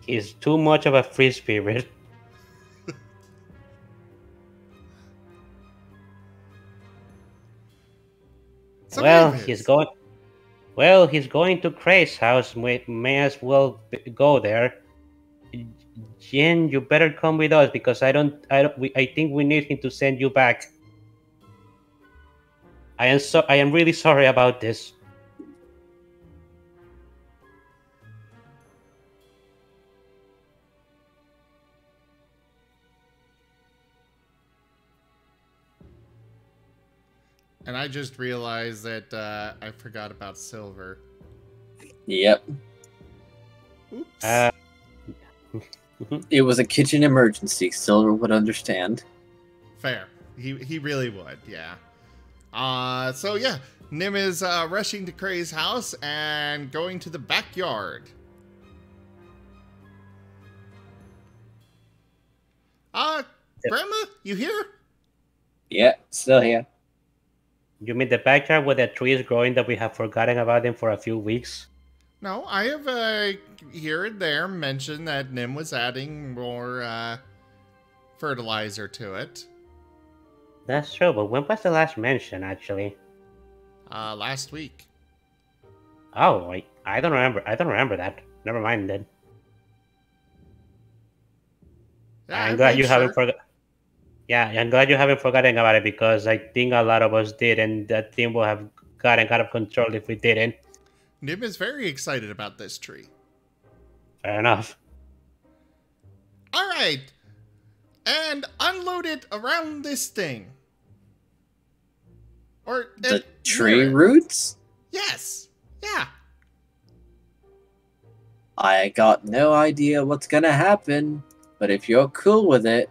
He's too much of a free spirit. Well, he's going to Cray's house. May as well go there. Jin, you better come with us because I think we need him to send you back. I am really sorry about this. And I just realized that I forgot about Silver. Yep. Oops. It was a kitchen emergency. Silver would understand. Fair. He really would, yeah. So yeah, Nim is rushing to Kray's house and going to the backyard. Grandma, you here? Yeah, still here. You mean the backyard where the tree is growing that we have forgotten about them for a few weeks? No, I have here and there mentioned that Nim was adding more fertilizer to it. That's true, but when was the last mention, actually? Last week. Oh, I don't remember. I don't remember that. Never mind then. Yeah, I'm glad you haven't forgotten. Yeah, I'm glad you haven't forgotten about it because I think a lot of us did, and that thing will have gotten out of control if we didn't. Nim is very excited about this tree. Fair enough. All right, and unload it around this thing. Or the tree roots? Yes. Yeah. I got no idea what's gonna happen, but if you're cool with it.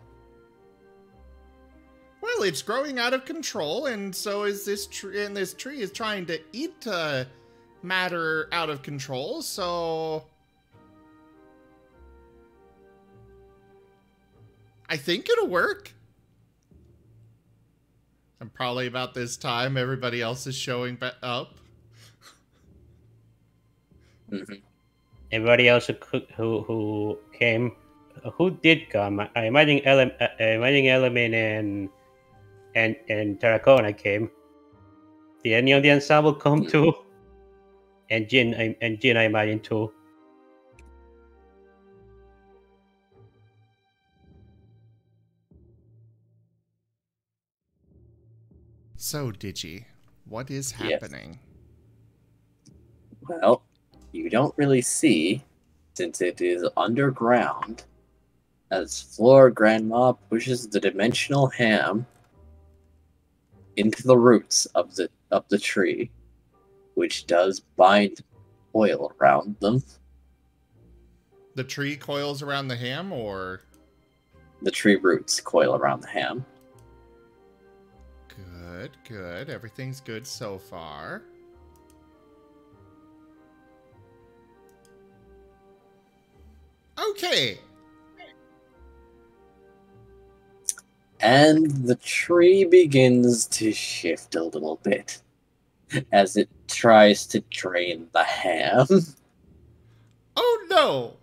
Well, it's growing out of control, and so is this tree. And this tree is trying to eat matter out of control. So I think it'll work. And probably about this time, everybody else is showing up. Mm-hmm. Everybody else who came, who did come? I imagine Elemin and Tarakona came. Did any of the ensemble come too? And Jin, I imagine too. So, Digi, what is happening? Well, you don't really see, since it is underground, as Floor Grandma pushes the dimensional ham into the roots of the tree, which does bind oil around them. The tree coils around the ham, or? The tree roots coil around the ham. Good, good. Everything's good so far. Okay. And the tree begins to shift a little bit as it tries to drain the ham. Oh no!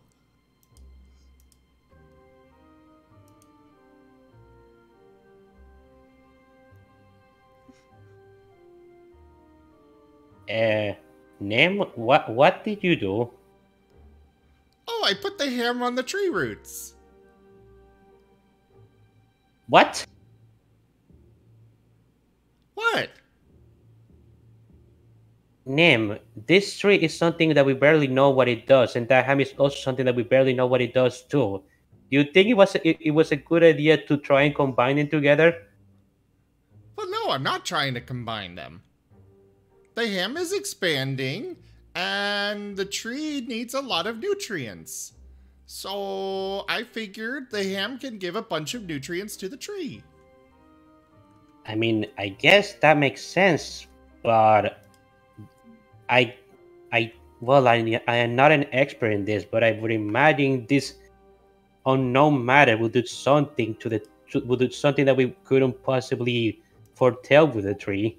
Nim, what did you do? Oh, I put the ham on the tree roots. What? What? Nim, this tree is something that we barely know what it does, and that ham is also something that we barely know what it does too. Do you think it was a good idea to try and combine them together? Well, no, I'm not trying to combine them. The ham is expanding, and the tree needs a lot of nutrients. So I figured the ham can give a bunch of nutrients to the tree. I mean, I guess that makes sense, but I am not an expert in this, but I would imagine this unknown matter would do something that we couldn't possibly foretell with the tree.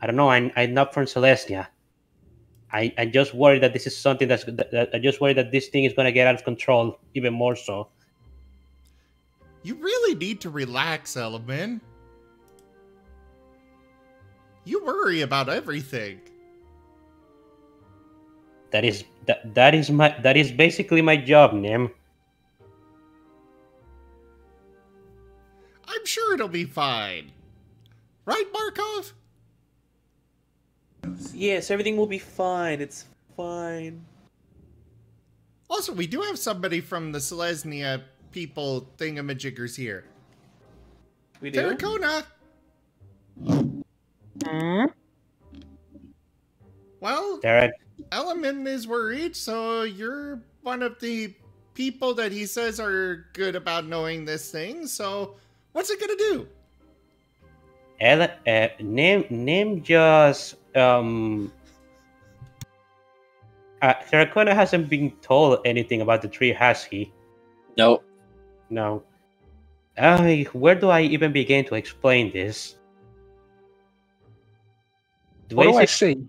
I don't know. I'm not from Celestia. I just worry that this is something I just worry that this thing is gonna get out of control even more so. You really need to relax, Elemin. You worry about everything. That is basically my job, Nim. I'm sure it'll be fine. Right, Markov? Yes, everything will be fine. It's fine. Also, we do have somebody from the Selesnya people thingamajiggers here. We do? Tarakona! Well, Derek, Elemin is worried, so you're one of the people that he says are good about knowing this thing, so what's it gonna do? Nim just Tarakona hasn't been told anything about the tree, has he? Nope. No. Where do I even begin to explain this? What do I Basically, see?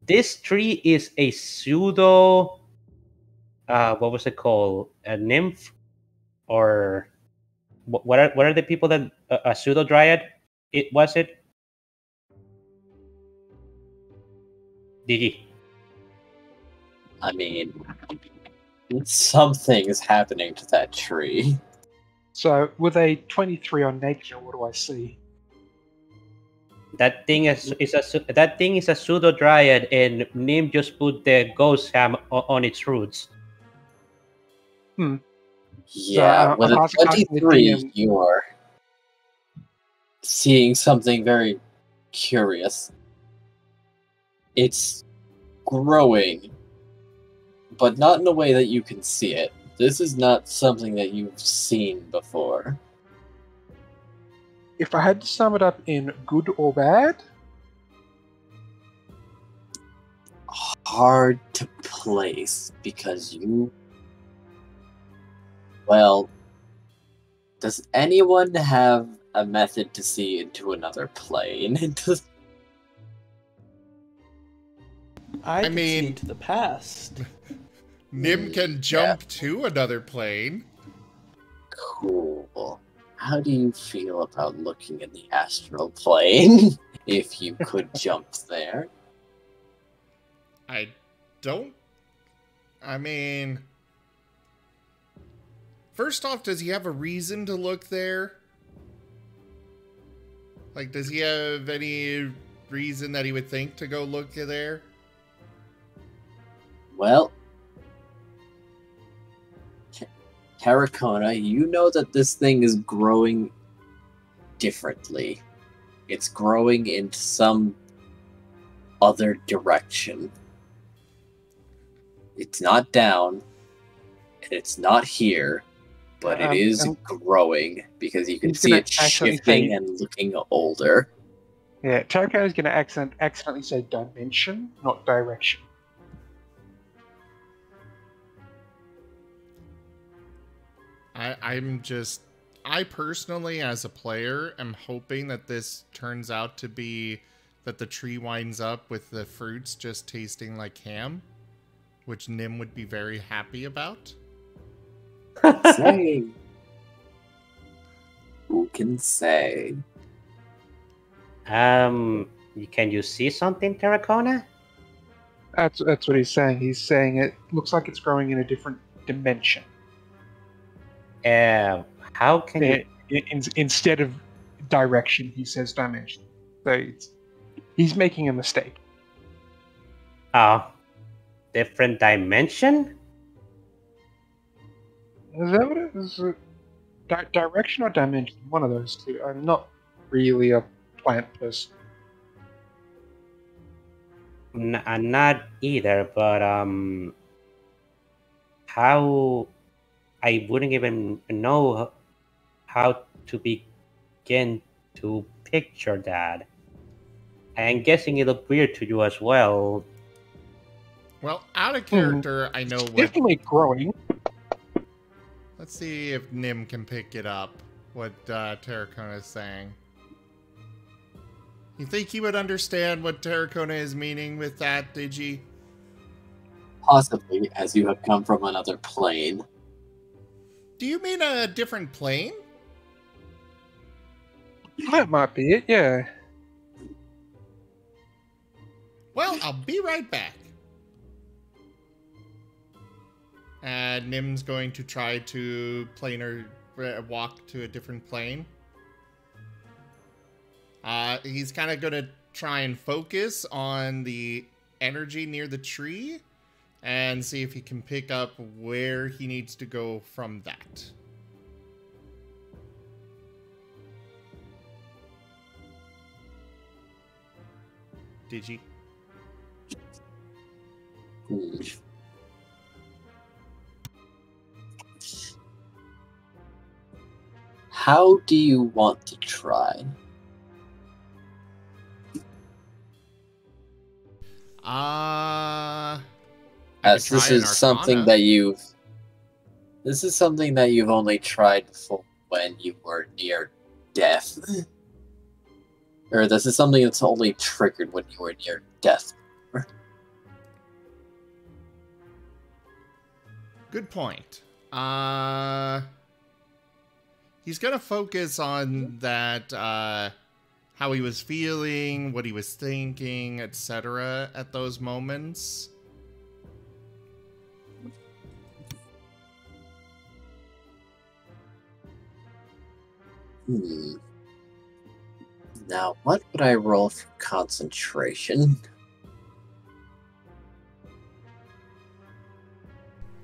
this tree is a pseudo. What was it called? A nymph, or what are the people that a pseudo dryad? It was it. Digi. I mean, something's happening to that tree. So, with a 23 on nature, what do I see? That thing is a pseudo dryad, and Nim just put the ghost ham on its roots. Yeah, with I'm a asking the 23, DM. you are seeing something very curious. It's growing, but not in a way that you can see it. This is not something that you've seen before. If I had to sum it up in good or bad, Hard to place because you. Well, does anyone have a method to see into another plane? I can see mean- into the past. Nim can jump to another plane. Cool. How do you feel about looking in the astral plane? If you could jump there. I don't... I mean... First off, does he have a reason to look there? Like, does he have any reason that he would think to go look there? Well, Tarakona, you know that this thing is growing differently. It's growing in some other direction. It's not down, and it's not here, but it is growing because you can he's see gonna it actually shifting say- and looking older. yeah, Tarakona is going to accidentally say dimension, not direction. I personally, as a player, am hoping that this turns out to be that the tree winds up with the fruits just tasting like ham, which Nim would be very happy about. Say, who can say? Can you see something, Tarakona? That's what he's saying. He's saying it looks like it's growing in a different dimension. How can you? Instead of direction, he says dimension. So he's making a mistake. Different dimension? Is that what it is? Direction or dimension? One of those two. I'm not really a plant person. Not either, but how? I wouldn't even know how to begin to picture that. I'm guessing it looked weird to you as well. Well, out of character, I know what... Definitely growing. Let's see if Nim can pick it up, what Tarakona is saying. You think he would understand what Tarakona is meaning with that, Digi? Possibly, as you have come from another plane. Do you mean a different plane? That might be it, yeah. Well, I'll be right back. And Nim's going to try to walk to a different plane. He's kind of going to try and focus on the energy near the tree and see if he can pick up where he needs to go from that. Digi. How do you want to try? As this is something that you've only tried before when you were near death. Or this is something that's only triggered when you were near death. Good point. He's gonna focus on that, how he was feeling, what he was thinking, etc. at those moments. Now, what would I roll for concentration?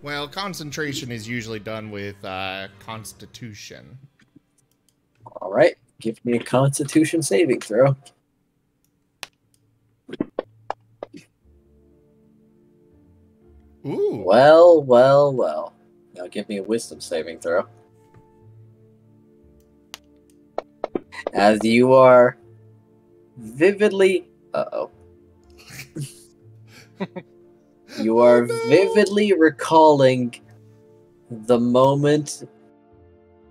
Well, concentration is usually done with Constitution. Alright, give me a Constitution saving throw. Ooh. Well. Now give me a Wisdom saving throw. As you are vividly... Uh-oh. You are vividly recalling the moment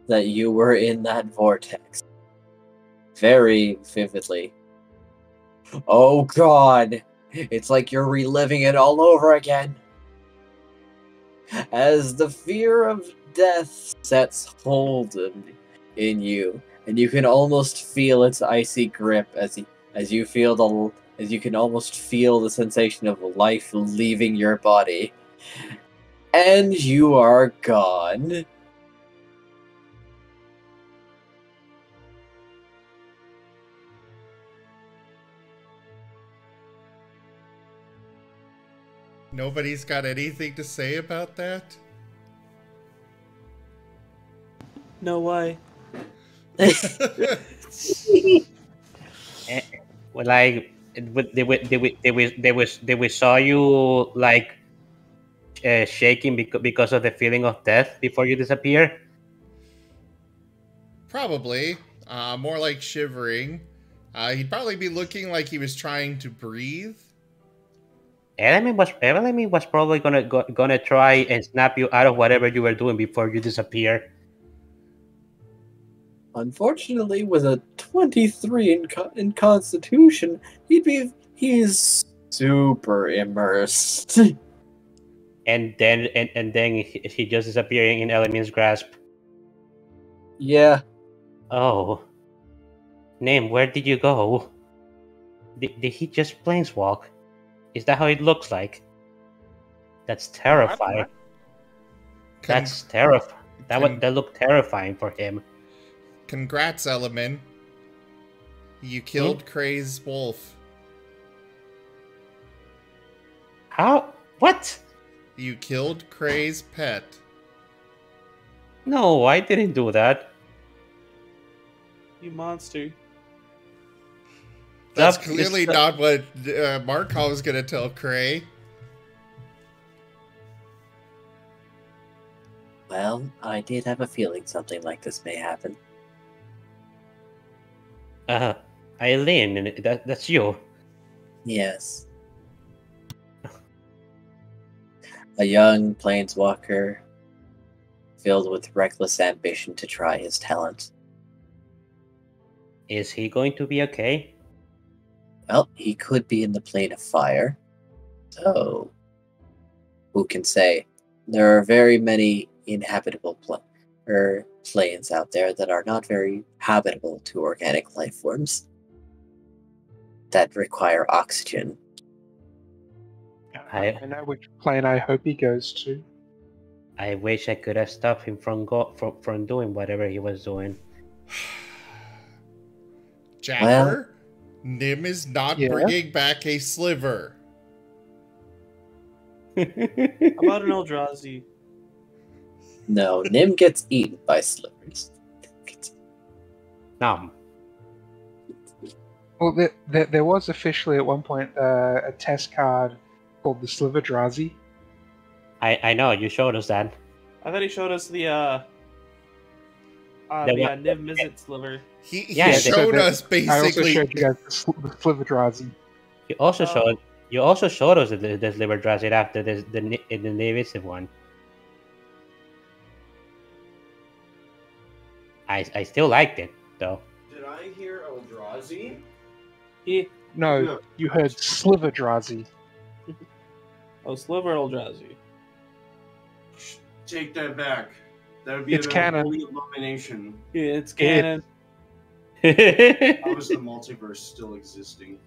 that you were in that vortex. Very vividly. Oh god! It's like you're reliving it all over again. As the fear of death sets hold in you, and you can almost feel its icy grip as you can almost feel the sensation of life leaving your body. And you are gone. Nobody's got anything to say about that? No way. Like, they we saw you like shaking because of the feeling of death before you disappear. Probably. More like shivering. He'd probably be looking like he was trying to breathe. Elemin was probably gonna try and snap you out of whatever you were doing before you disappear. Unfortunately, with a 23 in Constitution, he's super immersed. And then he just disappearing in Elemin's grasp. Yeah. Oh. Name, where did you go? Did he just planeswalk? Is that how it looks like? That's terrifying. That's terrifying. That looked terrifying for him. Congrats, Elemin. You killed Kray's wolf. How? What? You killed Kray's pet. No, I didn't do that. You monster. That's clearly not what Markov was going to tell Kray. Well, I did have a feeling something like this may happen. Eileen, that's you. Yes. A young planeswalker filled with reckless ambition to try his talent. Is he going to be okay? Well, he could be in the plane of fire. So, who can say? There are very many inhabitable planes out there that are not very habitable to organic life forms that require oxygen. I know which plane I hope he goes to. I wish I could have stopped him from doing whatever he was doing. Jacker? Nim is not Yeah? bringing back a sliver. How about an Eldrazi? No, Nim gets eaten by slivers. Nom. Well, there was officially at one point a test card called the Sliverdrazi. I know, you showed us that. I thought he showed us the The one- Niv Mizzet sliver. He Yeah, showed that- us I also basically. showed you guys the Sliverdrazi. You also showed us the Sliver Dragon after the invasive one. I still liked it though. Did I hear Eldrazi? Yeah. No, you heard Sliverdrazi. Oh, sliver Eldrazi. Take that back. That would be It's an canon. unholy abomination. Yeah, it's canon. How is the multiverse still existing?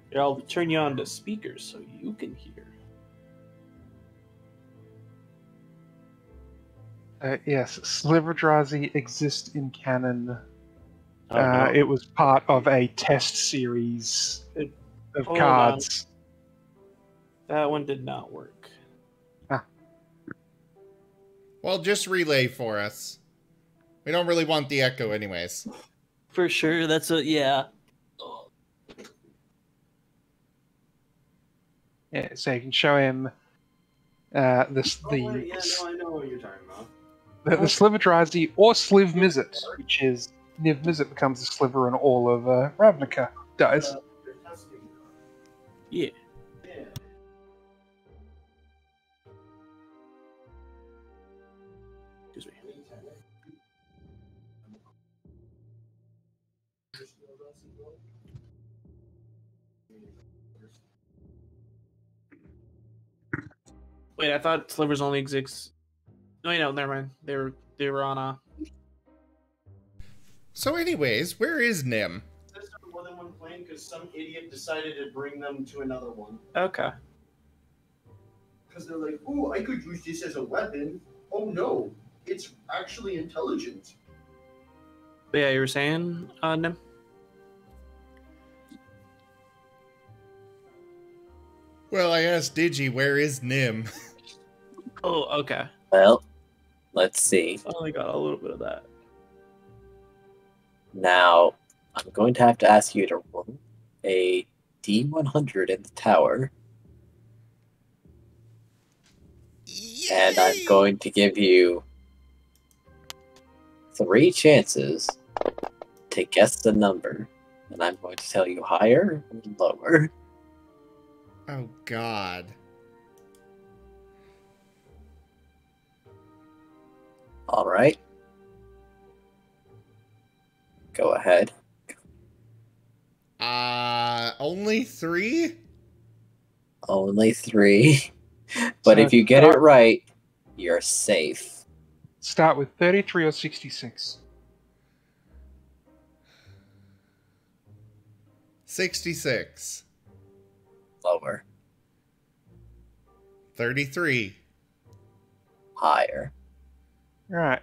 Here, I'll turn you on to speakers so you can hear. Yes, Sliverdrazi exists in canon. Oh, no. It was part of a test series of Hold cards. That one did not work. Well, just relay for us. We don't really want the echo, anyways. For sure, that's a yeah. Yeah, so you can show him Oh, wait, yeah, no, I know what you're talking about. the Sliverdrazi or Sliv Mizzet, which is Niv Mizzet becomes a sliver and all of Ravnica dies. They're testing. Yeah. Yeah. Excuse me. Wait, I thought slivers only exist. No, never mind. They were on a. So, anyways, where is Nim? There's more than one plane because some idiot decided to bring them to another one. Okay. Because they're like, ooh, I could use this as a weapon. Oh no, it's actually intelligent. But yeah, you were saying, Nim? Well, I asked Digi, where is Nim? Oh, okay. Well, let's see. I only got a little bit of that. Now, I'm going to have to ask you to roll a D100 in the tower, and I'm going to give you 3 chances to guess the number, and I'm going to tell you higher or lower. Oh, God. All right. Go ahead. Only 3? Only 3. But So if you get it right, you're safe. Start with 33 or 66. 66. Lower. 33. Higher. Right.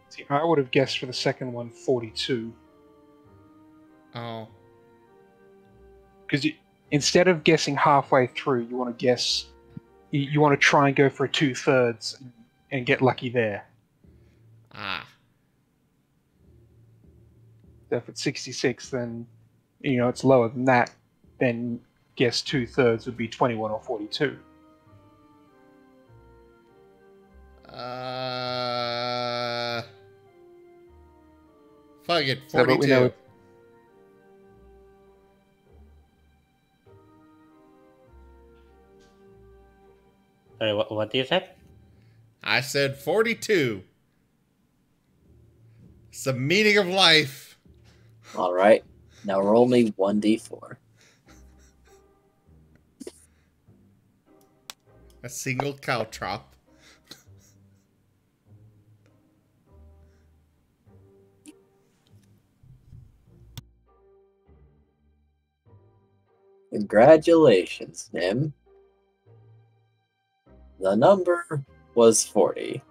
See, I would have guessed for the second one 42. Oh. Because instead of guessing halfway through, you want to guess. You want to try and go for a 2/3 and get lucky there. Ah. So if it's 66, then it's lower than that. Then guess 2/3 would be 21 or 42. Fuck it, So, but we 42. know Sorry, what did you say? I said 42. It's the meaning of life. All right. Now roll me 1d4. A single caltrop. Congratulations, Nim. The number was 40.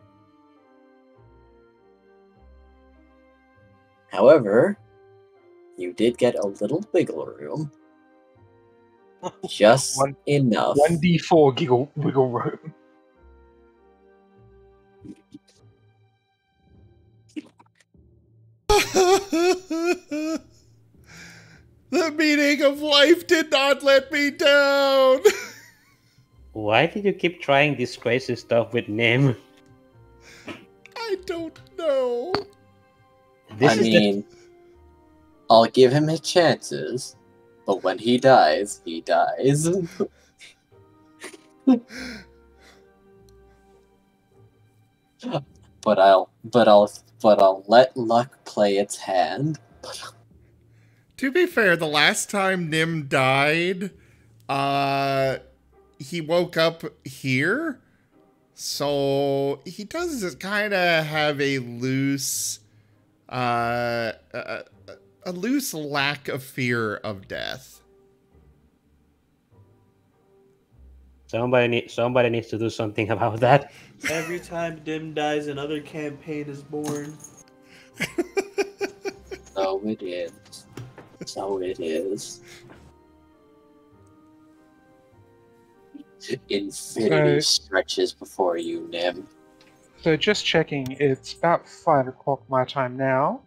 However, you did get a little wiggle room. Just enough. 1d4 wiggle room. The meaning of life did not let me down. Why did you keep trying this crazy stuff with Nim? I don't know. I'll give him his chances, but when he dies, he dies. But I'll let luck play its hand. To be fair, the last time Nim died, he woke up here, so he does kind of have a loose, a loose lack of fear of death. Somebody needs to do something about that. Every time Dim dies, another campaign is born. So it is. So it is. Infinity stretches before you, Nim. So just checking, it's about 5 o'clock my time now.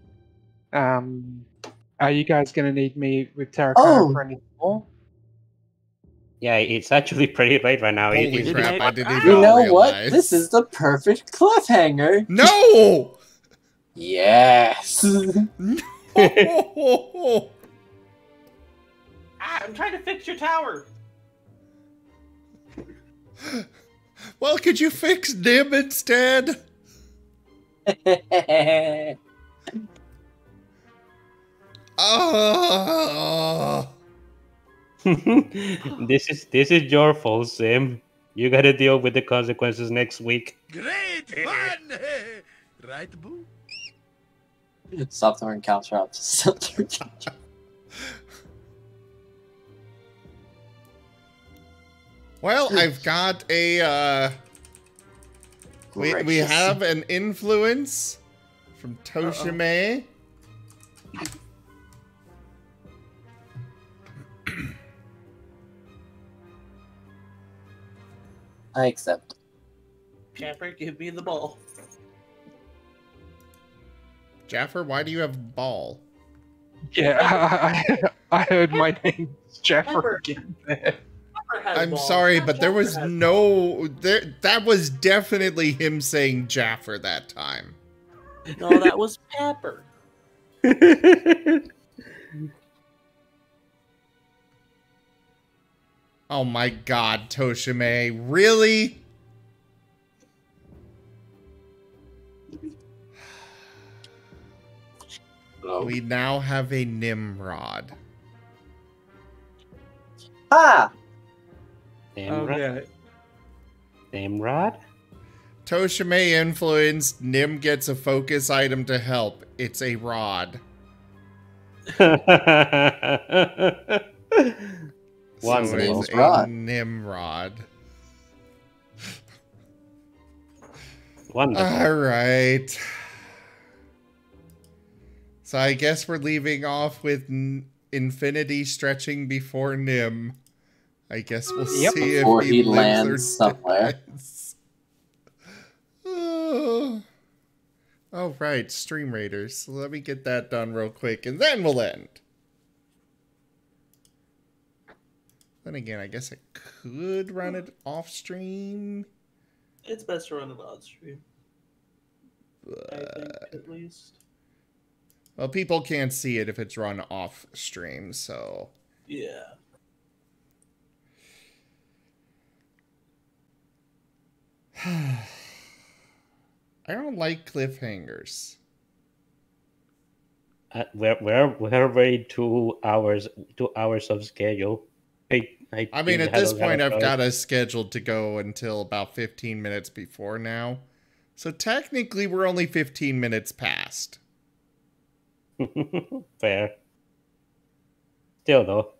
Are you guys going to need me with Tarakona for anything more? Yeah, it's actually pretty late right now. Holy crap, I didn't even You know realize. what? This is the perfect cliffhanger. No! Yes! I'm trying to fix your tower. Well, could you fix Nim instead? Oh. This is your fault, Sim. You gotta deal with the consequences next week. Great fun! Right, Boo? Stop throwing caltrops. Stop throwing caltrops. Well, I've got a, we have an influence from Toshime. I accept. Jaffer, give me the ball. Jaffer, why do you have ball? Yeah, I heard my name, Jaffer, again there. I'm sorry, but there was no... that was definitely him saying Jaffer that time. No, that was Pepper. Oh my god, Toshime. Really? Hello? We now have a Nimrod. Ah! Nimrod? Nimrod? Toshime influenced. Nim gets a focus item to help. It's a rod. Wonderful. So it's a Rod. Nimrod. Wonderful. Alright. So I guess we're leaving off with Infinity stretching before Nim. I guess we'll see Before if he lives lands or somewhere. dies. Oh. Oh, right. Stream Raiders. So let me get that done real quick, and then we'll end. Then again, I guess I could run it off stream. It's best to run it on stream. I think, at least. Well, people can't see it if it's run off stream, so... Yeah. I don't like cliffhangers. We're already 2 hours of schedule. I mean, at this point, I've got us scheduled to go until about 15 minutes before now. So technically, we're only 15 minutes past. Fair. Still, though.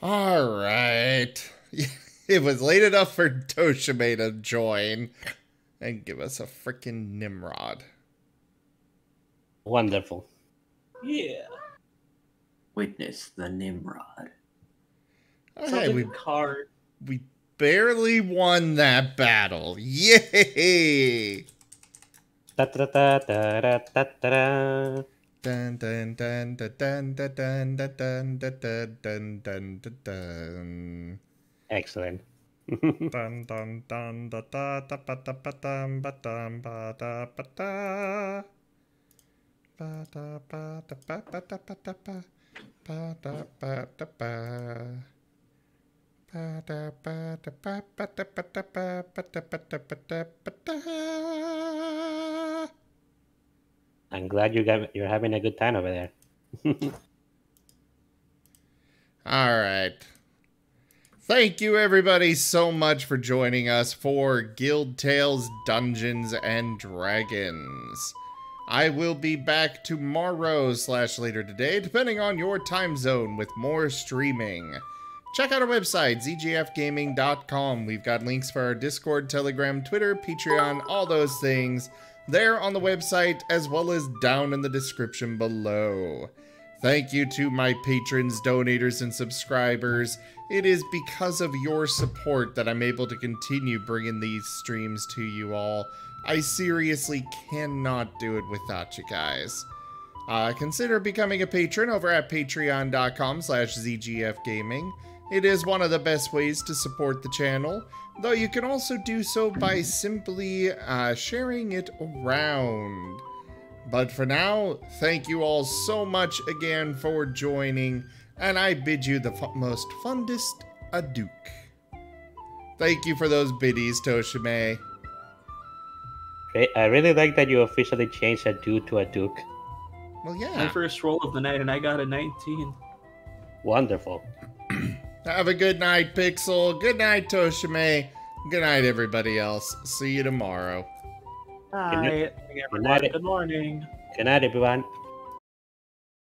All right. It was late enough for Toshime to join and give us a freaking Nimrod. Wonderful. Yeah. Witness the Nimrod. Sounds Hey, like a card. we barely won that battle. Yay! Ta ta ta ta ta ta ta. Dun dun dun dun dun dun dun dun dun dun dun dun dun dun. Excellent. Dun dun dun da da da ba da ba dum ba dum ba da ba da. Ba da ba da ba ba da ba da ba. Ba da ba da ba. Ba da ba da ba ba da ba da ba ba da ba da ba da ba da. I'm glad you're having a good time over there. All right. Thank you everybody so much for joining us for Guild Tales Dungeons and Dragons. I will be back tomorrow / later today, depending on your time zone, with more streaming. Check out our website, zgfgaming.com. We've got links for our Discord, Telegram, Twitter, Patreon, all those things there on the website, as well as down in the description below. Thank you to my patrons, donators, and subscribers. It is because of your support that I'm able to continue bringing these streams to you all. I seriously cannot do it without you guys. Consider becoming a patron over at patreon.com/zgfgaming. It is one of the best ways to support the channel, though you can also do so by simply sharing it around. But for now, thank you all so much again for joining, and I bid you the most fundest adieu. Thank you for those biddies, Toshime. I really like that you officially changed a dude to a duke. Well, yeah. My first roll of the night, and I got a 19. Wonderful. Have a good night, Pixel. Good night, Toshime. Good night, everybody else. See you tomorrow. Hi. Good night. Good morning. Good night, everyone.